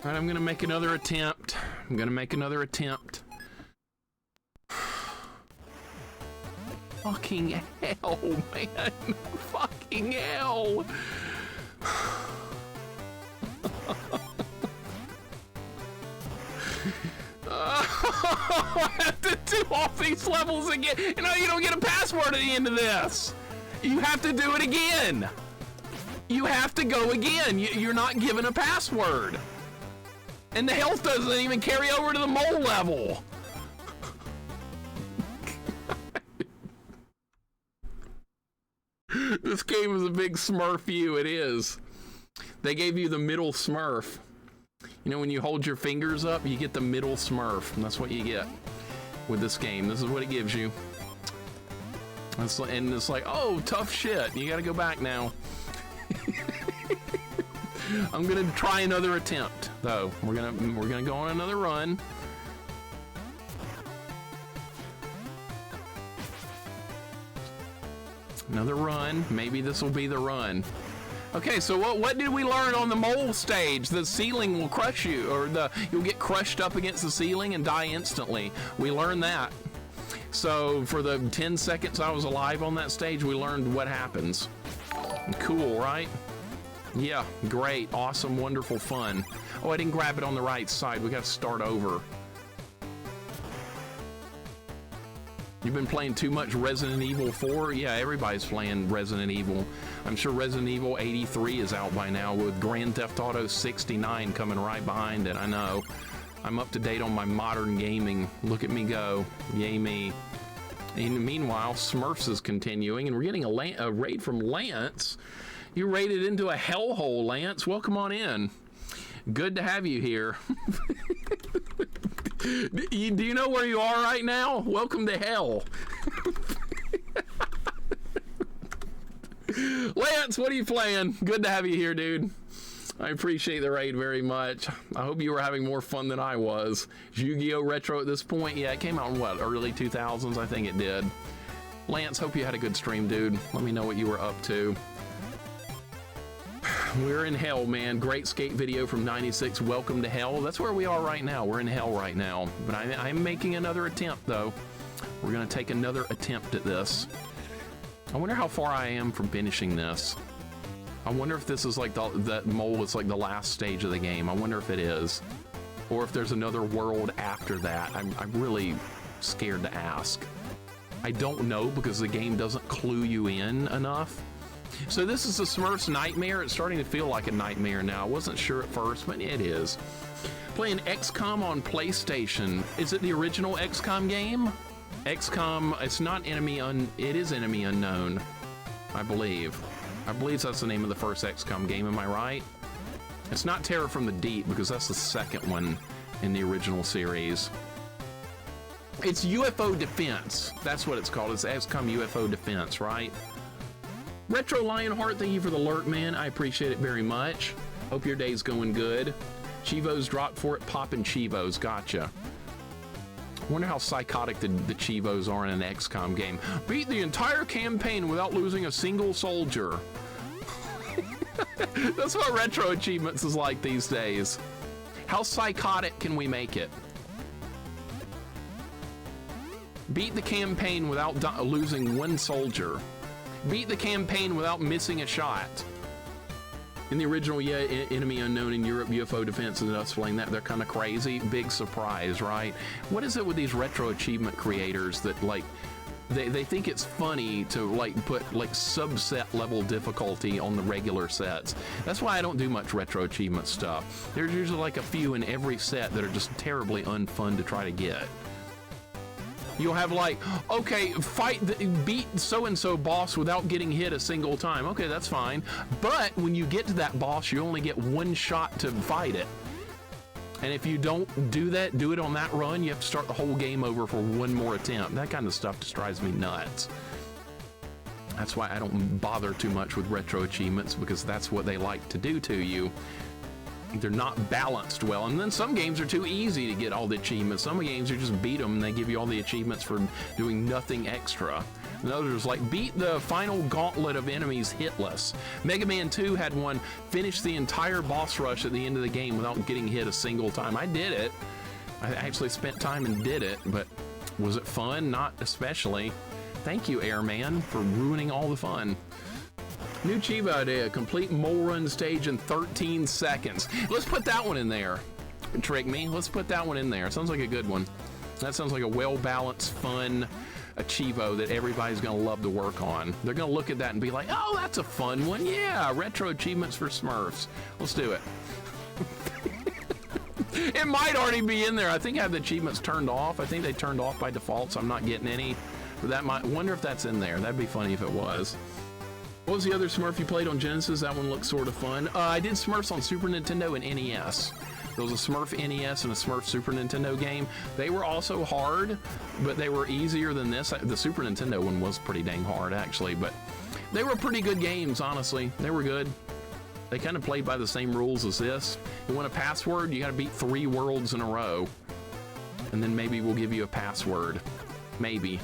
All right, I'm gonna make another attempt. Fucking hell, man. Fucking hell. I have to do all these levels again. You know, you don't get a password at the end of this. You have to do it again. You have to go again. You're not given a password. And the health doesn't even carry over to the mole level. This game is a big Smurf you. It is. They gave you the middle Smurf. You know, when you hold your fingers up, you get the middle Smurf. And that's what you get with this game. This is what it gives you. And it's like, oh, tough shit. You gotta go back now. I'm gonna try another attempt, though. We're gonna go on another run. Another run. Maybe this will be the run. Okay, so what did we learn on the mole stage? The ceiling will crush you, or you'll get crushed up against the ceiling and die instantly. We learned that. So for the 10 seconds I was alive on that stage, we learned what happens. Cool, right? Yeah, great, awesome, wonderful, fun. Oh, I didn't grab it on the right side. We got to start over. You've been playing too much Resident Evil 4? Yeah, everybody's playing Resident Evil. I'm sure Resident Evil 83 is out by now with Grand Theft Auto 69 coming right behind it. I know. I'm up to date on my modern gaming. Look at me go. Yay me. And meanwhile, Smurfs is continuing, and we're getting a raid from Lance. You raided into a hellhole, Lance. Welcome on in. Good to have you here. Do you know where you are right now? Welcome to hell. Lance, what are you playing? Good to have you here, dude. I appreciate the raid very much. I hope you were having more fun than I was. Is Yu-Gi-Oh! Retro at this point? Yeah, it came out in what, early 2000s? I think it did. Lance, hope you had a good stream, dude. Let me know what you were up to. We're in hell, man. Great skate video from 96. Welcome to hell. That's where we are right now. We're in hell right now. But I'm making another attempt, though. We're going to take another attempt at this. I wonder how far I am from finishing this. I wonder if this is like that mole is like the last stage of the game. I wonder if it is. Or if there's another world after that. I'm really scared to ask. I don't know because the game doesn't clue you in enough. So this is the SMURFS Nightmare. It's starting to feel like a nightmare now. I wasn't sure at first, but it is. Playing XCOM on PlayStation. Is it the original XCOM game? XCOM, it's not it is Enemy Unknown, I believe. I believe that's the name of the first XCOM game, am I right? It's not Terror from the Deep because that's the second one in the original series. It's UFO Defense. That's what it's called. It's XCOM UFO Defense, right? Retro Lionheart, thank you for the alert, man. I appreciate it very much. Hope your day's going good. Chivos dropped for it. Poppin' Chivos. Gotcha. Wonder how psychotic the Chivos are in an XCOM game. Beat the entire campaign without losing a single soldier. That's what Retro Achievements is like these days. How psychotic can we make it? Beat the campaign without losing one soldier. Beat the campaign without missing a shot. In the original, yeah, Enemy Unknown in Europe, UFO Defense, and us playing that, they're kind of crazy. Big surprise, right? What is it with these retro achievement creators that, like, they think it's funny to, like, put, like, subset level difficulty on the regular sets. That's why I don't do much retro achievement stuff. There's usually, like, a few in every set that are just terribly unfun to try to get. You'll have like, okay, beat so-and-so boss without getting hit a single time. Okay, that's fine. But when you get to that boss, you only get one shot to fight it. And if you don't do it on that run, you have to start the whole game over for one more attempt. That kind of stuff just drives me nuts. That's why I don't bother too much with retro achievements, because that's what they like to do to you. They're not balanced well, and then some games are too easy to get all the achievements. Some games you just beat them and they give you all the achievements for doing nothing extra. And others like beat the final gauntlet of enemies hitless. Mega Man 2 had one, finish the entire boss rush at the end of the game without getting hit a single time. I did it. I actually spent time and did it, but was it fun? Not especially. Thank you, Airman, for ruining all the fun. New Chiba idea, complete mole run stage in 13 seconds. Let's put that one in there. Trick me, let's put that one in there. Sounds like a good one. That sounds like a well-balanced, fun Chivo that everybody's gonna love to work on. They're gonna look at that and be like, oh, that's a fun one. Yeah, retro achievements for Smurfs. Let's do it. It might already be in there. I think I have the achievements turned off. I think they turned off by default, so I'm not getting any. But that might, wonder if that's in there. That'd be funny if it was. What was the other Smurf you played on Genesis? That one looks sort of fun. I did Smurfs on Super Nintendo and NES. There was a Smurf NES and a Smurf Super Nintendo game. They were also hard, but they were easier than this. The Super Nintendo one was pretty dang hard, actually, but they were pretty good games, honestly. They were good. They kind of played by the same rules as this. You want a password? You got to beat 3 worlds in a row. And then maybe we'll give you a password. Maybe.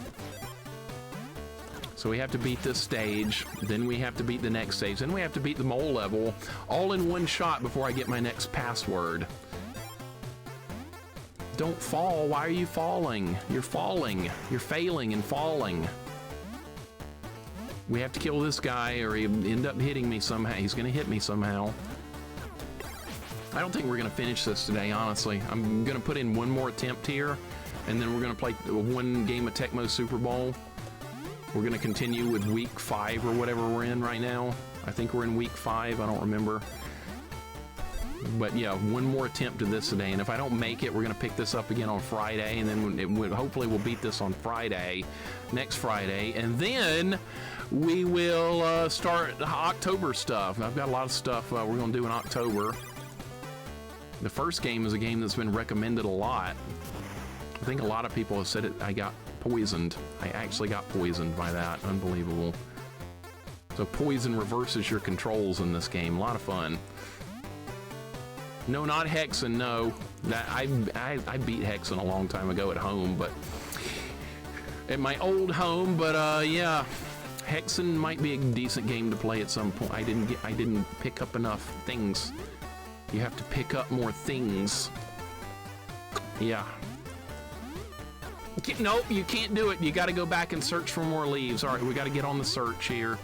So we have to beat this stage, then we have to beat the next stage, then we have to beat the mole level, all in one shot before I get my next password. Don't fall. Why are you falling? You're falling. You're failing and falling. We have to kill this guy or he'll end up hitting me somehow. He's going to hit me somehow. I don't think we're going to finish this today, honestly. I'm going to put in one more attempt here, and then we're going to play one game of Tecmo Super Bowl. We're going to continue with week 5 or whatever we're in right now. I think we're in week 5. I don't remember. But yeah, one more attempt to this today. And if I don't make it, we're going to pick this up again on Friday. And then hopefully we'll beat this on Friday, next Friday. And then we will start October stuff. I've got a lot of stuff we're going to do in October. The first game is a game that's been recommended a lot. I think a lot of people have said it. I got poisoned. I actually got poisoned by that. Unbelievable. So poison reverses your controls in this game. A lot of fun. No, not Hexen. No, that I beat Hexen a long time ago at home, but at my old home. But yeah, Hexen might be a decent game to play at some point. I didn't pick up enough things. You have to pick up more things. Yeah. Nope, you can't do it. You got to go back and search for more leaves. All right, we got to get on the search here.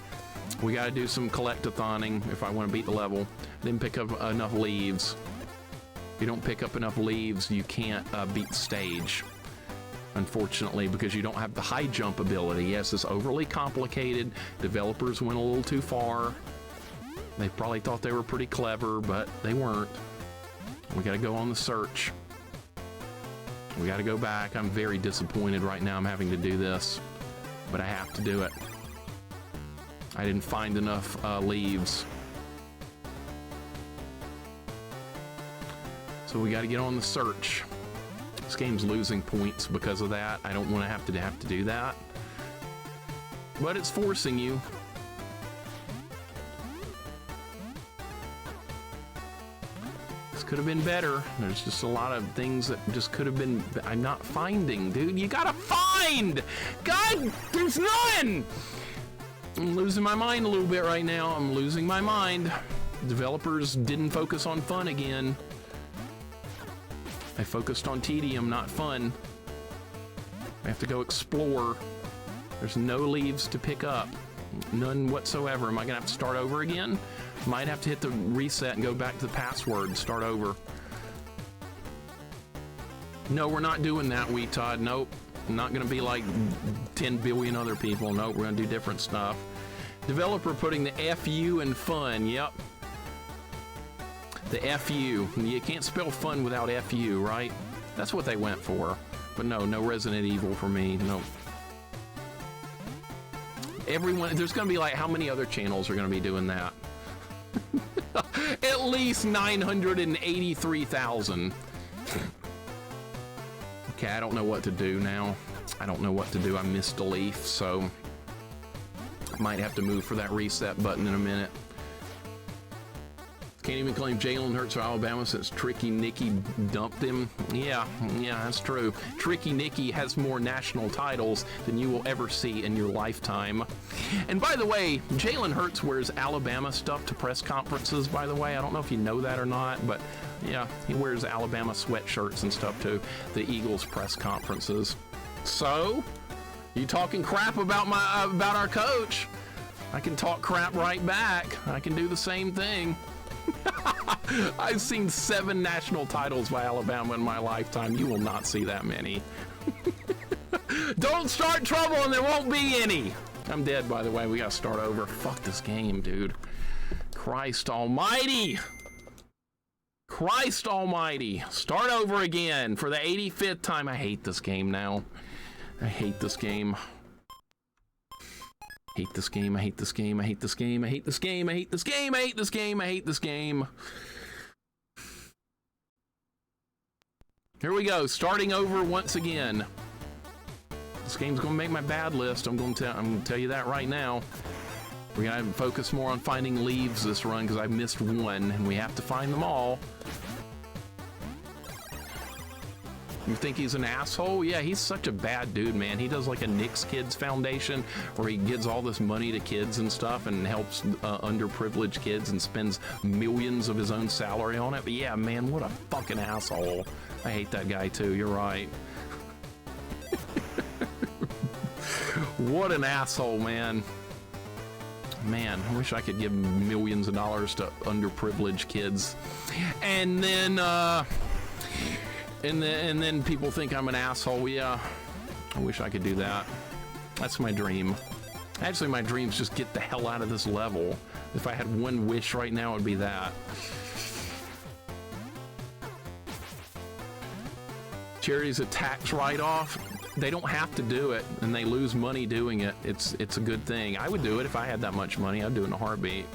We got to do some collect-a-thoning if I want to beat the level. Then pick up enough leaves. If you don't pick up enough leaves, you can't beat the stage. Unfortunately, because you don't have the high jump ability. Yes, it's overly complicated. Developers went a little too far. They probably thought they were pretty clever, but they weren't. We got to go on the search. We got to go back. I'm very disappointed right now I'm having to do this, but I have to do it. I didn't find enough leaves. So we got to get on the search. This game's losing points because of that. I don't want to have to do that. But it's forcing you. This could have been better. There's just a lot of things that just could have been. I'm not finding, dude. You gotta find! God, there's none! I'm losing my mind a little bit right now. I'm losing my mind. Developers didn't focus on fun again. I focused on tedium, not fun. I have to go explore. There's no leaves to pick up. None whatsoever. Am I gonna have to start over again? Might have to hit the reset and go back to the password and start over. No, we're not doing that, Wheat Todd. Nope. I'm not gonna be like 10 billion other people. Nope, we're gonna do different stuff. Developer putting the FU in fun. Yep. The FU. You can't spell fun without FU, right? That's what they went for. But no Resident Evil for me. No. Everyone, there's gonna be like, how many other channels are gonna be doing that? At least 983,000. Okay, I don't know what to do now. I don't know what to do. I missed a leaf, so I might have to move for that reset button in a minute. Can't even claim Jalen Hurts for Alabama since Tricky Nicky dumped him. Yeah, that's true. Tricky Nicky has more national titles than you will ever see in your lifetime. And by the way, Jalen Hurts wears Alabama stuff to press conferences, by the way. I don't know if you know that or not, but yeah, he wears Alabama sweatshirts and stuff to the Eagles press conferences. So, you talking crap about about our coach? I can talk crap right back. I can do the same thing. I've seen 7 national titles by Alabama in my lifetime. You will not see that many. Don't start trouble and there won't be any. I'm dead, by the way. We gotta start over. Fuck this game, dude. Christ almighty. Christ almighty. Start over again for the 85th time. I hate this game now. I hate this game. Hate this game, I hate this game, I hate this game, I hate this game, I hate this game, I hate this game, I hate this game. Here we go, starting over once again. This game's gonna make my bad list. I'm gonna tell you that right now. We're gonna focus more on finding leaves this run because I missed one and we have to find them all. You think he's an asshole? Yeah, he's such a bad dude, man. He does like a Knicks Kids Foundation where he gives all this money to kids and stuff and helps underprivileged kids and spends millions of his own salary on it. But yeah, man, what a fucking asshole. I hate that guy too, you're right. What an asshole, man. Man, I wish I could give millions of dollars to underprivileged kids. And then, and then people think I'm an asshole. Yeah, I wish I could do that. That's my dream. Actually, my dream's just get the hell out of this level. If I had one wish right now, it would be that. Charity's a tax write-off. They don't have to do it, and they lose money doing it. It's a good thing. I would do it if I had that much money. I'd do it in a heartbeat.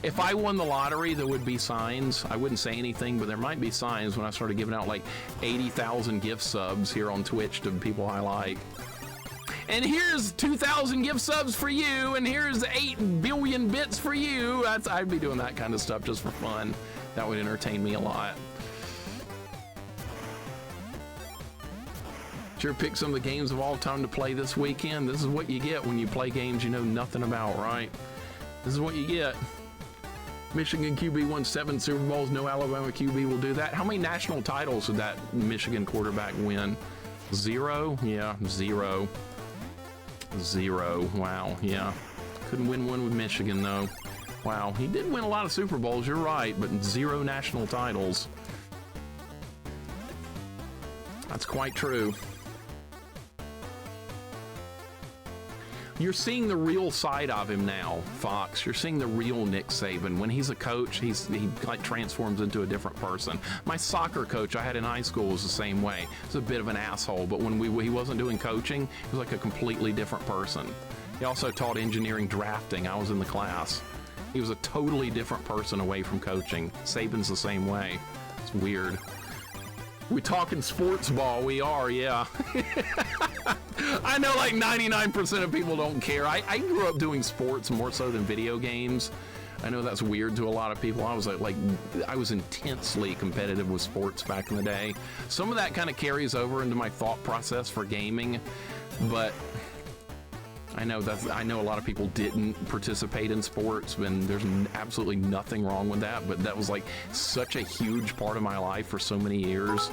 If I won the lottery, there would be signs. I wouldn't say anything, but there might be signs when I started giving out like 80,000 gift subs here on Twitch to people I like. And here's 2,000 gift subs for you, and here's 8 billion bits for you. I'd be doing that kind of stuff just for fun. That would entertain me a lot. Sure, pick some of the games of all time to play this weekend. This is what you get when you play games you know nothing about, right? This is what you get. Michigan QB won 7 Super Bowls. No Alabama QB will do that. How many national titles did that Michigan quarterback win? 0? Yeah, 0. 0. Wow, yeah. Couldn't win one with Michigan, though. Wow, he did win a lot of Super Bowls, you're right, but 0 national titles. That's quite true. You're seeing the real side of him now, Fox. You're seeing the real Nick Saban. When he's a coach, he like transforms into a different person. My soccer coach I had in high school was the same way. He's a bit of an asshole, but when he wasn't doing coaching, he was like a completely different person. He also taught engineering drafting. I was in the class. He was a totally different person away from coaching. Saban's the same way. It's weird. We talking sports ball, we are, yeah. I know like 99% of people don't care. I grew up doing sports more so than video games. I know that's weird to a lot of people. I was I was intensely competitive with sports back in the day. Some of that kind of carries over into my thought process for gaming, but I know a lot of people didn't participate in sports, and there's absolutely nothing wrong with that, but that was like such a huge part of my life for so many years.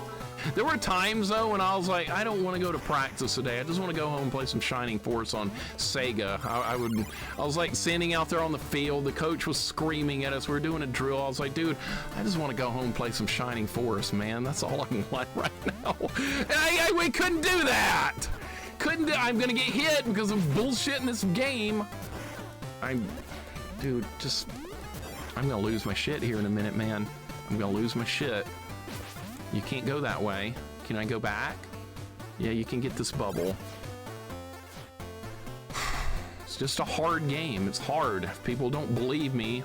There were times though when I was like, I don't want to go to practice today. I just want to go home and play some Shining Force on Sega. I was like standing out there on the field. The coach was screaming at us. We were doing a drill. I was like, dude, I just want to go home and play some Shining Force, man. That's all I want right now. And we couldn't do that. I'm gonna get hit because of bullshit in this game. I'm gonna lose my shit here in a minute, man. I'm gonna lose my shit. You can't go that way. Can I go back? Yeah, you can get this bubble. It's just a hard game. It's hard. If people don't believe me,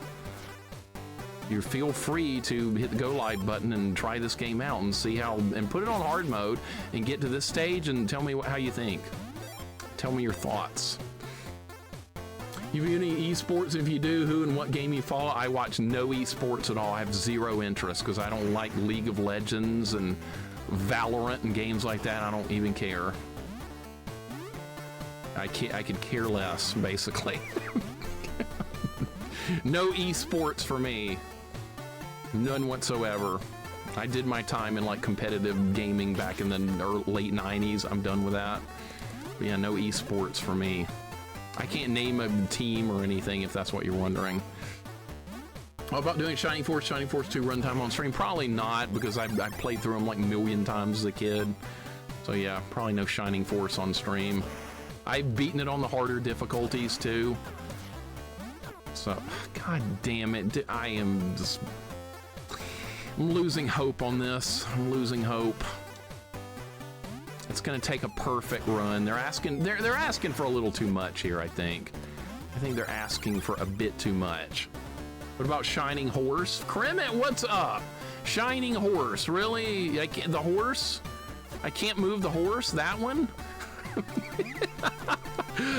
you feel free to hit the go live button and try this game out and see how, and put it on hard mode and get to this stage and tell me how you think. Tell me your thoughts. You view any esports? If you do, who and what game you follow? I watch no esports at all. I have zero interest because I don't like League of Legends and Valorant and games like that. I don't even care. I could care less, basically. No esports for me. None whatsoever. I did my time in like competitive gaming back in the late 90s. I'm done with that. But yeah, no esports for me. I can't name a team or anything if that's what you're wondering. How about doing Shining Force 2 runtime on stream? Probably not, because I played through them like a million times as a kid. So yeah, probably no Shining Force on stream. I've beaten it on the harder difficulties too. So, god damn it, I'm losing hope on this. I'm losing hope. It's gonna take a perfect run. They're asking for a little too much here, I think. I think they're asking for a bit too much. What about Shining Horse? Kremit, what's up? Shining Horse, really? The horse? I can't move the horse? That one?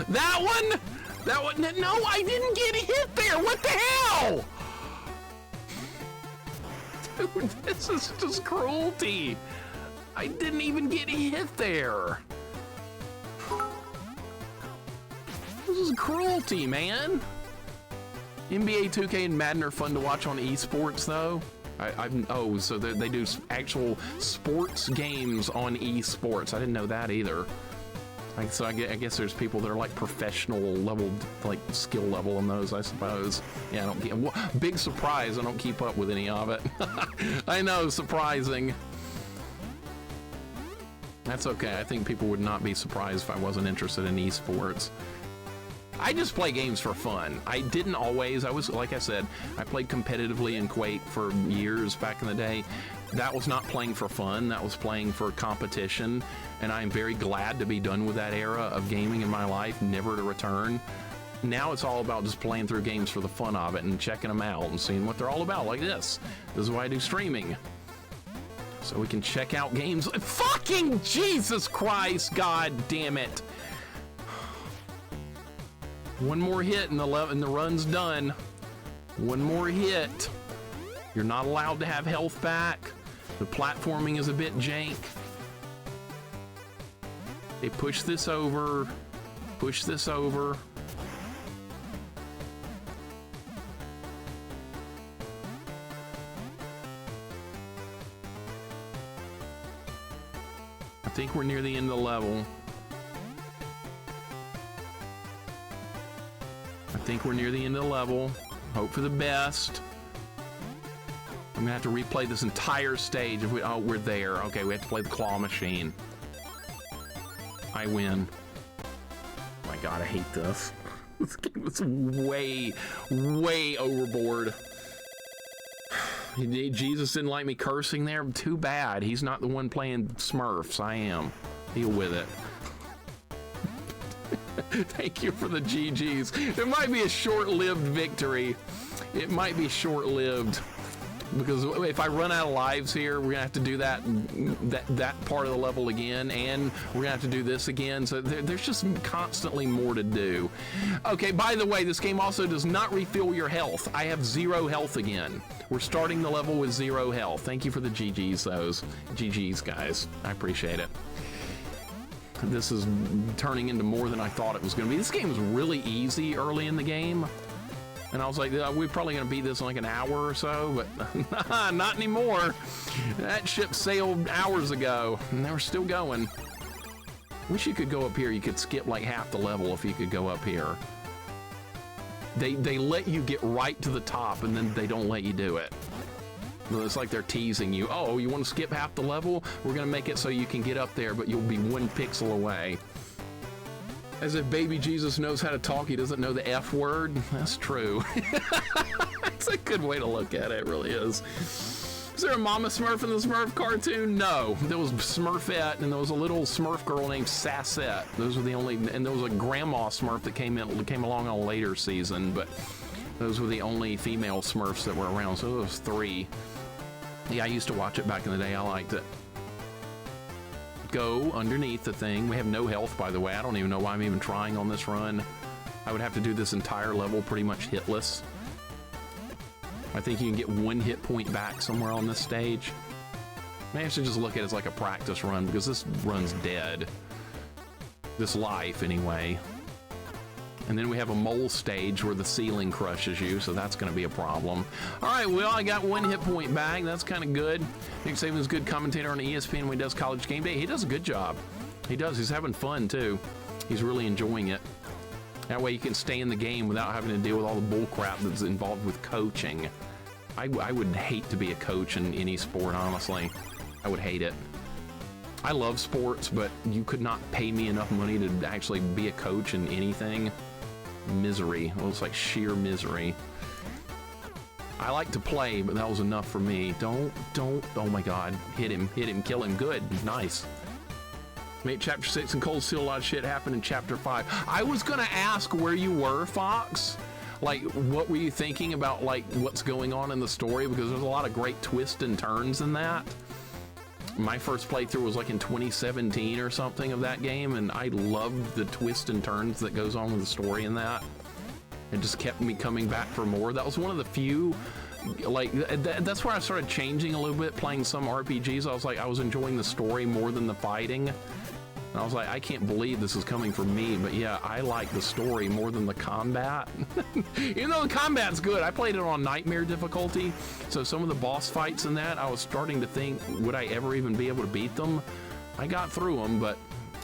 That one? That one? No, I didn't get hit there. What the hell? Dude, this is just cruelty. I didn't even get hit there. This is cruelty, man. NBA 2K and Madden are fun to watch on esports, though. Oh, so they do actual sports games on esports. I didn't know that either. So I guess there's people that are like professional level, like skill level in those, I suppose. Yeah, I don't get. Big surprise. I don't keep up with any of it. I know, surprising. That's okay. I think people would not be surprised if I wasn't interested in esports. I just play games for fun. I didn't always. Like I said, I played competitively in Quake for years back in the day. That was not playing for fun. That was playing for competition. And I'm very glad to be done with that era of gaming in my life, never to return. Now it's all about just playing through games for the fun of it and checking them out and seeing what they're all about, like this. This is why I do streaming. So we can check out games. Fucking Jesus Christ, god damn it. One more hit and the run's done. One more hit. You're not allowed to have health back. The platforming is a bit jank. They push this over. Push this over. I think we're near the end of the level. I think we're near the end of the level. Hope for the best. I'm gonna have to replay this entire stage if we, oh, we're there. Okay, we have to play the claw machine. I win. Oh my God, I hate this. This game is way, way overboard. Jesus didn't like me cursing there. Too bad. He's not the one playing Smurfs. I am. Deal with it. Thank you for the GGs. There might be a short-lived victory. It might be short-lived. Because if I run out of lives here, we're gonna have to do that part of the level again, and we're gonna have to do this again. So there's just constantly more to do. Okay, by the way, this game also does not refill your health. I have 0 health again. We're starting the level with 0 health. Thank you for the GGs, those. GGs, guys. I appreciate it. This is turning into more than I thought it was gonna be. This game was really easy early in the game. And I was like, we're probably gonna beat this in like an hour or so, but not anymore. That ship sailed hours ago, and they were still going. Wish you could go up here. You could skip like half the level if you could go up here. They let you get right to the top, and then they don't let you do it. It's like they're teasing you. Oh, you want to skip half the level? We're gonna make it so you can get up there, but you'll be 1 pixel away. As if baby Jesus knows how to talk, he doesn't know the F word. That's true. That's a good way to look at it, it really is. Is there a Mama Smurf in the Smurf cartoon? No. There was Smurfette, and there was a little Smurf girl named Sassette. Those were the only, and there was a Grandma Smurf that came along on a later season, but those were the only female Smurfs that were around, so there was 3. Yeah, I used to watch it back in the day. I liked it. Go underneath the thing. We have no health, by the way. I don't even know why I'm even trying on this run. I would have to do this entire level pretty much hitless. I think you can get 1 hit point back somewhere on this stage. Maybe I should just look at it as like a practice run, because this run's dead. This life, anyway. And then we have a mole stage where the ceiling crushes you, so that's going to be a problem. All right, well, I got 1 hit point back. That's kind of good. Nick Saban's a good commentator on ESPN when he does College Game Day. He does a good job. He does. He's having fun, too. He's really enjoying it. That way you can stay in the game without having to deal with all the bull crap that's involved with coaching. I would hate to be a coach in any sport, honestly. I would hate it. I love sports, but you could not pay me enough money to actually be a coach in anything. Misery. Well, it's like sheer misery. I like to play, but that was enough for me. Don't, oh my God. Hit him, kill him. Good, nice. Made chapter 6 and Cold Steel, a lot of shit happened in chapter 5. I was gonna ask where you were, Fox. Like, what were you thinking about, like, what's going on in the story? Because there's a lot of great twists and turns in that. My first playthrough was like in 2017 or something of that game, and I loved the twists and turns that goes on with the story in that. It just kept me coming back for more. That was one of the few, like, that's where I started changing a little bit, playing some RPGs. I was like, I was enjoying the story more than the fighting. And I was like, I can't believe this is coming from me, but yeah, I like the story more than the combat. Even though the combat's good, I played it on Nightmare difficulty, so some of the boss fights in that, I was starting to think, would I ever even be able to beat them? I got through them, but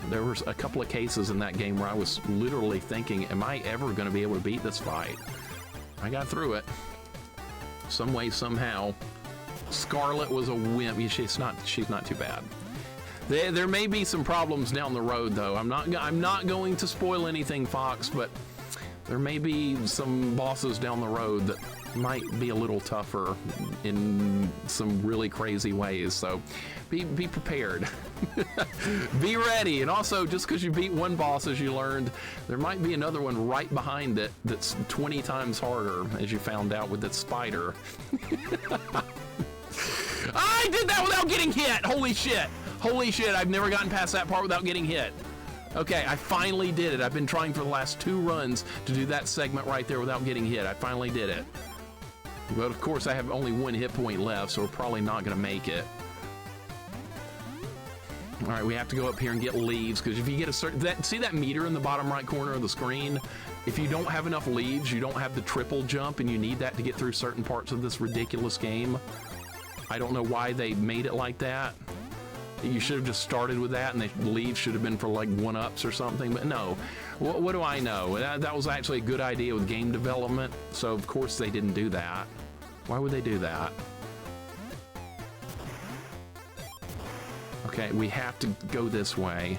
there was a couple of cases in that game where I was literally thinking, am I ever going to be able to beat this fight? I got through it. Some way, somehow. Scarlet was a wimp. She's not too bad. There may be some problems down the road, though. I'm not going to spoil anything, Fox, but there may be some bosses down the road that might be a little tougher in some really crazy ways. So be prepared. Be ready. And also, just because you beat one boss, as you learned, there might be another one right behind it that's 20 times harder, as you found out with that spider. I did that without getting hit. Holy shit. Holy shit, I've never gotten past that part without getting hit. Okay, I finally did it. I've been trying for the last 2 runs to do that segment right there without getting hit. I finally did it. But of course, I have only 1 hit point left, so we're probably not gonna make it. All right, we have to go up here and get leaves, because if you get a certain... see that meter in the bottom right corner of the screen? If you don't have enough leaves, you don't have the triple jump, and you need that to get through certain parts of this ridiculous game. I don't know why they made it like that. You should have just started with that, and the leaves should have been for like 1-ups or something, but no. What do I know? That was actually a good idea with game development, so of course they didn't do that. Why would they do that? Okay, we have to go this way.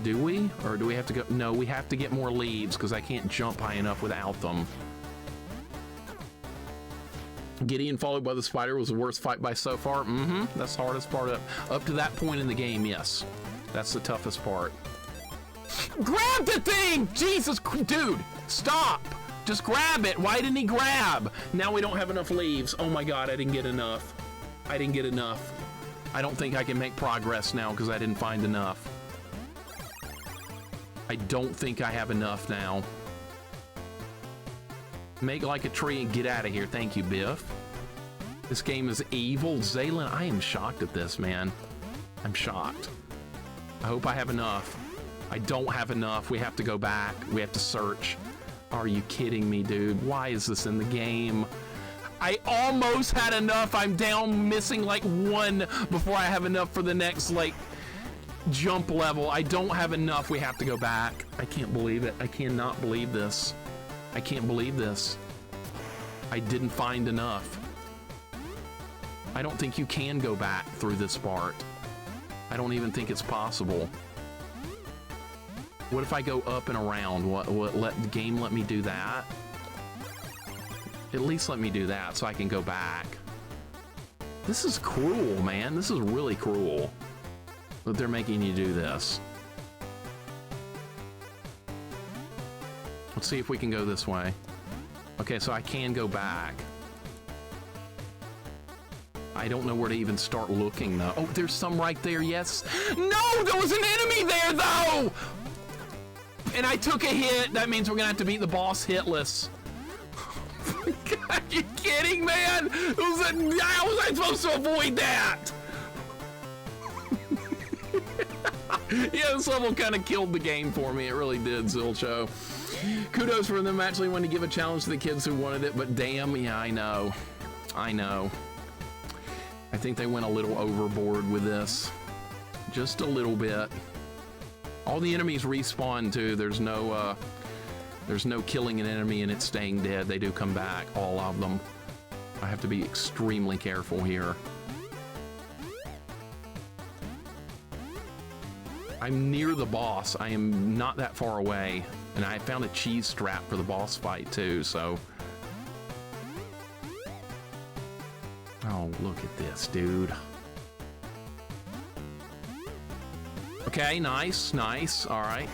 Do we? Or do we have to go? No, we have to get more leaves because I can't jump high enough without them. Gideon followed by the spider was the worst fight by so far. That's the hardest part up to that point in the game, yes. That's the toughest part. Grab the thing! Jesus, dude, stop! Just grab it. Why didn't he grab? Now we don't have enough leaves. Oh my God, I didn't get enough. I didn't get enough. I don't think I can make progress now because I didn't find enough. I don't think I have enough now. Make like a tree and get out of here. Thank you, Biff. This game is evil. Zaylin, I am shocked at this, man. I'm shocked. I hope I have enough. I don't have enough. We have to go back. We have to search. Are you kidding me, dude? Why is this in the game? I almost had enough. I'm down missing like 1 before I have enough for the next like jump level. I don't have enough. We have to go back. I can't believe it. I cannot believe this. I can't believe this. I didn't find enough. I don't think you can go back through this part. I don't even think it's possible. What if I go up and around? Let the game let me do that? At least let me do that so I can go back. This is cruel, man. This is really cruel that they're making you do this. Let's see if we can go this way. Okay, so I can go back. I don't know where to even start looking, though. Oh, there's some right there, yes. No, there was an enemy there, though! And I took a hit. That means we're gonna have to beat the boss hitless. God, you kidding, man? How was I supposed to avoid that? Yeah, this level kind of killed the game for me. It really did, Zilcho. Kudos for them actually wanting to give a challenge to the kids who wanted it, but damn, yeah, I know. I know. I think they went a little overboard with this. Just a little bit. All the enemies respawn too. There's no killing an enemy and it's staying dead. They do come back, all of them. I have to be extremely careful here. I'm near the boss. I am not that far away. And I found a cheese strap for the boss fight too, so. Oh, look at this, dude. Okay, nice, nice, all right.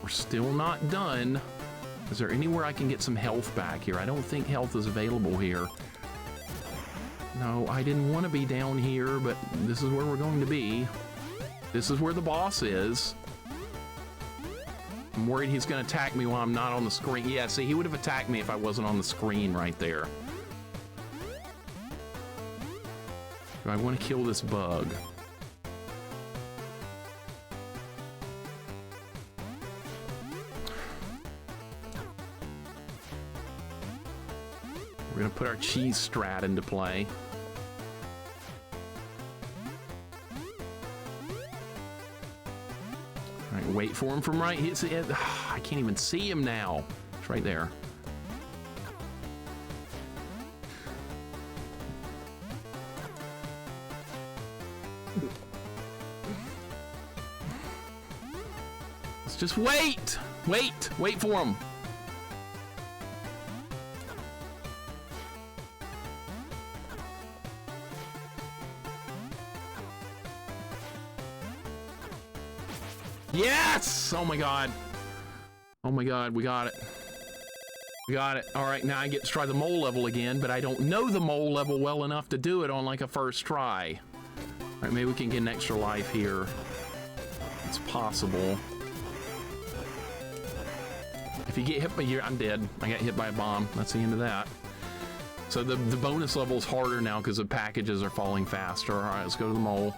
We're still not done. Is there anywhere I can get some health back here? I don't think health is available here. No, I didn't want to be down here, but this is where we're going to be. This is where the boss is. I'm worried he's going to attack me while I'm not on the screen. Yeah, see, he would have attacked me if I wasn't on the screen right there. Do I want to kill this bug? We're going to put our cheese strat into play. All right, wait for him from right here. I can't even see him now. It's right there. Let's just wait. Wait for him. Yes! Oh my god. Oh my god, we got it. We got it. Alright, now I get to try the mole level again, but I don't know the mole level well enough to do it on like a first try. Alright, maybe we can get an extra life here. It's possible. If you get hit by here, I'm dead. I got hit by a bomb. That's the end of that. So the bonus level is harder now because the packages are falling faster. Alright, let's go to the mole.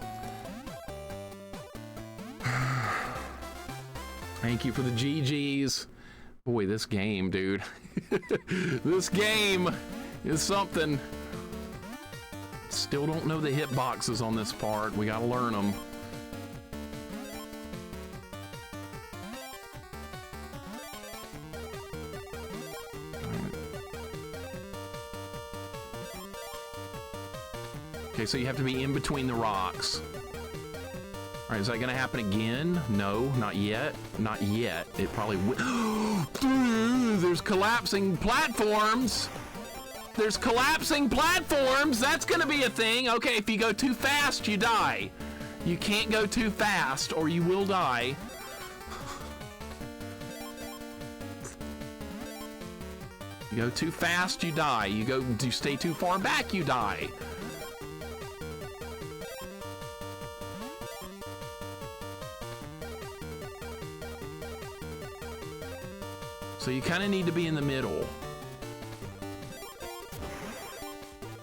Thank you for the GGs. Boy, this game, dude. This game is something. Still don't know the hitboxes on this part. We gotta learn them. Okay, so you have to be in between the rocks. All right, is that gonna happen again? No, not yet. Not yet. It probably will. There's collapsing platforms. There's collapsing platforms. That's gonna be a thing. Okay, if you go too fast, you die. You can't go too fast or you will die. You go too fast, you die. You stay too far back, you die. So you kind of need to be in the middle.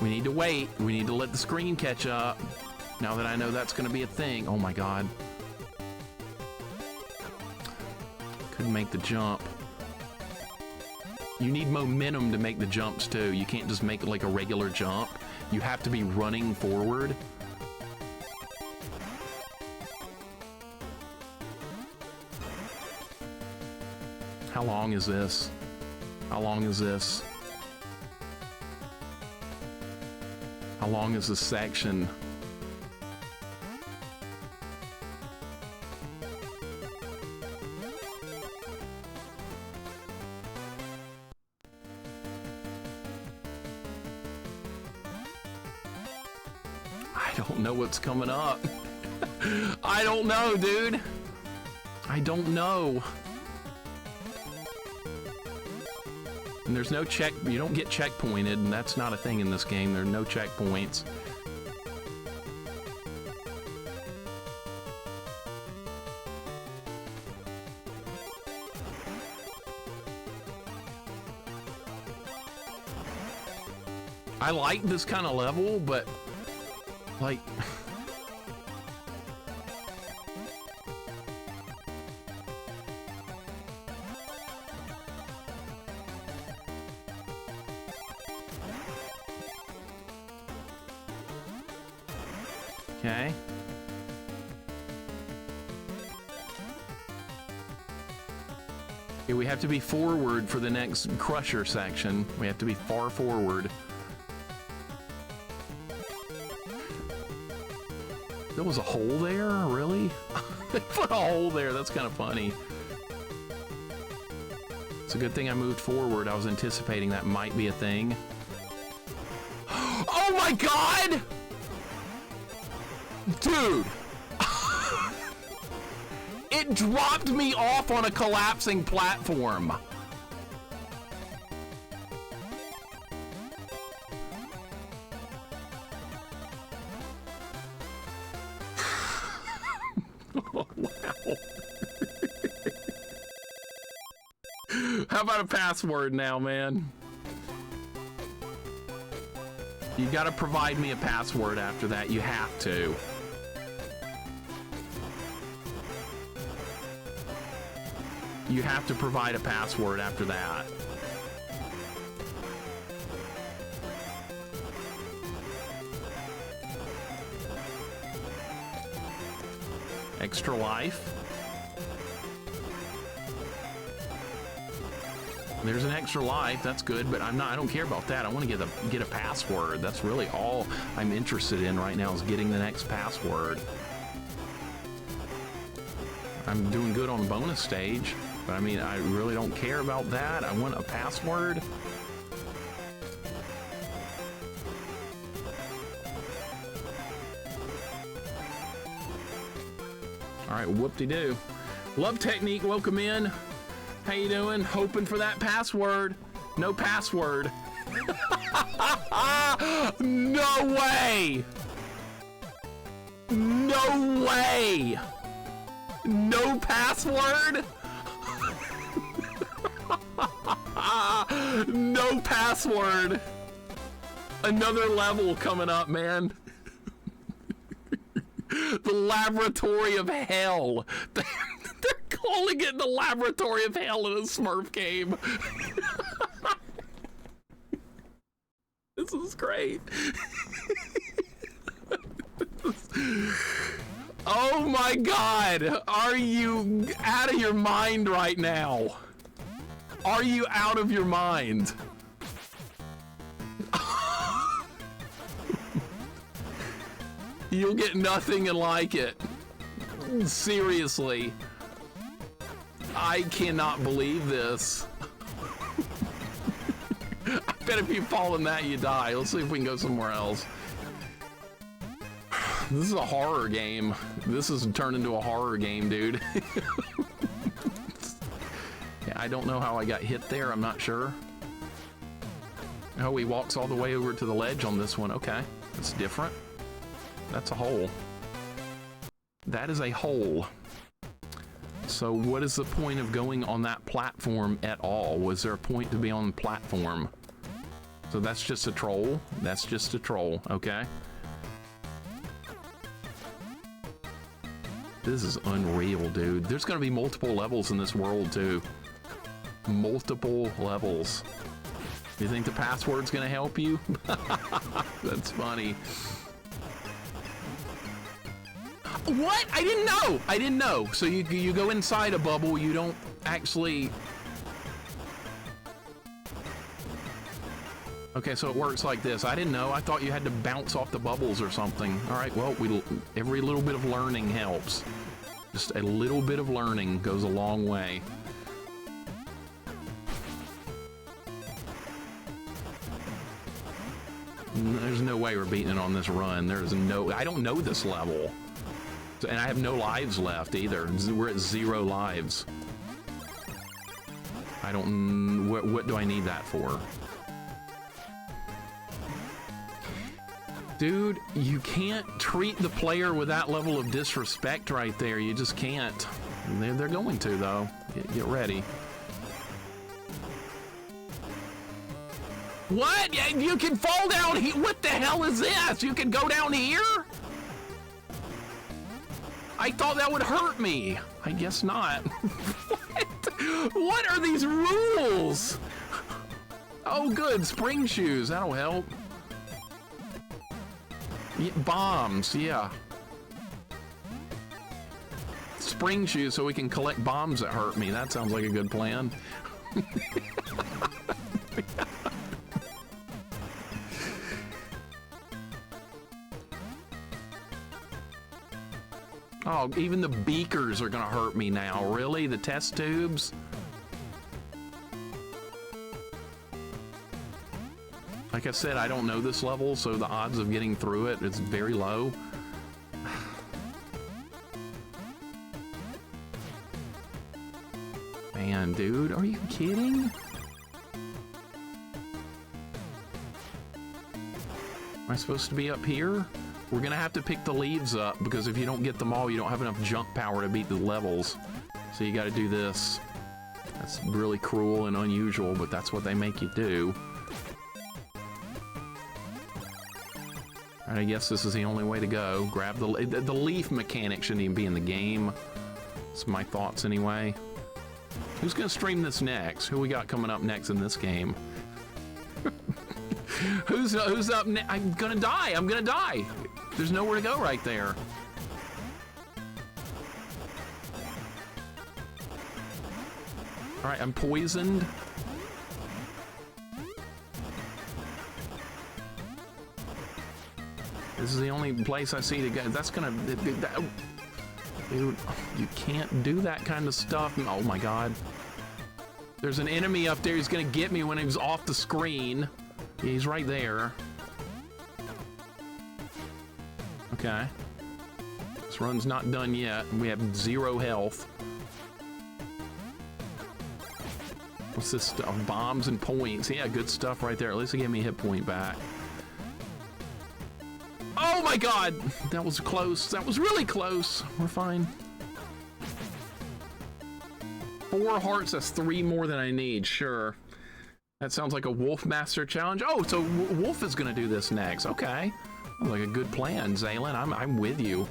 We need to wait. We need to let the screen catch up. Now that I know that's going to be a thing. Oh my God. Couldn't make the jump. You need momentum to make the jumps too. You can't just make like a regular jump. You have to be running forward. How long is this? How long is this? How long is this section? I don't know what's coming up. I don't know, dude. I don't know. And there's no check, you don't get checkpointed, and that's not a thing in this game. There are no checkpoints. I like this kind of level, but like okay. Okay, we have to be forward for the next crusher section. We have to be far forward. There was a hole there? Really? They put a hole there. That's kind of funny. It's a good thing I moved forward. I was anticipating that might be a thing. Oh my God! Dude! It dropped me off on a collapsing platform. Oh, wow. How about a password now, man? You gotta provide me a password after that. You have to. You have to provide a password after that. Extra life. There's an extra life. That's good, but I don't care about that. I want to get a password. That's really all I'm interested in right now, is getting the next password. I'm doing good on bonus stage, but I mean, I really don't care about that. I want a password. All right, whoop-de-doo. Love Technique, welcome in. How you doing? Hoping for that password. No password. No way! No way! No password? No password. Another level coming up, man. The laboratory of hell. They're Calling it the laboratory of hell in a Smurf game. This is great. Oh my God. Are you out of your mind right now? Are you out of your mind? You'll get nothing like it. Seriously. I cannot believe this. I bet if you fall in that, you die. Let's see if we can go somewhere else. This is a horror game. This has turned into a horror game, dude. Yeah, I don't know how I got hit there. I'm not sure. Oh, he walks all the way over to the ledge on this one. Okay, that's different. That's a hole. That is a hole. So what is the point of going on that platform at all? Was there a point to be on the platform? So that's just a troll. That's just a troll, okay? This is unreal, dude. There's gonna be multiple levels in this world, too. Multiple levels. You think the password's gonna help you? That's funny. What? I didn't know! I didn't know. So you go inside a bubble, you don't actually... Okay, so it works like this. I didn't know. I thought you had to bounce off the bubbles or something. All right, well, every little bit of learning helps. Just a little bit of learning goes a long way. There's no way we're beating it on this run. There's no... I don't know this level. And I have no lives left either. We're at 0 lives. I don't... What do I need that for? Dude, you can't treat the player with that level of disrespect right there. You just can't. They're going to, though. Get ready. What? You can fall down here? What the hell is this? You can go down here? I thought that would hurt me. I guess not. What are these rules? Oh, good. Spring shoes. That'll help. Yeah, bombs. Yeah. Spring shoes so we can collect bombs that hurt me. That sounds like a good plan. Oh, even the beakers are gonna hurt me now. Really? The test tubes? Like I said, I don't know this level, so the odds of getting through it is very low. Man, dude, are you kidding? Am I supposed to be up here? We're gonna have to pick the leaves up because if you don't get them all, you don't have enough jump power to beat the levels. So you gotta do this. That's really cruel and unusual, but that's what they make you do. Alright, I guess this is the only way to go. Grab the leaf mechanic shouldn't even be in the game. That's my thoughts anyway. Who's gonna stream this next? Who we got coming up next in this game? Who's up next? I'm gonna die. I'm gonna die. There's nowhere to go right there. All right, I'm poisoned. This is the only place I see to go. That's gonna... Dude, you can't do that kind of stuff. Oh my God. There's an enemy up there. He's gonna get me when he's off the screen. Yeah, he's right there. Okay. This run's not done yet. We have 0 health. What's this stuff? Bombs and points. Yeah, good stuff right there. At least it gave me a hit point back. Oh my God! That was close. That was really close. We're fine. 4 hearts, that's 3 more than I need, sure. That sounds like a Wolf Master challenge. Oh, so Wolf is gonna do this next. Okay. Sounds like a good plan, Zaylin. I'm with you.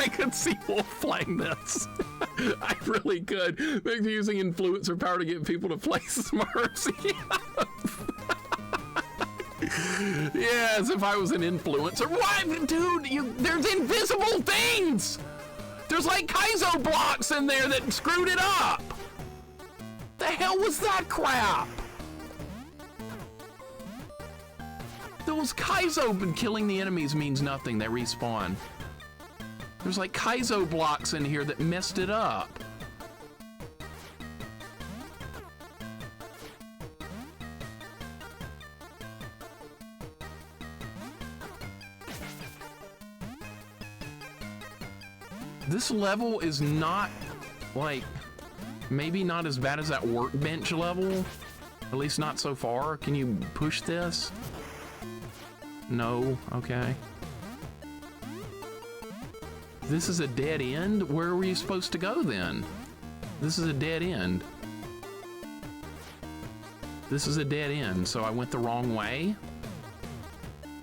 I could see Wolf playing this. I really could. Maybe using influencer power to get people to play Smurfs. Yes, if I was an influencer. What? Dude, there's invisible things! There's like Kaizo blocks in there that screwed it up! The hell was that crap? Those Kaizo, but killing the enemies means nothing. They respawn. There's like Kaizo blocks in here that messed it up. This level is not, like, maybe not as bad as that workbench level. At least not so far. Can you push this? No, okay. This is a dead end? Where were you supposed to go then? This is a dead end. This is a dead end, so I went the wrong way.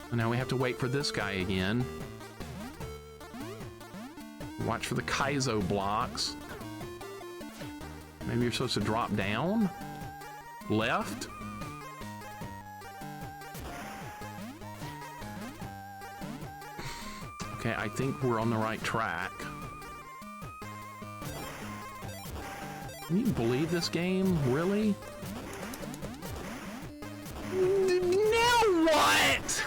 And now we have to wait for this guy again. Watch for the Kaizo blocks. Maybe you're supposed to drop down? Left? Okay, I think we're on the right track. Can you believe this game? Really? Now what?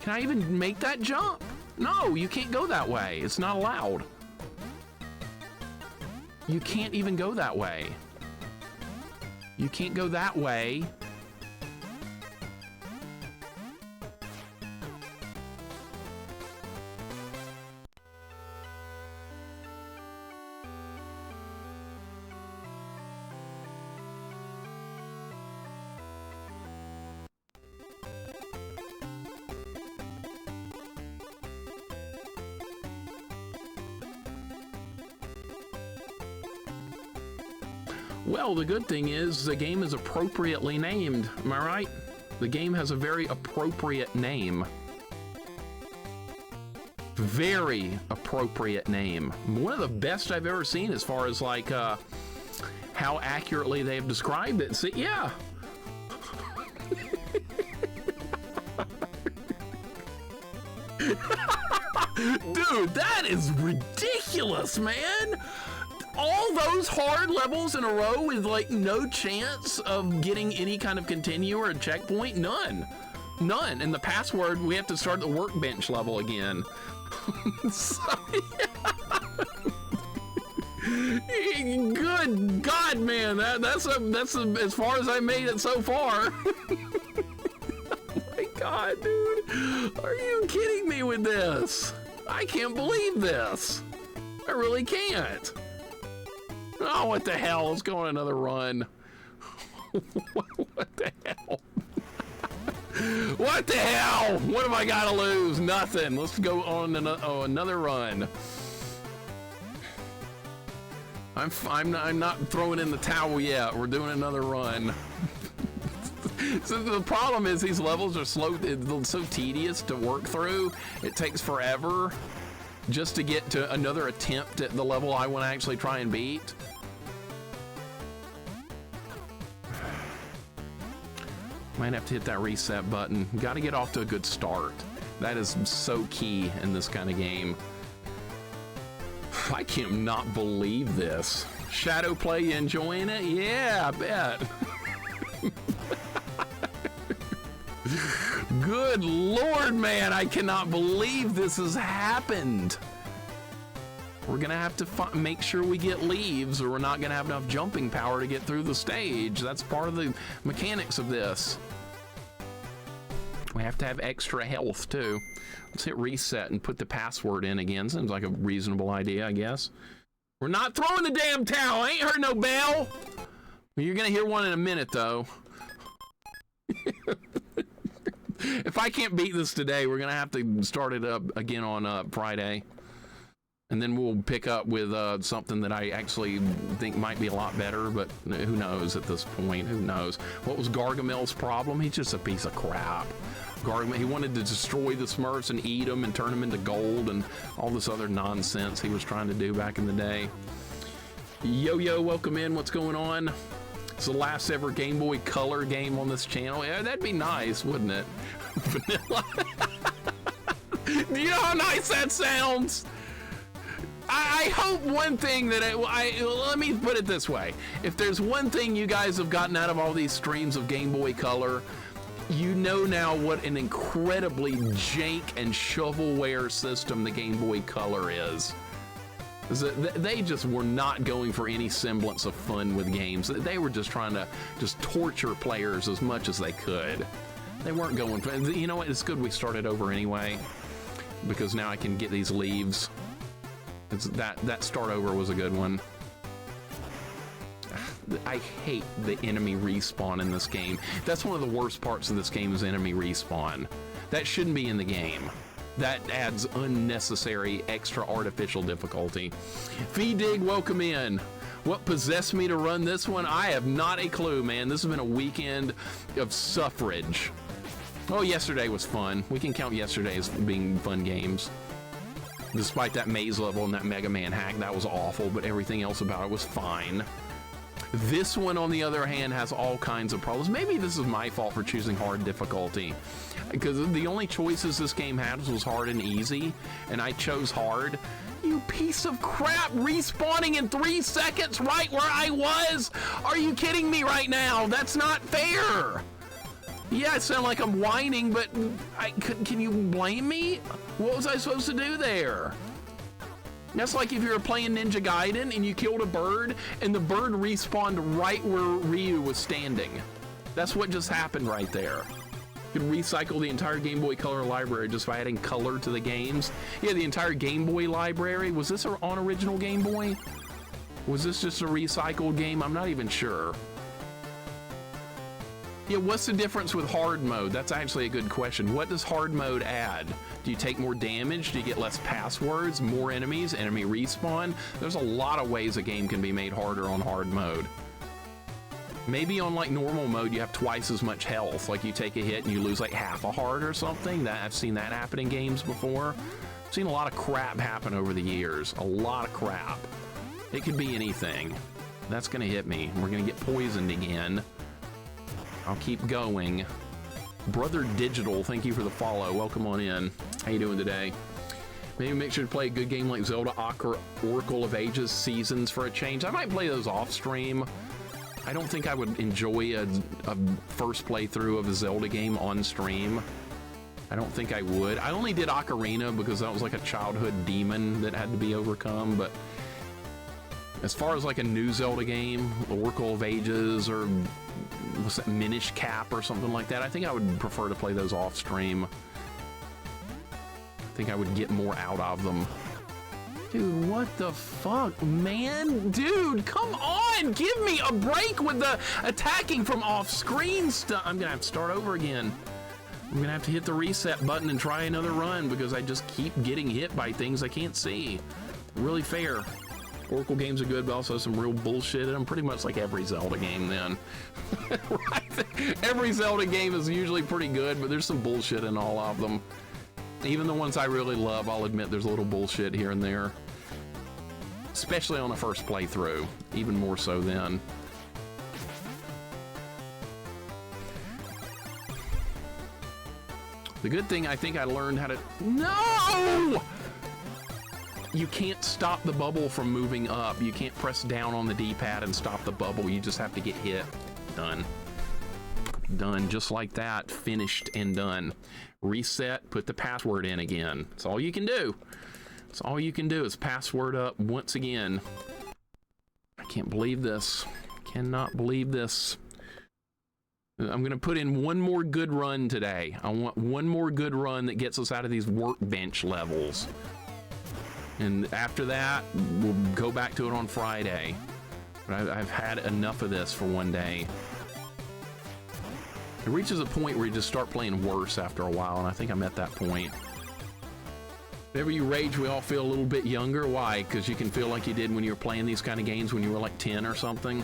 Can I even make that jump? No, you can't go that way. It's not allowed. You can't even go that way. You can't go that way. Well, the good thing is the game is appropriately named. Am I right? The game has a very appropriate name. Very appropriate name. One of the best I've ever seen as far as like how accurately they've described it. See, yeah. Dude, that is ridiculous, man. All those hard levels in a row with like no chance of getting any kind of continue or a checkpoint? None. None. And the password, we have to start the workbench level again. So, yeah. Good God, man. That's as far as I made it so far. Oh my God, dude. Are you kidding me with this? I can't believe this. I really can't. Oh, what the hell? Let's go on another run. What the hell? What the hell? What have I got to lose? Nothing. Let's go on another run. I'm not throwing in the towel yet. We're doing another run. So the problem is these levels are slow. It's so tedious to work through. It takes forever just to get to another attempt at the level I want to actually try and beat. Might have to hit that reset button. Got to get off to a good start. That is so key in this kind of game. I cannot believe this. Shadow Play, you enjoying it? Yeah, I bet. Good Lord, man, I cannot believe this has happened. We're gonna have to make sure we get leaves or we're not gonna have enough jumping power to get through the stage. That's part of the mechanics of this. We have to have extra health too. Let's hit reset and put the password in again. Seems like a reasonable idea, I guess. We're not throwing the damn towel. I ain't heard no bell. You're gonna hear one in a minute though. If I can't beat this today, we're gonna have to start it up again on Friday. And then we'll pick up with something that I actually think might be a lot better, but who knows at this point? Who knows? What was Gargamel's problem? He's just a piece of crap. Gargamel, he wanted to destroy the Smurfs and eat them and turn them into gold and all this other nonsense he was trying to do back in the day. Yo, welcome in. What's going on? It's the last ever Game Boy Color game on this channel. Yeah, that'd be nice, wouldn't it? Vanilla. Do you know how nice that sounds? I hope one thing that let me put it this way. If there's one thing you guys have gotten out of all these streams of Game Boy Color, you know now what an incredibly jank and shovelware system the Game Boy Color is. They just were not going for any semblance of fun with games. They were just trying to just torture players as much as they could. They weren't going for, you know what, it's good we started over anyway, because now I can get these leaves. That start over was a good one. I hate the enemy respawn in this game. That's one of the worst parts of this game is enemy respawn. That shouldn't be in the game. That adds unnecessary extra artificial difficulty. VDig, welcome in. What possessed me to run this one? I have not a clue, man. This has been a weekend of suffrage. Oh, yesterday was fun. We can count yesterday as being fun games. Despite that maze level and that Mega Man hack, that was awful, but everything else about it was fine. This one, on the other hand, has all kinds of problems. Maybe this is my fault for choosing hard difficulty, because the only choices this game had was hard and easy, and I chose hard. You piece of crap, respawning in 3 seconds right where I was! Are you kidding me right now? That's not fair! Yeah, I sound like I'm whining, but can you blame me? What was I supposed to do there? That's like if you were playing Ninja Gaiden and you killed a bird and the bird respawned right where Ryu was standing. That's what just happened right there. You could recycle the entire Game Boy Color library just by adding color to the games. Yeah, the entire Game Boy library. Was this on original Game Boy? Was this just a recycled game? I'm not even sure. Yeah, what's the difference with hard mode? That's actually a good question. What does hard mode add? Do you take more damage? Do you get less passwords, more enemies, enemy respawn? There's a lot of ways a game can be made harder on hard mode. Maybe on like normal mode, you have twice as much health. Like you take a hit and you lose like half a heart or something. I've seen that happen in games before. I've seen a lot of crap happen over the years. A lot of crap. It could be anything. That's gonna hit me. We're gonna get poisoned again. I'll keep going. Brother Digital, thank you for the follow. Welcome on in. How you doing today? Maybe make sure to play a good game like Zelda Oracle of Ages Seasons for a change. I might play those off stream. I don't think I would enjoy a first playthrough of a Zelda game on stream. I don't think I would. I only did Ocarina because that was like a childhood demon that had to be overcome, but as far as like a new Zelda game, Oracle of Ages or what's that, Minish Cap or something like that, I think I would prefer to play those off stream. I think I would get more out of them. Dude, what the fuck, man? Dude, come on! Give me a break with the attacking from off-screen stuff. I'm gonna have to start over again. I'm gonna have to hit the reset button and try another run because I just keep getting hit by things I can't see. Really fair. Oracle games are good, but also some real bullshit in them. Pretty much like every Zelda game then. Right? Every Zelda game is usually pretty good, but there's some bullshit in all of them. Even the ones I really love, I'll admit there's a little bullshit here and there. Especially on the first playthrough. Even more so then. The good thing, I think I learned how to... No! You can't stop the bubble from moving up. You can't press down on the D-pad and stop the bubble. You just have to get hit. Done. Done, just like that. Finished and done. Reset, put the password in again. That's all you can do. That's all you can do is password up once again. I can't believe this. Cannot believe this. I'm gonna put in one more good run today. I want one more good run that gets us out of these workbench levels. And after that, we'll go back to it on Friday. But I've had enough of this for one day. It reaches a point where you just start playing worse after a while, and I think I'm at that point. Whenever you rage, we all feel a little bit younger. Why? Because you can feel like you did when you were playing these kind of games when you were like 10 or something.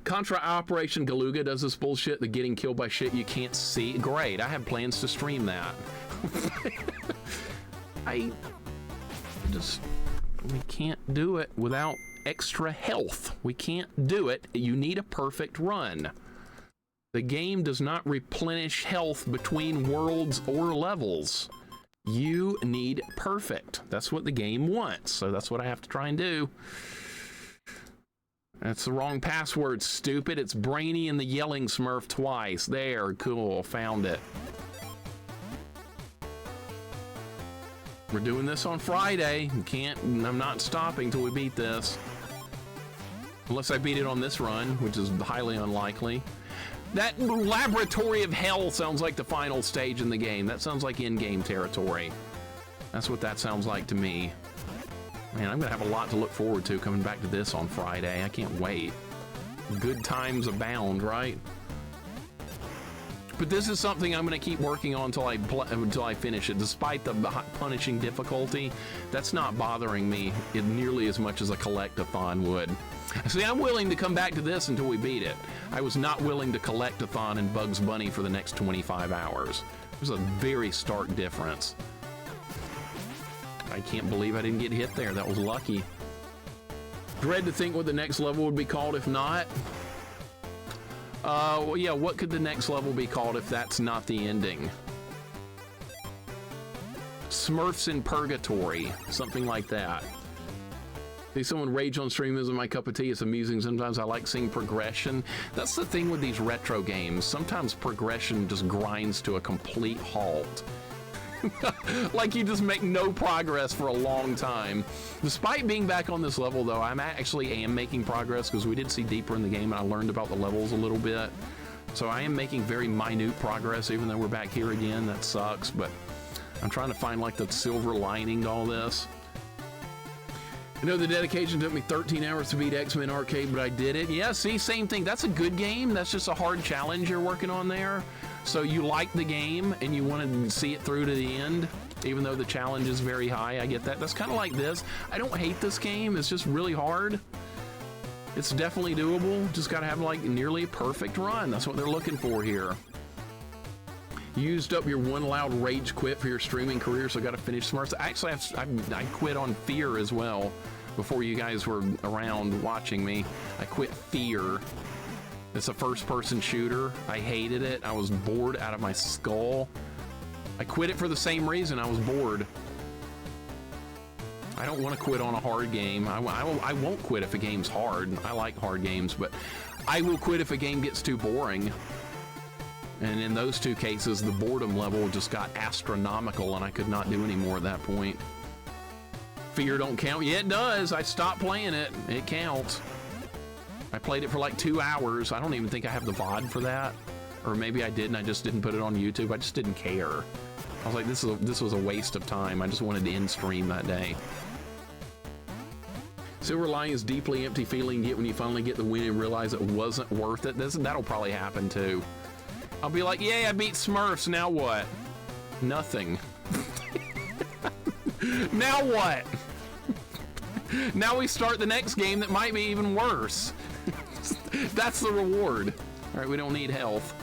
Contra Operation Galuga does this bullshit, the getting killed by shit you can't see. Great, I have plans to stream that. We can't do it without extra health. We can't do it. You need a perfect run. The game does not replenish health between worlds or levels. You need perfect. That's what the game wants, so that's what I have to try and do. That's the wrong password, stupid. It's Brainy and the Yelling Smurf twice. There, cool, found it. We're doing this on Friday. I'm not stopping till we beat this. Unless I beat it on this run, which is highly unlikely. That Laboratory of Hell sounds like the final stage in the game. That sounds like in-game territory. That's what that sounds like to me. Man, I'm gonna have a lot to look forward to coming back to this on Friday. I can't wait. Good times abound, right? But this is something I'm gonna keep working on until I finish it. Despite the punishing difficulty, that's not bothering me nearly as much as a collect-a-thon would. See, I'm willing to come back to this until we beat it. I was not willing to collect-a-thon and Bugs Bunny for the next 25 hours. There's a very stark difference. I can't believe I didn't get hit there. That was lucky. Dread to think what the next level would be called if not. Well, yeah, what could the next level be called if that's not the ending? Smurfs in Purgatory, something like that. See, someone rage on stream isn't my cup of tea. It's amusing. Sometimes I like seeing progression. That's the thing with these retro games. Sometimes progression just grinds to a complete halt. Like you just make no progress for a long time. Despite being back on this level though, I actually am making progress because we did see deeper in the game and I learned about the levels a little bit. So I am making very minute progress even though we're back here again. That sucks, but I'm trying to find like the silver lining to all this. You know, the dedication took me 13 hours to beat X-Men Arcade, but I did it. Yeah, see, same thing. That's a good game. That's just a hard challenge you're working on there. So you like the game and you want to see it through to the end, even though the challenge is very high. I get that. That's kind of like this. I don't hate this game. It's just really hard. It's definitely doable. Just got to have like nearly a perfect run. That's what they're looking for here. You used up your one loud rage quit for your streaming career, so I got to finish Smurfs. Actually, I quit on Fear as well before you guys were around watching me. I quit Fear. It's a first-person shooter. I hated it. I was bored out of my skull. I quit it for the same reason. I was bored. I don't want to quit on a hard game. I won't quit if a game's hard. I like hard games, but I will quit if a game gets too boring. And in those two cases, the boredom level just got astronomical and I could not do any more at that point. Fear don't count. Yeah, it does. I stopped playing it. It counts. I played it for like 2 hours. I don't even think I have the VOD for that. Or maybe I did and I just didn't put it on YouTube. I just didn't care. I was like, this was a waste of time. I just wanted to end stream that day. Silver lining is deeply empty feeling you get when you finally get the win and realize it wasn't worth it. That'll probably happen too. I'll be like, yay, I beat Smurfs, now what? Nothing. Now what? Now we start the next game that might be even worse. That's the reward. All right, we don't need health.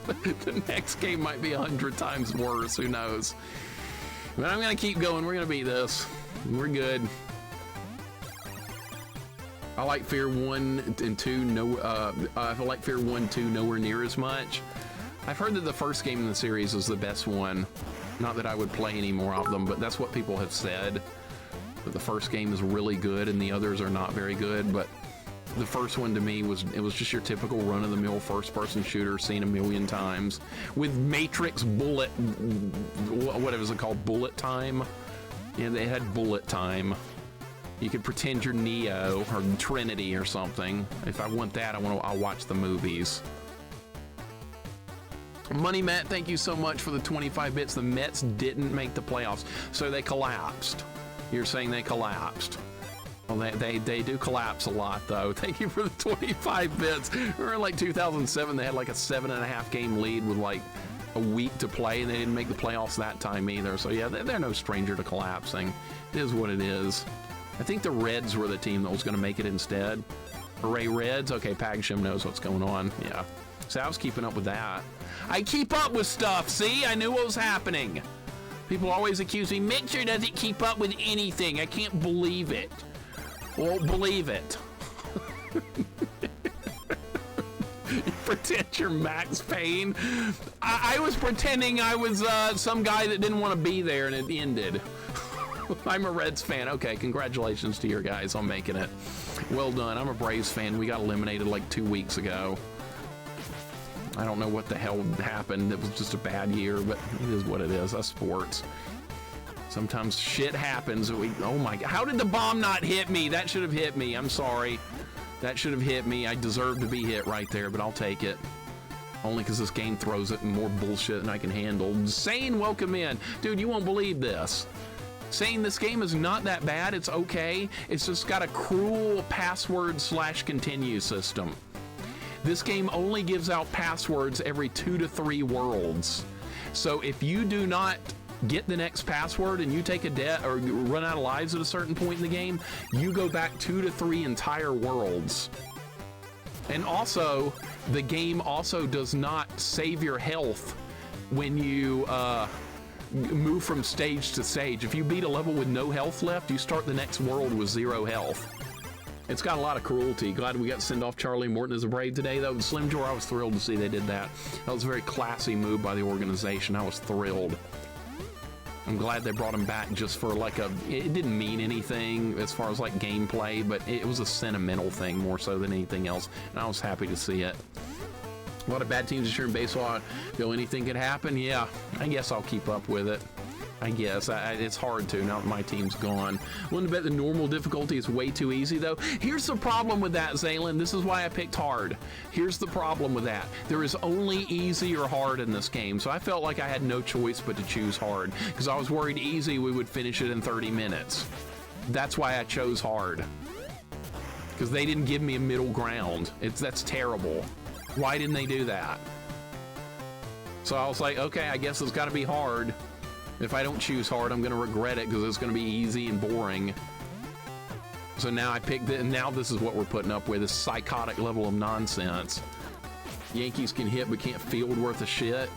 The next game might be 100 times worse, who knows? But I'm gonna keep going, we're gonna beat this. We're good. I like Fear 1 and 2, I like Fear 1, 2 nowhere near as much. I've heard that the first game in the series is the best one. Not that I would play any more of them, but that's what people have said. That the first game is really good and the others are not very good, but the first one to me was just your typical run-of-the-mill first-person shooter seen a million times. With Matrix bullet, what was it called, bullet time? Yeah, they had bullet time. You could pretend you're Neo or Trinity or something. If I want that, I'll watch the movies. Money Matt, thank you so much for the 25 bits. The Mets didn't make the playoffs, so they collapsed. You're saying they collapsed. Well, they do collapse a lot, though. Thank you for the 25 bits. Remember, like 2007, they had like a 7.5 game lead with like a week to play, and they didn't make the playoffs that time either. So yeah, they're no stranger to collapsing. It is what it is. I think the Reds were the team that was going to make it instead. Hooray, Reds. Okay, Pagshim knows what's going on. Yeah. So I was keeping up with that. I keep up with stuff, see? I knew what was happening. People always accuse me, Mixer doesn't keep up with anything. I can't believe it. Won't believe it. You pretend you're Max Payne. I was pretending I was some guy that didn't want to be there, and it ended. I'm a Reds fan. Okay, congratulations to your guys on making it. Well done. I'm a Braves fan. We got eliminated like 2 weeks ago. I don't know what the hell happened. It was just a bad year, but it is what it is. That's sports. Sometimes shit happens. Oh my God. How did the bomb not hit me? That should have hit me. I'm sorry. That should have hit me. I deserve to be hit right there, but I'll take it. Only because this game throws it and more bullshit than I can handle. Sane, welcome in. Dude, you won't believe this. Saying this game is not that bad. It's okay. It's just got a cruel password/continue system. This game only gives out passwords every 2 to 3 worlds. So if you do not get the next password and you take a debt or run out of lives at a certain point in the game, you go back 2 to 3 entire worlds. And also, the game also does not save your health when you move from stage to stage. If you beat a level with no health left, you start the next world with 0 health. It's got a lot of cruelty. Glad we got to send off Charlie Morton as a Brave today, though. Slim Jor, I was thrilled to see they did that. That was a very classy move by the organization. I was thrilled. I'm glad they brought him back just for like it didn't mean anything as far as like gameplay, but it was a sentimental thing more so than anything else, and I was happy to see it. A lot of bad teams this year in baseball. I feel anything could happen. Yeah, I guess I'll keep up with it. I guess. It's hard to, now that my team's gone. Wouldn't bet the normal difficulty is way too easy, though. Here's the problem with that, Zaylin. This is why I picked hard. Here's the problem with that. There is only easy or hard in this game, so I felt like I had no choice but to choose hard, because I was worried easy we would finish it in 30 minutes. That's why I chose hard. Because they didn't give me a middle ground. That's terrible. Why didn't they do that? So I was like, okay, I guess it's got to be hard. If I don't choose hard, I'm going to regret it because it's going to be easy and boring. So now I picked it, and now this is what we're putting up with, this psychotic level of nonsense. Yankees can hit but can't field worth of shit.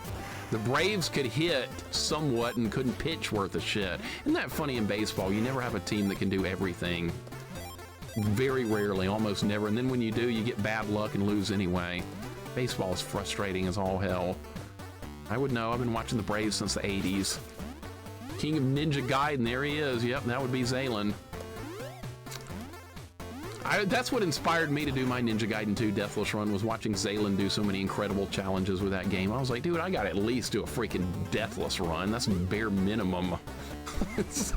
The Braves could hit somewhat and couldn't pitch worth of shit. Isn't that funny in baseball? You never have a team that can do everything. Very rarely, almost never. And then when you do, you get bad luck and lose anyway. Baseball is frustrating as all hell. I would know. I've been watching the Braves since the 80s. King of Ninja Gaiden, there he is. Yep, that would be Zaylin. That's what inspired me to do my Ninja Gaiden 2 Deathless run, was watching Zaylin do so many incredible challenges with that game. I was like, dude, I gotta at least do a freaking Deathless run. That's bare minimum. So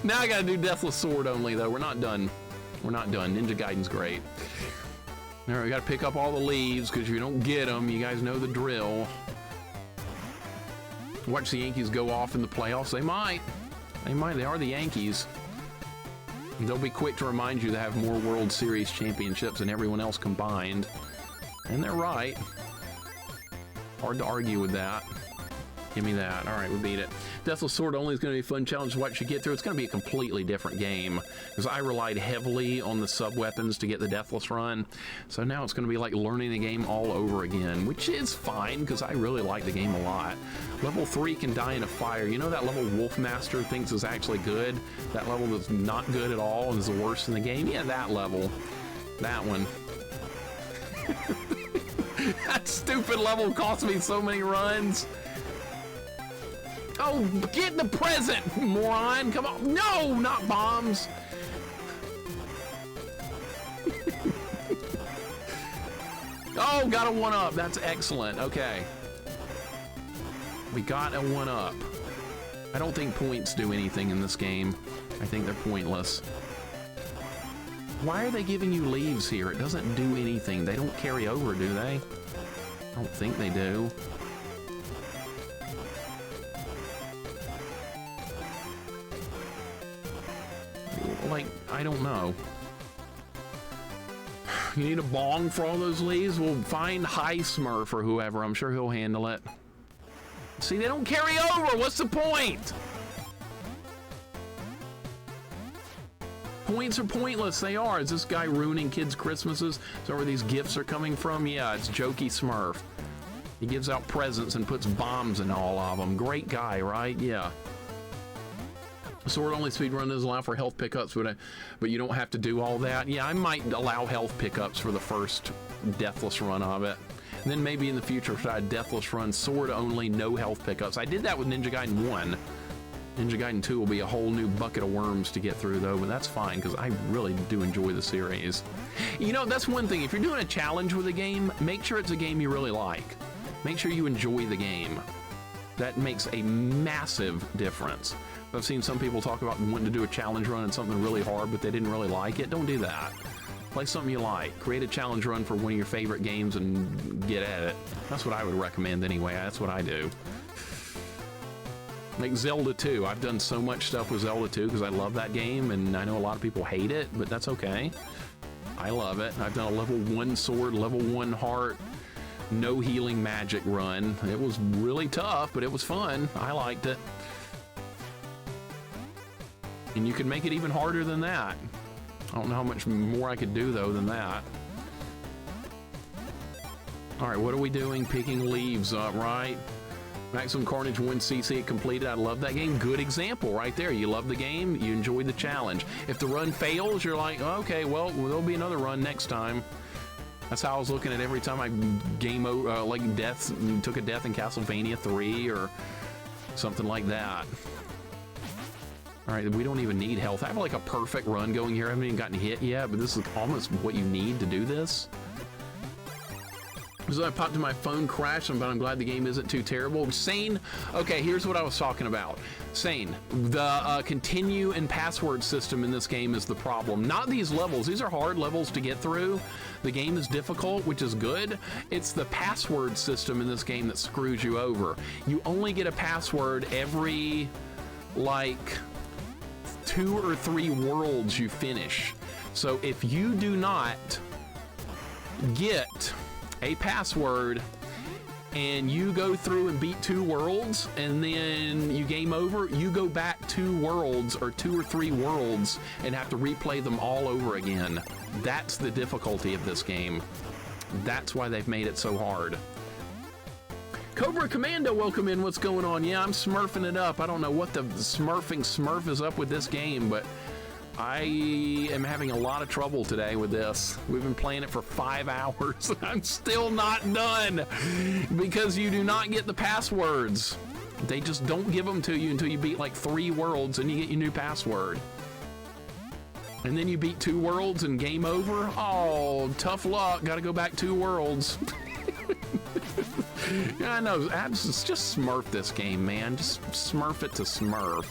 now I gotta do Deathless Sword only, though. We're not done. We're not done. Ninja Gaiden's great. All right, we gotta pick up all the leaves, because if you don't get them, you guys know the drill. Watch the Yankees go off in the playoffs. They might. They might. They are the Yankees. They'll be quick to remind you they have more World Series championships than everyone else combined. And they're right. Hard to argue with that. Give me that. All right, we beat it. Deathless Sword only is going to be a fun challenge to watch you get through. It's going to be a completely different game, because I relied heavily on the sub-weapons to get the Deathless run. So now it's going to be like learning the game all over again, which is fine, because I really like the game a lot. Level 3 can die in a fire. You know that level Wolfmaster thinks is actually good? That level that's not good at all and is the worst in the game? Yeah, that level. That one. That stupid level cost me so many runs. Oh, get the present, moron! Come on. No, not bombs. Oh, got a 1-up. That's excellent. Okay. We got a 1-up. I don't think points do anything in this game. I think they're pointless. Why are they giving you leaves here? It doesn't do anything. They don't carry over, do they? I don't think they do. Like, I don't know. You need a bong for all those leaves? We'll find High Smurf or whoever. I'm sure he'll handle it. See, they don't carry over. What's the point? Points are pointless. They are. Is this guy ruining kids' Christmases? Is that where these gifts are coming from? Yeah, it's Jokey Smurf. He gives out presents and puts bombs in all of them. Great guy, right? Yeah. Sword only speedrun doesn't allow for health pickups, but you don't have to do all that. Yeah, I might allow health pickups for the first deathless run of it. And then maybe in the future try a deathless run, sword only, no health pickups. I did that with Ninja Gaiden 1. Ninja Gaiden 2 will be a whole new bucket of worms to get through, though, but that's fine because I really do enjoy the series. You know, that's one thing. If you're doing a challenge with a game, make sure it's a game you really like. Make sure you enjoy the game. That makes a massive difference. I've seen some people talk about wanting to do a challenge run and something really hard, but they didn't really like it. Don't do that. Play something you like. Create a challenge run for one of your favorite games and get at it. That's what I would recommend anyway. That's what I do. Like Zelda 2. I've done so much stuff with Zelda 2 because I love that game, and I know a lot of people hate it, but that's okay. I love it. I've done a level 1 sword, level 1 heart, no healing magic run. It was really tough, but it was fun. I liked it. And you can make it even harder than that. I don't know how much more I could do, though, than that. All right, what are we doing? Picking leaves up, right? Maximum Carnage 1cc completed. I love that game. Good example right there. You love the game, you enjoy the challenge. If the run fails, you're like, okay, well, there'll be another run next time. That's how I was looking at every time I like deaths, took a death in Castlevania 3 or something like that. All right, we don't even need health. I have like a perfect run going here. I haven't even gotten hit yet, but this is almost what you need to do this. So I popped in my phone crashed, but I'm glad the game isn't too terrible. Sane, okay, here's what I was talking about. Sane, the continue and password system in this game is the problem. Not these levels. These are hard levels to get through. The game is difficult, which is good. It's the password system in this game that screws you over. You only get a password every, like, 2 or 3 worlds you finish. So if you do not get a password and you go through and beat 2 worlds and then you game over, you go back 2 worlds or 2 or 3 worlds and have to replay them all over again. That's the difficulty of this game. That's why they've made it so hard. Cobra Commando, welcome in. What's going on? Yeah, I'm smurfing it up. I don't know what the smurfing smurf is up with this game, but I am having a lot of trouble today with this. We've been playing it for 5 hours. I'm still not done because you do not get the passwords. They just don't give them to you until you beat like 3 worlds and you get your new password. And then you beat 2 worlds and game over. Oh, tough luck. Got to go back 2 worlds. Yeah, I know. Just smurf this game, man. Just smurf it to smurf.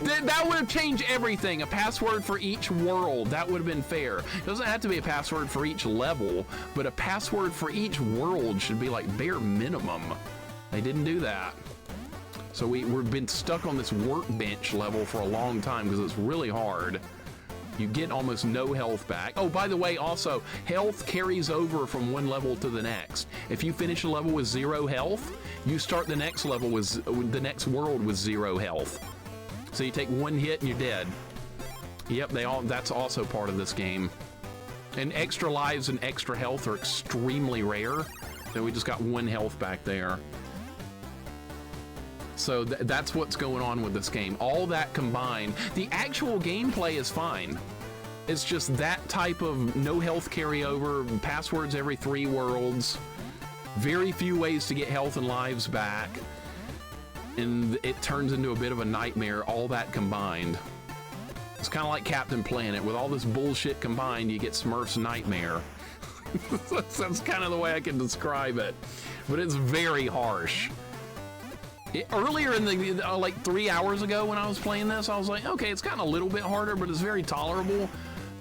That would have changed everything. A password for each world. That would have been fair. It doesn't have to be a password for each level, but a password for each world should be like bare minimum. They didn't do that. So we've been stuck on this workbench level for a long time because it's really hard. You get almost no health back. Oh, by the way, also, health carries over from one level to the next. If you finish a level with 0 health, you start the next level with the next world with 0 health. So you take 1 hit and you're dead. Yep, that's also part of this game. And extra lives and extra health are extremely rare. So we just got 1 health back there. So that's what's going on with this game. All that combined, the actual gameplay is fine. It's just that type of no health carryover, passwords every 3 worlds, very few ways to get health and lives back, and it turns into a bit of a nightmare, all that combined. It's kind of like Captain Planet. With all this bullshit combined, you get SMURFS Nightmare. That's kind of the way I can describe it. But it's very harsh. Earlier in the, like 3 hours ago when I was playing this, I was like, okay, it's gotten a little bit harder, but it's very tolerable.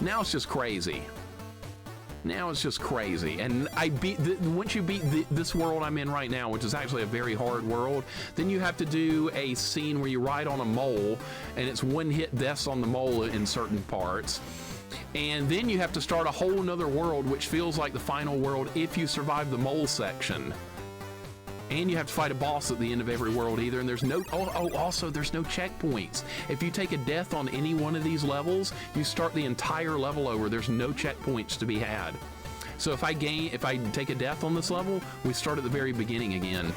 Now it's just crazy. Now it's just crazy. And once you beat this world I'm in right now, which is actually a very hard world, then you have to do a scene where you ride on a mole, and it's 1-hit deaths on the mole in certain parts. And then you have to start a whole nother world, which feels like the final world if you survive the mole section. And you have to fight a boss at the end of every world either, and there's no, also there's no checkpoints. If you take a death on any one of these levels, you start the entire level over. There's no checkpoints to be had. So if I take a death on this level, we start at the very beginning again.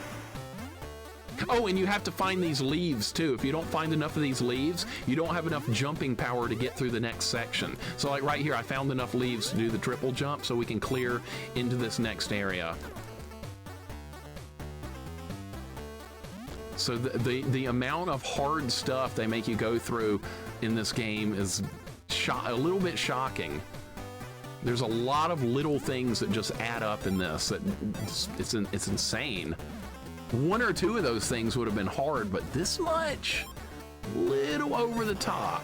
Oh, and you have to find these leaves too. If you don't find enough of these leaves, you don't have enough jumping power to get through the next section. So like right here, I found enough leaves to do the triple jump so we can clear into this next area. So the amount of hard stuff they make you go through in this game is a little bit shocking. There's a lot of little things that just add up in this. That it's insane. One or two of those things would have been hard, but this much, little over the top.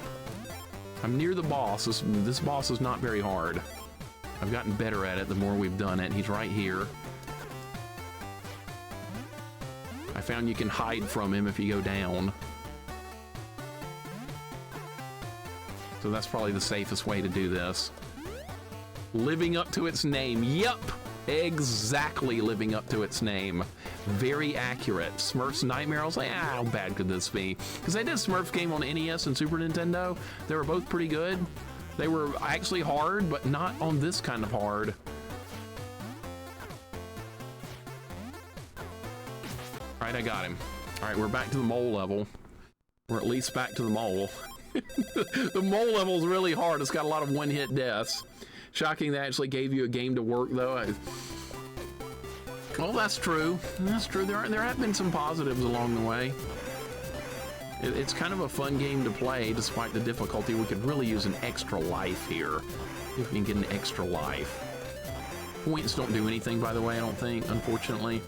I'm near the boss. This boss is not very hard. I've gotten better at it the more we've done it. He's right here. I found you can hide from him if you go down. So that's probably the safest way to do this. Living up to its name. Yup! Exactly living up to its name. Very accurate. SMURFS Nightmare, I was like, how bad could this be? Because I did a SMURFS game on NES and Super Nintendo. They were both pretty good. They were actually hard, but not on this kind of hard. All right, I got him. All right, we're back to the mole level. We're at least back to the mole. The mole level is really hard. It's got a lot of one-hit deaths. Shocking they actually gave you a game to work, though. Well, that's true. That's true. There have been some positives along the way. It's kind of a fun game to play, despite the difficulty. We could really use an extra life here, if we can get an extra life. Points don't do anything, by the way, I don't think, unfortunately.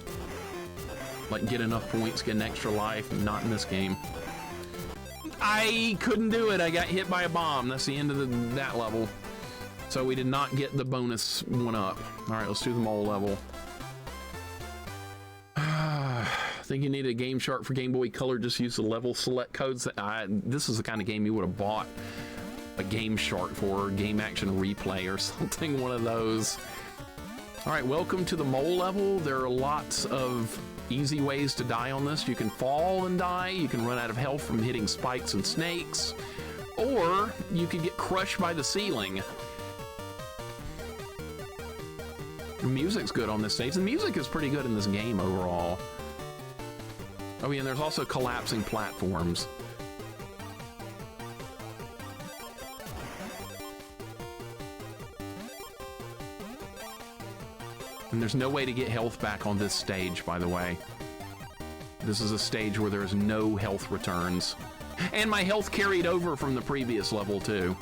Like, get enough points, get an extra life. Not in this game. I couldn't do it. I got hit by a bomb. That's the end of that level. So we did not get the bonus one up. All right, let's do the mole level. I think you need a Game Shark for Game Boy Color. Just use the level select codes. This is the kind of game you would have bought a Game Shark for, Game Action Replay or something, one of those. All right, welcome to the mole level. There are lots of easy ways to die on this. You can fall and die. You can run out of health from hitting spikes and snakes. Or you could get crushed by the ceiling. The music's good on this stage. The music is pretty good in this game overall. Oh yeah, and there's also collapsing platforms. And there's no way to get health back on this stage, by the way. This is a stage where there's no health returns. And my health carried over from the previous level, too.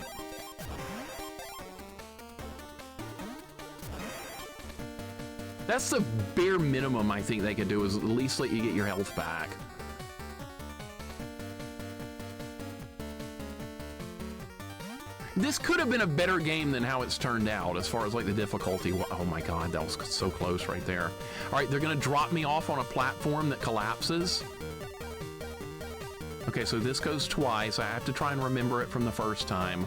That's the bare minimum I think they could do, is at least let you get your health back. This could have been a better game than how it's turned out, as far as like the difficulty. Oh my god, that was so close right there. All right, they're gonna drop me off on a platform that collapses. Okay, so this goes twice. I have to try and remember it from the first time.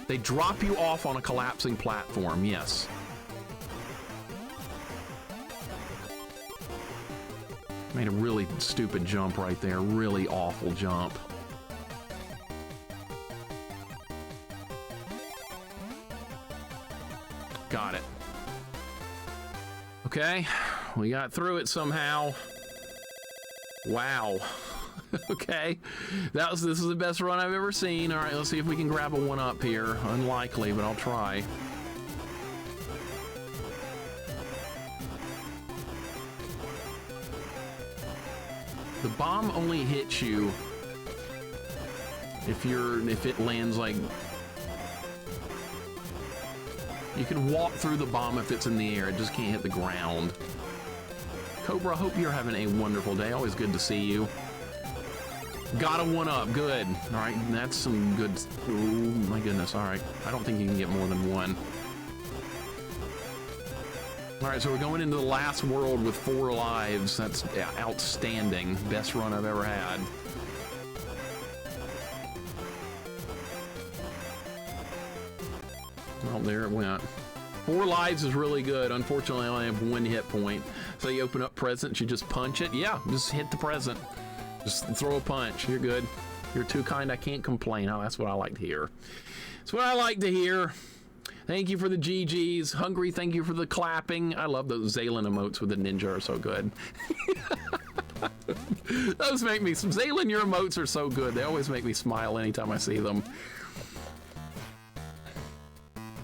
They drop you off on a collapsing platform, yes. Made a really stupid jump right there, really awful jump. Got it. Okay, we got through it somehow. Wow. Okay, this is the best run I've ever seen. All right, let's see if we can grab a one-up here. Unlikely, but I'll try. The bomb only hits you if it lands like... You can walk through the bomb if it's in the air, it just can't hit the ground. Cobra, I hope you're having a wonderful day. Always good to see you. Got a one-up, good. All right, that's some good... Oh my goodness, all right. I don't think you can get more than one. All right, so we're going into the last world with 4 lives. That's outstanding. Best run I've ever had. Well, there it went. 4 lives is really good. Unfortunately, I only have 1 hit point. So you open up presents, you just punch it. Yeah, just hit the present. Just throw a punch. You're good. You're too kind. I can't complain. Oh, that's what I like to hear. That's what I like to hear. Thank you for the GGs. Hungry, thank you for the clapping. I love those Zalen emotes with the ninja are so good. Those make me... Zalen, your emotes are so good. They always make me smile anytime I see them.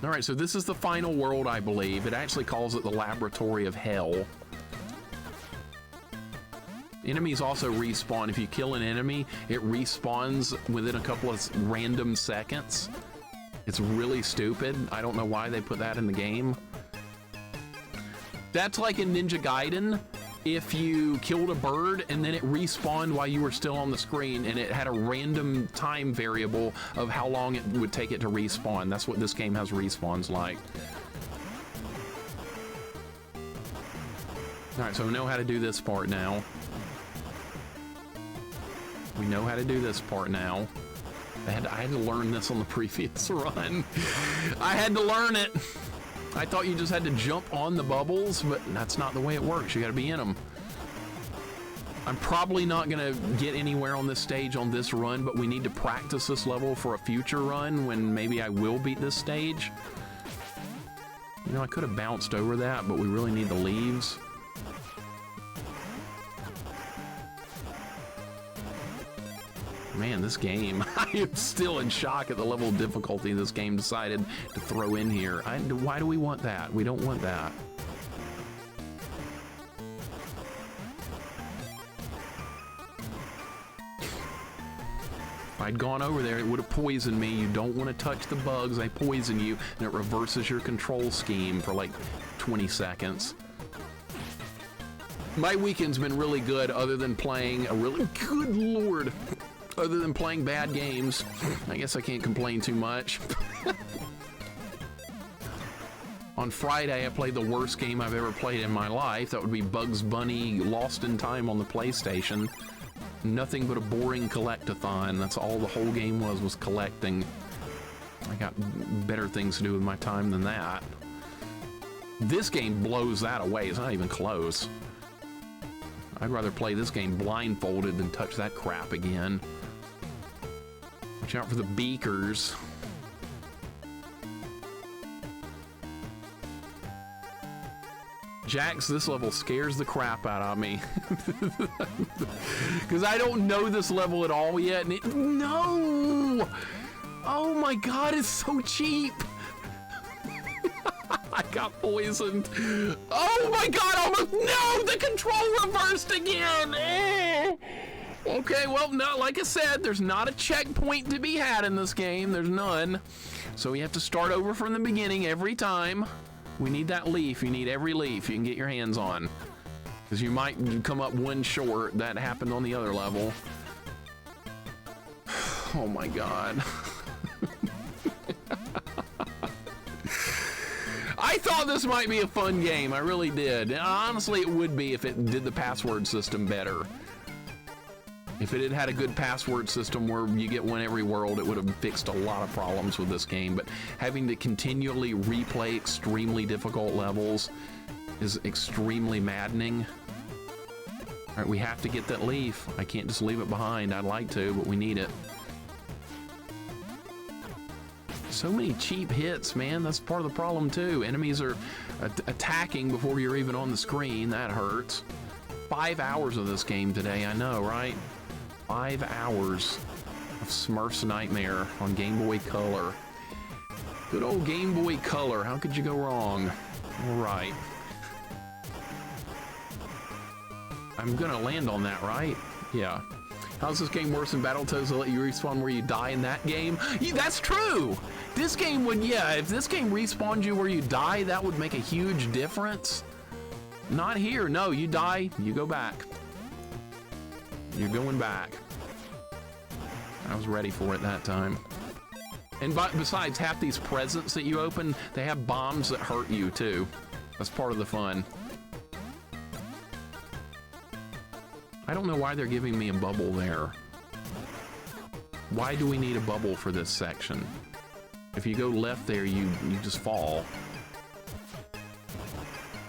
All right, so this is the final world, I believe. It actually calls it the Laboratory of Hell. Enemies also respawn. If you kill an enemy, it respawns within a couple of random seconds. It's really stupid. I don't know why they put that in the game. That's like in Ninja Gaiden. If you killed a bird and then it respawned while you were still on the screen and it had a random time variable of how long it would take it to respawn. That's what this game has respawns like. All right, so we know how to do this part now. We know how to do this part now. I had to learn this on the previous run. I had to learn it. I thought you just had to jump on the bubbles, but that's not the way it works. You gotta be in them. I'm probably not gonna get anywhere on this stage on this run, but we need to practice this level for a future run when maybe I will beat this stage. You know, I could have bounced over that, but we really need the leaves. Man, this game, I am still in shock at the level of difficulty this game decided to throw in here. Why do we want that? We don't want that. If I'd gone over there, it would have poisoned me. You don't want to touch the bugs. They poison you, and it reverses your control scheme for like 20 seconds. My weekend's been really good other than playing a really good lord. Other than playing bad games. I guess I can't complain too much. On Friday, I played the worst game I've ever played in my life. That would be Bugs Bunny Lost in Time on the PlayStation. Nothing but a boring collect-a-thon. That's all the whole game was collecting. I got better things to do with my time than that. This game blows that away. It's not even close. I'd rather play this game blindfolded than touch that crap again. Watch out for the beakers. Jax, this level scares the crap out of me. Because I don't know this level at all yet. And no! Oh my god, it's so cheap! I got poisoned. Oh my god, almost, no, the control reversed again. Okay, well, no, like I said, there's not a checkpoint to be had in this game. There's none. So we have to start over from the beginning every time. We need that leaf. You need every leaf you can get your hands on. Because you might come up one short. That happened on the other level. Oh my god. I thought this might be a fun game. I really did. And honestly, it would be if it did the password system better. If it had had a good password system where you get one every world, it would have fixed a lot of problems with this game. But having to continually replay extremely difficult levels is extremely maddening. All right, we have to get that leaf. I can't just leave it behind. I'd like to, but we need it. So many cheap hits, man. That's part of the problem too. Enemies are attacking before you're even on the screen. That hurts. 5 hours of this game today, I know, right? 5 hours of SMURFS Nightmare on Game Boy Color. Good old Game Boy Color. How could you go wrong? All right. I'm gonna land on that, right? Yeah. How's this game worse than Battletoads to let you respawn where you die in that game? Yeah, that's true! This game would, yeah, if this game respawned you where you die, that would make a huge difference. Not here. No, you die, you go back. You're going back. I was ready for it that time. And besides, half these presents that you open, they have bombs that hurt you too. That's part of the fun. I don't know why they're giving me a bubble there. Why do we need a bubble for this section? If you go left there, you just fall.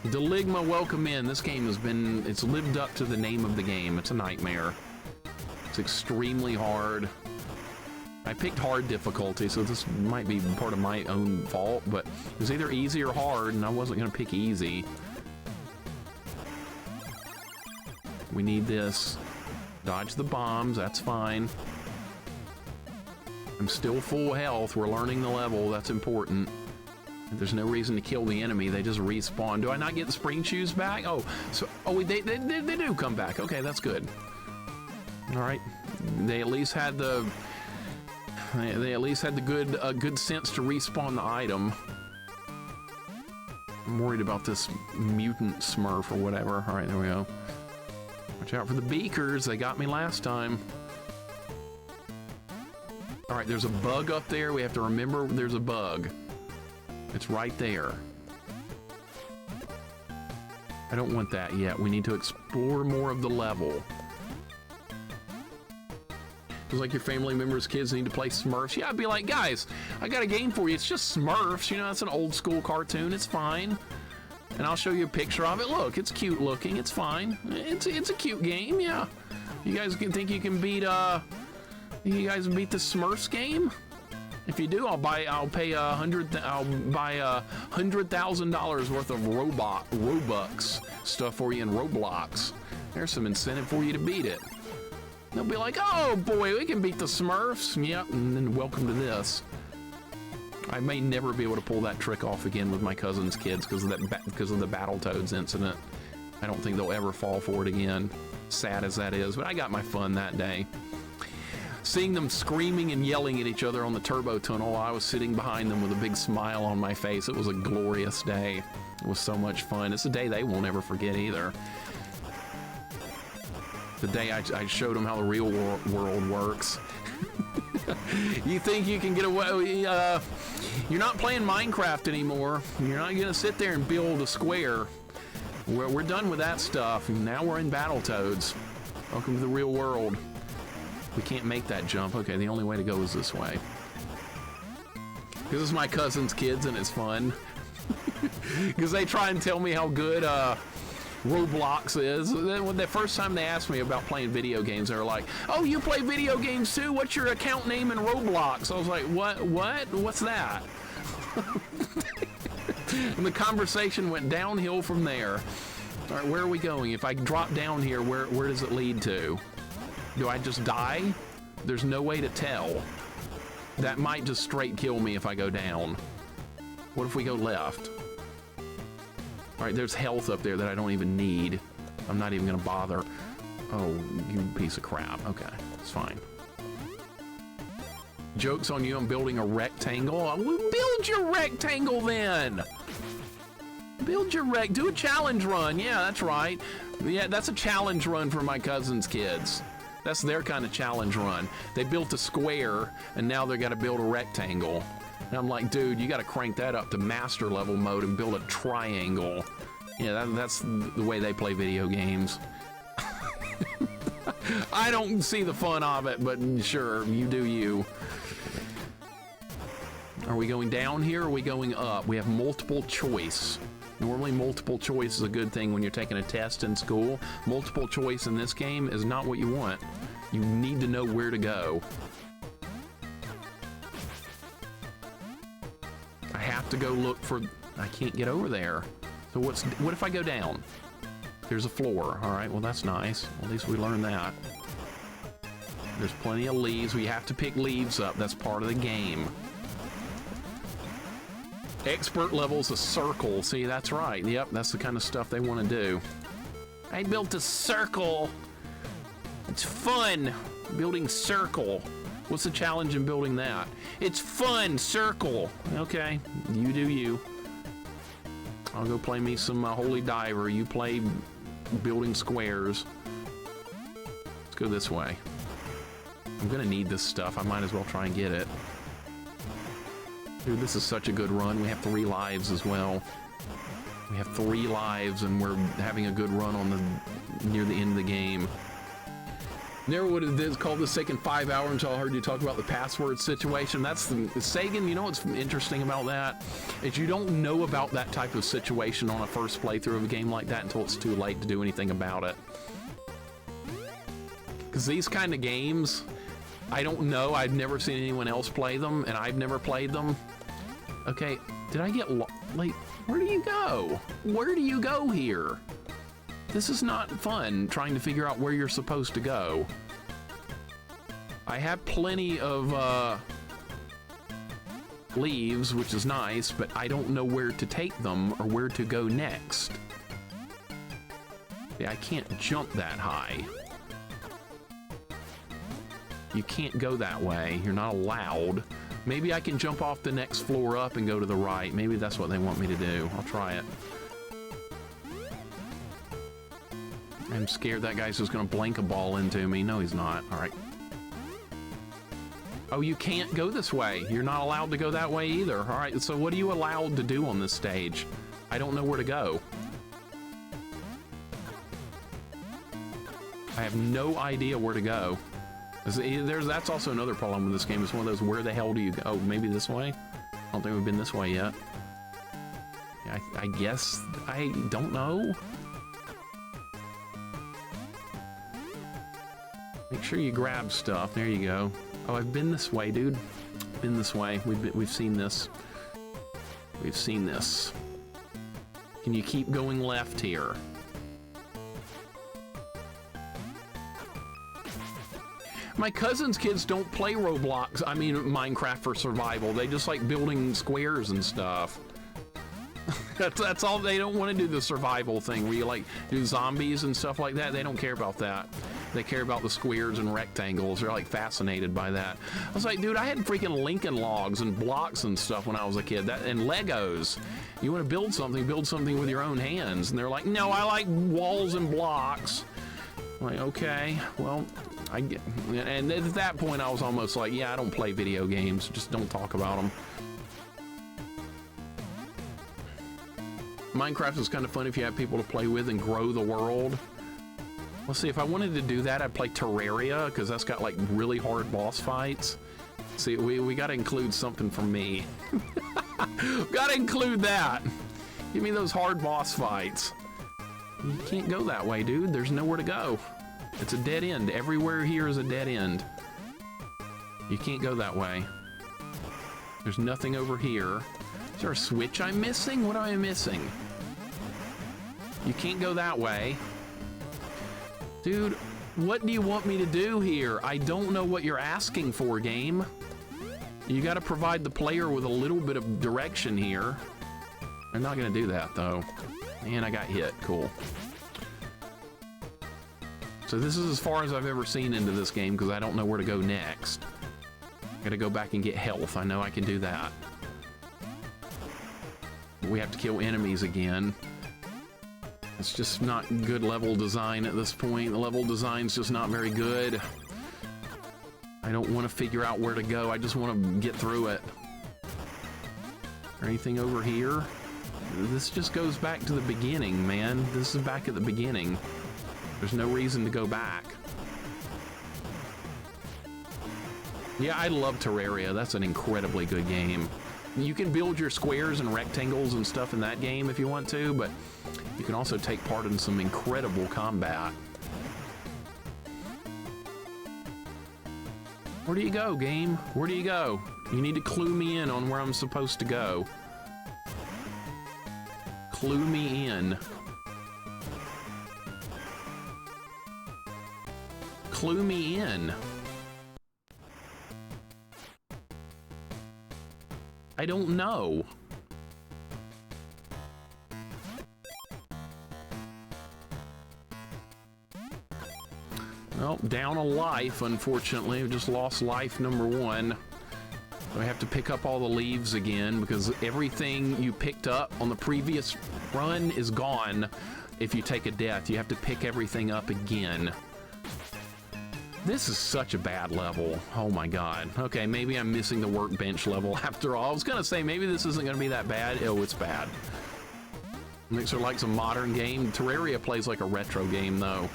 Deligma, welcome in. This game it's lived up to the name of the game. It's a nightmare. It's extremely hard. I picked hard difficulty, so this might be part of my own fault, but it was either easy or hard, and I wasn't going to pick easy. We need this. Dodge the bombs, that's fine. I'm still full health. We're learning the level, that's important. There's no reason to kill the enemy, they just respawn. Do I not get the spring shoes back? Oh, so they do come back. Okay, that's good. All right, they at least had the good sense to respawn the item. I'm worried about this mutant Smurf or whatever. All right, there we go. Watch out for the beakers. They got me last time. All right, there's a bug up there. We have to remember there's a bug. It's right there. I don't want that yet. We need to explore more of the level. It's like your family members' kids need to play Smurfs. Yeah, I'd be like, guys, I got a game for you. It's just Smurfs. You know, it's an old school cartoon. It's fine. And I'll show you a picture of it. Look, it's cute looking. It's fine. It's a cute game. Yeah. You guys think you can beat the Smurfs game? If you do, I'll pay $100,000 worth of Robux stuff for you in Roblox. There's some incentive for you to beat it. They'll be like, oh boy, we can beat the Smurfs. Yep, and then welcome to this. I may never be able to pull that trick off again with my cousin's kids because of the Battletoads incident. I don't think they'll ever fall for it again. Sad as that is, but I got my fun that day. Seeing them screaming and yelling at each other on the turbo tunnel while I was sitting behind them with a big smile on my face. It was a glorious day. It was so much fun. It's a day they won't ever forget either. The day I showed them how the real world works. You think you can get away? You're not playing Minecraft anymore. You're not gonna sit there and build a square. We're done with that stuff. Now we're in Battletoads. Welcome to the real world. We can't make that jump. Okay, the only way to go is this way. This is my cousin's kids and it's fun. Because they try and tell me how good Roblox is. The first time they asked me about playing video games, they were like, oh, you play video games too? What's your account name in Roblox? I was like, what? What's that? And the conversation went downhill from there. All right, where are we going? If I drop down here, where does it lead to? Do I just die? There's no way to tell. That might just straight kill me if I go down. What if we go left? All right, there's health up there that I don't even need. I'm not even gonna bother. Oh, you piece of crap. Okay, it's fine. Joke's on you, I'm building a rectangle. Well, build your rectangle then. Build your do a challenge run. Yeah, that's right. Yeah, that's a challenge run for my cousin's kids. That's their kind of challenge run. They built a square, and now they're gonna build a rectangle. And I'm like, dude, you gotta crank that up to master level mode and build a triangle. Yeah, that's the way they play video games. I don't see the fun of it, but sure, you do you. Are we going down here or are we going up? We have multiple choice. Normally multiple choice is a good thing when you're taking a test in school. Multiple choice in this game is not what you want. You need to know where to go. I have to go look for, I can't get over there. So what if I go down? There's a floor. All right, well that's nice. Well, at least we learned that. There's plenty of leaves. We have to pick leaves up. That's part of the game. Expert level's a circle. See, that's right. Yep, that's the kind of stuff they want to do. I built a circle. It's fun building circle. What's the challenge in building that? It's fun, circle. Okay, you do you. I'll go play me some Holy Diver. You play building squares. Let's go this way. I'm gonna need this stuff. I might as well try and get it. Dude, this is such a good run. We have 3 lives as well. We have 3 lives and we're having a good run on near the end of the game. Never would have called this taking 5 hours until I heard you talk about the password situation. That's the Sagan. You know what's interesting about that is you don't know about that type of situation on a first playthrough of a game like that until it's too late to do anything about it. Because these kind of games, I don't know. I've never seen anyone else play them, and I've never played them. Okay, did I get like? Where do you go? Where do you go here? This is not fun trying to figure out where you're supposed to go. I have plenty of leaves, which is nice, but I don't know where to take them or where to go next. Yeah, I can't jump that high. You can't go that way. You're not allowed. Maybe I can jump off the next floor up and go to the right. Maybe that's what they want me to do. I'll try it. I'm scared that guy's just gonna blank a ball into me. No, he's not. All right. Oh, you can't go this way. You're not allowed to go that way either. All right, so what are you allowed to do on this stage? I don't know where to go. I have no idea where to go. That's also another problem with this game. It's one of those, where the hell do you go? Oh, maybe this way? I don't think we've been this way yet. Yeah, I guess, I don't know. Make sure you grab stuff. There you go. Oh, I've been this way, dude. Been this way. We've seen this. We've seen this. Can you keep going left here? My cousin's kids don't play Roblox. I mean, Minecraft for survival. They just like building squares and stuff. That's all. They don't want to do the survival thing where you like do zombies and stuff like that. They don't care about that. They care about the squares and rectangles. They're like fascinated by that. I was like, dude, I had freaking Lincoln logs and blocks and stuff when I was a kid. And Legos. You want to build something with your own hands. And they're like, no, I like walls and blocks. I'm like, okay, well, I get. And at that point, I was almost like, yeah, I don't play video games. Just don't talk about them. Minecraft is kind of fun if you have people to play with and grow the world. Let's see, if I wanted to do that, I'd play Terraria, because that's got like really hard boss fights. See, we got to include something from me. Got to include that. Give me those hard boss fights. You can't go that way, dude. There's nowhere to go. It's a dead end. Everywhere here is a dead end. You can't go that way. There's nothing over here. Is there a switch I'm missing? What am I missing? You can't go that way. Dude, what do you want me to do here? I don't know what you're asking for, game. You got to provide the player with a little bit of direction here. They're not going to do that, though. And I got hit. Cool. So this is as far as I've ever seen into this game because I don't know where to go next. Got to go back and get health. I know I can do that. We have to kill enemies again. It's just not good level design at this point. The level design's just not very good. I don't want to figure out where to go. I just want to get through it. Anything over here? This just goes back to the beginning, man. This is back at the beginning. There's no reason to go back. Yeah, I love Terraria. That's an incredibly good game. You can build your squares and rectangles and stuff in that game if you want to, but you can also take part in some incredible combat. Where do you go, game? Where do you go? You need to clue me in on where I'm supposed to go. Clue me in. Clue me in. I don't know. Well, down a life, unfortunately. We just lost life number 1. So I have to pick up all the leaves again because everything you picked up on the previous run is gone. If you take a death, you have to pick everything up again. This is such a bad level. Oh my god. Okay, maybe I'm missing the workbench level after all. I was gonna say maybe this isn't gonna be that bad. Oh, it's bad. Mixer likes a modern game. Terraria plays like a retro game though.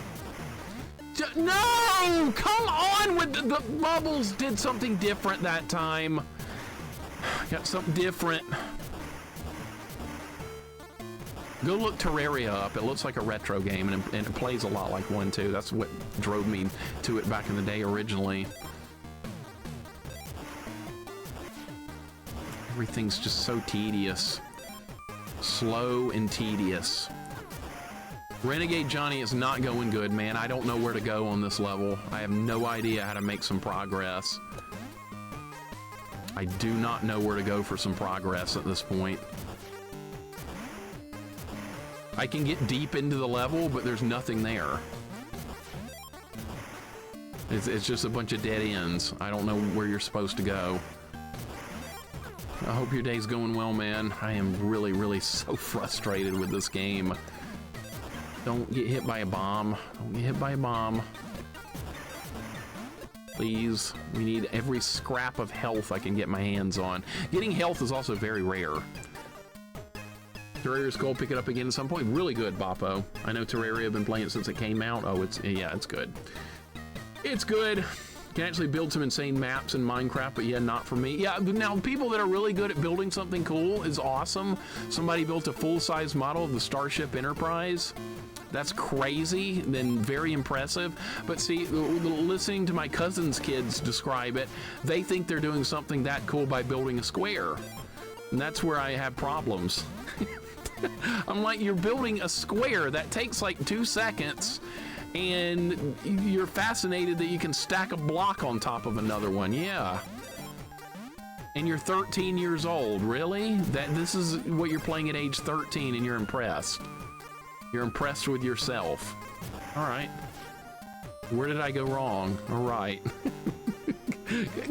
No! Come on with the bubbles. Did something different that time. Got something different. Go look Terraria up. It looks like a retro game, and it plays a lot like one, too. That's what drove me to it back in the day originally. Everything's just so tedious. Slow and tedious. Renegade Johnny is not going good, man. I don't know where to go on this level. I have no idea how to make some progress. I do not know where to go for some progress at this point. I can get deep into the level, but there's nothing there. It's just a bunch of dead ends. I don't know where you're supposed to go. I hope your day's going well, man. I am really, really so frustrated with this game. Don't get hit by a bomb. Don't get hit by a bomb. Please. We need every scrap of health I can get my hands on. Getting health is also very rare. Terraria's goal, pick it up again at some point. Really good, Boppo. I know Terraria, have been playing it since it came out. Oh, yeah, it's good. It's good. Can actually build some insane maps in Minecraft, but yeah, not for me. Yeah, now people that are really good at building something cool is awesome. Somebody built a full-size model of the Starship Enterprise. That's crazy, then very impressive. But see, listening to my cousin's kids describe it, they think they're doing something that cool by building a square. And that's where I have problems. I'm like, you're building a square that takes like 2 seconds, and you're fascinated that you can stack a block on top of another one. Yeah. And you're 13 years old. Really? This is what you're playing at age 13, and you're impressed. You're impressed with yourself. All right. Where did I go wrong? All right.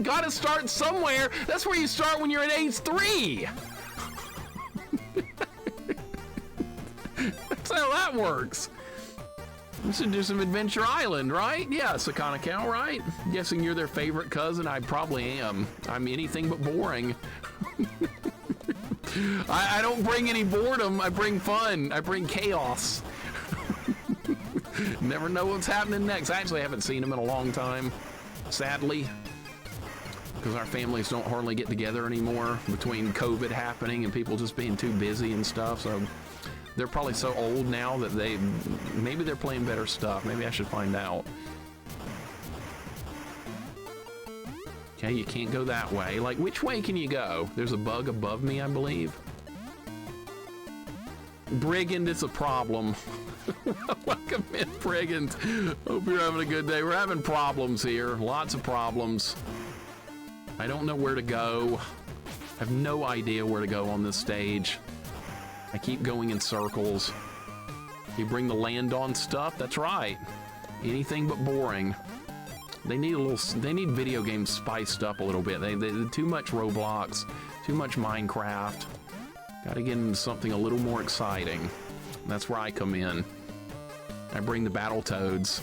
Gotta start somewhere. That's where you start when you're at age 3. That's how that works. We should do some Adventure Island, right? Yeah, Sakana Cow, right? Guessing you're their favorite cousin. I probably am. I'm anything but boring. I don't bring any boredom. I bring fun. I bring chaos. Never know what's happening next. I actually haven't seen him in a long time, sadly, because our families don't hardly get together anymore between COVID happening and people just being too busy and stuff. So they're probably so old now that maybe they're playing better stuff. Maybe I should find out. Okay, you can't go that way. Like, which way can you go? There's a bug above me, I believe. Brigand, it's a problem. Welcome in, Brigand. Hope you're having a good day. We're having problems here. Lots of problems. I don't know where to go. I have no idea where to go on this stage. I keep going in circles. You bring the land on stuff? That's right. Anything but boring. They need video games spiced up a little bit. They too much Roblox, too much Minecraft. Gotta get into something a little more exciting. That's where I come in. I bring the Battletoads.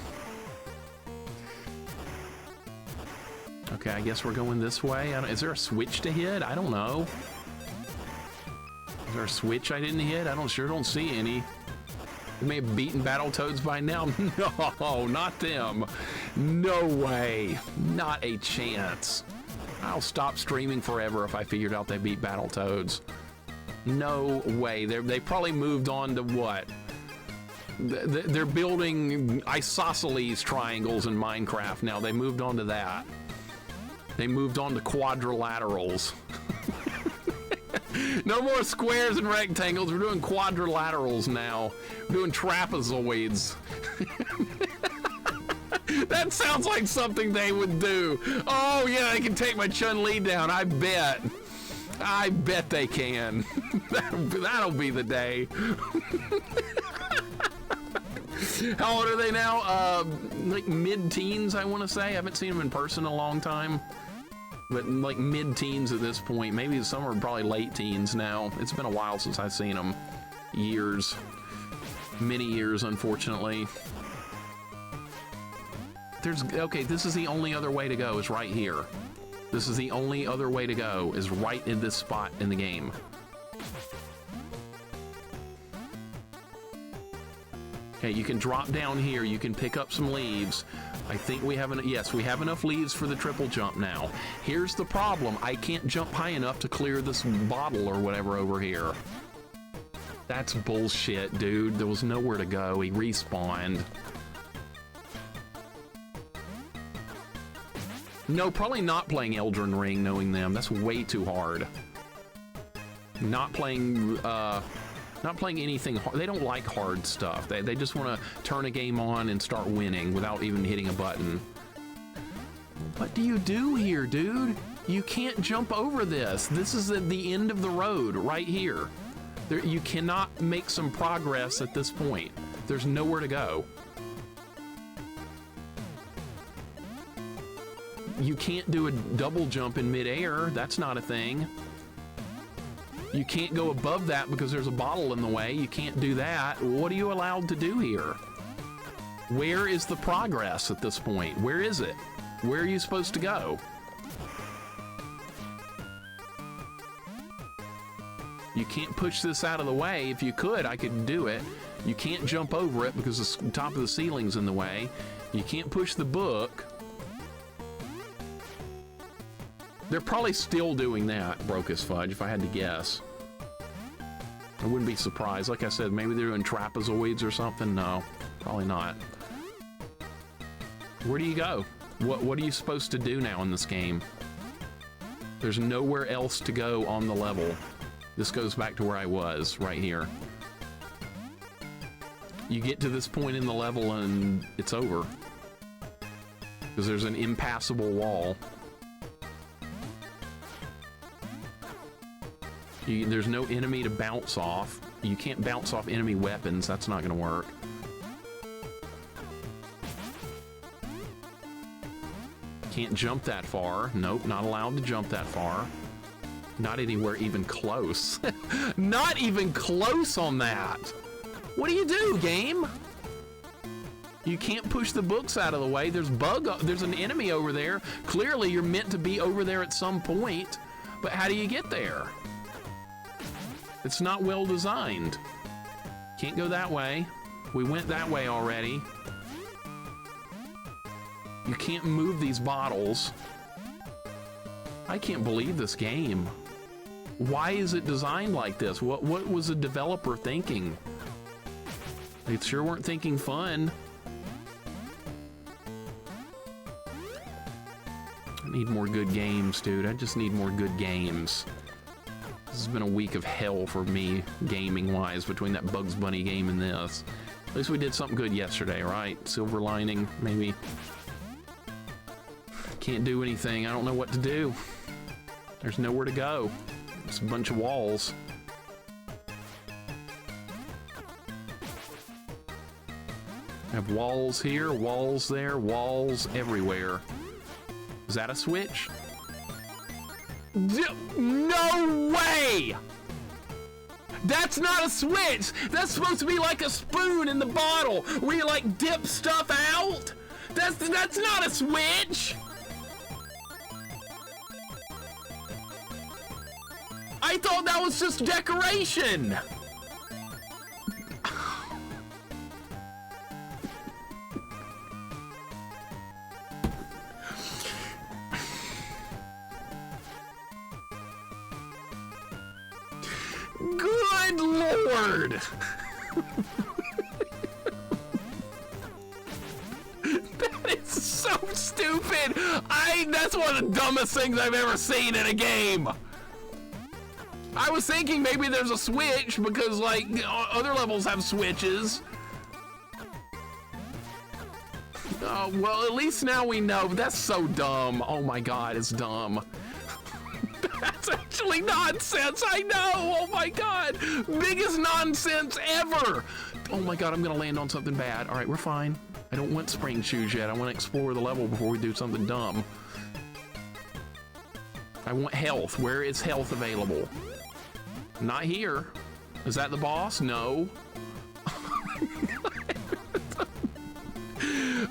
Okay, I guess we're going this way. Is there a switch to hit? I don't know. Is there a switch I didn't hit? I sure don't see any. You may have beaten Battletoads by now. No, not them. No way. Not a chance. I'll stop streaming forever if I figured out they beat Battletoads. No way. They probably moved on to what? They're building isosceles triangles in Minecraft now. They moved on to that. They moved on to quadrilaterals. No more squares and rectangles. We're doing quadrilaterals now. We're doing trapezoids. That sounds like something they would do. Oh, yeah, they can take my Chun-Li down. I bet. I bet they can. That'll be the day. How old are they now? Like mid-teens, I want to say. I haven't seen them in person in a long time. But like mid-teens at this point. Maybe some are probably late teens now. It's been a while since I've seen them. Years. Many years, unfortunately. Okay, this is the only other way to go, is right here. This is the only other way to go, is right in this spot in the game. Okay, you can drop down here. You can pick up some leaves. I think we have yes, we have enough leaves for the triple jump now. Here's the problem. I can't jump high enough to clear this bottle or whatever over here. That's bullshit, dude. There was nowhere to go. He respawned. No, probably not playing Elden Ring, knowing them. That's way too hard. Not playing anything hard. They don't like hard stuff. They just want to turn a game on and start winning without even hitting a button. What do you do here, dude? You can't jump over this. This is at the end of the road right here. You cannot make some progress at this point. There's nowhere to go. You can't do a double jump in midair. That's not a thing. You can't go above that because there's a bottle in the way. You can't do that. What are you allowed to do here? Where is the progress at this point? Where is it? Where are you supposed to go? You can't push this out of the way. If you could, I could do it. You can't jump over it because the top of the ceiling's in the way. You can't push the book. They're probably still doing that, broke as fudge, if I had to guess. I wouldn't be surprised. Like I said, maybe they're doing trapezoids or something. No, probably not. Where do you go? What are you supposed to do now in this game? There's nowhere else to go on the level. This goes back to where I was, right here. You get to this point in the level and it's over. Because there's an impassable wall. There's no enemy to bounce off. You can't bounce off enemy weapons. That's not going to work. Can't jump that far. Nope, not allowed to jump that far. Not anywhere even close. Not even close on that. What do you do, game? You can't push the books out of the way. There's an enemy over there. Clearly, you're meant to be over there at some point. But how do you get there? It's not well designed. Can't go that way. We went that way already. You can't move these bottles. I can't believe this game. Why is it designed like this? What was the developer thinking? They sure weren't thinking fun. I need more good games, dude. I just need more good games. This has been a week of hell for me, gaming-wise, between that Bugs Bunny game and this. At least we did something good yesterday, right? Silver lining, maybe. Can't do anything. I don't know what to do. There's nowhere to go. It's a bunch of walls. I have walls here, walls there, walls everywhere. Is that a switch? No way! That's not a switch! That's supposed to be like a spoon in the bottle where you like dip stuff out? That's not a switch! I thought that was just decoration! Good Lord! That is so stupid! That's one of the dumbest things I've ever seen in a game! I was thinking maybe there's a switch because, like, other levels have switches. Well, at least now we know. That's so dumb. Oh my God, it's dumb. That's actually nonsense. I know. Oh my God. Biggest nonsense ever. Oh my God, I'm going to land on something bad. All right, we're fine. I don't want spring shoes yet. I want to explore the level before we do something dumb. I want health. Where is health available? Not here. Is that the boss? No.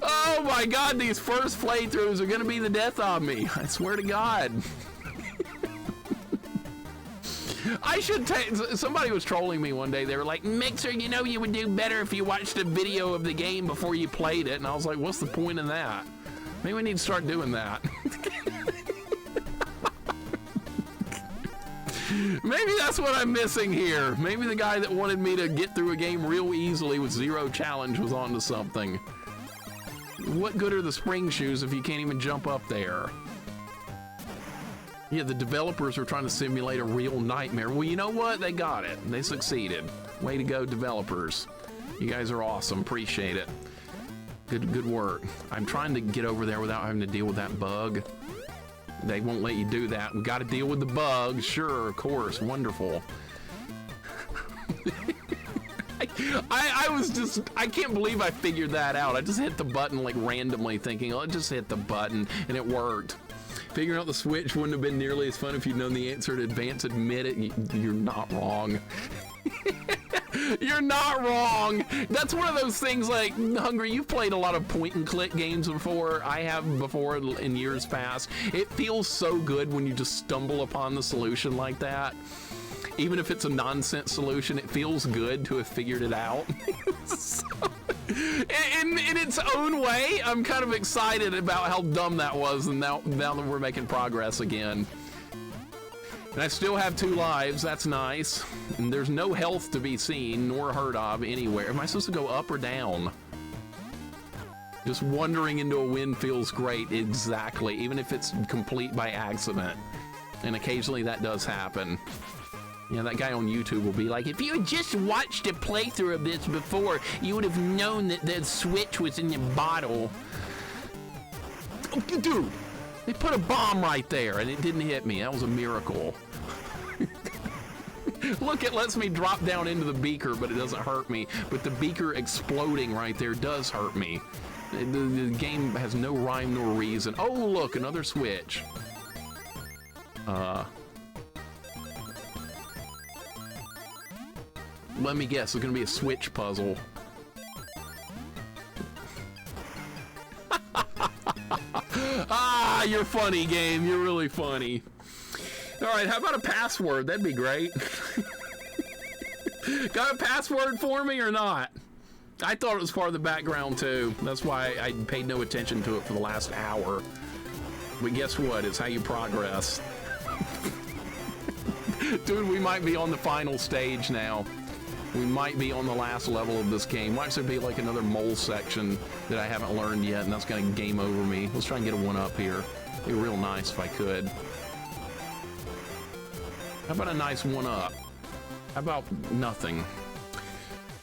Oh my God, these first playthroughs are gonna be the death of me. I swear to God. I should take. Somebody was trolling me one day. They were like, Mixer, you know, you would do better if you watched a video of the game before you played it. And I was like, what's the point in that? Maybe we need to start doing that. Maybe that's what I'm missing here. Maybe the guy that wanted me to get through a game real easily with zero challenge was onto something. What good are the spring shoes if you can't even jump up there? Yeah, the developers are trying to simulate a real nightmare. Well, you know what? They got it. They succeeded. Way to go, developers. You guys are awesome. Appreciate it. Good work. I'm trying to get over there without having to deal with that bug. They won't let you do that. We got to deal with the bug. Sure, of course. Wonderful. I was just, I can't believe I figured that out. I just hit the button like randomly thinking, oh, just hit the button, and it worked. Figuring out the switch wouldn't have been nearly as fun if you'd known the answer in advance. Admit it, you're not wrong. You're not wrong. That's one of those things like, Hungry, you've played a lot of point and click games before. I have before in years past. It feels so good when you just stumble upon the solution like that. Even if it's a nonsense solution, it feels good to have figured it out. So, in its own way, I'm kind of excited about how dumb that was, and now that we're making progress again. And I still have 2 lives, that's nice. And there's no health to be seen, nor heard of anywhere. Am I supposed to go up or down? Just wandering into a win feels great, exactly, even if it's complete by accident. And occasionally that does happen. Yeah, that guy on YouTube will be like, if you had just watched a playthrough of this before, you would have known that the switch was in the bottle. Oh, dude, they put a bomb right there and it didn't hit me. That was a miracle. Look, it lets me drop down into the beaker, but it doesn't hurt me. But the beaker exploding right there does hurt me. The game has no rhyme nor reason. Oh, look, another switch. Let me guess, it's gonna be a switch puzzle. Ah, you're funny, game. You're really funny. All right, how about a password? That'd be great. Got a password for me or not? I thought it was part of the background too. That's why I paid no attention to it for the last hour. But guess what? It's how you progress. Dude, we might be on the final stage now. We might be on the last level of this game. Might there be like another mole section that I haven't learned yet, and that's gonna game over me. Let's try and get a 1-up here. It'd be real nice if I could. How about a nice 1-up? How about nothing?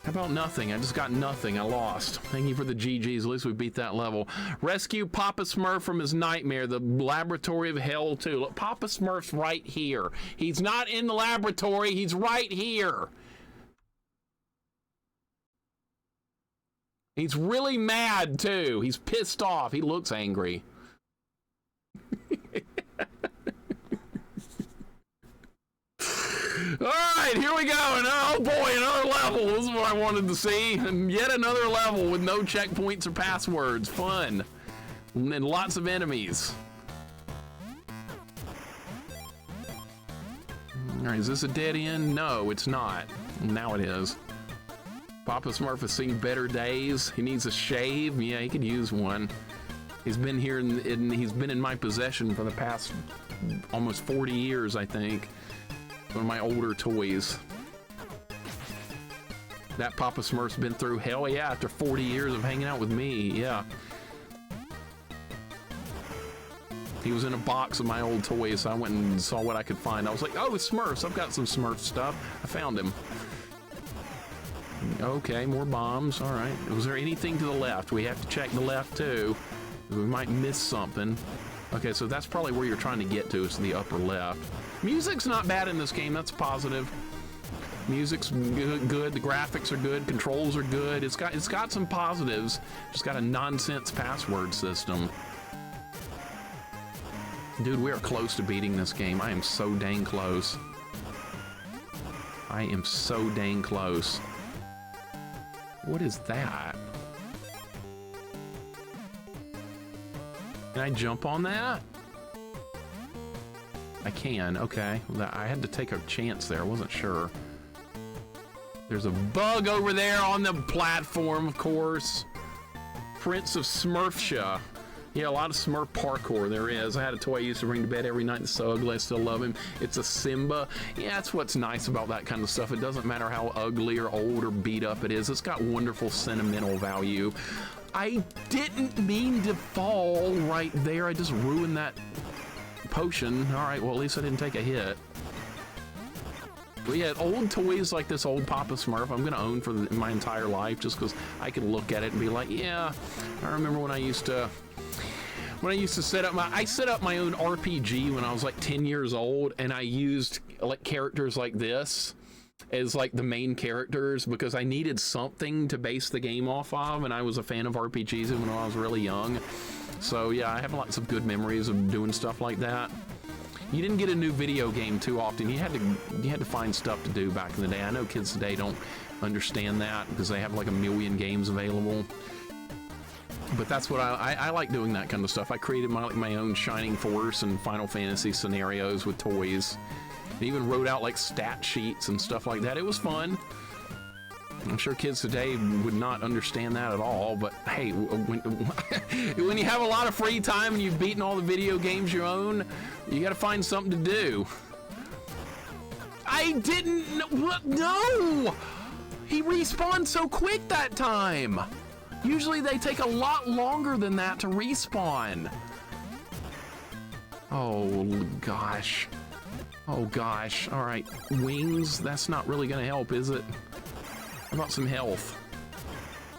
How about nothing? I just got nothing. I lost. Thank you for the GGs. At least we beat that level. Rescue Papa Smurf from his nightmare, the laboratory of hell too. Look, Papa Smurf's right here. He's not in the laboratory. He's right here. He's really mad, too. He's pissed off. He looks angry. All right, here we go. And oh, boy, another level. This is what I wanted to see. And yet another level with no checkpoints or passwords. Fun. And lots of enemies. All right, is this a dead end? No, it's not. Now it is. Papa Smurf has seen better days. He needs a shave. Yeah, he could use one. He's been here and he's been in my possession for the past almost 40 years, I think. One of my older toys. That Papa Smurf's been through hell, yeah, after 40 years of hanging out with me, yeah. He was in a box of my old toys, so I went and saw what I could find. I was like, oh, it's Smurfs. I've got some Smurf stuff. I found him. Okay, more bombs. All right. Was there anything to the left? We have to check the left, too. We might miss something. Okay, so that's probably where you're trying to get to, is the upper left. Music's not bad in this game. That's positive. Music's good. The graphics are good. Controls are good. It's got some positives. Just got a nonsense password system. Dude, we are close to beating this game. I am so dang close. I am so dang close. What is that? Can I jump on that? I can, okay. I had to take a chance there, I wasn't sure. There's a bug over there on the platform, of course. Prince of Smurfsha. Yeah, a lot of Smurf parkour there is. I had a toy I used to bring to bed every night that's so ugly, I still love him. It's a Simba. Yeah, that's what's nice about that kind of stuff. It doesn't matter how ugly or old or beat up it is. It's got wonderful sentimental value. I didn't mean to fall right there. I just ruined that potion. All right, well, at least I didn't take a hit. But yeah, old toys like this old Papa Smurf, I'm gonna own for my entire life just because I can look at it and be like, yeah, I remember when I used to set up my own RPG when I was like 10 years old, and I used like characters like this as like the main characters because I needed something to base the game off of, and I was a fan of RPGs when I was really young. So yeah, I have lots of good memories of doing stuff like that. You didn't get a new video game too often. You had to find stuff to do back in the day. I know kids today don't understand that because they have like a million games available. But that's what I like doing, that kind of stuff. I created my own Shining Force and Final Fantasy scenarios with toys. And even wrote out like stat sheets and stuff like that. It was fun. I'm sure kids today would not understand that at all, but hey, when you have a lot of free time and you've beaten all the video games you own, you gotta find something to do. I didn't, no! He respawned so quick that time! Usually they take a lot longer than that to respawn. Oh gosh. Oh gosh, all right. Wings, that's not really gonna help, is it? How about some health?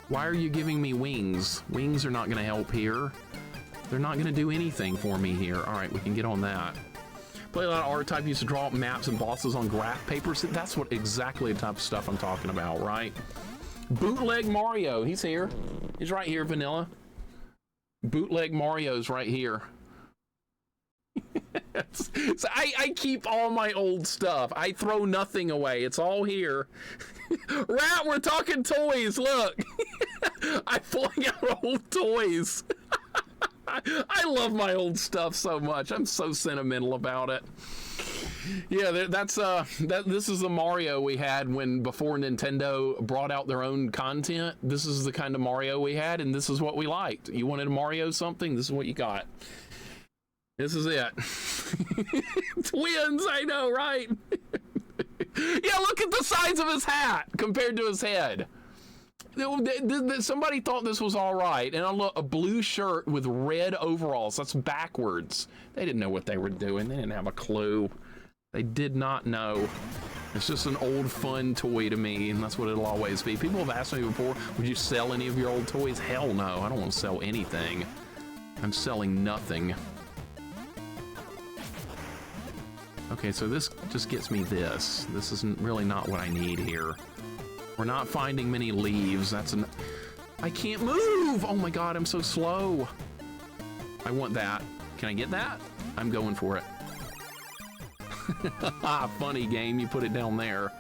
Why are you giving me wings? Wings are not gonna help here. They're not gonna do anything for me here. All right, we can get on that. Play a lot of R-Type, used to draw up maps and bosses on graph papers. That's what exactly the type of stuff I'm talking about, right? Bootleg Mario, he's here. He's right here, Vanilla. Bootleg Mario's right here. So I keep all my old stuff. I throw nothing away. It's all here. Rat, we're talking toys. Look. I'm pulling out old toys. I love my old stuff so much. I'm so sentimental about it. Yeah, this is the Mario we had before Nintendo brought out their own content. This is the kind of Mario we had, and this is what we liked. You wanted a Mario something, this is what you got. This is it. Twins, I know, right? Yeah, look at the size of his hat compared to his head. Somebody thought this was all right, and a blue shirt with red overalls. That's backwards. They didn't know what they were doing. They didn't have a clue. They did not know. It's just an old fun toy to me, and that's what it'll always be. People have asked me before, would you sell any of your old toys? Hell no, I don't want to sell anything. I'm selling nothing. Okay, so this just gets me this. This isn't really not what I need here. We're not finding many leaves. I can't move! Oh my god, I'm so slow. I want that. Can I get that? I'm going for it. Funny game, you put it down there.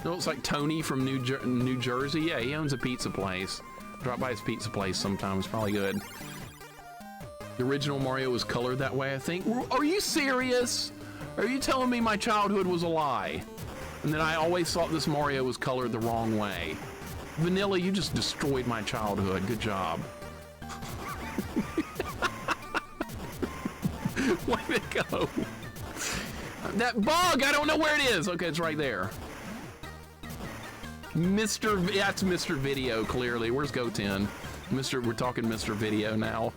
It looks like Tony from New Jersey. Yeah, he owns a pizza place. Drop by his pizza place sometimes, probably good. The original Mario was colored that way, I think. Are you serious? Are you telling me my childhood was a lie? And that I always thought this Mario was colored the wrong way? Vanilla, you just destroyed my childhood. Good job. Way to go. That bug, I don't know where it is. Okay, it's right there. That's Mr. Video, clearly. Where's Goten? We're talking Mr. Video now.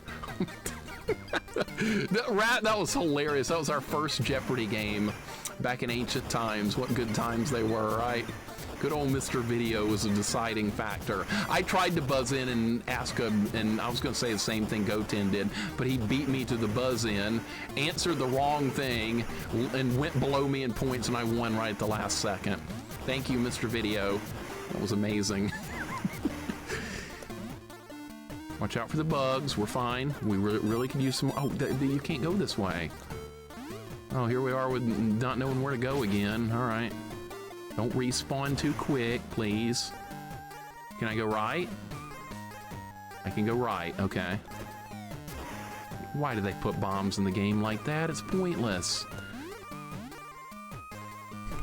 That was hilarious. That was our first Jeopardy game back in ancient times. What good times they were, right? Good old Mr. Video was a deciding factor. I tried to buzz in and ask him, and I was going to say the same thing Goten did, but he beat me to the buzz in, answered the wrong thing, and went below me in points, and I won right at the last second. Thank you, Mr. Video. That was amazing. Watch out for the bugs. We're fine. We really could use some... Oh, you can't go this way. Oh, here we are with not knowing where to go again. All right. Don't respawn too quick, please. Can I go right? I can go right. Okay. Why do they put bombs in the game like that? It's pointless.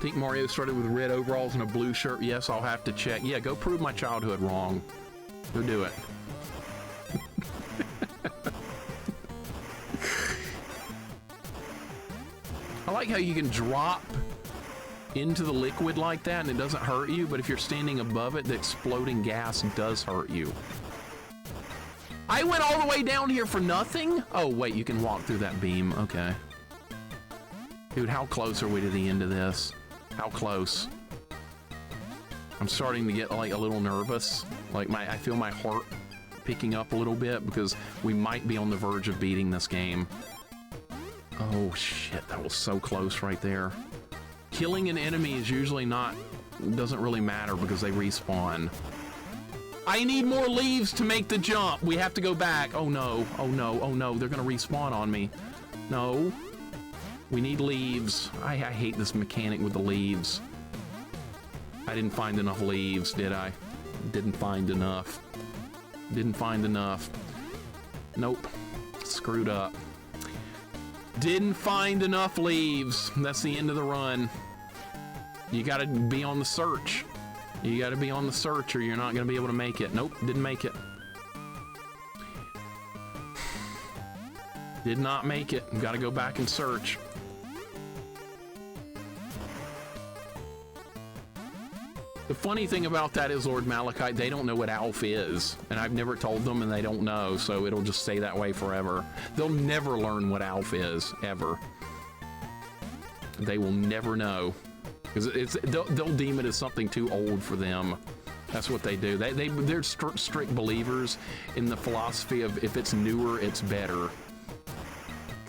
Think Mario started with red overalls and a blue shirt? Yes, I'll have to check. Yeah, go prove my childhood wrong. Go do it. I like how you can drop into the liquid like that and it doesn't hurt you, but if you're standing above it, the exploding gas does hurt you. I went all the way down here for nothing? Oh, wait, you can walk through that beam. Okay. Dude, how close are we to the end of this? How close? I'm starting to get like a little nervous. Like I feel my heart picking up a little bit because we might be on the verge of beating this game. Oh shit, that was so close right there. Killing an enemy is usually doesn't really matter because they respawn. I need more leaves to make the jump. We have to go back. Oh no, oh no, oh no, they're gonna respawn on me. No. We need leaves. I hate this mechanic with the leaves. I didn't find enough leaves, did I? Didn't find enough. Didn't find enough. Nope. Screwed up. Didn't find enough leaves. That's the end of the run. You gotta be on the search. You gotta be on the search or you're not gonna be able to make it. Nope, didn't make it. Did not make it. Gotta go back and search. The funny thing about that is, Lord Malachite, they don't know what ALF is, and I've never told them and they don't know, so it'll just stay that way forever. They'll never learn what ALF is, ever. They will never know. Because they'll deem it as something too old for them. That's what they do. They're strict believers in the philosophy of if it's newer, it's better.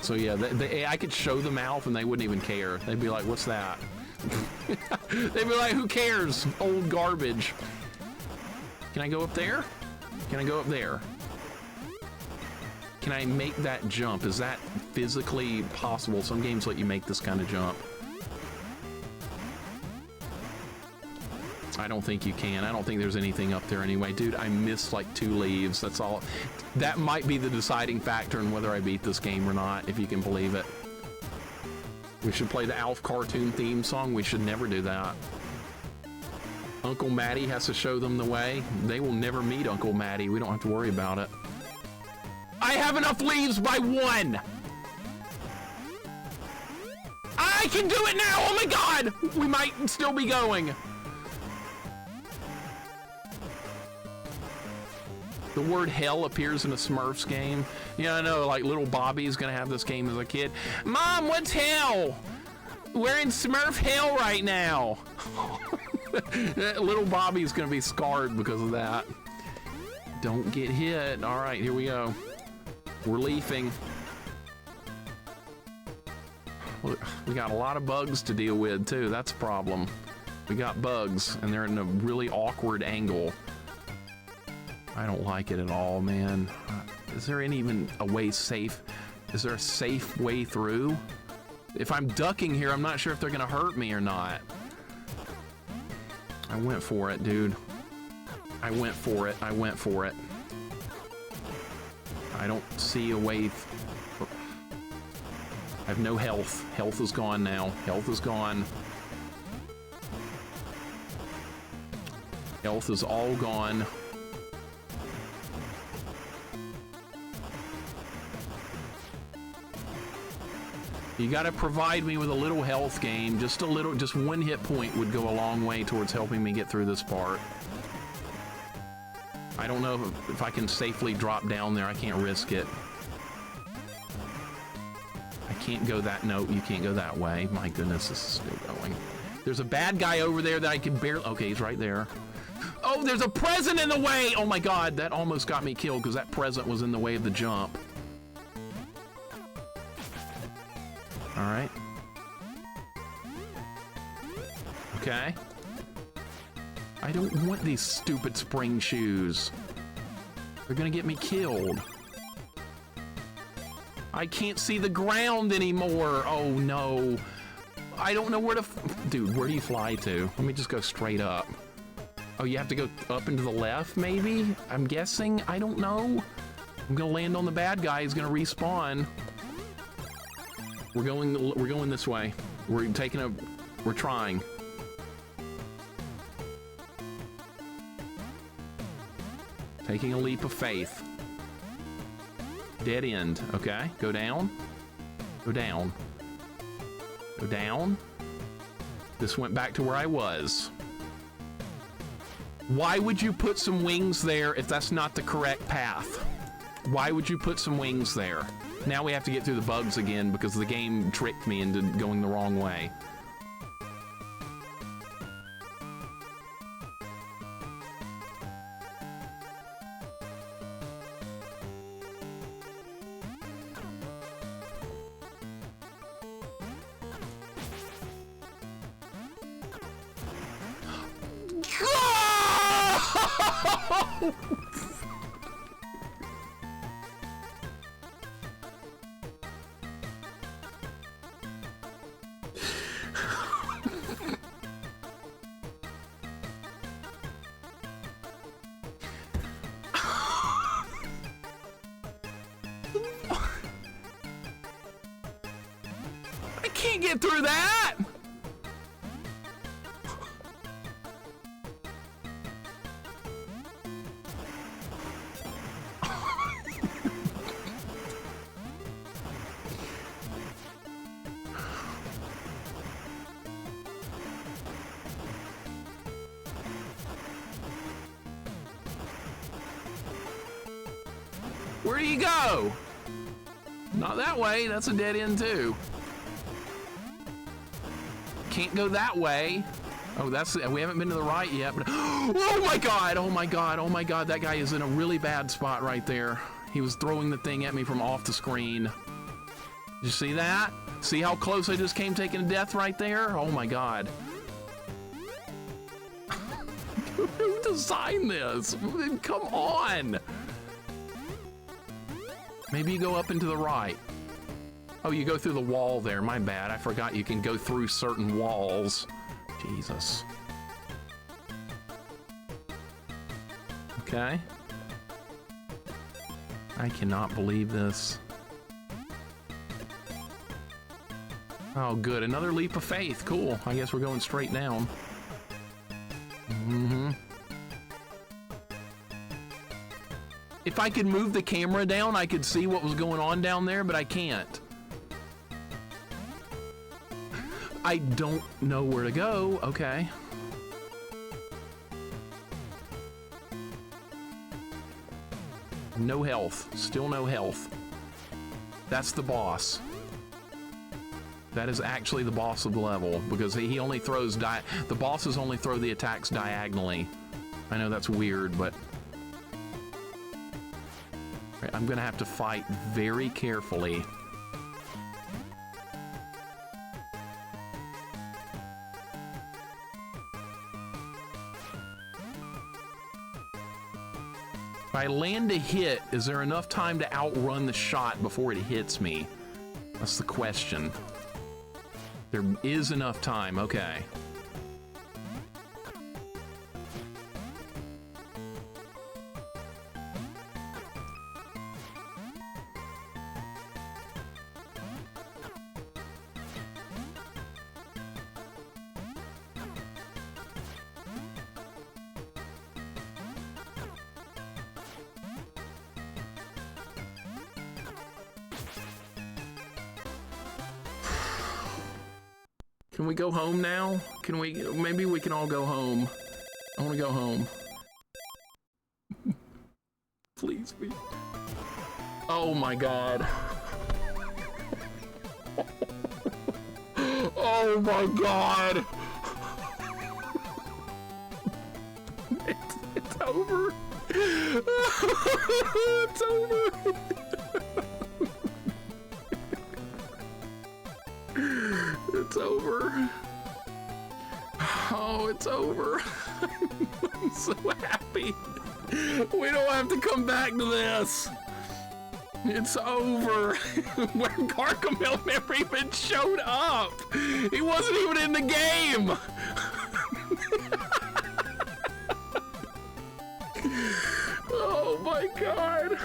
So yeah, I could show them ALF and they wouldn't even care. They'd be like, what's that? They'd be like, who cares? Old garbage. Can I go up there? Can I go up there? Can I make that jump? Is that physically possible? Some games let you make this kind of jump. I don't think you can. I don't think there's anything up there anyway. Dude, I missed like 2 leaves. That's all. That might be the deciding factor in whether I beat this game or not, if you can believe it. We should play the ALF cartoon theme song. We should never do that. Uncle Matty has to show them the way. They will never meet Uncle Matty. We don't have to worry about it. I have enough leaves by 1. I can do it now. Oh my God. We might still be going. The word hell appears in a SMURFS game. Yeah, I know, like little Bobby's gonna have this game as a kid. Mom, what's hell? We're in Smurf hell right now. Little Bobby's gonna be scarred because of that. Don't get hit. All right, here we go. We're leafing. We got a lot of bugs to deal with too. That's a problem. We got bugs and they're in a really awkward angle. I don't like it at all, man. Is there even a way safe? Is there a safe way through? If I'm ducking here, I'm not sure if they're gonna hurt me or not. I went for it, dude. I went for it. I went for it. I don't see a way. I have no health. Health is gone now. Health is gone. Health is all gone. You gotta provide me with a little health game. Just a little, just 1 hit point would go a long way towards helping me get through this part. I don't know if I can safely drop down there. I can't risk it. I can't go that, no, you can't go that way. My goodness, this is still going. There's a bad guy over there that I can barely, okay, he's right there. Oh, there's a present in the way! Oh my God, that almost got me killed because that present was in the way of the jump. All right. Okay. I don't want these stupid spring shoes. They're gonna get me killed. I can't see the ground anymore. Oh no. I don't know where to... Dude, where do you fly to? Let me just go straight up. Oh, you have to go up and to the left, maybe? I'm guessing? I don't know. I'm gonna land on the bad guy. He's gonna respawn. We're going this way. We're trying. Taking a leap of faith. Dead end. Okay, go down. Go down. Go down. This went back to where I was. Why would you put some wings there if that's not the correct path? Why would you put some wings there? Now we have to get through the bugs again because the game tricked me into going the wrong way. I can't get through that! Where do you go? Not that way, that's a dead end too. Can't go that way. Oh, we haven't been to the right yet, but oh my god, oh my god, oh my god, that guy is in a really bad spot right there. He was throwing the thing at me from off the screen. Did you see that? See how close I just came taking a death right there? Oh my god. Who designed this? Come on! Maybe you go up and to the right. Oh, you go through the wall there. My bad. I forgot you can go through certain walls. Jesus. Okay. I cannot believe this. Oh, good. Another leap of faith. Cool. I guess we're going straight down. Mm-hmm. If I could move the camera down, I could see what was going on down there, but I can't. I don't know where to go. Okay. No health. Still no health. That's the boss. That is actually the boss of the level, because he only throws the bosses only throw the attacks diagonally. I know that's weird, but I'm gonna have to fight very carefully. If I land a hit, is there enough time to outrun the shot before it hits me? That's the question. There is enough time, okay. Can we go home now? Can we? Maybe we can all go home. I want to go home. Please, please. Oh my god. Oh my god. It's over. It's over. It's over. Oh, it's over. I'm so happy. We don't have to come back to this. It's over. Where Gargamel never even showed up. He wasn't even in the game. Oh my god.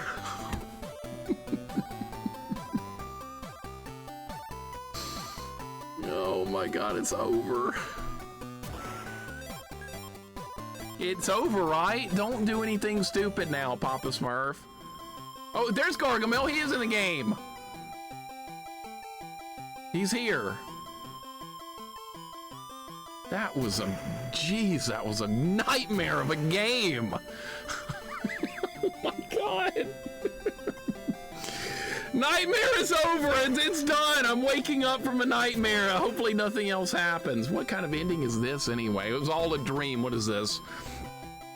Oh my God, it's over. It's over, right? Don't do anything stupid now, Papa Smurf. Oh, there's Gargamel. He is in the game. He's here. That was a, geez, that was a nightmare of a game. Oh my God. Nightmare is over. It's done. I'm waking up from a nightmare. Hopefully nothing else happens. What kind of ending is this anyway? It was all a dream. What is this?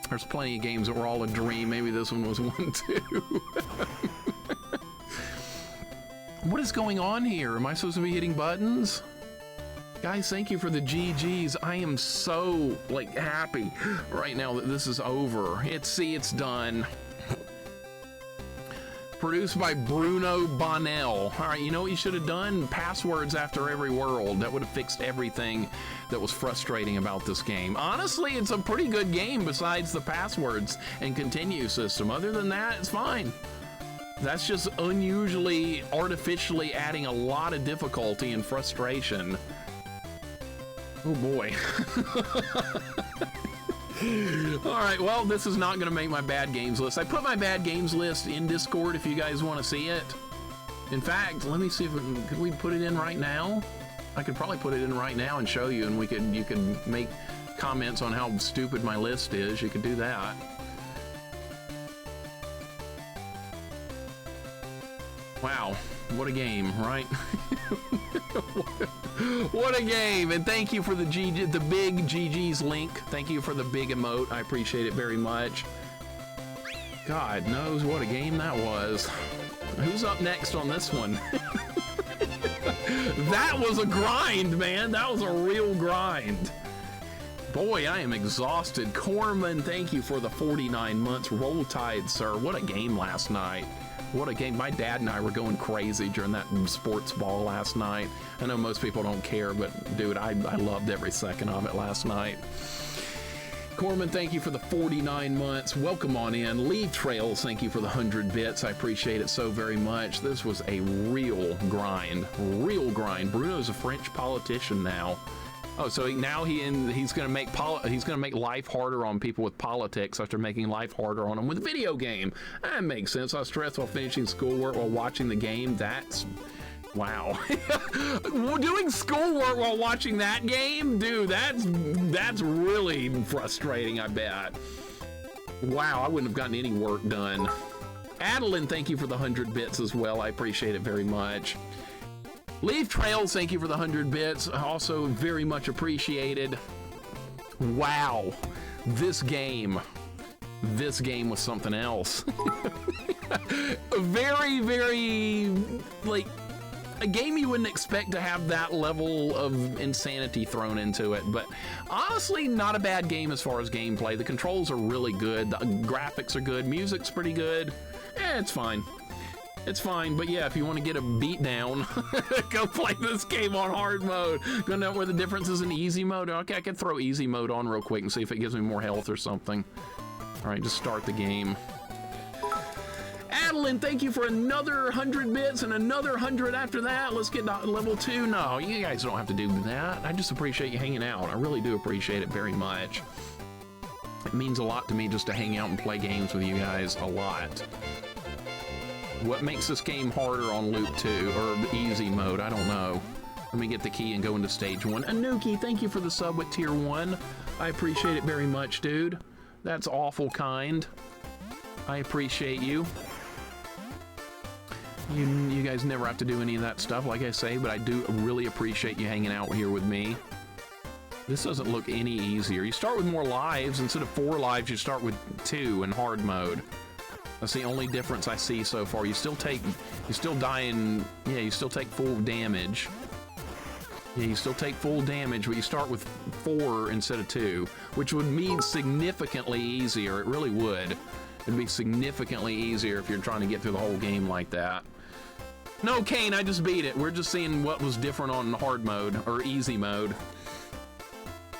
There's plenty of games that were all a dream. Maybe this one was one too. What is going on here? Am I supposed to be hitting buttons? Guys, thank you for the GGs. I am so like happy right now that this is over. It's done. Produced by Bruno Bonnell. All right, you know what you should have done? Passwords after every world. That would have fixed everything that was frustrating about this game. Honestly, it's a pretty good game besides the passwords and continue system. Other than that, it's fine. That's just unusually, artificially adding a lot of difficulty and frustration. Oh boy. All right, well, this is not going to make my bad games list. I put my bad games list in Discord if you guys want to see it. In fact, let me see if could we put it in right now? I could probably put it in right now and show you, and you could make comments on how stupid my list is. You could do that. Wow, what a game, right? What a game, and thank you for the big GG's link. Thank you for the big emote. I appreciate it very much. God knows what a game that was. Who's up next on this one? That was a grind, man. That was a real grind. Boy, I am exhausted. Corman, thank you for the 49 months. Roll Tide, sir. What a game last night. What a game. My dad and I were going crazy during that sports ball last night. I know most people don't care, but dude, I loved every second of it last night. Corman, thank you for the 49 months. Welcome on in. Leave Trails, thank you for the 100 bits. I appreciate it so very much. This was a real grind. Real grind. Bruno's a French politician now. Oh, so now he's going to make life harder on people with politics after making life harder on them with a video game. That makes sense. I was stressed while finishing schoolwork while watching the game. That's wow. Doing schoolwork while watching that game, dude. That's really frustrating. I bet. Wow, I wouldn't have gotten any work done. Adeline, thank you for the 100 bits as well. I appreciate it very much. Leaf Trails, thank you for the 100 bits. Also very much appreciated. Wow, this game was something else. Very, very, like, a game you wouldn't expect to have that level of insanity thrown into it, but honestly, not a bad game as far as gameplay. The controls are really good, the graphics are good, music's pretty good. It's fine. It's fine, but yeah, if you want to get a beat down, go play this game on hard mode. Gonna know where the difference is in easy mode. Okay, I can throw easy mode on real quick and see if it gives me more health or something. All right, just start the game. Adeline, thank you for another 100 bits and another 100 after that. Let's get to level 2. No, you guys don't have to do that. I just appreciate you hanging out. I really do appreciate it very much. It means a lot to me just to hang out and play games with you guys, a lot. What makes this game harder on Loop 2 or easy mode? I don't know. Let me get the key and go into stage 1. Anuki, thank you for the sub with tier 1. I appreciate it very much, dude. That's awful kind. I appreciate you. You guys never have to do any of that stuff, like I say, but I do really appreciate you hanging out here with me. This doesn't look any easier. You start with more lives. Instead of 4 lives, you start with 2 in hard mode. That's the only difference I see so far. You still die in, yeah, you still take full damage. Yeah, you still take full damage, but you start with 4 instead of 2, which would mean significantly easier. It really would. It'd be significantly easier if you're trying to get through the whole game like that. No, Kane, I just beat it. We're just seeing what was different on hard mode, or easy mode.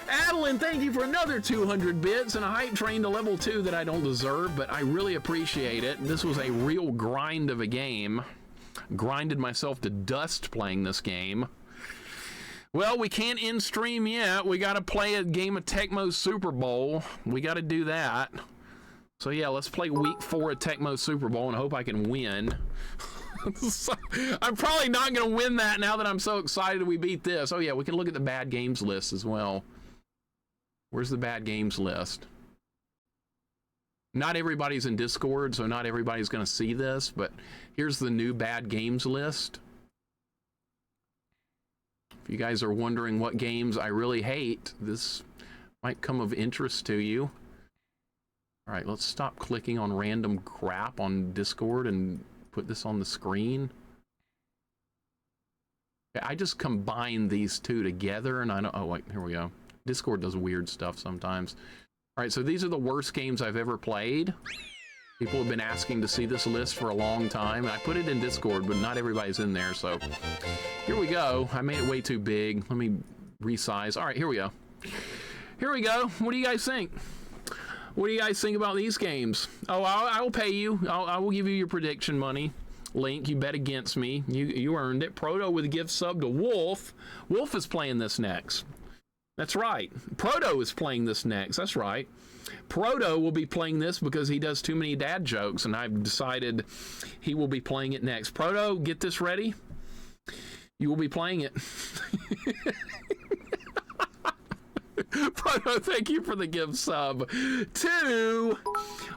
Adeline, thank you for another 200 bits and a hype train to level 2 that I don't deserve, but I really appreciate it. This was a real grind of a game. Grinded myself to dust playing this game. Well, we can't end stream yet. We got to play a game of Tecmo Super Bowl. We got to do that. So yeah, let's play week 4 of Tecmo Super Bowl and hope I can win. So, I'm probably not going to win that now that I'm so excited we beat this. Oh yeah, we can look at the bad games list as well. Where's the bad games list? Not everybody's in Discord, so not everybody's going to see this, but here's the new bad games list. If you guys are wondering what games I really hate, this might come of interest to you. All right, let's stop clicking on random crap on Discord and put this on the screen. I just combine these two together and I know, oh wait, here we go. Discord does weird stuff sometimes. All right, so these are the worst games I've ever played. People have been asking to see this list for a long time. I put it in Discord, but not everybody's in there, so here we go. I made it way too big. Let me resize. All right, here we go. Here we go. What do you guys think? What do you guys think about these games? Oh, I will pay you. I will give you your prediction money. Link, you bet against me. You earned it. Proto with a gift sub to Wolf. Wolf is playing this next. That's right. Proto is playing this next. That's right. Proto will be playing this because he does too many dad jokes, and I've decided he will be playing it next. Proto, get this ready. You will be playing it. Proto, thank you for the gift sub. To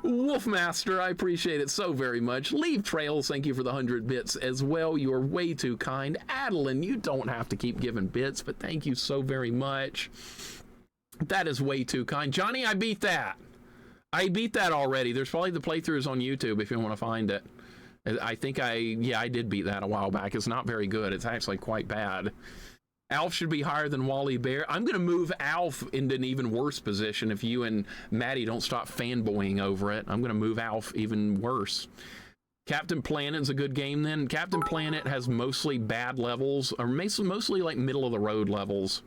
Wolfmaster, I appreciate it so very much. Leave Trails, thank you for the 100 bits as well. You are way too kind. Adeline, you don't have to keep giving bits, but thank you so very much. That is way too kind. Johnny, I beat that. I beat that already. There's probably the playthroughs on YouTube if you want to find it. I think I did beat that a while back. It's not very good. It's actually quite bad. Alf should be higher than Wally Bear. I'm going to move Alf into an even worse position if you and Maddie don't stop fanboying over it. I'm going to move Alf even worse. Captain Planet's a good game then. Captain Planet has mostly bad levels, or mostly like middle of the road levels.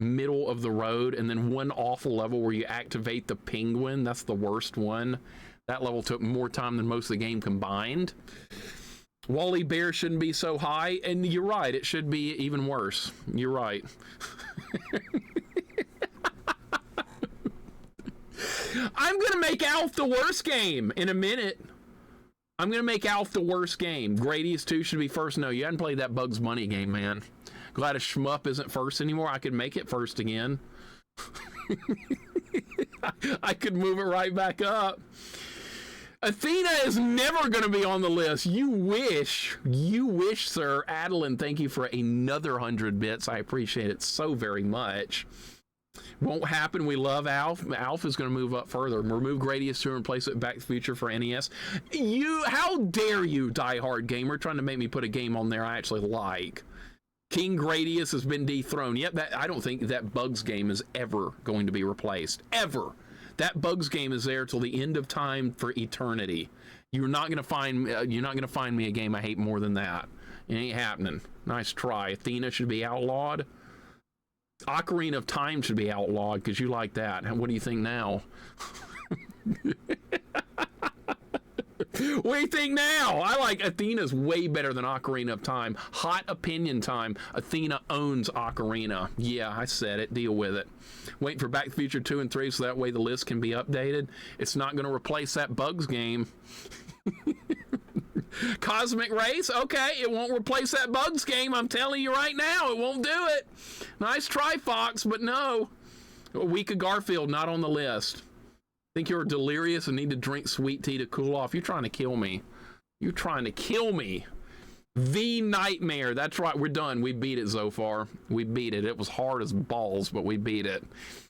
Middle of the road, and then one awful level where you activate the penguin. That's the worst one. That level took more time than most of the game combined. Wally Bear shouldn't be so high, and you're right, it should be even worse. You're right. I'm gonna make Alf the worst game in a minute. I'm gonna make Alf the worst game. Grady's 2 should be first. No, you hadn't played that Bugs Bunny game, man. Glad a shmup isn't first anymore. I could make it first again. I could move it right back up. Athena is never going to be on the list. You wish, sir. Adeline, thank you for another 100 bits. I appreciate it so very much. Won't happen. We love Alf. Alf is going to move up further. Remove Gradius 2 and replace it with Back to the Future for NES. How dare you, diehard gamer, trying to make me put a game on there I actually like. King Gradius has been dethroned. Yep, I don't think that Bugs game is ever going to be replaced. Ever. That Bugs game is there till the end of time for eternity. You're not gonna find me a game I hate more than that. It ain't happening. Nice try. Athena should be outlawed. Ocarina of Time should be outlawed because you like that. And what do you think now? What do you think now? I like Athena's way better than Ocarina of Time. Hot opinion time. Athena owns Ocarina. Yeah, I said it. Deal with it. Waiting for Back to the Future 2 and 3 so that way the list can be updated. It's not going to replace that Bugs game. Cosmic Race? Okay, it won't replace that Bugs game. I'm telling you right now, it won't do it. Nice try, Fox, but no. A Week of Garfield, not on the list. Think you're delirious and need to drink sweet tea to cool off. You're trying to kill me. You're trying to kill me. The Nightmare. That's right. We're done. We beat it so far. We beat it. It was hard as balls, but we beat it.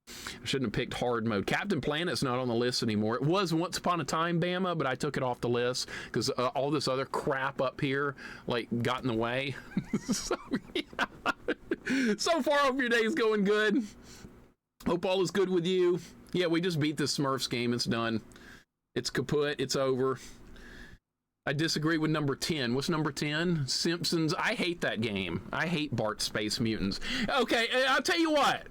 I shouldn't have picked hard mode. Captain Planet's not on the list anymore. It was once upon a time, Bama, but I took it off the list because all this other crap up here like got in the way. So, yeah. So far, hope your day's going good. Hope all is good with you. Yeah, we just beat this Smurfs game. It's done. It's kaput. It's over. I disagree with number 10. What's number 10? Simpsons. I hate that game. I hate Bart Space Mutants. Okay, I'll tell you what.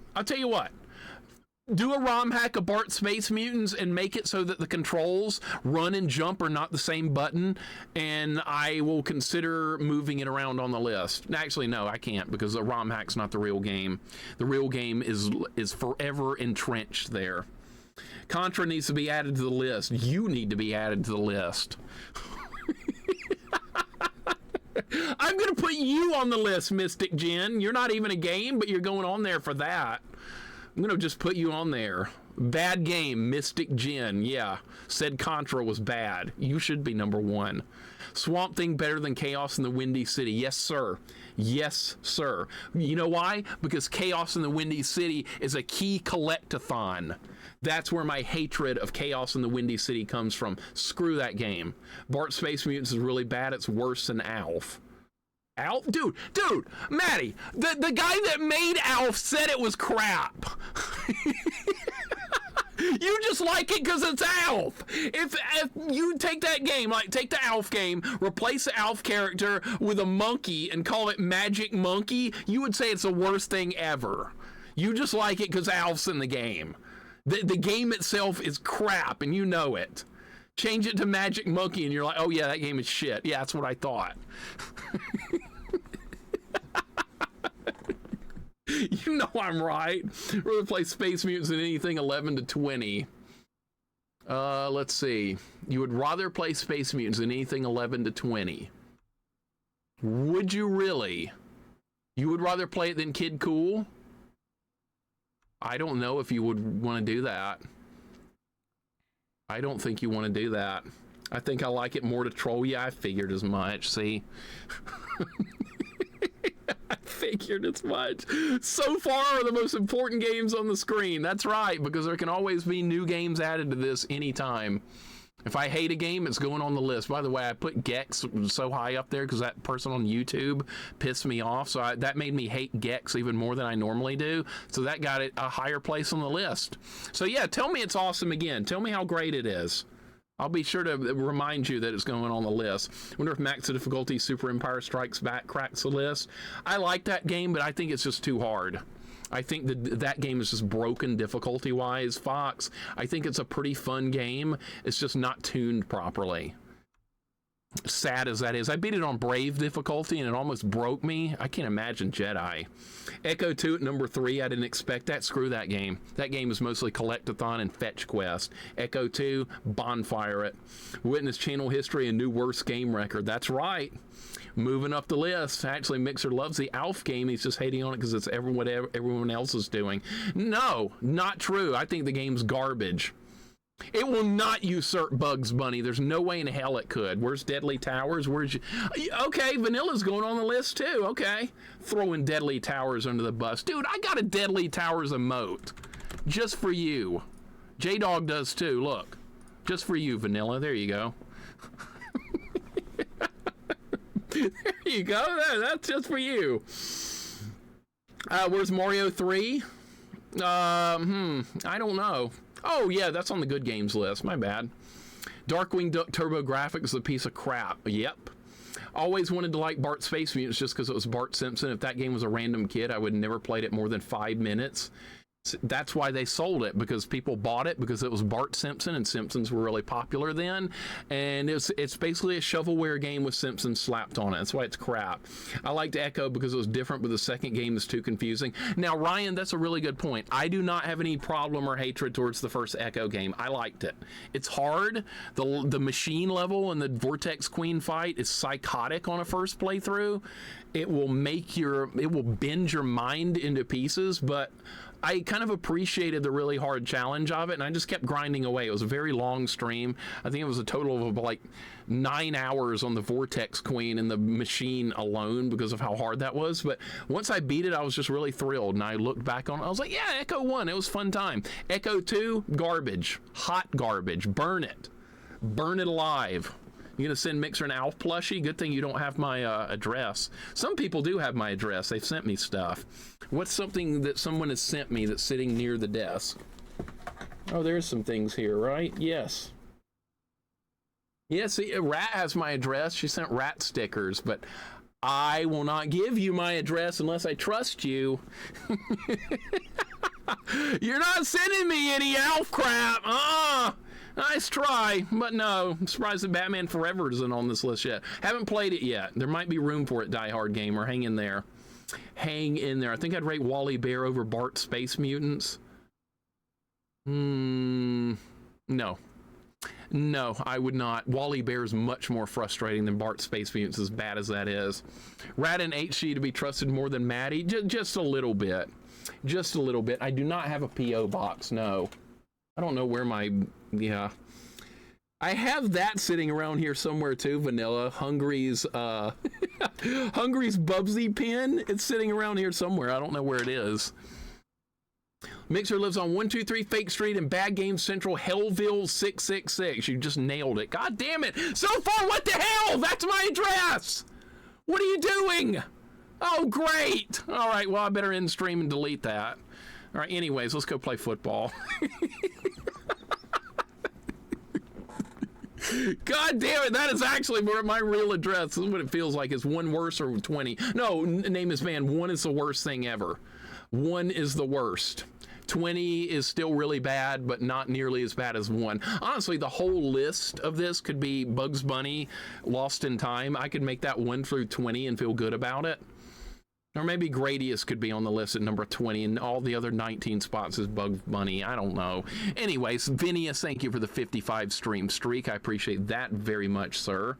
Do a ROM hack of Bart Space Mutants and make it so that the controls run and jump are not the same button, and I will consider moving it around on the list. Actually, no, I can't, because the ROM hack's not the real game. The real game is forever entrenched there. Contra needs to be added to the list. You need to be added to the list. I'm going to put you on the list, Mystic Jen. You're not even a game, but you're going on there for that. I'm going to just put you on there. Bad game, Mystic Jen. Yeah, said Contra was bad. You should be number 1. Swamp Thing better than Chaos in the Windy City. Yes, sir. Yes, sir. You know why? Because Chaos in the Windy City is a key collectathon. That's where my hatred of Chaos in the Windy City comes from. Screw that game. Bart Space Mutants is really bad. It's worse than Alf. Alf? Dude, Maddie, the guy that made Alf said it was crap. You just like it because it's Alf. If you take that game, like take the Alf game, replace the Alf character with a monkey and call it Magic Monkey, you would say it's the worst thing ever. You just like it because Alf's in the game. The game itself is crap, and you know it. Change it to Magic Monkey, and you're like, oh yeah, that game is shit. Yeah, that's what I thought. You know I'm right. We're going to play Space Mutants in anything 11 to 20. Let's see. You would rather play Space Mutants in anything 11 to 20. Would you really? You would rather play it than Kid Cool? I don't know if you would want to do that. I don't think you want to do that. I think I like it more to troll you. I figured as much. See? I figured as much. So far are the most important games on the screen. That's right, because there can always be new games added to this anytime. If I hate a game, it's going on the list. By the way, I put Gex so high up there because that person on YouTube pissed me off. So that made me hate Gex even more than I normally do. So that got it a higher place on the list. So yeah, tell me it's awesome again. Tell me how great it is. I'll be sure to remind you that it's going on the list. Wonder if Max Difficulty Super Empire Strikes Back cracks the list. I like that game, but I think it's just too hard. I think that game is just broken difficulty-wise. Fox, I think it's a pretty fun game. It's just not tuned properly. Sad as that is. I beat it on Brave difficulty and it almost broke me. I can't imagine Jedi. Echo 2 at number 3. I didn't expect that. Screw that game. That game is mostly Collectathon and Fetch Quest. Echo 2, bonfire it. Witness channel history and new worst game record. That's right. Moving up the list. Actually, Mixer loves the Alf game. He's just hating on it because it's everyone else is doing. No, not true. I think the game's garbage. It will not usurp Bugs Bunny. There's no way in hell it could. Where's Deadly Towers? Okay, Vanilla's going on the list too. Okay. Throwing Deadly Towers under the bus. Dude, I got a Deadly Towers emote. Just for you. J-Dog does too. Look. Just for you, Vanilla. There you go. There you go. That's just for you. Where's Mario 3? I don't know. Oh, yeah, that's on the good games list. My bad. Darkwing Duck Turbo Graphics is a piece of crap. Yep. Always wanted to like Bart Space Mutants just because it was Bart Simpson. If that game was a random kid, I would never played it more than 5 minutes. That's why they sold it, because people bought it because it was Bart Simpson, and Simpsons were really popular then. And it's basically a shovelware game with Simpsons slapped on it. That's why it's crap. I liked Echo because it was different, but the second game is too confusing. Now, Ryan, that's a really good point. I do not have any problem or hatred towards the first Echo game. I liked it. It's hard. The machine level and the Vortex Queen fight is psychotic on a first playthrough. It will bend your mind into pieces, but I kind of appreciated the really hard challenge of it, and I just kept grinding away. It was a very long stream. I think it was a total of like 9 hours on the Vortex Queen and the machine alone because of how hard that was. But once I beat it, I was just really thrilled, and I looked back on it. I was like, yeah, Echo 1, it was a fun time. Echo 2, garbage. Hot garbage. Burn it. Burn it alive. You gonna send Mixer an Alf plushie? Good thing you don't have my address. Some people do have my address. They've sent me stuff. What's something that someone has sent me that's sitting near the desk? Oh, there's some things here, right? Yes. Yeah, see, Rat has my address. She sent rat stickers, but I will not give you my address unless I trust you. You're not sending me any elf crap. Nice try, but no. I'm surprised that Batman Forever isn't on this list yet. Haven't played it yet. There might be room for it, Die Hard Gamer. Hang in there. Hang in there. I think I'd rate Wally Bear over Bart Space Mutants. No. No, I would not. Wally Bear is much more frustrating than Bart Space Mutants, as bad as that is. Rat and HG to be trusted more than Maddie? Just a little bit. Just a little bit. I do not have a P.O. box, no. I don't know where my... Yeah. I have that sitting around here somewhere too, Vanilla. Hungry's Hungry's Bubsy pin. It's sitting around here somewhere. I don't know where it is. Mixer lives on 123 Fake Street in Bad Game Central, Hellville 666. You just nailed it. God damn it. So far, what the hell? That's my address. What are you doing? Oh, great. All right, well, I better end stream and delete that. All right, anyways, let's go play football. God damn it, that is actually my real address. This is what it feels like. Is one worse or 20? No, name is man. 1 is the worst thing ever. 1 is the worst. 20 is still really bad, but not nearly as bad as 1. Honestly, the whole list of this could be Bugs Bunny, Lost in Time. I could make that 1 through 20 and feel good about it. Or maybe Gradius could be on the list at number 20, and all the other 19 spots is Bugs Bunny. I don't know. Anyways, Vinius, thank you for the 55 stream streak. I appreciate that very much, sir.